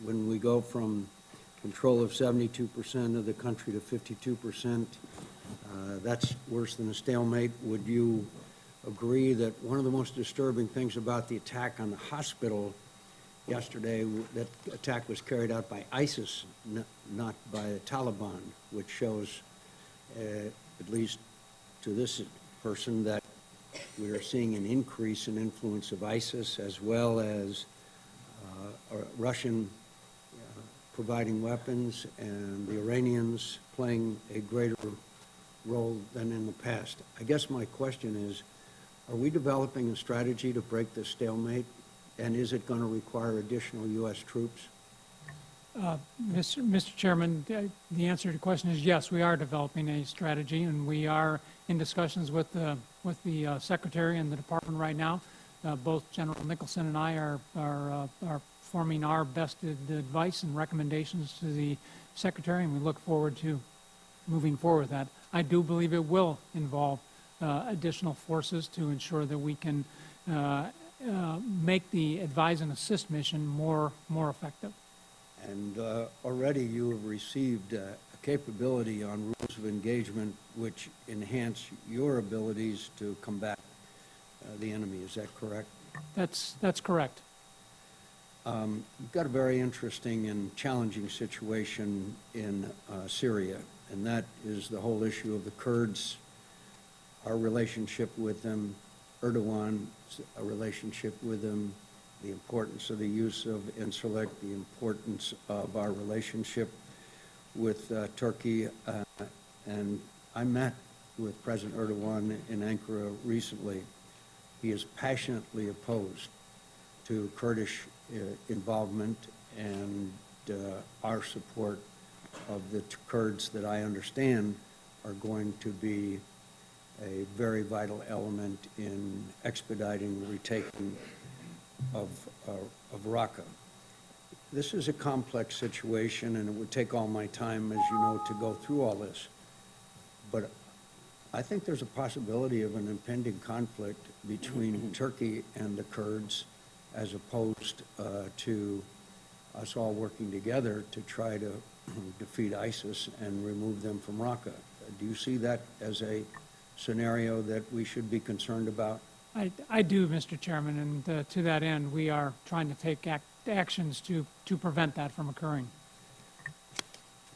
[SPEAKER 17] when we go from control of 72% of the country to 52%, that's worse than a stalemate. Would you agree that one of the most disturbing things about the attack on the hospital yesterday, that attack was carried out by ISIS, not by the Taliban, which shows, at least to this person, that we are seeing an increase in influence of ISIS as well as Russian providing weapons and the Iranians playing a greater role than in the past. I guess my question is, are we developing a strategy to break this stalemate, and is it going to require additional U.S. troops?
[SPEAKER 18] Mr. Chairman, the answer to the question is yes, we are developing a strategy, and we are in discussions with the Secretary and the Department right now. Both General Nicholson and I are forming our best advice and recommendations to the Secretary, and we look forward to moving forward with that. I do believe it will involve additional forces to ensure that we can make the advise and assist mission more effective.
[SPEAKER 17] And already you have received a capability on rules of engagement which enhance your abilities to combat the enemy. Is that correct?
[SPEAKER 18] That's correct.
[SPEAKER 17] You've got a very interesting and challenging situation in Syria, and that is the whole issue of the Kurds, our relationship with them, Erdogan, a relationship with them, the importance of the use of Incirlik, the importance of our relationship with Turkey. And I met with President Erdogan in Ankara recently. He is passionately opposed to Kurdish involvement, and our support of the Kurds, that I understand, are going to be a very vital element in expediting the retaking of Raqqa. This is a complex situation, and it would take all my time, as you know, to go through all this. But I think there's a possibility of an impending conflict between Turkey and the Kurds, as opposed to us all working together to try to defeat ISIS and remove them from Raqqa. Do you see that as a scenario that we should be concerned about?
[SPEAKER 18] I do, Mr. Chairman, and to that end, we are trying to take actions to prevent that from occurring.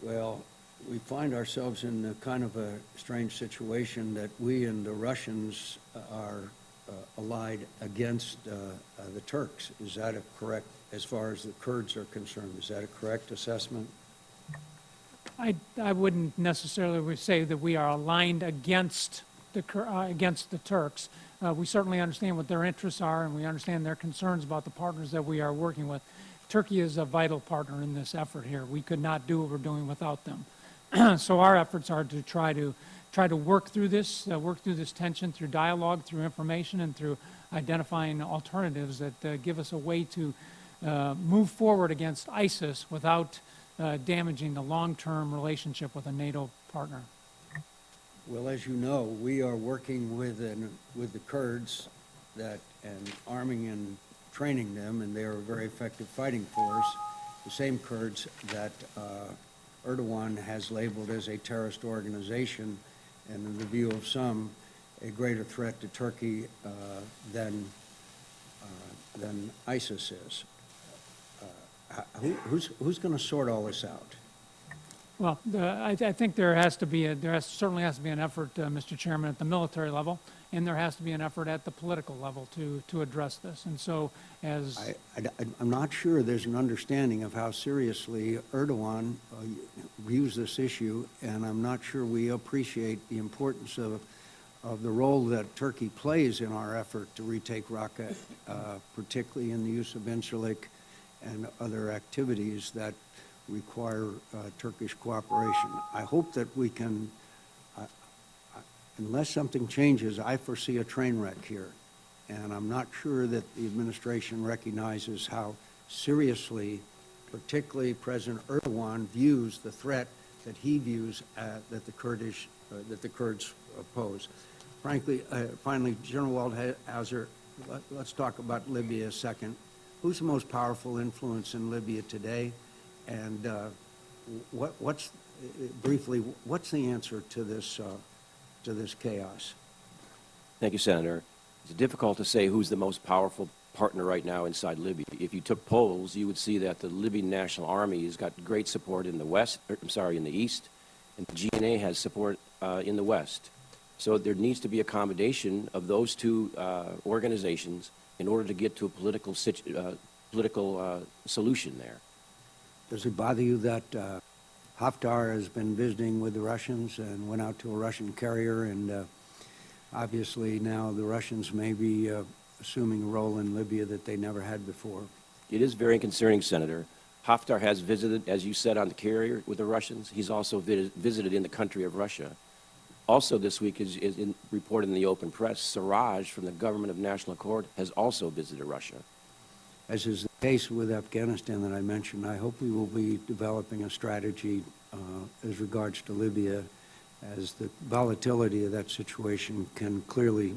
[SPEAKER 17] Well, we find ourselves in a kind of a strange situation that we and the Russians are allied against the Turks. Is that a correct, as far as the Kurds are concerned, is that a correct assessment?
[SPEAKER 18] I wouldn't necessarily say that we are aligned against the Turks. We certainly understand what their interests are, and we understand their concerns about the partners that we are working with. Turkey is a vital partner in this effort here. We could not do what we're doing without them. So our efforts are to try to work through this tension through dialogue, through information, and through identifying alternatives that give us a way to move forward against ISIS without damaging the long-term relationship with a NATO partner.
[SPEAKER 17] Well, as you know, we are working with the Kurds and arming and training them, and they are a very effective fighting force. The same Kurds that Erdogan has labeled as a terrorist organization, and in the view of some, a greater threat to Turkey than ISIS is. Who's going to sort all this out?
[SPEAKER 18] Well, I think there certainly has to be an effort, Mr. Chairman, at the military level, and there has to be an effort at the political level to address this. And so,
[SPEAKER 17] I'm not sure there's an understanding of how seriously Erdogan views this issue, and I'm not sure we appreciate the importance of the role that Turkey plays in our effort to retake Raqqa, particularly in the use of Incirlik and other activities that require Turkish cooperation. I hope that we can, unless something changes, I foresee a train wreck here. And I'm not sure that the administration recognizes how seriously, particularly President Erdogan, views the threat that he views that the Kurds pose. Frankly, finally, General Waldhauser, let's talk about Libya a second. Who's the most powerful influence in Libya today? And what's the answer to this chaos?
[SPEAKER 2] Thank you, Senator. It's difficult to say who's the most powerful partner right now inside Libya. If you took polls, you would see that the Libyan National Army has got great support in the east, and the GNA has support in the west. So there needs to be accommodation of those two organizations in order to get to a political solution there.
[SPEAKER 17] Does it bother you that Haftar has been visiting with the Russians and went out to a Russian carrier, and obviously now the Russians may be assuming a role in Libya that they never had before?
[SPEAKER 2] It is very concerning, Senator. Haftar has visited, as you said, on the carrier with the Russians. He's also visited in the country of Russia. Also this week is reported in the open press, Siraj from the government of National Accord has also visited Russia.
[SPEAKER 17] As is the case with Afghanistan that I mentioned, I hope we will be developing a strategy as regards to Libya, as the volatility of that situation can clearly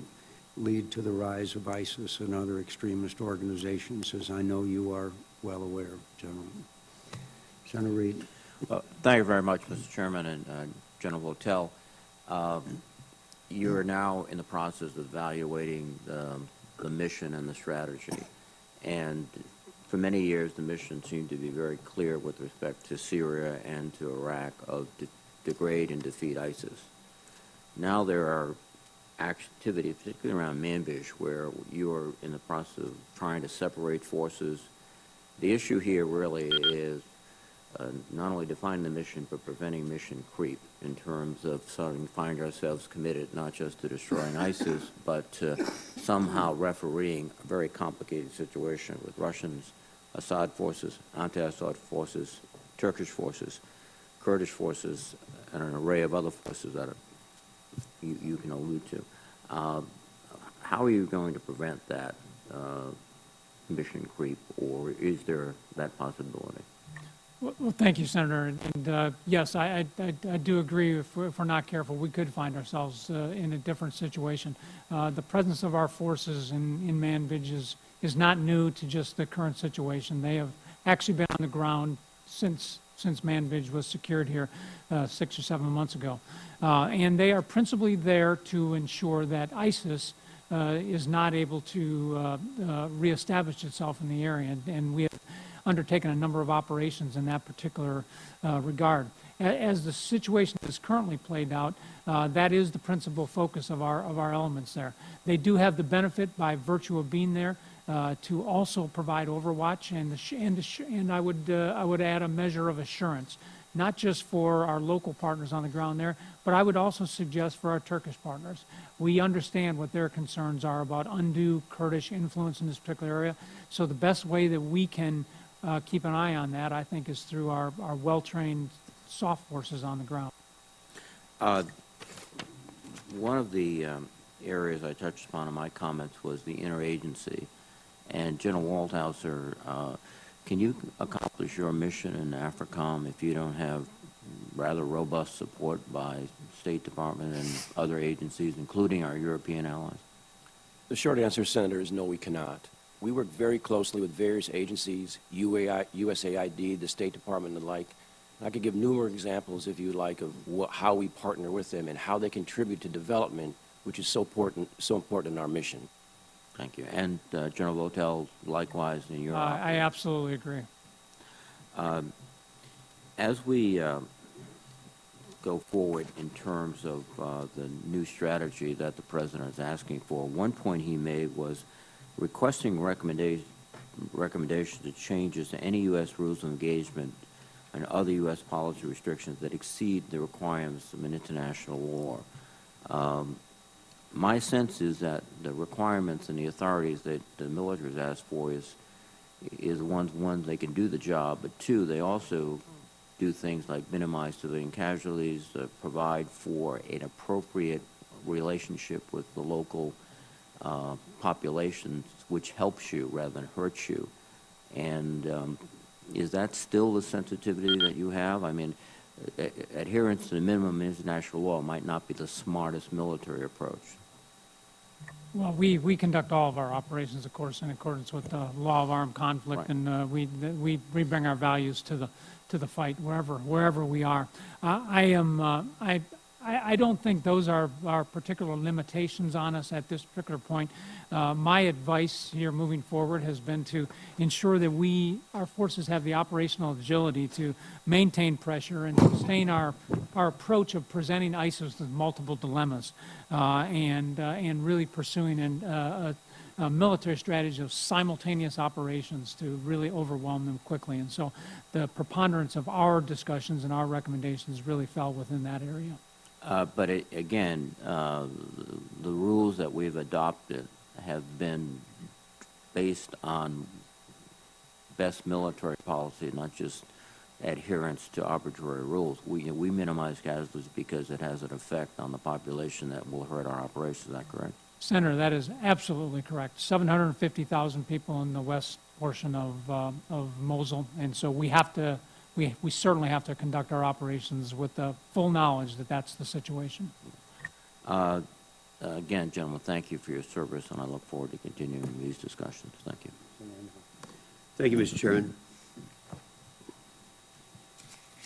[SPEAKER 17] lead to the rise of ISIS and other extremist organizations, as I know you are well aware, General. Senator Reid.
[SPEAKER 11] Thank you very much, Mr. Chairman and General Votel. You're now in the process of evaluating the mission and the strategy. And for many years, the mission seemed to be very clear with respect to Syria and to Iraq of degrade and defeat ISIS. Now there are activities, particularly around Manbij, where you are in the process of trying to separate forces. The issue here really is not only defining the mission, but preventing mission creep in terms of starting to find ourselves committed not just to destroying ISIS, but to somehow refereeing a very complicated situation with Russians, Assad forces, anti-Assad forces, Turkish forces, Kurdish forces, and an array of other forces that you can allude to. How are you going to prevent that mission creep, or is there that possibility?
[SPEAKER 18] Well, thank you, Senator. And yes, I do agree. If we're not careful, we could find ourselves in a different situation. The presence of our forces in Manbij is not new to just the current situation. They have actually been on the ground since Manbij was secured here 6 or 7 months ago. And they are principally there to ensure that ISIS is not able to reestablish itself in the area. And we have undertaken a number of operations in that particular regard. As the situation is currently played out, that is the principal focus of our elements there. They do have the benefit, by virtue of being there, to also provide overwatch and I would add a measure of assurance, not just for our local partners on the ground there, but I would also suggest for our Turkish partners. We understand what their concerns are about undue Kurdish influence in this particular area, so the best way that we can keep an eye on that, I think, is through our well-trained soft forces on the ground.
[SPEAKER 11] One of the areas I touched upon in my comments was the interagency. And General Waldhauser, can you accomplish your mission in AFRICOM if you don't have rather robust support by State Department and other agencies, including our European allies?
[SPEAKER 2] The short answer, Senator, is no, we cannot. We work very closely with various agencies, USAID, the State Department, and the like. I could give numerous examples, if you like, of how we partner with them and how they contribute to development, which is so important in our mission.
[SPEAKER 11] Thank you. And General Votel, likewise in your office.
[SPEAKER 18] I absolutely agree.
[SPEAKER 11] As we go forward in terms of the new strategy that the President is asking for, one point he made was requesting recommendations to changes to any U.S. rules of engagement and other U.S. policy restrictions that exceed the requirements of an international war. My sense is that the requirements and the authorities that the military has asked for is one, they can do the job, but two, they also do things like minimize civilian casualties, provide for an appropriate relationship with the local populations, which helps you rather than hurts you. And is that still the sensitivity that you have? I mean, adherence to the minimum international law might not be the smartest military approach.
[SPEAKER 18] Well, we conduct all of our operations, of course, in accordance with the law of armed conflict, right. And we bring our values to the fight wherever we are. I don't think those are particular limitations on us at this particular point. My advice here moving forward has been to ensure that our forces have the operational agility to maintain pressure and sustain our approach of presenting ISIS with multiple dilemmas and really pursuing a military strategy of simultaneous operations to really overwhelm them quickly. And so the preponderance of our discussions and our recommendations really fell within that area.
[SPEAKER 11] But again, the rules that we've adopted have been based on best military policy, not just adherence to arbitrary rules. We minimize casualties because it has an effect on the population that will hurt our operations. Is that correct?
[SPEAKER 18] Senator, that is absolutely correct. 750,000 people in the west portion of Mosul, and so we certainly have to conduct our operations with the full knowledge that that's the situation.
[SPEAKER 11] Again, gentlemen, thank you for your service, and I look forward to continuing these discussions. Thank you.
[SPEAKER 8] Thank you, Mr. Chairman.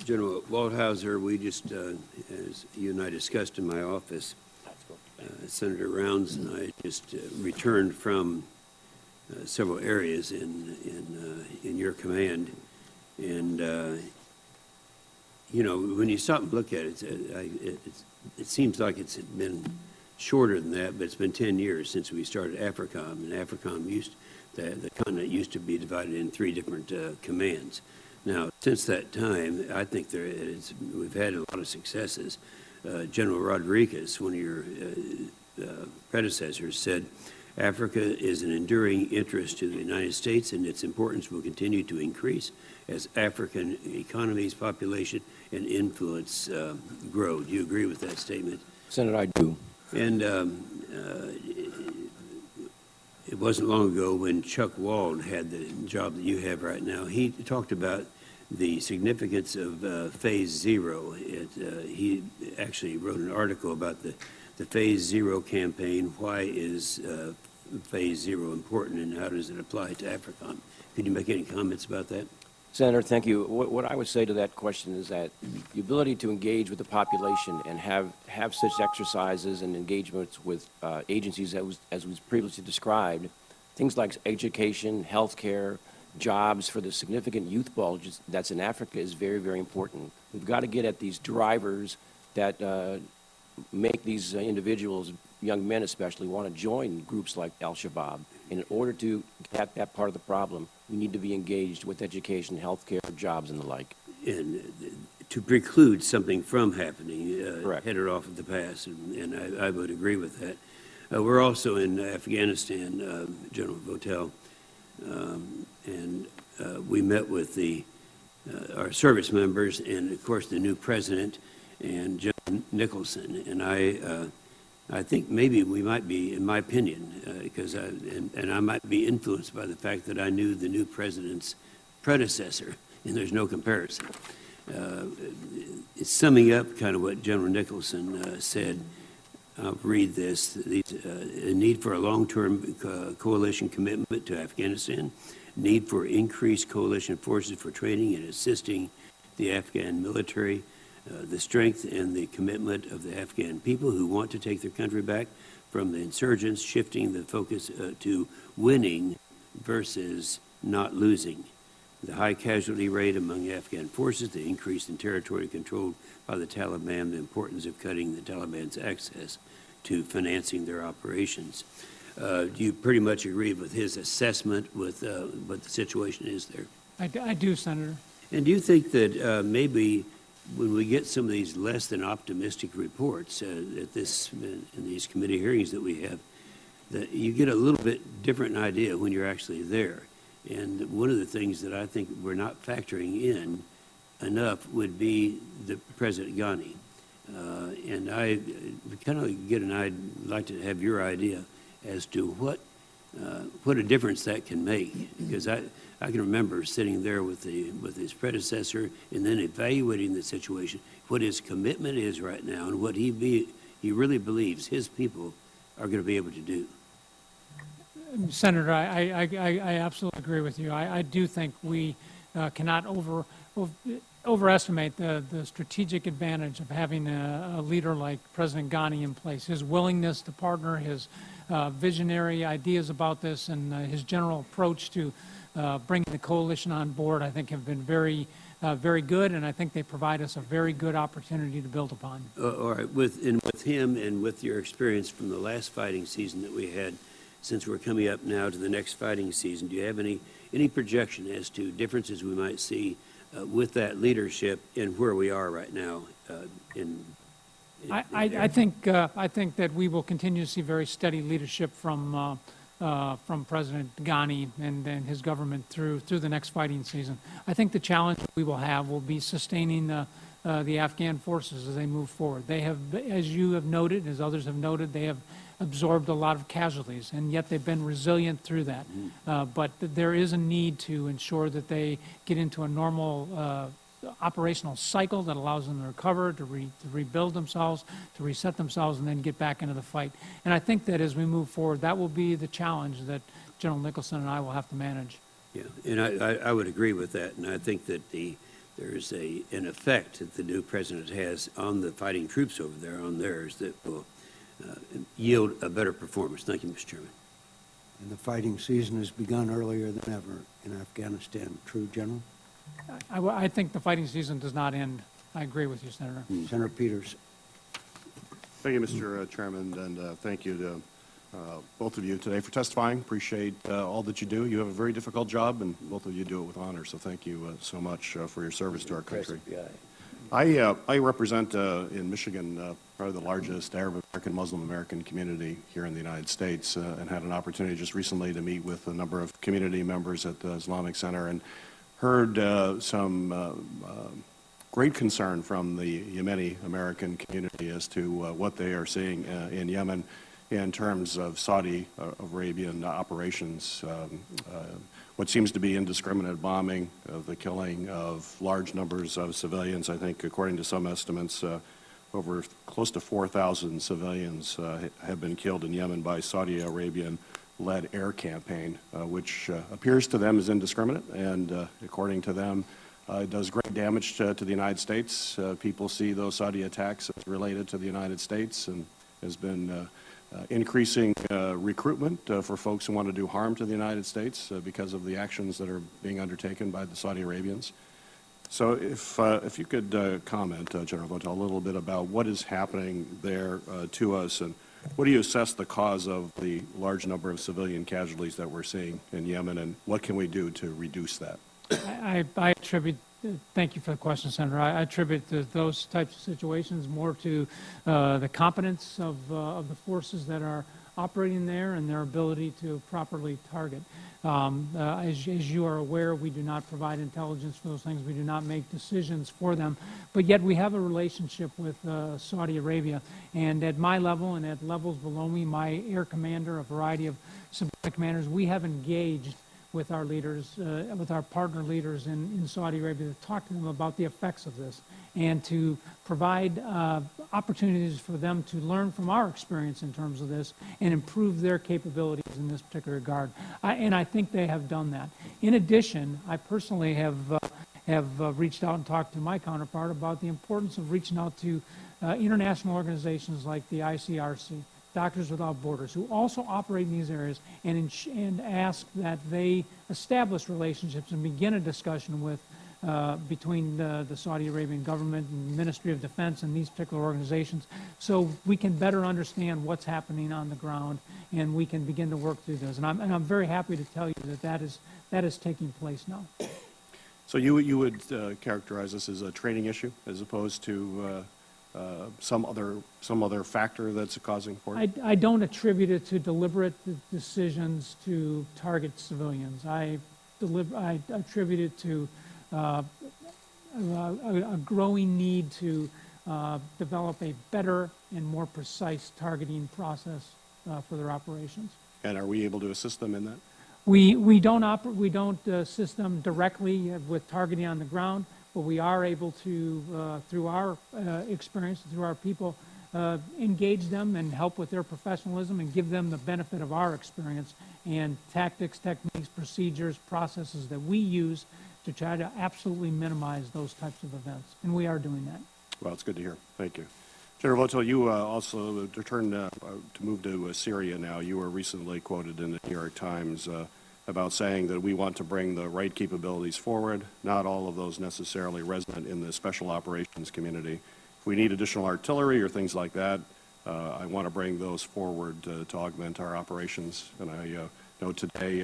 [SPEAKER 8] General Waldhauser, we just, as you and I discussed in my office, Senator Rounds and I just returned from several areas in your command. And, you know, when you stop and look at it, it seems like it's been shorter than that, but it's been 10 years since we started AFRICOM. And AFRICOM the continent used to be divided in 3 different commands. Now, since that time, I think we've had a lot of successes. General Rodriguez, one of your predecessors, said, Africa is an enduring interest to the United States, and its importance will continue to increase as African economies, population, and influence grow. Do you agree with that statement?
[SPEAKER 2] Senator, I do.
[SPEAKER 8] And it wasn't long ago when Chuck Wald had the job that you have right now. He talked about the significance of Phase Zero. He actually wrote an article about the Phase Zero campaign. Why is Phase Zero important, and how does it apply to AFRICOM? Could you make any comments about that?
[SPEAKER 2] Senator, thank you. What I would say to that question is that the ability to engage with the population and have such exercises and engagements with agencies as was previously described, things like education, healthcare, jobs for the significant youth bulge that's in Africa is very, very important. We've got to get at these drivers that make these individuals, young men especially, want to join groups like Al-Shabaab. And in order to get that part of the problem, we need to be engaged with education, healthcare, jobs, and the like.
[SPEAKER 8] And to preclude something from happening, headed off of the past, and I would agree with that. We're also in Afghanistan, General Votel. and we met with our service members and, of course, the new president and John Nicholson. And I think maybe we might be, in my opinion, because I might be influenced by the fact that I knew the new president's predecessor, and there's no comparison. It's summing up kind of what General Nicholson said. I'll read this. A need for a long-term coalition commitment to Afghanistan, need for increased coalition forces for training and assisting the Afghan military, the strength and the commitment of the Afghan people who want to take their country back from the insurgents, shifting the focus to winning versus not losing. The high casualty rate among Afghan forces, the increase in territory controlled by the Taliban, the importance of cutting the Taliban's access to financing their operations. Do you pretty much agree with his assessment with what the situation is there?
[SPEAKER 18] I do, Senator.
[SPEAKER 8] And do you think that maybe when we get some of these less than optimistic reports in these committee hearings that we have, that you get a little bit different idea when you're actually there? And one of the things that I think we're not factoring in enough would be the President Ghani. And I kind of I'd like to have your idea as to what a difference that can make. Because I can remember sitting there with his predecessor and then evaluating the situation, what his commitment is right now and what he really believes his people are going to be able to do.
[SPEAKER 18] Senator, I absolutely agree with you. I do think we cannot overestimate the strategic advantage of having a leader like President Ghani in place. His willingness to partner, his visionary ideas about this, and his general approach to bringing the coalition on board, I think, have been very good, and I think they provide us a very good opportunity to build upon.
[SPEAKER 8] All right, with him and with your experience from the last fighting season that we had, since we're coming up now to the next fighting season, do you have any projection as to differences we might see with that leadership and where we are right now?
[SPEAKER 18] I think that we will continue to see very steady leadership from President Ghani and his government through the next fighting season. I think the challenge we will have will be sustaining the Afghan forces as they move forward. They have, as you have noted, as others have noted, they have absorbed a lot of casualties, and yet they've been resilient through that. But there is a need to ensure that they get into a normal operational cycle that allows them to recover, to rebuild themselves, to reset themselves, and then get back into the fight. And I think that as we move forward, that will be the challenge that General Nicholson and I will have to manage.
[SPEAKER 8] Yeah, and I would agree with that, and I think that there's an effect that the new president has on the fighting troops over there, on theirs, that will yield a better performance. Thank you, Mr. Chairman.
[SPEAKER 9] And the fighting season has begun earlier than ever in Afghanistan. True, General?
[SPEAKER 18] I think the fighting season does not end. I agree with you, Senator.
[SPEAKER 9] Senator Peters.
[SPEAKER 19] Thank you, Mr. Chairman, and thank you to both of you today for testifying. Appreciate all that you do. You have a very difficult job, and both of you do it with honor, so thank you so much for your service to our country. I represent in Michigan probably the largest Arab American, Muslim American community here in the United States, and had an opportunity just recently to meet with a number of community members at the Islamic Center and heard some great concern from the Yemeni American community as to what they are seeing in Yemen in terms of Saudi Arabian operations. What seems to be indiscriminate bombing, the killing of large numbers of civilians. I think, according to some estimates, over close to 4,000 civilians have been killed in Yemen by Saudi Arabian-led air campaign, which appears to them as indiscriminate, and according to them, it does great damage to the United States. People see those Saudi attacks as related to the United States, and has been increasing recruitment for folks who want to do harm to the United States because of the actions that are being undertaken by the Saudi Arabians. So if you could comment, General Votel, a little bit about what is happening there to us, and what do you assess the cause of the large number of civilian casualties that we're seeing in Yemen, and what can we do to reduce that?
[SPEAKER 18] I attribute, thank you for the question, Senator. I attribute those types of situations more to the competence of the forces that are operating there and their ability to properly target. As you are aware, we do not provide intelligence for those things. We do not make decisions for them. But yet we have a relationship with Saudi Arabia. And at my level and at levels below me, my air commander, a variety of subordinate commanders, we have engaged with our leaders, with our partner leaders in Saudi Arabia to talk to them about the effects of this and to provide opportunities for them to learn from our experience in terms of this and improve their capabilities in this particular regard. And I think they have done that. In addition, I personally have reached out and talked to my counterpart about the importance of reaching out to international organizations like the ICRC, Doctors Without Borders, who also operate in these areas, and ask that they establish relationships and begin a discussion with between the Saudi Arabian government and Ministry of Defense and these particular organizations, so we can better understand what's happening on the ground and we can begin to work through this. And I'm very happy to tell you that is taking place now.
[SPEAKER 19] So you would characterize this as a training issue as opposed to some other factor that's causing for it?
[SPEAKER 18] I don't attribute it to deliberate decisions to target civilians. I attribute it to a growing need to develop a better and more precise targeting process for their operations.
[SPEAKER 19] And are we able to assist them in that?
[SPEAKER 18] We don't assist them directly with targeting on the ground, but we are able to, through our experience, through our people, engage them and help with their professionalism and give them the benefit of our experience and tactics, techniques, procedures, processes that we use to try to absolutely minimize those types of events. And we are doing that.
[SPEAKER 19] Well, it's good to hear. Thank you. General Votel, you also returned to move to Syria now. You were recently quoted in the New York Times about saying that we want to bring the right capabilities forward, not all of those necessarily resonant in the special operations community. If we need additional artillery or things like that, I want to bring those forward to augment our operations. And I know today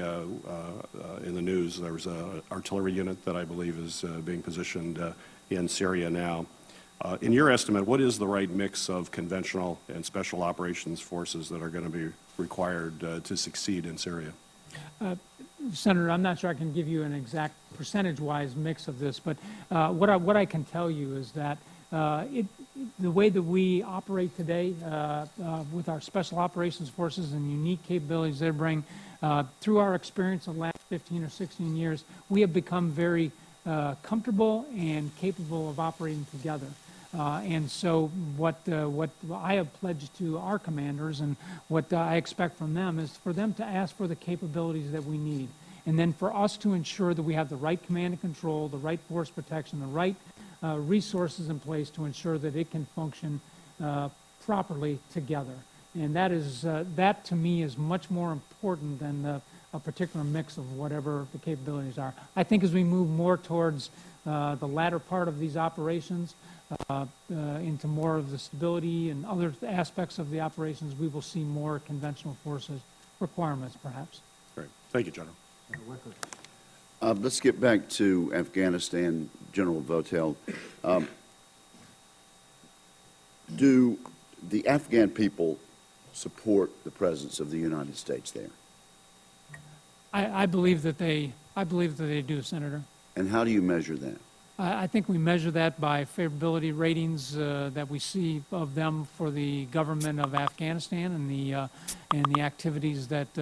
[SPEAKER 19] in the news there was an artillery unit that I believe is being positioned in Syria now. In your estimate, what is the right mix of conventional and special operations forces that are going to be required to succeed in Syria?
[SPEAKER 18] Senator, I'm not sure I can give you an exact percentage-wise mix of this, but what I can tell you is that the way that we operate today with our special operations forces and unique capabilities they bring, through our experience in the last 15 or 16 years, we have become very comfortable and capable of operating together. And so what I have pledged to our commanders and what I expect from them is for them to ask for the capabilities that we need. And then for us to ensure that we have the right command and control, the right force protection, the right resources in place to ensure that it can function properly together. And that to me is much more important than a particular mix of whatever the capabilities are. I think as we move more towards the latter part of these operations, into more of the stability and other aspects of the operations, we will see more conventional forces requirements, perhaps.
[SPEAKER 19] Great. Thank you, General.
[SPEAKER 20] Let's get back to Afghanistan, General Votel. Do the Afghan people support the presence of the United States there?
[SPEAKER 18] I believe that they do, Senator.
[SPEAKER 20] And how do you measure that?
[SPEAKER 18] I think we measure that by favorability ratings that we see of them for the government of Afghanistan and the activities that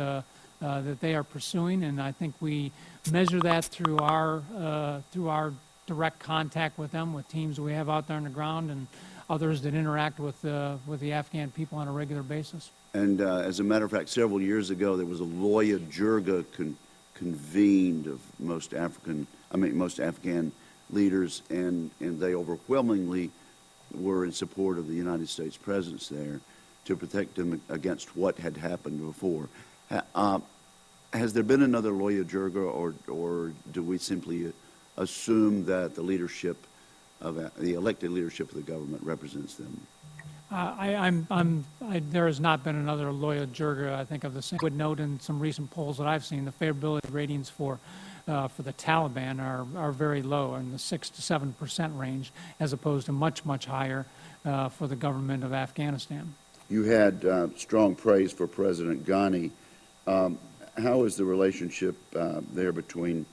[SPEAKER 18] they are pursuing, and I think we measure that through our direct contact with them, with teams we have out there on the ground, and others that interact with the Afghan people on a regular basis. And
[SPEAKER 20] as a matter of fact, several years ago, there was a Loya Jirga convened of most Afghan leaders, and they overwhelmingly were in support of the United States presence there to protect them against what had happened before. Has there been another Loya Jirga, or do we simply assume that the leadership of the elected leadership of the government represents them?
[SPEAKER 18] There has not been another Loya Jirga, I think, of the same. I would note in some recent polls that I've seen, the favorability ratings for the Taliban are very low, in the 6 to 7% range, as opposed to much, much higher for the government of Afghanistan.
[SPEAKER 20] You had strong praise for President Ghani. How is the relationship there between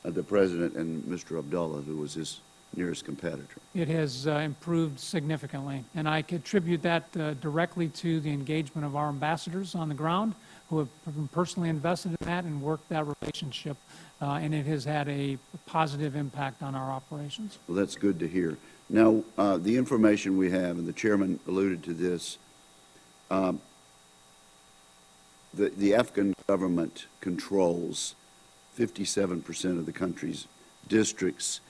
[SPEAKER 20] the President and Mr. Abdullah, who was his nearest competitor?
[SPEAKER 18] It has improved significantly, and I attribute that directly to the engagement of our ambassadors on the ground, who have been personally invested in that and worked that relationship, and it has had a positive impact on our operations.
[SPEAKER 20] Well, that's good to hear. Now, the information we have, and the chairman alluded to this, the Afghan government controls 57% of the country's districts.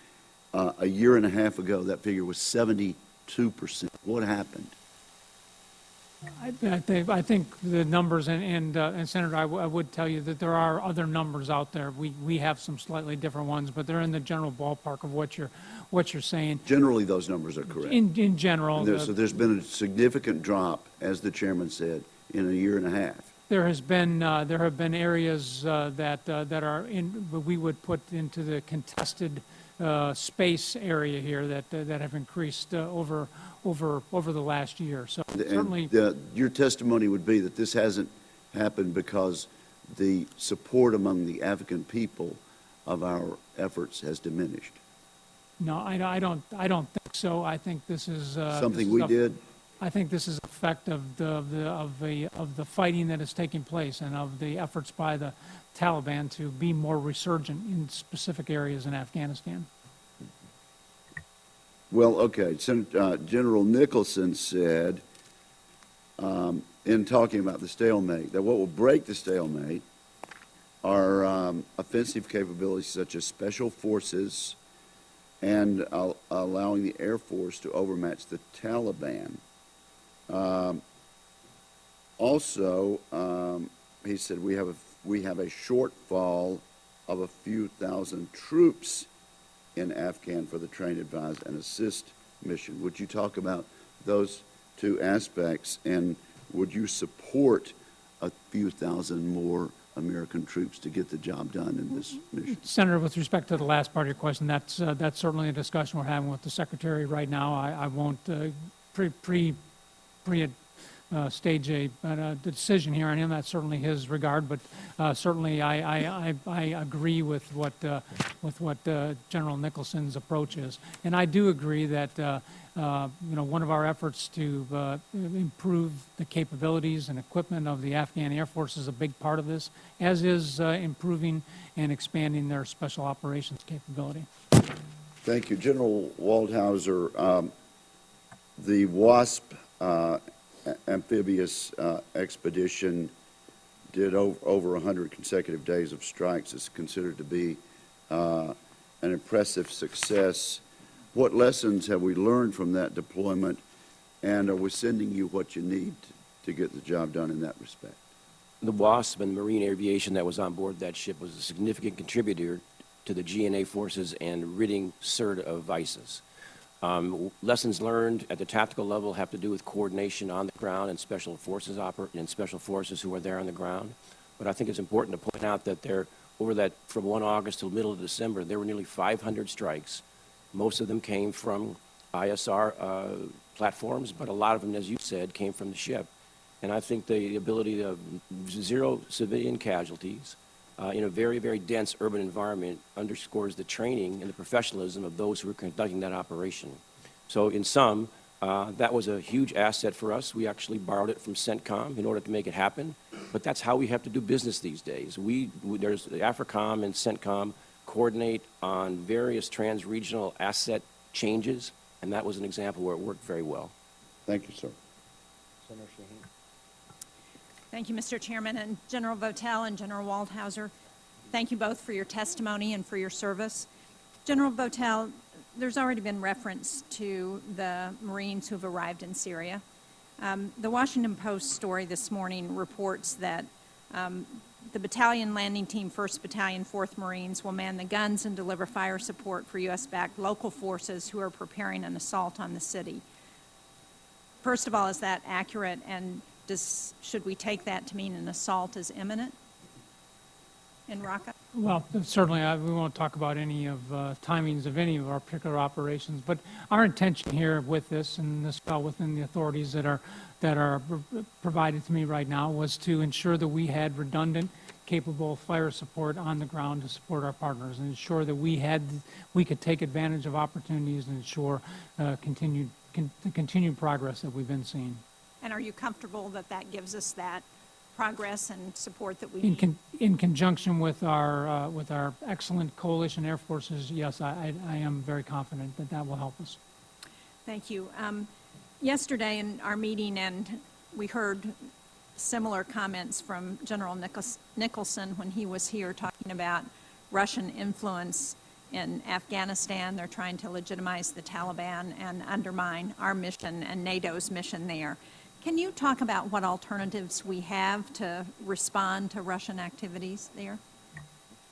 [SPEAKER 20] A year and a half ago, that figure was 72%. What happened?
[SPEAKER 18] I think the numbers, and Senator, I would tell you that there are other numbers out there. We have some slightly different ones, but they're in the general ballpark of what you're saying.
[SPEAKER 20] Generally, those numbers are correct.
[SPEAKER 18] In general.
[SPEAKER 20] So there's been a significant drop, as the chairman said, in a year and a half.
[SPEAKER 18] There have been areas that are we would put into the contested space area here that have increased over the last year. So certainly,
[SPEAKER 20] your testimony would be that this hasn't happened because the support among the African people of our efforts has diminished.
[SPEAKER 18] No, I don't think so. I think this is
[SPEAKER 20] something we did.
[SPEAKER 18] I think this is an effect of the fighting that is taking place and of the efforts by the Taliban to be more resurgent in specific areas in Afghanistan.
[SPEAKER 20] Well, okay. General Nicholson said, in talking about the stalemate, that what will break the stalemate are offensive capabilities such as special forces and allowing the Air Force to overmatch the Taliban. Also, he said we have a shortfall of a few thousand troops in Afghan for the train, advise, and assist mission. Would you talk about those two aspects, and would you support a few thousand more American troops to get the job done in this mission?
[SPEAKER 18] Senator, with respect to the last part of your question, that's certainly a discussion we're having with the Secretary right now. I won't stage a decision here on him. That's certainly his regard, but certainly I agree with what General Nicholson's approach is, and I do agree that one of our efforts to improve the capabilities and equipment of the Afghan Air Force is a big part of this, as is improving and expanding their special operations capability.
[SPEAKER 20] Thank you, General Waldhauser. The WASP amphibious expedition did over 100 consecutive days of strikes. It's considered to be an impressive success. What lessons have we learned from that deployment, and are we sending you what you need to get the job done in that respect?
[SPEAKER 2] The WASP and the Marine Aviation that was on board that ship was a significant contributor to the GNA forces and ridding CERT of ISIS. Lessons learned at the tactical level have to do with coordination on the ground and special forces who are there on the ground. But I think it's important to point out that from 1 August till middle of December, there were nearly 500 strikes. Most of them came from ISR platforms, but a lot of them, as you said, came from the ship. And I think the ability of zero civilian casualties in a very, very dense urban environment underscores the training and the professionalism of those who were conducting that operation. So in sum, that was a huge asset for us. We actually borrowed it from CENTCOM in order to make it happen. But that's how we have to do business these days. There's AFRICOM and CENTCOM coordinate on various trans-regional asset changes, and that was an example where it worked very well.
[SPEAKER 20] Thank you, sir.
[SPEAKER 12] Senator Shaheen.
[SPEAKER 10] Thank you, Mr. Chairman, and General Votel and General Waldhauser. Thank you both for your testimony and for your service. General Votel, there's already been reference to the Marines who have arrived in Syria. The Washington Post story this morning reports that the battalion landing team, 1st Battalion, 4th Marines, will man the guns and deliver fire support for U.S.-backed local forces who are preparing an assault on the city. First of all, is that accurate, and should we take that to mean an assault is imminent? in Raqqa?
[SPEAKER 18] Well, certainly, we won't talk about any of timings of any of our particular operations, but our intention here with this, and this fell within the authorities that are provided to me right now, was to ensure that we had redundant, capable fire support on the ground to support our partners and ensure that we could take advantage of opportunities and ensure continued progress that we've been seeing.
[SPEAKER 10] And are you comfortable that that gives us that progress and support that we need?
[SPEAKER 18] In conjunction with our excellent coalition air forces, yes, I am very confident that that will help us.
[SPEAKER 10] Thank you. Yesterday in our meeting, and we heard similar comments from General Nicholson when he was here talking about Russian influence in Afghanistan. They're trying to legitimize the Taliban and undermine our mission and NATO's mission there. Can you talk about what alternatives we have to respond to Russian activities there?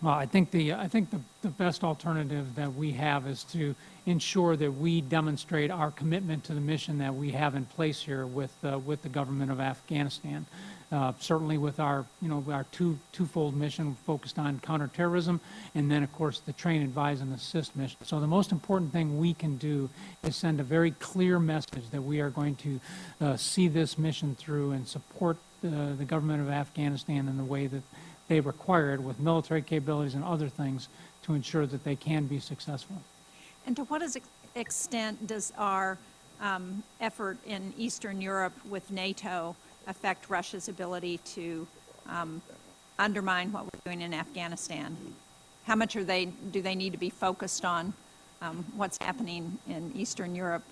[SPEAKER 18] Well, I think the best alternative that we have is to ensure that we demonstrate our commitment to the mission that we have in place here with the government of Afghanistan. Certainly with our twofold mission focused on counterterrorism, and then of course the train, advise, and assist mission. So the most important thing we can do is send a very clear message that we are going to see this mission through and support the government of Afghanistan in the way that they require it, with military capabilities and other things, to ensure that they can be successful.
[SPEAKER 10] And to what extent does our effort in Eastern Europe with NATO affect Russia's ability to undermine what we're doing in Afghanistan? How much do they need to be focused on what's happening in Eastern Europe?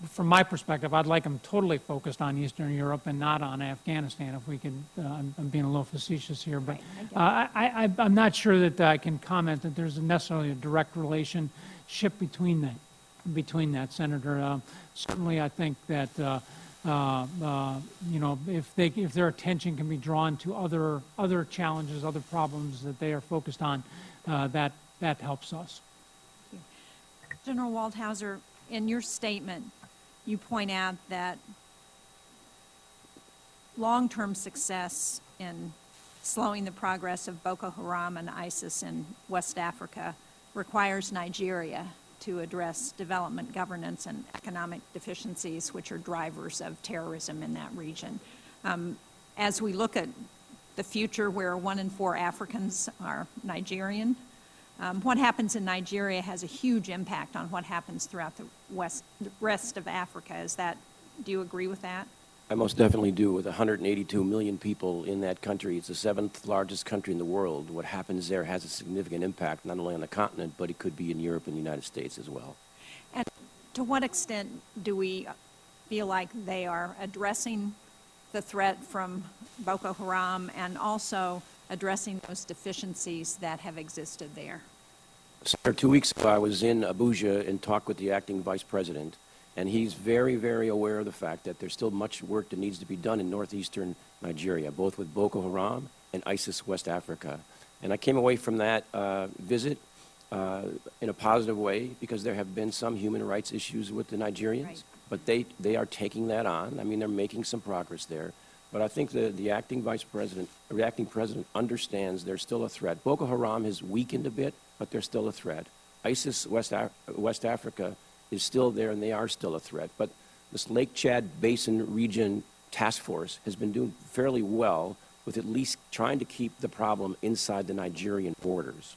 [SPEAKER 18] From my perspective, I'd like them totally focused on Eastern Europe and not on Afghanistan, if we could. I'm being a little facetious here, but I'm not sure that I can comment that there's necessarily a direct relationship between that, Senator. Certainly, I think that if their attention can be drawn to other challenges, other problems that they are focused on, that helps us.
[SPEAKER 10] Thank you. General Waldhauser, in your statement, you point out that long-term success in slowing the progress of Boko Haram and ISIS in West Africa requires Nigeria to address development, governance, and economic deficiencies, which are drivers of terrorism in that region. As we look at the future where 1 in 4 Africans are Nigerian, what happens in Nigeria has a huge impact on what happens throughout the rest of Africa. Do you agree with that?
[SPEAKER 2] I most definitely do. With 182 million people in that country, it's the 7th largest country in the world. What happens there has a significant impact, not only on the continent, but it could be in Europe and the United States as well.
[SPEAKER 10] And to what extent do we feel like they are addressing the threat from Boko Haram and also addressing those deficiencies that have existed there?
[SPEAKER 2] Senator, 2 weeks ago, I was in Abuja and talked with the acting vice president, and he's very, very aware of the fact that there's still much work that needs to be done in northeastern Nigeria, both with Boko Haram and ISIS West Africa. And I came away from that visit in a positive way, because there have been some human rights issues with the Nigerians, right. But they are taking that on. I mean, they're making some progress there. But I think the acting vice president, or the acting president, understands there's still a threat. Boko Haram has weakened a bit, but they're still a threat. ISIS West Africa is still there, and they are still a threat. But this Lake Chad Basin Region Task Force has been doing fairly well with at least trying to keep the problem inside the Nigerian borders.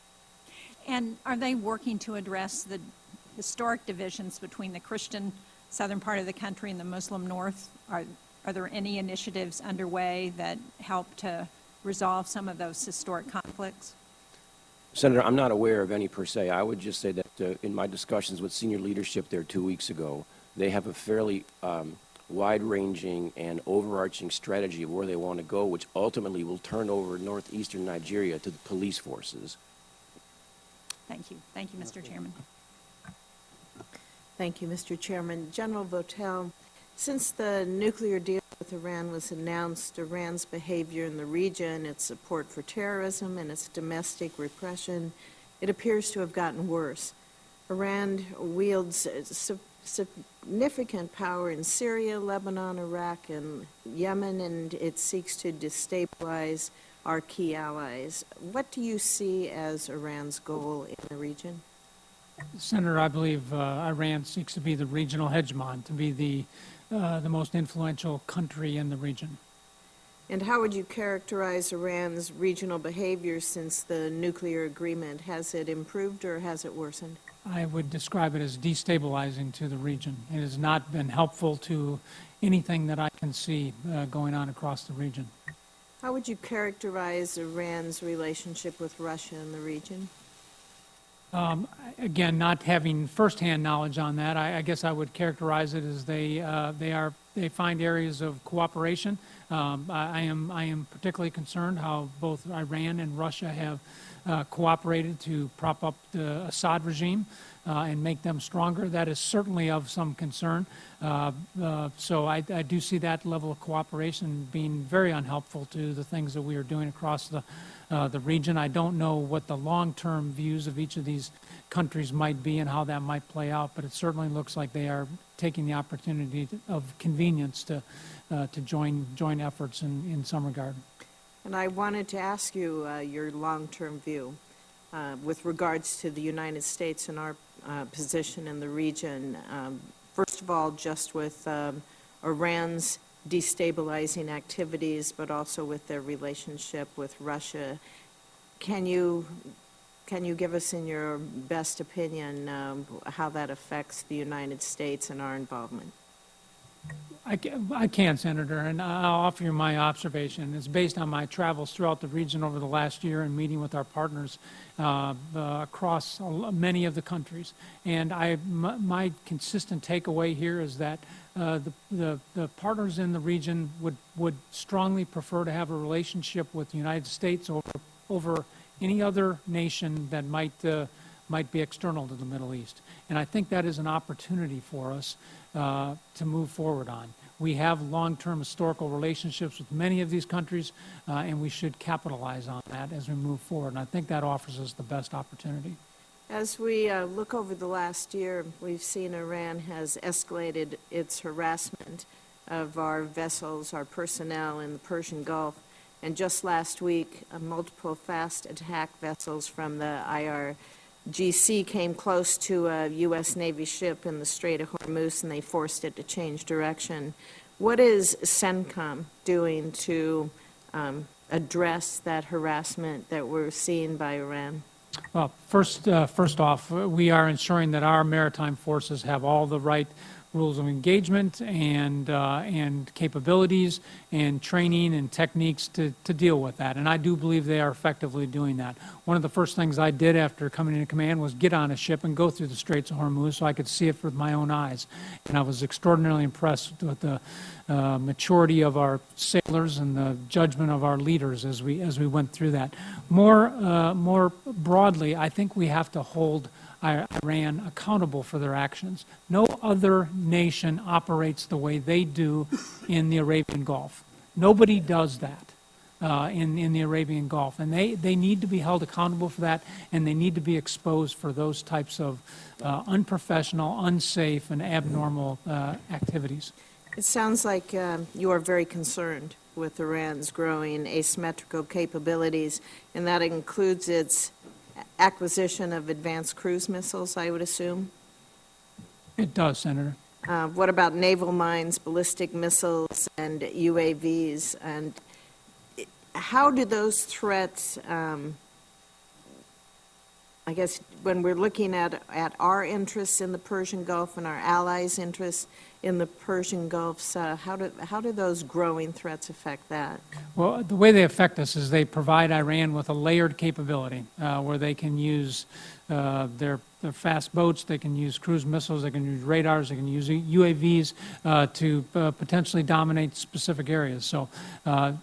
[SPEAKER 10] And are they working to address the historic divisions between the Christian southern part of the country and the Muslim north? Are there any initiatives underway that help to resolve some of those historic conflicts?
[SPEAKER 2] Senator, I'm not aware of any per se. I would just say that in my discussions with senior leadership there 2 weeks ago, they have a fairly wide-ranging and overarching strategy of where they want to go, which ultimately will turn over northeastern Nigeria to the police forces.
[SPEAKER 10] Thank you. Thank you, Mr. Chairman.
[SPEAKER 5] Thank you, Mr. Chairman. General Votel, since the nuclear deal with Iran was announced, Iran's behavior in the region, its support for terrorism, and its domestic repression, it appears to have gotten worse. Iran wields significant power in Syria, Lebanon, Iraq, and Yemen, and it seeks to destabilize our key allies. What do you see as Iran's goal in the region?
[SPEAKER 18] Senator, I believe Iran seeks to be the regional hegemon, to be the most influential country in the region.
[SPEAKER 5] And how would you characterize Iran's regional behavior since the nuclear agreement? Has it improved or has it worsened?
[SPEAKER 18] I would describe it as destabilizing to the region. It has not been helpful to anything that I can see going on across the region.
[SPEAKER 5] How would you characterize Iran's relationship with Russia in the region?
[SPEAKER 18] Again, not having firsthand knowledge on that, I guess I would characterize it as they find areas of cooperation. I am particularly concerned how both Iran and Russia have cooperated to prop up the Assad regime and make them stronger. That is certainly of some concern. So I do see that level of cooperation being very unhelpful to the things that we are doing across the region. I don't know what the long-term views of each of these countries might be and how that might play out, but it certainly looks like they are taking the opportunity of convenience to join efforts in some regard.
[SPEAKER 5] And I wanted to ask you your long-term view with regards to the United States and our position in the region. First of all, just with Iran's destabilizing activities, but also with their relationship with Russia. Can you give us, in your best opinion, how that affects the United States and our involvement?
[SPEAKER 18] I can, Senator, and I'll offer you my observation. It's based on my travels throughout the region over the last year and meeting with our partners across many of the countries. And my consistent takeaway here is that the partners in the region would strongly prefer to have a relationship with the United States over any other nation that might be external to the Middle East. And I think that is an opportunity for us to move forward on. We have long-term historical relationships with many of these countries, and we should capitalize on that as we move forward. And I think that offers us the best opportunity.
[SPEAKER 5] As we look over the last year, we've seen Iran has escalated its harassment of our vessels, our personnel in the Persian Gulf. And just last week, multiple fast attack vessels from the IRGC came close to a U.S. Navy ship in the Strait of Hormuz, and they forced it to change direction. What is CENTCOM doing to address that harassment that we're seeing by Iran?
[SPEAKER 18] Well, first off, we are ensuring that our maritime forces have all the right rules of engagement and capabilities and training and techniques to deal with that. And I do believe they are effectively doing that. One of the first things I did after coming into command was get on a ship and go through the Straits of Hormuz so I could see it with my own eyes. And I was extraordinarily impressed with the maturity of our sailors and the judgment of our leaders as we went through that. More broadly, I think we have to hold Iran accountable for their actions. No other nation operates the way they do in the Arabian Gulf. Nobody does that in the Arabian Gulf. And they need to be held accountable for that, and they need to be exposed for those types of unprofessional, unsafe, and abnormal activities.
[SPEAKER 5] It sounds like you are very concerned with Iran's growing asymmetrical capabilities, and that includes its acquisition of advanced cruise missiles, I would assume?
[SPEAKER 18] It does, Senator.
[SPEAKER 5] What about naval mines, ballistic missiles, and UAVs? And how do those threats, I guess, when we're looking at our interests in the Persian Gulf and our allies' interests in the Persian Gulf, how do those growing threats affect that?
[SPEAKER 18] Well, the way they affect us is they provide Iran with a layered capability where they can use their fast boats, they can use cruise missiles, they can use radars, they can use UAVs to potentially dominate specific areas. So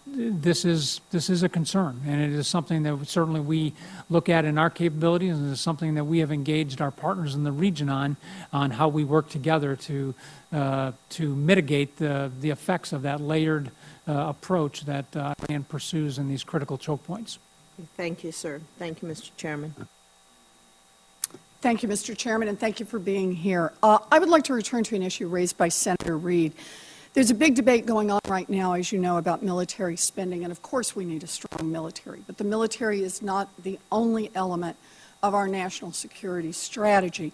[SPEAKER 18] this is a concern, and it is something that certainly we look at in our capabilities, and it is something that we have engaged our partners in the region on how we work together to mitigate the effects of that layered approach that Iran pursues in these critical choke points.
[SPEAKER 5] Thank you, sir. Thank you, Mr. Chairman.
[SPEAKER 14] Thank you, Mr. Chairman, and thank you for being here. I would like to return to an issue raised by Senator Reid.
[SPEAKER 1] There's a big debate going on right now, as you know, about military spending, and of course we need a strong military, but the military is not the only element of our national security strategy.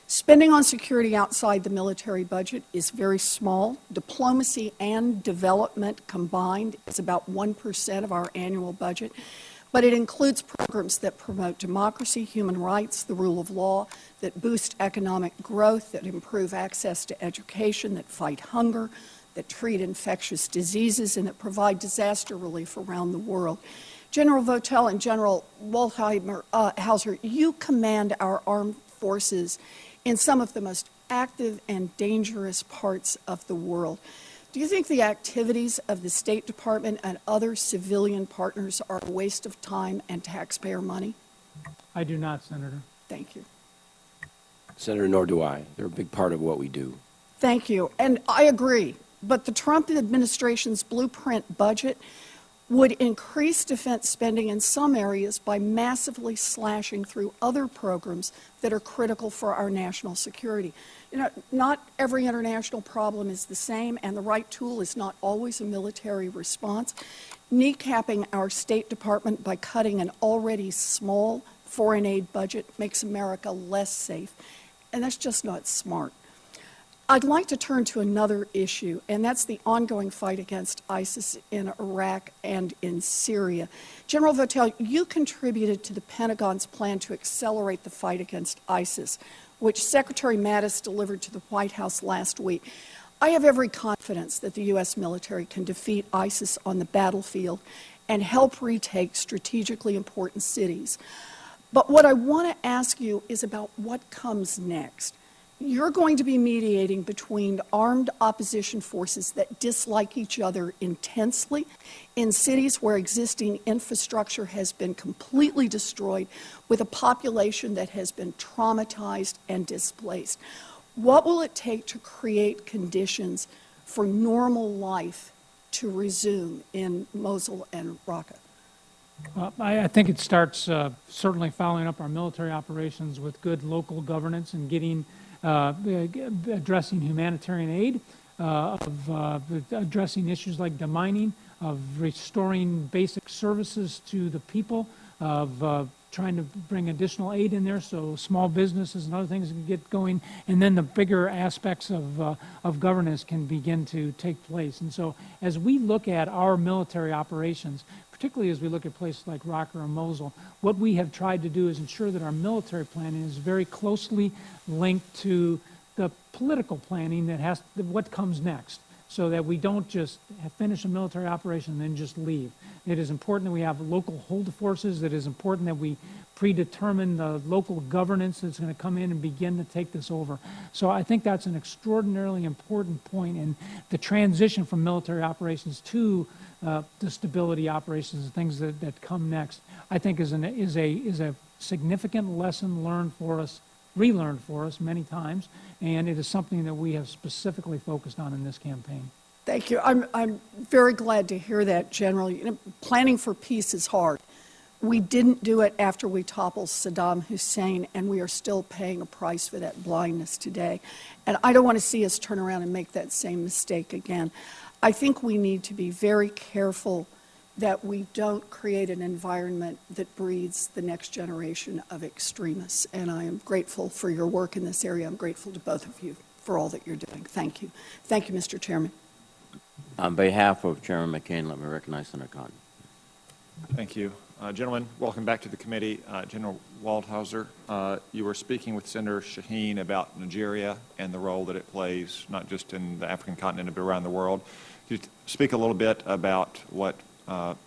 [SPEAKER 1] Spending on security outside the military budget is very small. Diplomacy and development combined is about 1% of our annual budget, but it includes programs that promote democracy, human rights, the rule of law, that boost economic growth, that improve access to education, that fight hunger, that treat infectious diseases, and that provide disaster relief around the world. General Votel and General Hauser, you command our armed forces in some of the most active and dangerous parts of the world. Do you think the activities of the State Department and other civilian partners are a waste of time and taxpayer money?
[SPEAKER 18] I do not, Senator.
[SPEAKER 1] Thank you.
[SPEAKER 2] Senator, nor do I. They're a big part of what we do.
[SPEAKER 1] Thank you. And I agree. But the Trump administration's blueprint budget would increase defense spending in some areas by massively slashing through other programs that are critical for our national security. You know, not every international problem is the same, and the right tool is not always a military response. Kneecapping our State Department by cutting an already small foreign aid budget makes America less safe, and that's just not smart. I'd like to turn to another issue, and that's the ongoing fight against ISIS in Iraq and in Syria. General Votel, you contributed to the Pentagon's plan to accelerate the fight against ISIS, which Secretary Mattis delivered to the White House last week. I have every confidence that the U.S. military can defeat ISIS on the battlefield and help retake strategically important cities. But what I want to ask you is about what comes next. You're going to be mediating between armed opposition forces that dislike each other intensely in cities where existing infrastructure has been completely destroyed, with a population that has been traumatized and displaced. What will it take to create conditions for normal life to resume in Mosul and Raqqa?
[SPEAKER 18] I think it starts certainly following up our military operations with good local governance and getting addressing humanitarian aid, addressing issues like demining, of restoring basic services to the people, of trying to bring additional aid in there so small businesses and other things can get going, and then the bigger aspects of governance can begin to take place. And so as we look at our military operations, particularly as we look at places like Raqqa or Mosul, what we have tried to do is ensure that our military planning is very closely linked to the political planning that has what comes next, so that we don't just finish a military operation and then just leave. It is important that we have local hold forces. It is important that we predetermine the local governance that's going to come in and begin to take this over. So I think that's an extraordinarily important point in the transition from military operations to the stability operations and things that come next. I think is a significant lesson learned for us, relearned for us many times, and it is something that we have specifically focused on in this campaign.
[SPEAKER 1] Thank you. I'm very glad to hear that, General. You know, planning for peace is hard. We didn't do it after we toppled Saddam Hussein, and we are still paying a price for that blindness today. And I don't want to see us turn around and make that same mistake again. I think we need to be very careful that we don't create an environment that breeds the next generation of extremists. And I am grateful for your work in this area. I'm grateful to both of you for all that you're doing. Thank you. Thank you, Mr. Chairman.
[SPEAKER 11] On behalf of Chairman McCain, let me recognize Senator Cotton.
[SPEAKER 21] Thank you. Gentlemen, welcome back to the committee. General Waldhauser, you were speaking with Senator Shaheen about Nigeria and the role that it plays, not just in the African continent, but around the world. Could you speak a little bit about what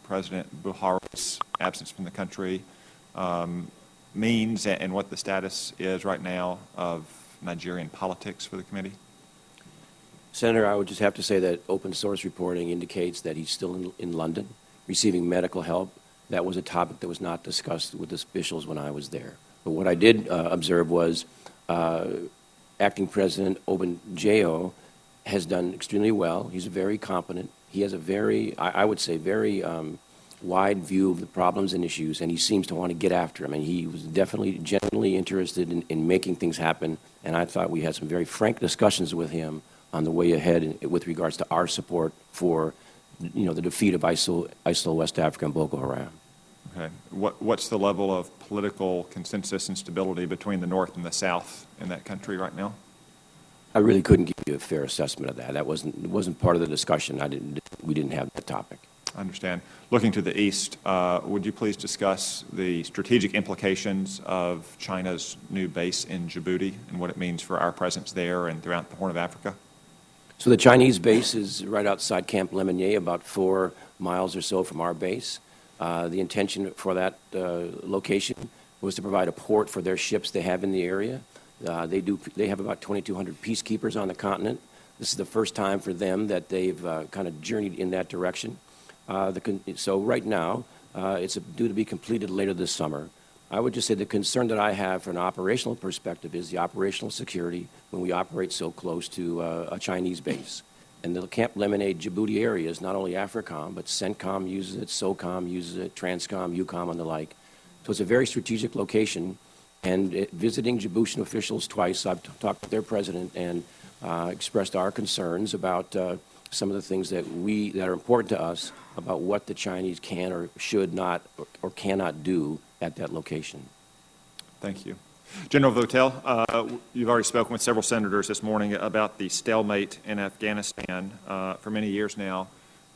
[SPEAKER 21] President Buhari's absence from the country means and what the status is right now of Nigerian politics for the committee?
[SPEAKER 2] Senator, I would just have to say that open source reporting indicates that he's still in London receiving medical help. That was a topic that was not discussed with officials when I was there. But what I did observe was Acting President Obanjo has done extremely well. He's very competent. He has a very, I would say, very wide view of the problems and issues, and he seems to want to get after them. And he was definitely genuinely interested in making things happen, and I thought we had some very frank discussions with him on the way ahead with regards to our support for, the defeat of ISIL West Africa and Boko Haram.
[SPEAKER 21] Okay. What's the level of political consensus and stability between the North and the South in that country right now?
[SPEAKER 2] I really couldn't give you a fair assessment of that. It wasn't part of the discussion. We didn't have that topic.
[SPEAKER 21] I understand. Looking to the east, would you please discuss the strategic implications of China's new base in Djibouti and what it means for our presence there and throughout the Horn of Africa?
[SPEAKER 2] So the Chinese base is right outside Camp Lemonnier, about 4 miles or so from our base. The intention for that location was to provide a port for their ships they have in the area. They have about 2,200 peacekeepers on the continent. This is the first time for them that they've kind of journeyed in that direction. So right now, it's due to be completed later this summer. I would just say the concern that I have from an operational perspective is the operational security when we operate so close to a Chinese base. And the Camp Lemonade Djibouti area is not only AFRICOM, but CENTCOM uses it, SOCOM uses it, TRANSCOM, EUCOM, and the like. So it's a very strategic location. And visiting Djiboutian officials twice, I've talked with their president and expressed our concerns about some of the things that are important to us about what the Chinese can or should not or cannot do at that location.
[SPEAKER 21] Thank you. General Votel, you've already spoken with several senators this morning about the stalemate in Afghanistan. For many years now,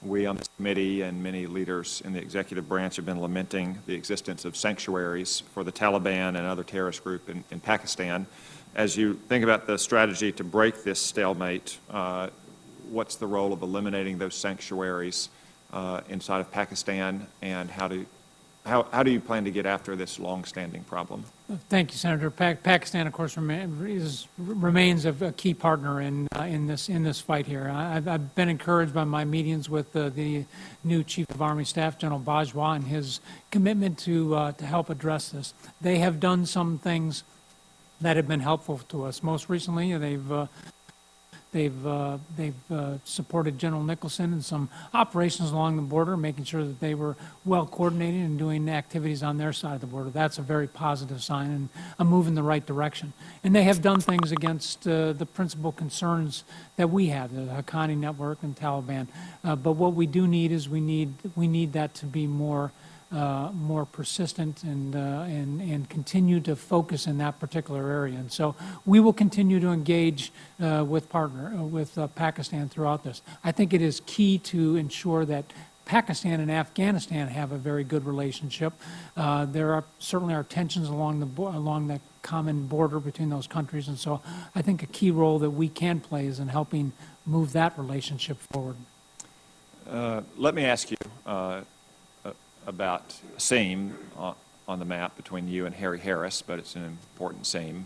[SPEAKER 21] we on this committee and many leaders in the executive branch have been lamenting the existence of sanctuaries for the Taliban and other terrorist groups in Pakistan. As you think about the strategy to break this stalemate, what's the role of eliminating those sanctuaries inside of Pakistan, and how do you plan to get after this long-standing problem?
[SPEAKER 18] Thank you, Senator. Pakistan, of course, remains a key partner in this fight here. I've been encouraged by my meetings with the new Chief of Army Staff, General Bajwa, and his commitment to help address this. They have done some things that have been helpful to us. Most recently, they've supported General Nicholson in some operations along the border, making sure that they were well coordinated and doing activities on their side of the border. That's a very positive sign and a move in the right direction. And they have done things against the principal concerns that we have, the Haqqani network and Taliban. But what we do need is we need that to be more persistent and continue to focus in that particular area. And so we will continue to engage with Pakistan throughout this. I think it is key to ensure that Pakistan and Afghanistan have a very good relationship. There certainly are tensions along the common border between those countries, and so I think a key role that we can play is in helping move that relationship forward.
[SPEAKER 21] Let me ask you about a seam on the map between you and Harry Harris, but it's an important seam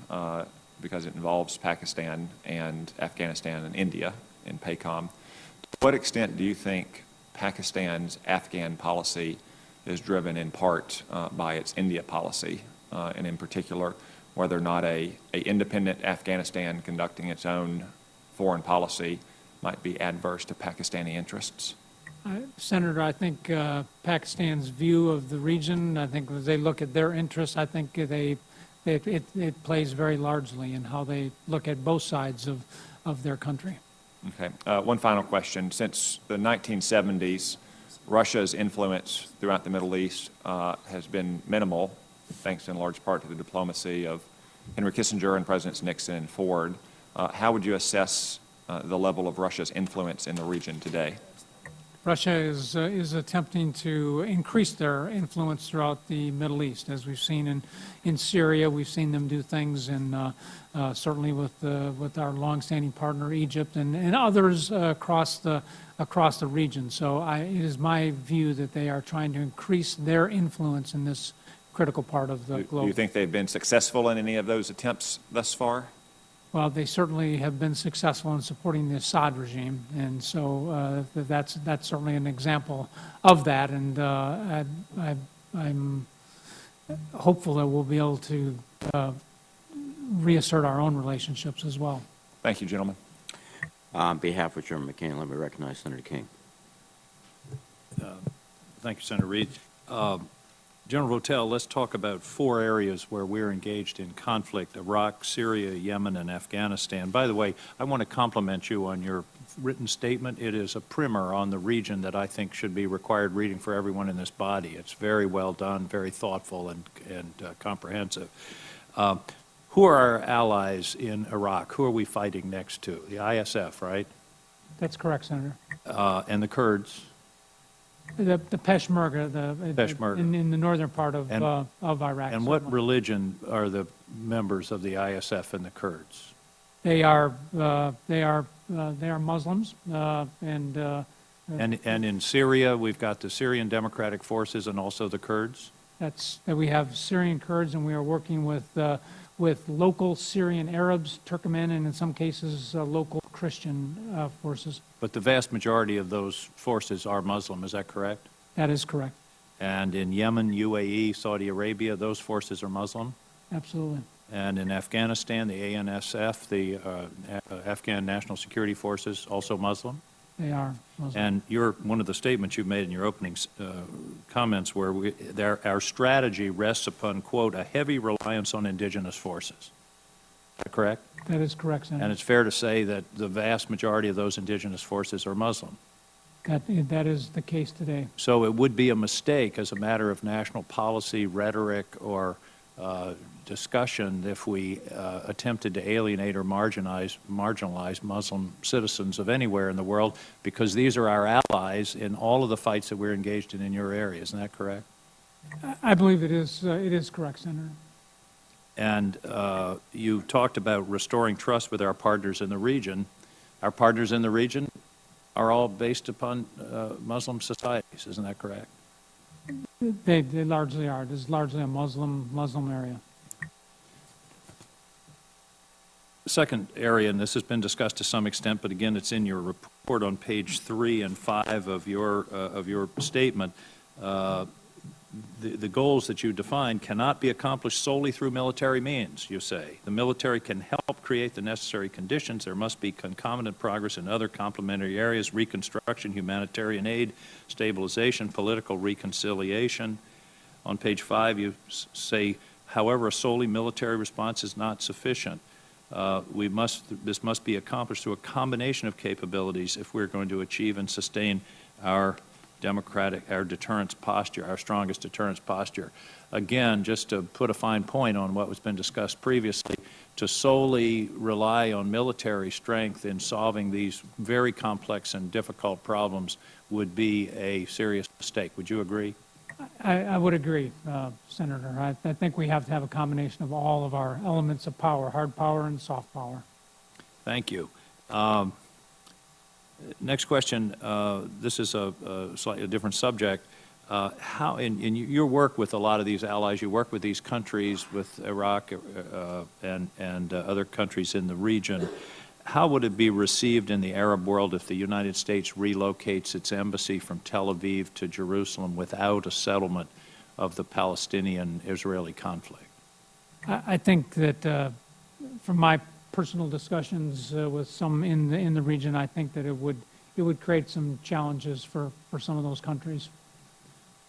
[SPEAKER 21] because it involves Pakistan and Afghanistan and India in PACOM. To what extent do you think Pakistan's Afghan policy is driven in part by its India policy, and in particular, whether or not a independent Afghanistan conducting its own foreign policy might be adverse to Pakistani interests?
[SPEAKER 18] Senator, I think Pakistan's view of the region, I think as they look at their interests, I think it plays very largely in how they look at both sides of their country.
[SPEAKER 21] Okay. One final question. Since the 1970s, Russia's influence throughout the Middle East has been minimal, thanks in large part to the diplomacy of Henry Kissinger and Presidents Nixon and Ford. How would you assess the level of Russia's influence in the region today?
[SPEAKER 18] Russia is attempting to increase their influence throughout the Middle East, as we've seen in Syria. We've seen them do things certainly with our longstanding partner Egypt and others across the region. So it is my view that they are trying to increase their influence in this critical part of the globe.
[SPEAKER 21] Do you think they've been successful in any of those attempts thus far?
[SPEAKER 18] Well, they certainly have been successful in supporting the Assad regime, and so that's certainly an example of that. And I'm hopeful that we'll be able to reassert our own relationships as well.
[SPEAKER 21] Thank you, gentlemen.
[SPEAKER 11] On behalf of Chairman McCain, let me recognize Senator King.
[SPEAKER 4] Thank you, Senator Reid. General Votel, let's talk about 4 areas where we're engaged in conflict: Iraq, Syria, Yemen, and Afghanistan. By the way, I want to compliment you on your written statement. It is a primer on the region that I think should be required reading for everyone in this body. It's very well done, very thoughtful, and comprehensive. Who are our allies in Iraq? Who are we fighting next to? The ISF, right?
[SPEAKER 18] That's correct, Senator.
[SPEAKER 4] And the Kurds?
[SPEAKER 18] The Peshmerga,
[SPEAKER 4] Peshmerga.
[SPEAKER 18] In the northern part of Iraq.
[SPEAKER 4] And what religion are the members of the ISF and the Kurds?
[SPEAKER 18] They are Muslims, and
[SPEAKER 4] in Syria, we've got the Syrian Democratic Forces and also the Kurds?
[SPEAKER 18] We have Syrian Kurds, and we are working with local Syrian Arabs, Turkmen, and in some cases local Christian forces.
[SPEAKER 4] But the vast majority of those forces are Muslim, is that correct?
[SPEAKER 18] That is correct.
[SPEAKER 4] And in Yemen, UAE, Saudi Arabia, those forces are Muslim?
[SPEAKER 18] Absolutely.
[SPEAKER 4] And in Afghanistan, the ANSF, the Afghan National Security Forces, also Muslim?
[SPEAKER 18] They are Muslim.
[SPEAKER 4] And one of the statements you made in your opening comments were our strategy rests upon, quote, a heavy reliance on indigenous forces. Is that correct?
[SPEAKER 18] That is correct, Senator.
[SPEAKER 4] And it's fair to say that the vast majority of those indigenous forces are Muslim.
[SPEAKER 18] That is the case today.
[SPEAKER 4] So it would be a mistake as a matter of national policy, rhetoric, or discussion if we attempted to alienate or marginalize Muslim citizens of anywhere in the world, because these are our allies in all of the fights that we're engaged in your area. Isn't that correct?
[SPEAKER 18] I believe it is correct, Senator.
[SPEAKER 4] And you talked about restoring trust with our partners in the region. Our partners in the region are all based upon Muslim societies. Isn't that correct?
[SPEAKER 18] They largely are. It is largely a Muslim area.
[SPEAKER 4] The second area, and this has been discussed to some extent, but again, it's in your report on page 3 and 5 of your statement. The goals that you define cannot be accomplished solely through military means, you say. The military can help create the necessary conditions. There must be concomitant progress in other complementary areas: reconstruction, humanitarian aid, stabilization, political reconciliation. On page 5, you say, however, a solely military response is not sufficient. This must be accomplished through a combination of capabilities if we're going to achieve and sustain our deterrence posture, our strongest deterrence posture. Again, just to put a fine point on what was been discussed previously, to solely rely on military strength in solving these very complex and difficult problems would be a serious mistake. Would you agree?
[SPEAKER 18] I would agree, Senator. I think we have to have a combination of all of our elements of power, hard power and soft power.
[SPEAKER 4] Thank you. Next question. This is a slightly different subject. How, in your work with a lot of these allies, you work with these countries, with Iraq and other countries in the region, how would it be received in the Arab world if the United States relocates its embassy from Tel Aviv to Jerusalem without a settlement of the Palestinian-Israeli conflict?
[SPEAKER 18] I think that from my personal discussions with some in the region, I think that it would create some challenges for some of those countries.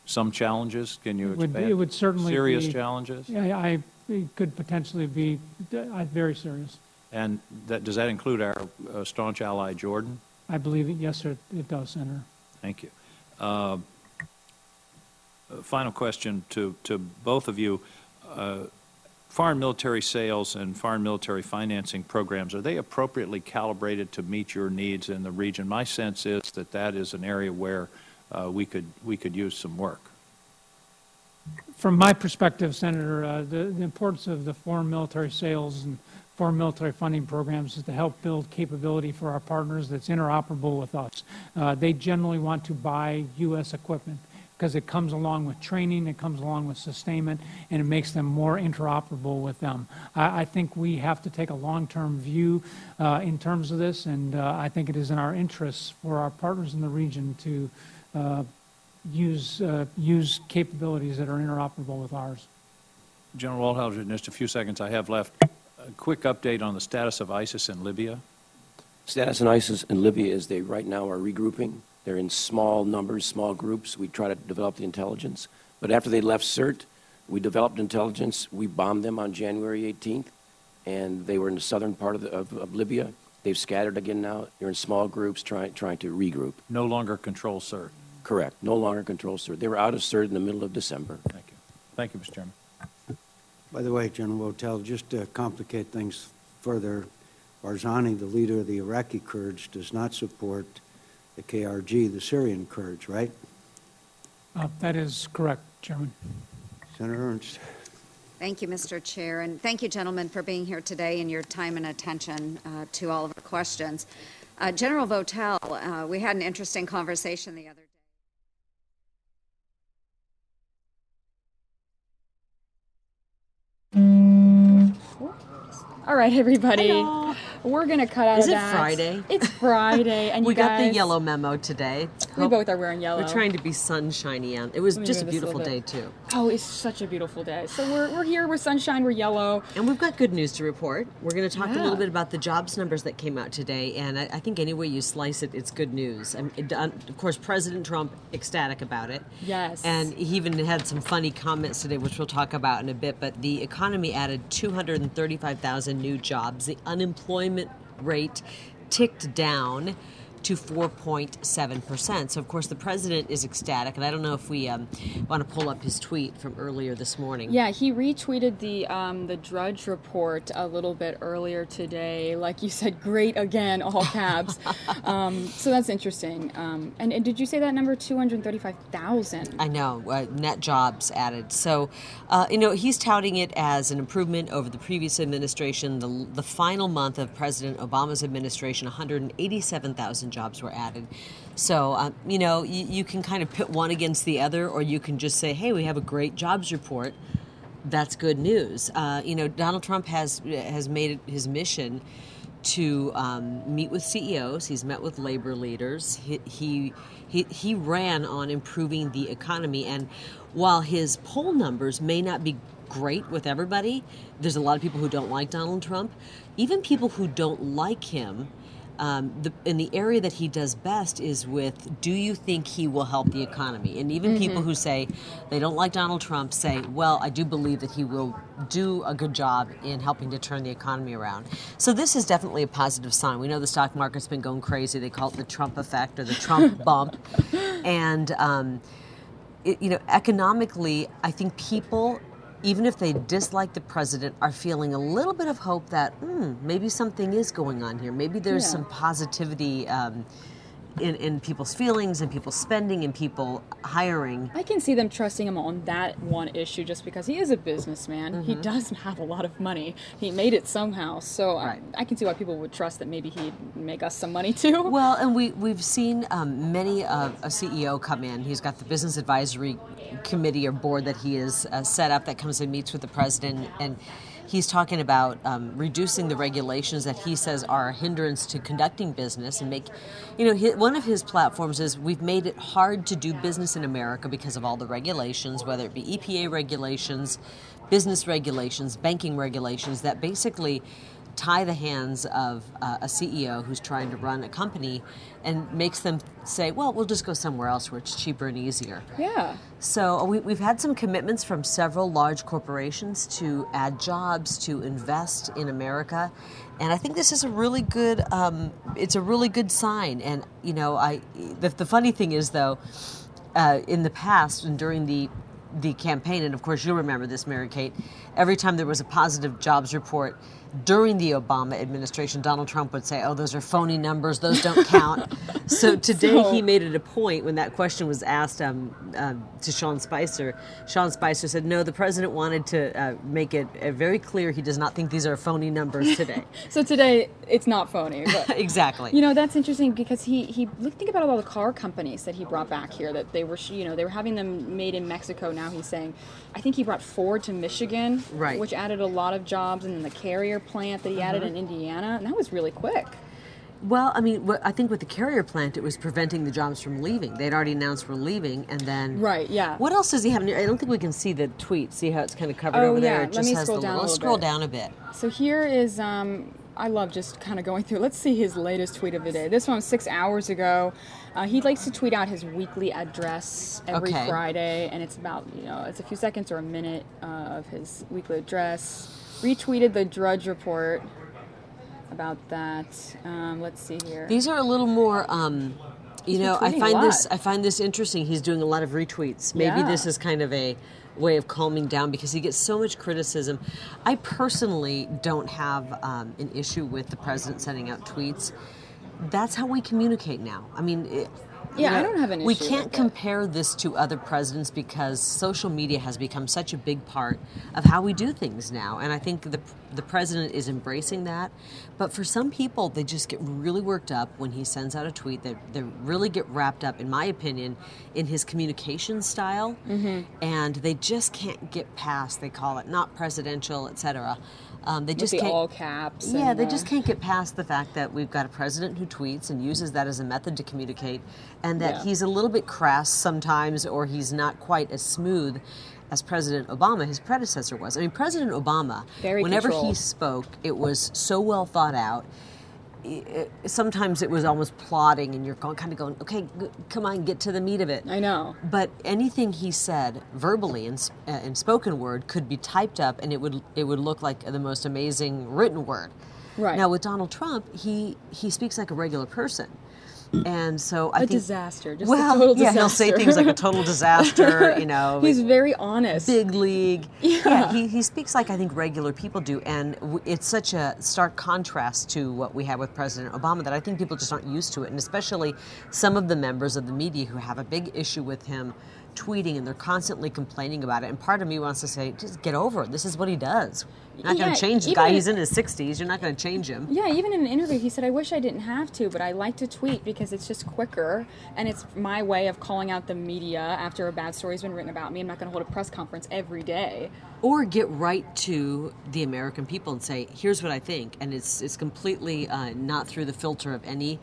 [SPEAKER 4] Some challenges? Can you expand?
[SPEAKER 18] It would certainly
[SPEAKER 4] serious
[SPEAKER 18] be,
[SPEAKER 4] challenges?
[SPEAKER 18] Yeah, it could potentially be very serious.
[SPEAKER 4] And does that include our staunch ally Jordan?
[SPEAKER 18] I believe it. Yes, sir, it does, Senator.
[SPEAKER 4] Thank you. Final question to both of you. Foreign military sales and foreign military financing programs, are they appropriately calibrated to meet your needs in the region? My sense is that is an area where we could use some work.
[SPEAKER 18] From my perspective, Senator, the importance of the foreign military sales and foreign military funding programs is to help build capability for our partners that's interoperable with us. They generally want to buy U.S. equipment because it comes along with training, it comes along with sustainment, and it makes them more interoperable with them. I think we have to take a long-term view in terms of this, and I think it is in our interests for our partners in the region to use capabilities that are interoperable with ours.
[SPEAKER 4] General Waldhauser, in just a few seconds I have left, a quick update on the status of ISIS in Libya.
[SPEAKER 2] Status in ISIS in Libya is they right now are regrouping. They're in small numbers, small groups. We try to develop the intelligence. But after they left CERT, we developed intelligence. We bombed them on January 18th, and they were in the southern part of Libya. They've scattered again now. They're in small groups trying to regroup.
[SPEAKER 4] No longer control CERT.
[SPEAKER 2] Correct. No longer control CERT. They were out of CERT in the middle of December.
[SPEAKER 4] Thank you. Thank you, Mr. Chairman.
[SPEAKER 9] By the way, General Votel, just to complicate things further, Barzani, the leader of the Iraqi Kurds, does not support the KRG, the Syrian Kurds, right?
[SPEAKER 18] That is correct, Chairman.
[SPEAKER 9] Senator Ernst.
[SPEAKER 15] Thank you, Mr. Chair, and thank you, gentlemen, for being here today and your time and attention to all of our questions. General Votel, we had an interesting conversation the other day.
[SPEAKER 7] All right, everybody.
[SPEAKER 16] Hello.
[SPEAKER 7] We're going to cut out
[SPEAKER 16] Is
[SPEAKER 7] of
[SPEAKER 16] it
[SPEAKER 7] that.
[SPEAKER 16] Friday?
[SPEAKER 7] It's Friday, and
[SPEAKER 16] We
[SPEAKER 7] you
[SPEAKER 16] got the
[SPEAKER 7] guys-
[SPEAKER 16] yellow memo today.
[SPEAKER 7] We both are wearing yellow.
[SPEAKER 16] We're trying to be sunshiny on. It was
[SPEAKER 7] Let me
[SPEAKER 16] just a
[SPEAKER 7] move this
[SPEAKER 16] beautiful
[SPEAKER 7] little
[SPEAKER 16] day,
[SPEAKER 7] bit.
[SPEAKER 16] too.
[SPEAKER 7] Oh, it's such a beautiful day. So we're here, we're sunshine, we're yellow.
[SPEAKER 16] And we've got good news to report. We're going to talk a
[SPEAKER 7] Yeah.
[SPEAKER 16] little bit about the jobs numbers that came out today, and I think any way you slice it, it's good news. Of course, President Trump ecstatic about it.
[SPEAKER 7] Yes.
[SPEAKER 16] And he even had some funny comments today, which we'll talk about in a bit, but the economy added 235,000 new jobs. The unemployment rate ticked down to 4.7%. So, of course, the president is ecstatic, and I don't know if we want to pull up his tweet from earlier this morning.
[SPEAKER 7] Yeah, he retweeted the Drudge report a little bit earlier today. Like you said, great again, all caps. So that's interesting. And did you say that number, 235,000?
[SPEAKER 16] I know, net jobs added. So, he's touting it as an improvement over the previous administration. The final month of President Obama's administration, 187,000 jobs were added. So, you can kind of pit one against the other, or you can just say, hey, we have a great jobs report. That's good news. Donald Trump has made it his mission to meet with CEOs. He's met with labor leaders. He ran on improving the economy. And while his poll numbers may not be great with everybody, there's a lot of people who don't like Donald Trump. Even people who don't like him, in the area that he does best is with, do you think he will help the economy? And even people who say they don't like Donald Trump say, well, I do believe that he will do a good job in helping to turn the economy around. So this is definitely a positive sign. We know the stock market's been going crazy. They call it the Trump effect or the Trump bump. And, economically, I think people, even if they dislike the president, are feeling a little bit of hope that maybe something is going on here. Maybe there's some positivity in people's feelings and people's spending and people hiring.
[SPEAKER 7] I can see them trusting him on that one issue just because he is a businessman. He does have a lot of money. He made it somehow. So I can see why people would trust that maybe he'd make us some money too.
[SPEAKER 16] Well, and we've seen many a CEO come in. He's got the business advisory committee or board that he has set up that comes and meets with the president, and he's talking about reducing the regulations that he says are a hindrance to conducting business and make, one of his platforms is we've made it hard to do business in America because of all the regulations, whether it be EPA regulations, business regulations, banking regulations that basically tie the hands of a CEO who's trying to run a company and makes them say, well, we'll just go somewhere else where it's cheaper and easier.
[SPEAKER 7] Yeah.
[SPEAKER 16] So we've had some commitments from several large corporations to add jobs, to invest in America. And I think this is a really good, it's a really good sign. And, the funny thing is, though, in the past and during the campaign, and of course you'll remember this, Mary Kate, every time there was a positive jobs report during the Obama administration, Donald Trump would say, oh, those are phony numbers, those don't count. So today he made it a point when that question was asked to Sean Spicer. Sean Spicer said, no, the president wanted to make it very clear he does not think these are phony numbers today.
[SPEAKER 7] So today it's not phony. But,
[SPEAKER 16] exactly.
[SPEAKER 7] That's interesting because he think about all the car companies that he brought back here that they were, they were having them made in Mexico. Now he's saying, I think he brought Ford to Michigan, which added a lot of jobs, and then the Carrier plant that he added in Indiana, and that was really quick.
[SPEAKER 16] Well, I mean, I think with the Carrier plant, it was preventing the jobs from leaving. They'd already announced we're leaving, and then...
[SPEAKER 7] Right, yeah.
[SPEAKER 16] What else does he have? I don't think we can see the tweet. See how it's kind of covered over there? It
[SPEAKER 7] Let me
[SPEAKER 16] has
[SPEAKER 7] scroll down a little bit.
[SPEAKER 16] Scroll down a bit.
[SPEAKER 7] So here is I love just kind of going through. Let's see his latest tweet of the day. This one was 6 hours ago. He likes to tweet out his weekly address every
[SPEAKER 16] Okay.
[SPEAKER 7] Friday, and it's about, it's a few seconds or a minute of his weekly address. Retweeted the Drudge Report about that. Let's see here.
[SPEAKER 16] These are a little more,
[SPEAKER 7] He's
[SPEAKER 16] I
[SPEAKER 7] retweeting a
[SPEAKER 16] find
[SPEAKER 7] lot.
[SPEAKER 16] I find this interesting. He's doing a lot of retweets. Maybe
[SPEAKER 7] Yeah.
[SPEAKER 16] this is kind of a way of calming down because he gets so much criticism. I personally don't have an issue with the president sending out tweets. That's how we communicate now. I mean,
[SPEAKER 7] I don't have an
[SPEAKER 16] we
[SPEAKER 7] issue
[SPEAKER 16] can't
[SPEAKER 7] with it.
[SPEAKER 16] compare this to other presidents because social media has become such a big part of how we do things now. And I think the president is embracing that. But for some people, they just get really worked up when he sends out a tweet. They really get wrapped up, in my opinion, in his communication style.
[SPEAKER 7] Mm-hmm.
[SPEAKER 16] And they just can't get past, they call it not presidential, etc. They
[SPEAKER 7] With
[SPEAKER 16] just
[SPEAKER 7] the
[SPEAKER 16] can't,
[SPEAKER 7] all caps.
[SPEAKER 16] yeah,
[SPEAKER 7] and,
[SPEAKER 16] they just can't get past the fact that we've got a president who tweets and uses that as a method to communicate, and that
[SPEAKER 7] Yeah.
[SPEAKER 16] he's a little bit crass sometimes, or he's not quite as smooth as President Obama, his predecessor, was. I mean, President Obama,
[SPEAKER 7] Very
[SPEAKER 16] whenever he
[SPEAKER 7] controlled.
[SPEAKER 16] spoke, it was so well thought out. Sometimes it was almost plodding, and you're kind of going, okay, come on, get to the meat of it.
[SPEAKER 7] I know.
[SPEAKER 16] But anything he said verbally in spoken word could be typed up, and it would look like the most amazing written word.
[SPEAKER 7] Right.
[SPEAKER 16] Now with Donald Trump, he speaks like a regular person, and so I think
[SPEAKER 7] disaster. Just
[SPEAKER 16] well,
[SPEAKER 7] a total
[SPEAKER 16] yeah,
[SPEAKER 7] disaster.
[SPEAKER 16] he'll say things like a total disaster.
[SPEAKER 7] He's very honest.
[SPEAKER 16] Big league.
[SPEAKER 7] Yeah.
[SPEAKER 16] He speaks like I think regular people do, and it's such a stark contrast to what we had with President Obama that I think people just aren't used to it, and especially some of the members of the media who have a big issue with him tweeting, and they're constantly complaining about it. And part of me wants to say, just get over it. This is what he does. You're not going
[SPEAKER 7] Yeah,
[SPEAKER 16] to change the
[SPEAKER 7] even
[SPEAKER 16] guy.
[SPEAKER 7] if-
[SPEAKER 16] He's in his 60s. You're not going to change him.
[SPEAKER 7] Yeah, even in an interview, he said, I wish I didn't have to, but I like to tweet because it's just quicker, and it's my way of calling out the media after a bad story's been written about me. I'm not going to hold a press conference every day.
[SPEAKER 16] Or get right to the American people and say, here's what I think. And it's completely not through the filter of any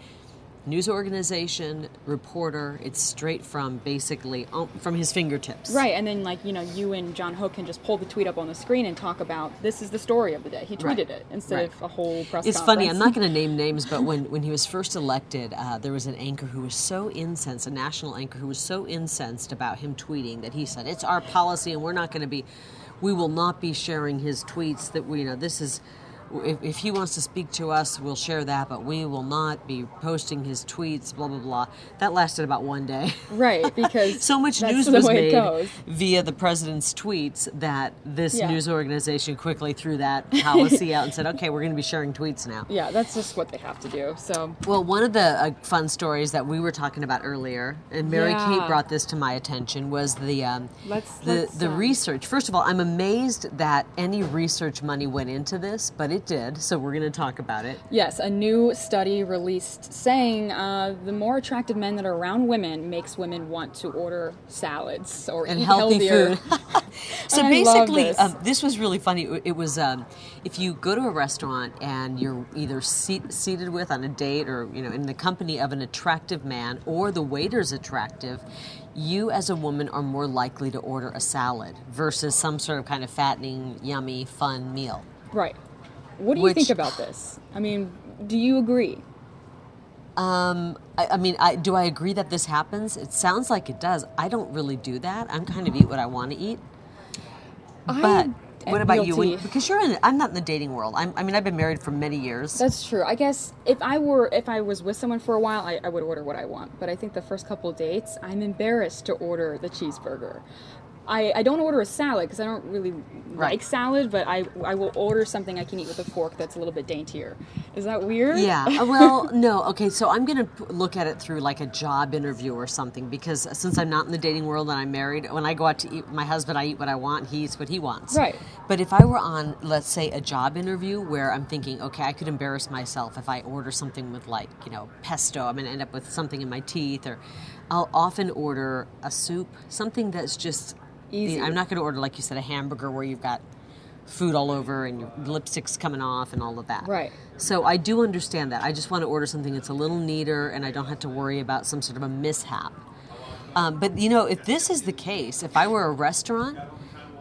[SPEAKER 16] news organization, reporter. It's straight from basically from his fingertips.
[SPEAKER 7] Right, and then you and John Hope can just pull the tweet up on the screen and talk about this is the story of the day. He tweeted
[SPEAKER 16] Right.
[SPEAKER 7] it instead
[SPEAKER 16] Right.
[SPEAKER 7] of a whole press
[SPEAKER 16] It's
[SPEAKER 7] conference.
[SPEAKER 16] funny, I'm not going to name names, but when he was first elected, there was an anchor who was so incensed, a national anchor who was so incensed about him tweeting that he said, it's our policy and we will not be sharing his tweets, that this is, if he wants to speak to us, we'll share that, but we will not be posting his tweets, blah, blah, blah. That lasted about one day.
[SPEAKER 7] Right, because
[SPEAKER 16] so much
[SPEAKER 7] that's
[SPEAKER 16] news
[SPEAKER 7] the
[SPEAKER 16] was
[SPEAKER 7] way it
[SPEAKER 16] made
[SPEAKER 7] goes.
[SPEAKER 16] via the president's tweets that this
[SPEAKER 7] Yeah.
[SPEAKER 16] news organization quickly threw that policy out and said, okay, we're going to be sharing tweets now.
[SPEAKER 7] Yeah, that's just what they have to do. So
[SPEAKER 16] Well, one of the fun stories that we were talking about earlier, and Mary
[SPEAKER 7] Yeah.
[SPEAKER 16] Kate brought this to my attention, was the
[SPEAKER 7] Let's,
[SPEAKER 16] research. First of all, I'm amazed that any research money went into this, but it did, so we're going to talk about it.
[SPEAKER 7] Yes, a new study released saying the more attractive men that are around women makes women want to order salads or
[SPEAKER 16] And
[SPEAKER 7] eat
[SPEAKER 16] healthy
[SPEAKER 7] healthier.
[SPEAKER 16] food. So
[SPEAKER 7] And I love
[SPEAKER 16] basically,
[SPEAKER 7] this.
[SPEAKER 16] this was really funny. It was if you go to a restaurant and you're either seated with on a date or in the company of an attractive man, or the waiter's attractive, you as a woman are more likely to order a salad versus some sort of kind of fattening, yummy, fun meal.
[SPEAKER 7] Right. What do you think about this? I mean, do you agree?
[SPEAKER 16] Do I agree that this happens? It sounds like it does. I don't really do that. I'm kind of eat what I want to eat. But what about you?
[SPEAKER 7] guilty.
[SPEAKER 16] Because I'm not in the dating world. I've been married for many years.
[SPEAKER 7] That's true. I guess if I was with someone for a while, I would order what I want. But I think the first couple of dates, I'm embarrassed to order the cheeseburger. I don't order a salad because I don't really like salad, but I will order something I can eat with a fork that's a little bit daintier. Is that weird?
[SPEAKER 16] Yeah. Well, no. Okay, so I'm going to look at it through like a job interview or something, because since I'm not in the dating world and I'm married, when I go out to eat with my husband, I eat what I want, he eats what he wants.
[SPEAKER 7] Right.
[SPEAKER 16] But if I were on, let's say, a job interview where I'm thinking, okay, I could embarrass myself if I order something with pesto, I'm going to end up with something in my teeth, or I'll often order a soup, something that's just
[SPEAKER 7] easy.
[SPEAKER 16] I'm not going to order, like you said, a hamburger where you've got food all over and your lipstick's coming off and all of that.
[SPEAKER 7] Right.
[SPEAKER 16] So I do understand that. I just want to order something that's a little neater and I don't have to worry about some sort of a mishap. But if this is the case, if I were a restaurant,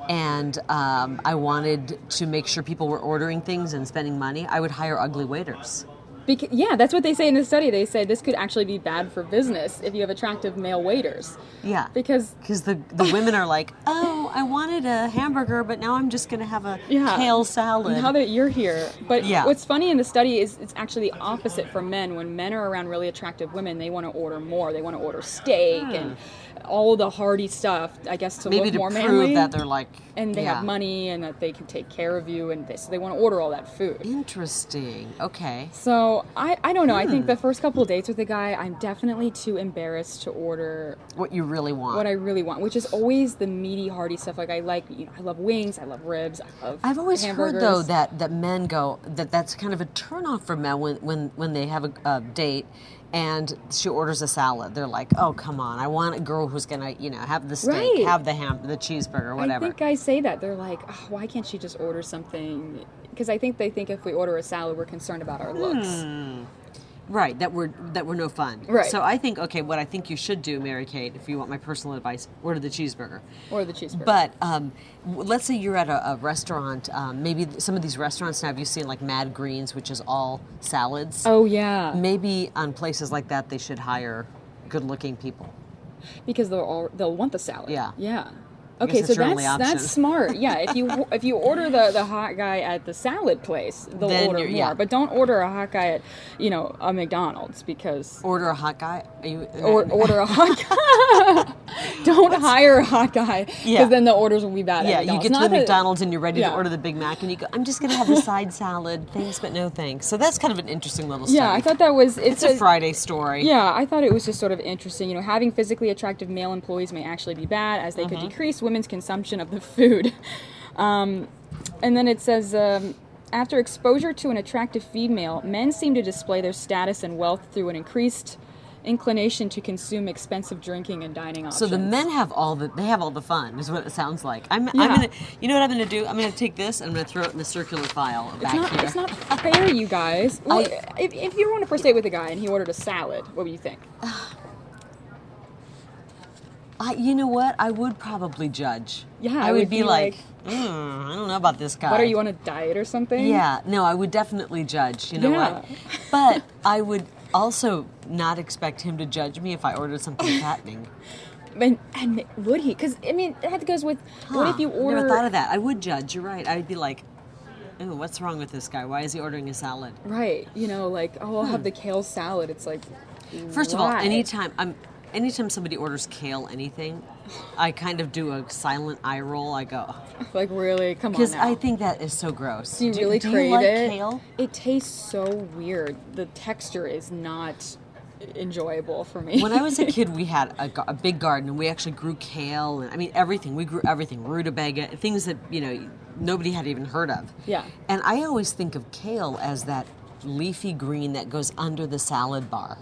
[SPEAKER 16] and I wanted to make sure people were ordering things and spending money, I would hire ugly waiters.
[SPEAKER 7] Yeah, that's what they say in the study. They say this could actually be bad for business if you have attractive male waiters.
[SPEAKER 16] Yeah.
[SPEAKER 7] Because
[SPEAKER 16] the women are like, oh, I wanted a hamburger, but now I'm just going to have a kale salad.
[SPEAKER 7] Now that you're here. But
[SPEAKER 16] Yeah.
[SPEAKER 7] what's funny in the study is it's actually the opposite for men. When men are around really attractive women, they want to order more. They want to order steak and all the hearty stuff, I guess, to
[SPEAKER 16] Maybe
[SPEAKER 7] look
[SPEAKER 16] to
[SPEAKER 7] more
[SPEAKER 16] prove
[SPEAKER 7] manly.
[SPEAKER 16] that they're like,
[SPEAKER 7] and they
[SPEAKER 16] yeah.
[SPEAKER 7] have money and that they can take care of you, and so they want to order all that food.
[SPEAKER 16] Interesting. Okay.
[SPEAKER 7] So I don't know. I think the first couple of dates with the guy, I'm definitely too embarrassed to order
[SPEAKER 16] what you really want.
[SPEAKER 7] What I really want, which is always the meaty, hearty stuff. Like I love wings, I love ribs, I love
[SPEAKER 16] I've always
[SPEAKER 7] hamburgers.
[SPEAKER 16] heard though that men go that's kind of a turnoff for men when they have a date and she orders a salad. They're like, oh come on, I want a girl who's gonna have the steak,
[SPEAKER 7] Right.
[SPEAKER 16] have the the cheeseburger, whatever.
[SPEAKER 7] I think guys say that. They're like, oh, why can't she just order something? Because I think they think if we order a salad, we're concerned about our looks.
[SPEAKER 16] Right, that we're no fun.
[SPEAKER 7] Right.
[SPEAKER 16] So I think, okay, what I think you should do, Mary Kate, if you want my personal advice, order the cheeseburger.
[SPEAKER 7] Order the cheeseburger.
[SPEAKER 16] But let's say you're at a restaurant. Maybe some of these restaurants now, have you seen like Mad Greens, which is all salads?
[SPEAKER 7] Oh, yeah.
[SPEAKER 16] Maybe on places like that, they should hire good-looking people.
[SPEAKER 7] Because they'll want the salad.
[SPEAKER 16] Yeah.
[SPEAKER 7] Yeah.
[SPEAKER 16] I guess
[SPEAKER 7] Okay, so
[SPEAKER 16] it's your only option.
[SPEAKER 7] that's smart. Yeah, if you order the hot guy at the salad place, they'll
[SPEAKER 16] Then
[SPEAKER 7] order
[SPEAKER 16] you're-
[SPEAKER 7] more.
[SPEAKER 16] yeah.
[SPEAKER 7] But don't order a hot guy at a McDonald's because
[SPEAKER 16] Order a hot guy. Are you,
[SPEAKER 7] or order a hot guy. Don't hire a hot guy because
[SPEAKER 16] Yeah.
[SPEAKER 7] then the orders will be bad.
[SPEAKER 16] Yeah,
[SPEAKER 7] at
[SPEAKER 16] you
[SPEAKER 7] McDonald's.
[SPEAKER 16] get to
[SPEAKER 7] Not
[SPEAKER 16] the
[SPEAKER 7] that-
[SPEAKER 16] McDonald's and you're ready
[SPEAKER 7] Yeah.
[SPEAKER 16] to order the Big Mac, and you go, I'm just going to have the side salad. Thanks, but no thanks. So that's kind of an interesting little study.
[SPEAKER 7] Yeah, I thought that was
[SPEAKER 16] It's a Friday story.
[SPEAKER 7] Yeah, I thought it was just sort of interesting. Having physically attractive male employees may actually be bad, as they could decrease women's consumption of the food. And then it says, after exposure to an attractive female, men seem to display their status and wealth through an increased inclination to consume expensive drinking and dining options.
[SPEAKER 16] So the men have all the fun, is what it sounds like. I'm
[SPEAKER 7] Yeah.
[SPEAKER 16] gonna, you know what I'm gonna do? I'm gonna take this and I'm gonna throw it in the circular file back here.
[SPEAKER 7] It's not fair, you guys. Well, if you were on a first date with a guy and he ordered a salad, what would you think?
[SPEAKER 16] You know what? I would probably judge.
[SPEAKER 7] Yeah,
[SPEAKER 16] I would be like, I don't know about this guy.
[SPEAKER 7] What, are you on a diet or something?
[SPEAKER 16] Yeah, no, I would definitely judge. You know
[SPEAKER 7] Yeah.
[SPEAKER 16] what? But I would also not expect him to judge me if I ordered something fattening.
[SPEAKER 7] And would he? Because, I mean, that goes with, what if you order...
[SPEAKER 16] Never thought of that. I would judge. You're right. I'd be like, ooh, what's wrong with this guy? Why is he ordering a salad?
[SPEAKER 7] Right. I'll have the kale salad. It's like,
[SPEAKER 16] First of all,
[SPEAKER 7] why?
[SPEAKER 16] anytime somebody orders kale anything, I kind of do a silent eye roll. I go,
[SPEAKER 7] like, really? Come on
[SPEAKER 16] because
[SPEAKER 7] now.
[SPEAKER 16] I think that is so gross.
[SPEAKER 7] Do you really
[SPEAKER 16] do
[SPEAKER 7] crave
[SPEAKER 16] you like
[SPEAKER 7] it?
[SPEAKER 16] kale?
[SPEAKER 7] It tastes so weird. The texture is not enjoyable for me.
[SPEAKER 16] When I was a kid, we had a big garden, and we actually grew kale, and I mean everything. We grew everything, rutabaga, things that nobody had even heard of.
[SPEAKER 7] Yeah.
[SPEAKER 16] And I always think of kale as that leafy green that goes under the salad bar,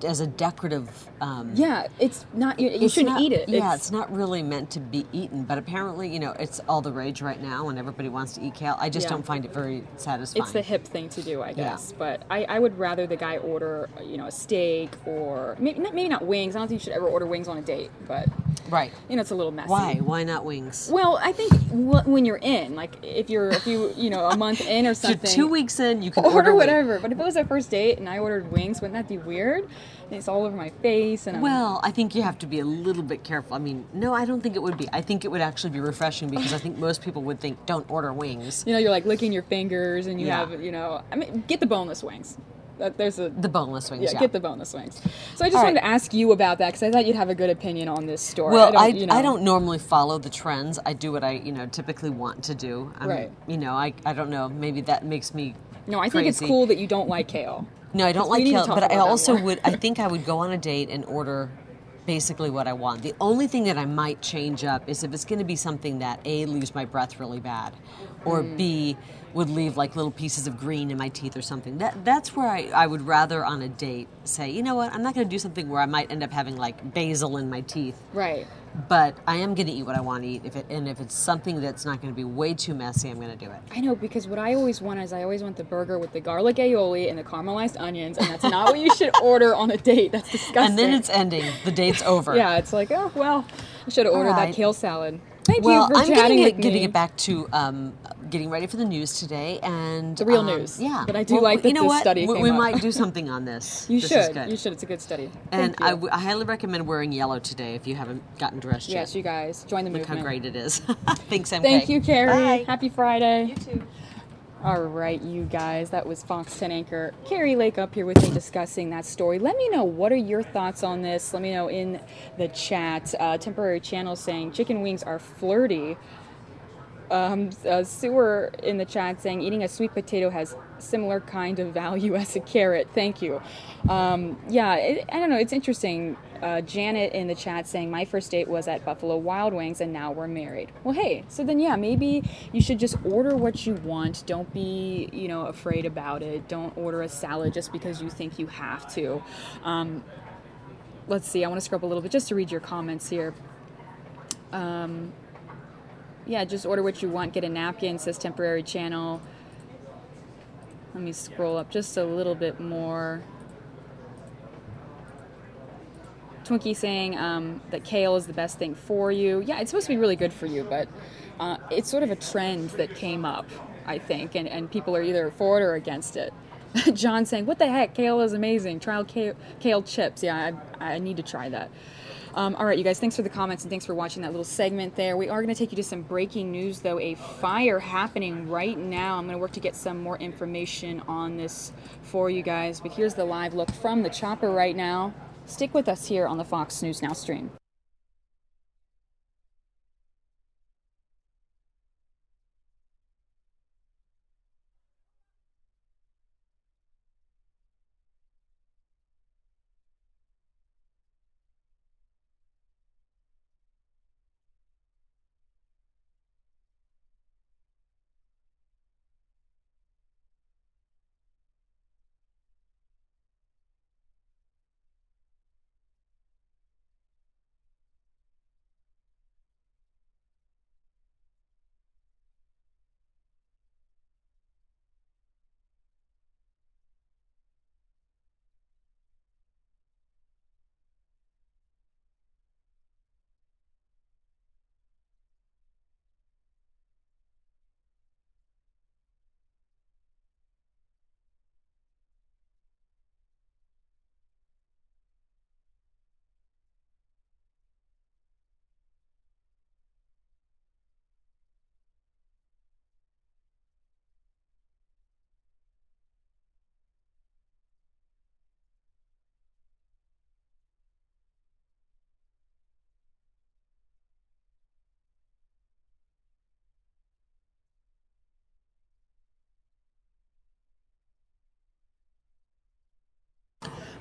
[SPEAKER 16] as a decorative.
[SPEAKER 7] Yeah, it's not. You
[SPEAKER 16] It's
[SPEAKER 7] shouldn't
[SPEAKER 16] not-
[SPEAKER 7] eat it.
[SPEAKER 16] Yeah, it's not really meant to be eaten, but apparently, it's all the rage right now, and everybody wants to eat kale. I just
[SPEAKER 7] Yeah.
[SPEAKER 16] don't find it very satisfying.
[SPEAKER 7] It's the hip thing to do, I
[SPEAKER 16] Yeah.
[SPEAKER 7] guess. But I would rather the guy order, a steak or maybe not wings. I don't think you should ever order wings on a date, but
[SPEAKER 16] right.
[SPEAKER 7] It's a little messy.
[SPEAKER 16] Why? Why not wings?
[SPEAKER 7] Well, I think when you're in, like if you a month in or
[SPEAKER 16] So
[SPEAKER 7] something,
[SPEAKER 16] 2 weeks in, you can
[SPEAKER 7] order
[SPEAKER 16] order
[SPEAKER 7] whatever. But if it was a first date and I ordered wings, wouldn't that be weird? And it's all over my face, and
[SPEAKER 16] Well, I think you have to be a little bit careful. I mean, no, I don't think it would be. I think it would actually be refreshing because I think most people would think, don't order wings.
[SPEAKER 7] you're like licking your fingers, and you
[SPEAKER 16] Yeah.
[SPEAKER 7] have, get the boneless wings.
[SPEAKER 16] The boneless wings, yeah.
[SPEAKER 7] Get the boneless wings. So I just
[SPEAKER 16] All
[SPEAKER 7] wanted
[SPEAKER 16] right.
[SPEAKER 7] to ask you about that because I thought you'd have a good opinion on this story.
[SPEAKER 16] Well, I
[SPEAKER 7] don't,
[SPEAKER 16] don't normally follow the trends. I do what I, typically want to do.
[SPEAKER 7] Right.
[SPEAKER 16] I don't know. Maybe that makes me
[SPEAKER 7] No, I think it's
[SPEAKER 16] crazy.
[SPEAKER 7] cool that you don't like kale.
[SPEAKER 16] No, I don't
[SPEAKER 7] We
[SPEAKER 16] like
[SPEAKER 7] need to
[SPEAKER 16] kale,
[SPEAKER 7] talk
[SPEAKER 16] but I
[SPEAKER 7] about that
[SPEAKER 16] also
[SPEAKER 7] more.
[SPEAKER 16] I think I would go on a date and order basically what I want. The only thing that I might change up is if it's going to be something that A, leaves my breath really bad, or B, would leave like little pieces of green in my teeth or something. That's where I would rather on a date say, you know what, I'm not going to do something where I might end up having like basil in my teeth.
[SPEAKER 7] Right.
[SPEAKER 16] But I am going to eat what I want to eat. If it's something that's not going to be way too messy, I'm going to do it.
[SPEAKER 7] I know, because what I always want is I always want the burger with the garlic aioli and the caramelized onions, and that's not what you should order on a date. That's disgusting.
[SPEAKER 16] And then it's ending. The date's over.
[SPEAKER 7] Yeah, it's like, oh, well, I should have
[SPEAKER 16] All
[SPEAKER 7] ordered
[SPEAKER 16] right.
[SPEAKER 7] that kale salad. Thank
[SPEAKER 16] well,
[SPEAKER 7] you for
[SPEAKER 16] I'm
[SPEAKER 7] chatting with
[SPEAKER 16] getting
[SPEAKER 7] me.
[SPEAKER 16] it back to getting ready for the news today, and
[SPEAKER 7] The real news.
[SPEAKER 16] Yeah,
[SPEAKER 7] But I do like that
[SPEAKER 16] you know
[SPEAKER 7] this
[SPEAKER 16] what?
[SPEAKER 7] study came
[SPEAKER 16] We
[SPEAKER 7] up.
[SPEAKER 16] might do something on this.
[SPEAKER 7] You
[SPEAKER 16] This is
[SPEAKER 7] should.
[SPEAKER 16] good.
[SPEAKER 7] You should. It's a good study.
[SPEAKER 16] And
[SPEAKER 7] Thank you.
[SPEAKER 16] I highly recommend wearing yellow today if you haven't gotten dressed yet.
[SPEAKER 7] Yes, you guys join the
[SPEAKER 16] Look
[SPEAKER 7] movement.
[SPEAKER 16] how great it is. Thanks, MK.
[SPEAKER 7] Thank you, Carrie.
[SPEAKER 16] Bye.
[SPEAKER 7] Happy Friday. You too. All right, you guys, that was Fox 10 anchor Carrie Lake up here with me discussing that story. Let me know, what are your thoughts on this? Let me know in the chat. Temporary Channel saying chicken wings are flirty. Sewer in the chat saying eating a sweet potato has similar kind of value as a carrot. Thank you. I don't know. It's interesting. Janet in the chat saying my first date was at Buffalo Wild Wings and now we're married. Well, hey, so then maybe you should just order what you want. Don't be afraid about it. Don't order a salad just because you think you have to. Let's see. I want to scroll up a little bit just to read your comments here. Just order what you want. Get a napkin, says Temporary Channel. Let me scroll up just a little bit more. Twinkie saying that kale is the best thing for you. Yeah, it's supposed to be really good for you, but it's sort of a trend that came up, I think, and people are either for it or against it. John saying, what the heck? Kale is amazing. Try kale chips. Yeah, I need to try that. All right, you guys, thanks for the comments and thanks for watching that little segment there. We are going to take you to some breaking news, though. A fire happening right now. I'm going to work to get some more information on this for you guys, but here's the live look from the chopper right now. Stick with us here on the Fox News Now stream.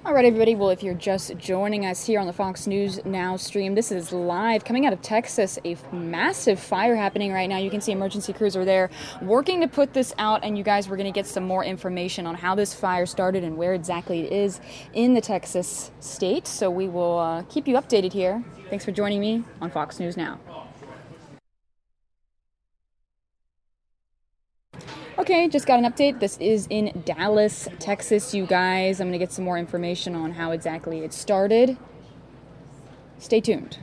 [SPEAKER 7] All right, everybody. Well, if you're just joining us here on the Fox News Now stream, this is live coming out of Texas. A massive fire happening right now. You can see emergency crews are there working to put this out, and you guys, we're going to get some more information on how this fire started and where exactly it is in the Texas state. So we will keep you updated here. Thanks for joining me on Fox News Now. Okay, just got an update. This is in Dallas, Texas, you guys. I'm going to get some more information on how exactly it started. Stay tuned.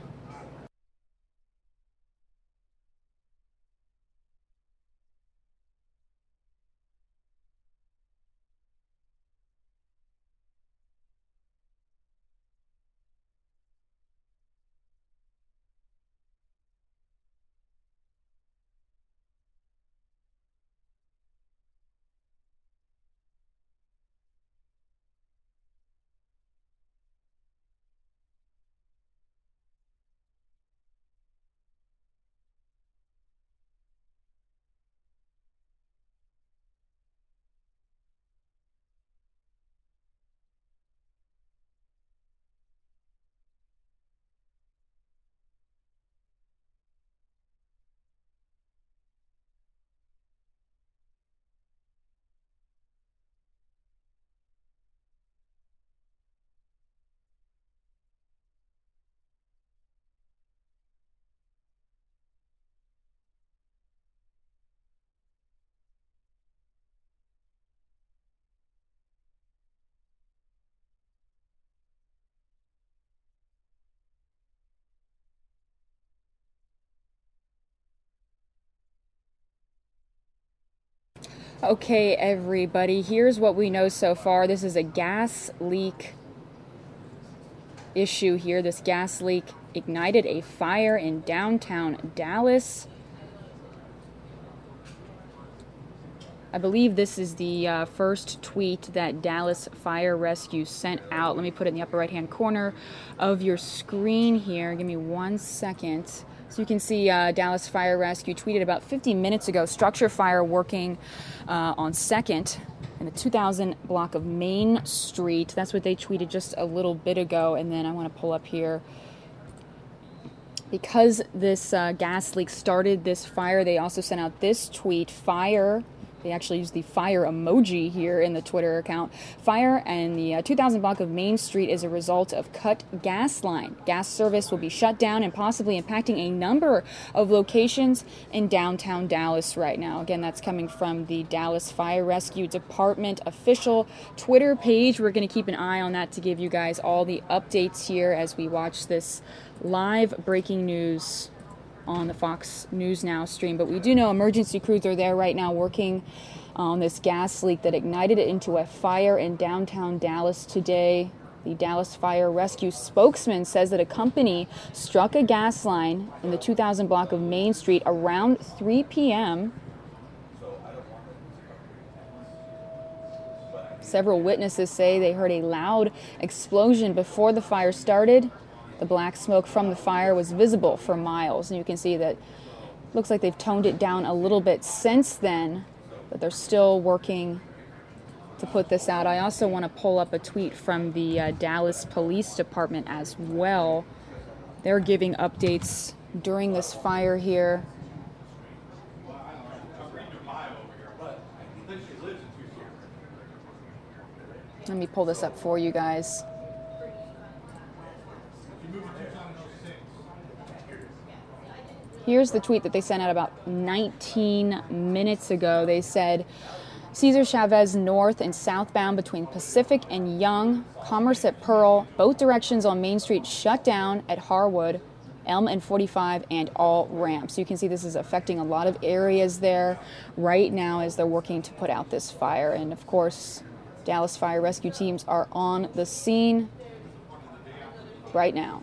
[SPEAKER 7] Okay, everybody, here's what we know so far. This is a gas leak issue here. This gas leak ignited a fire in downtown Dallas. I believe this is the first tweet that Dallas Fire Rescue sent out. Let me put it in the upper right-hand corner of your screen here. Give me 1 second. So you can see Dallas Fire Rescue tweeted about 50 minutes ago, structure fire working on 2nd in the 2000 block of Main Street. That's what they tweeted just a little bit ago. And then I want to pull up here. Because this gas leak started this fire, they also sent out this tweet, fire. They actually use the fire emoji here in the Twitter account. Fire and the 2000 block of Main Street is a result of cut gas line. Gas service will be shut down and possibly impacting a number of locations in downtown Dallas right now. Again, that's coming from the Dallas Fire Rescue Department official Twitter page. We're going to keep an eye on that to give you guys all the updates here as we watch this live breaking news on the Fox News Now stream. But we do know emergency crews are there right now working on this gas leak that ignited it into a fire in downtown Dallas today. The Dallas Fire Rescue spokesman says that a company struck a gas line in the 2000 block of Main Street around 3 p.m. Several witnesses say they heard a loud explosion before the fire started. The black smoke from the fire was visible for miles, and you can see that it looks like they've toned it down a little bit since then, but they're still working to put this out. I also want to pull up a tweet from the Dallas Police Department as well. They're giving updates during this fire here. Let me pull this up for you guys. Here's the tweet that they sent out about 19 minutes ago. They said, Cesar Chavez north and southbound between Pacific and Young, Commerce at Pearl, both directions on Main Street shut down at Harwood, Elm and 45, and all ramps. You can see this is affecting a lot of areas there right now as they're working to put out this fire. And of course, Dallas Fire Rescue teams are on the scene right now.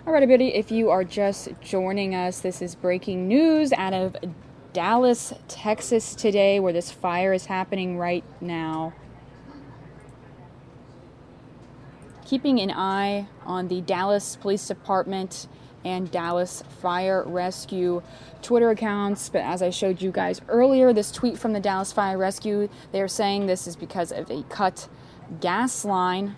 [SPEAKER 7] All right, everybody, if you are just joining us, this is breaking news out of Dallas, Texas today, where this fire is happening right now. Keeping an eye on the Dallas Police Department and Dallas Fire Rescue Twitter accounts. But as I showed you guys earlier, this tweet from the Dallas Fire Rescue, they're saying this is because of a cut gas line.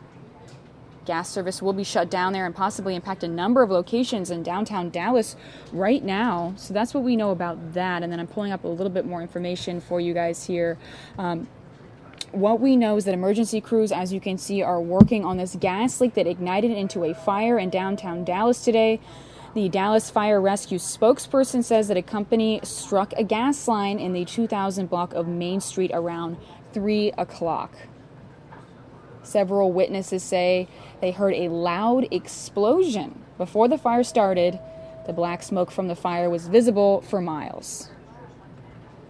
[SPEAKER 7] Gas service will be shut down there and possibly impact a number of locations in downtown Dallas right now. So that's what we know about that. And then I'm pulling up a little bit more information for you guys here. What we know is that emergency crews, as you can see, are working on this gas leak that ignited into a fire in downtown Dallas today. The Dallas Fire Rescue spokesperson says that a company struck a gas line in the 2000 block of Main Street around 3 o'clock. Several witnesses say they heard a loud explosion before the fire started. The black smoke from the fire was visible for miles.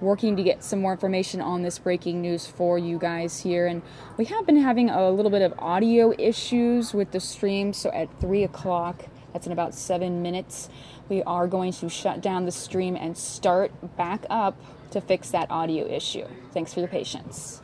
[SPEAKER 7] Working to get some more information on this breaking news for you guys here. And we have been having a little bit of audio issues with the stream. So at 3 o'clock, that's in about 7 minutes, we are going to shut down the stream and start back up to fix that audio issue. Thanks for your patience.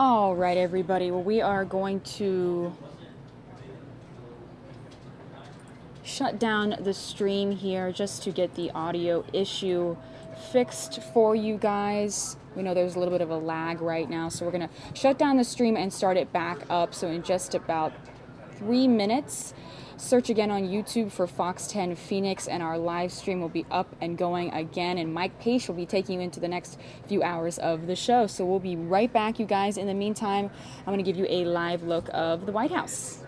[SPEAKER 7] All right, everybody. Well, we are going to shut down the stream here just to get the audio issue fixed for you guys. We know there's a little bit of a lag right now, so we're going to shut down the stream and start it back up. So in just about 3 minutes, search again on YouTube for Fox 10 Phoenix, and our live stream will be up and going again. And Mike Page will be taking you into the next few hours of the show. So we'll be right back, you guys. In the meantime, I'm going to give you a live look of the White House.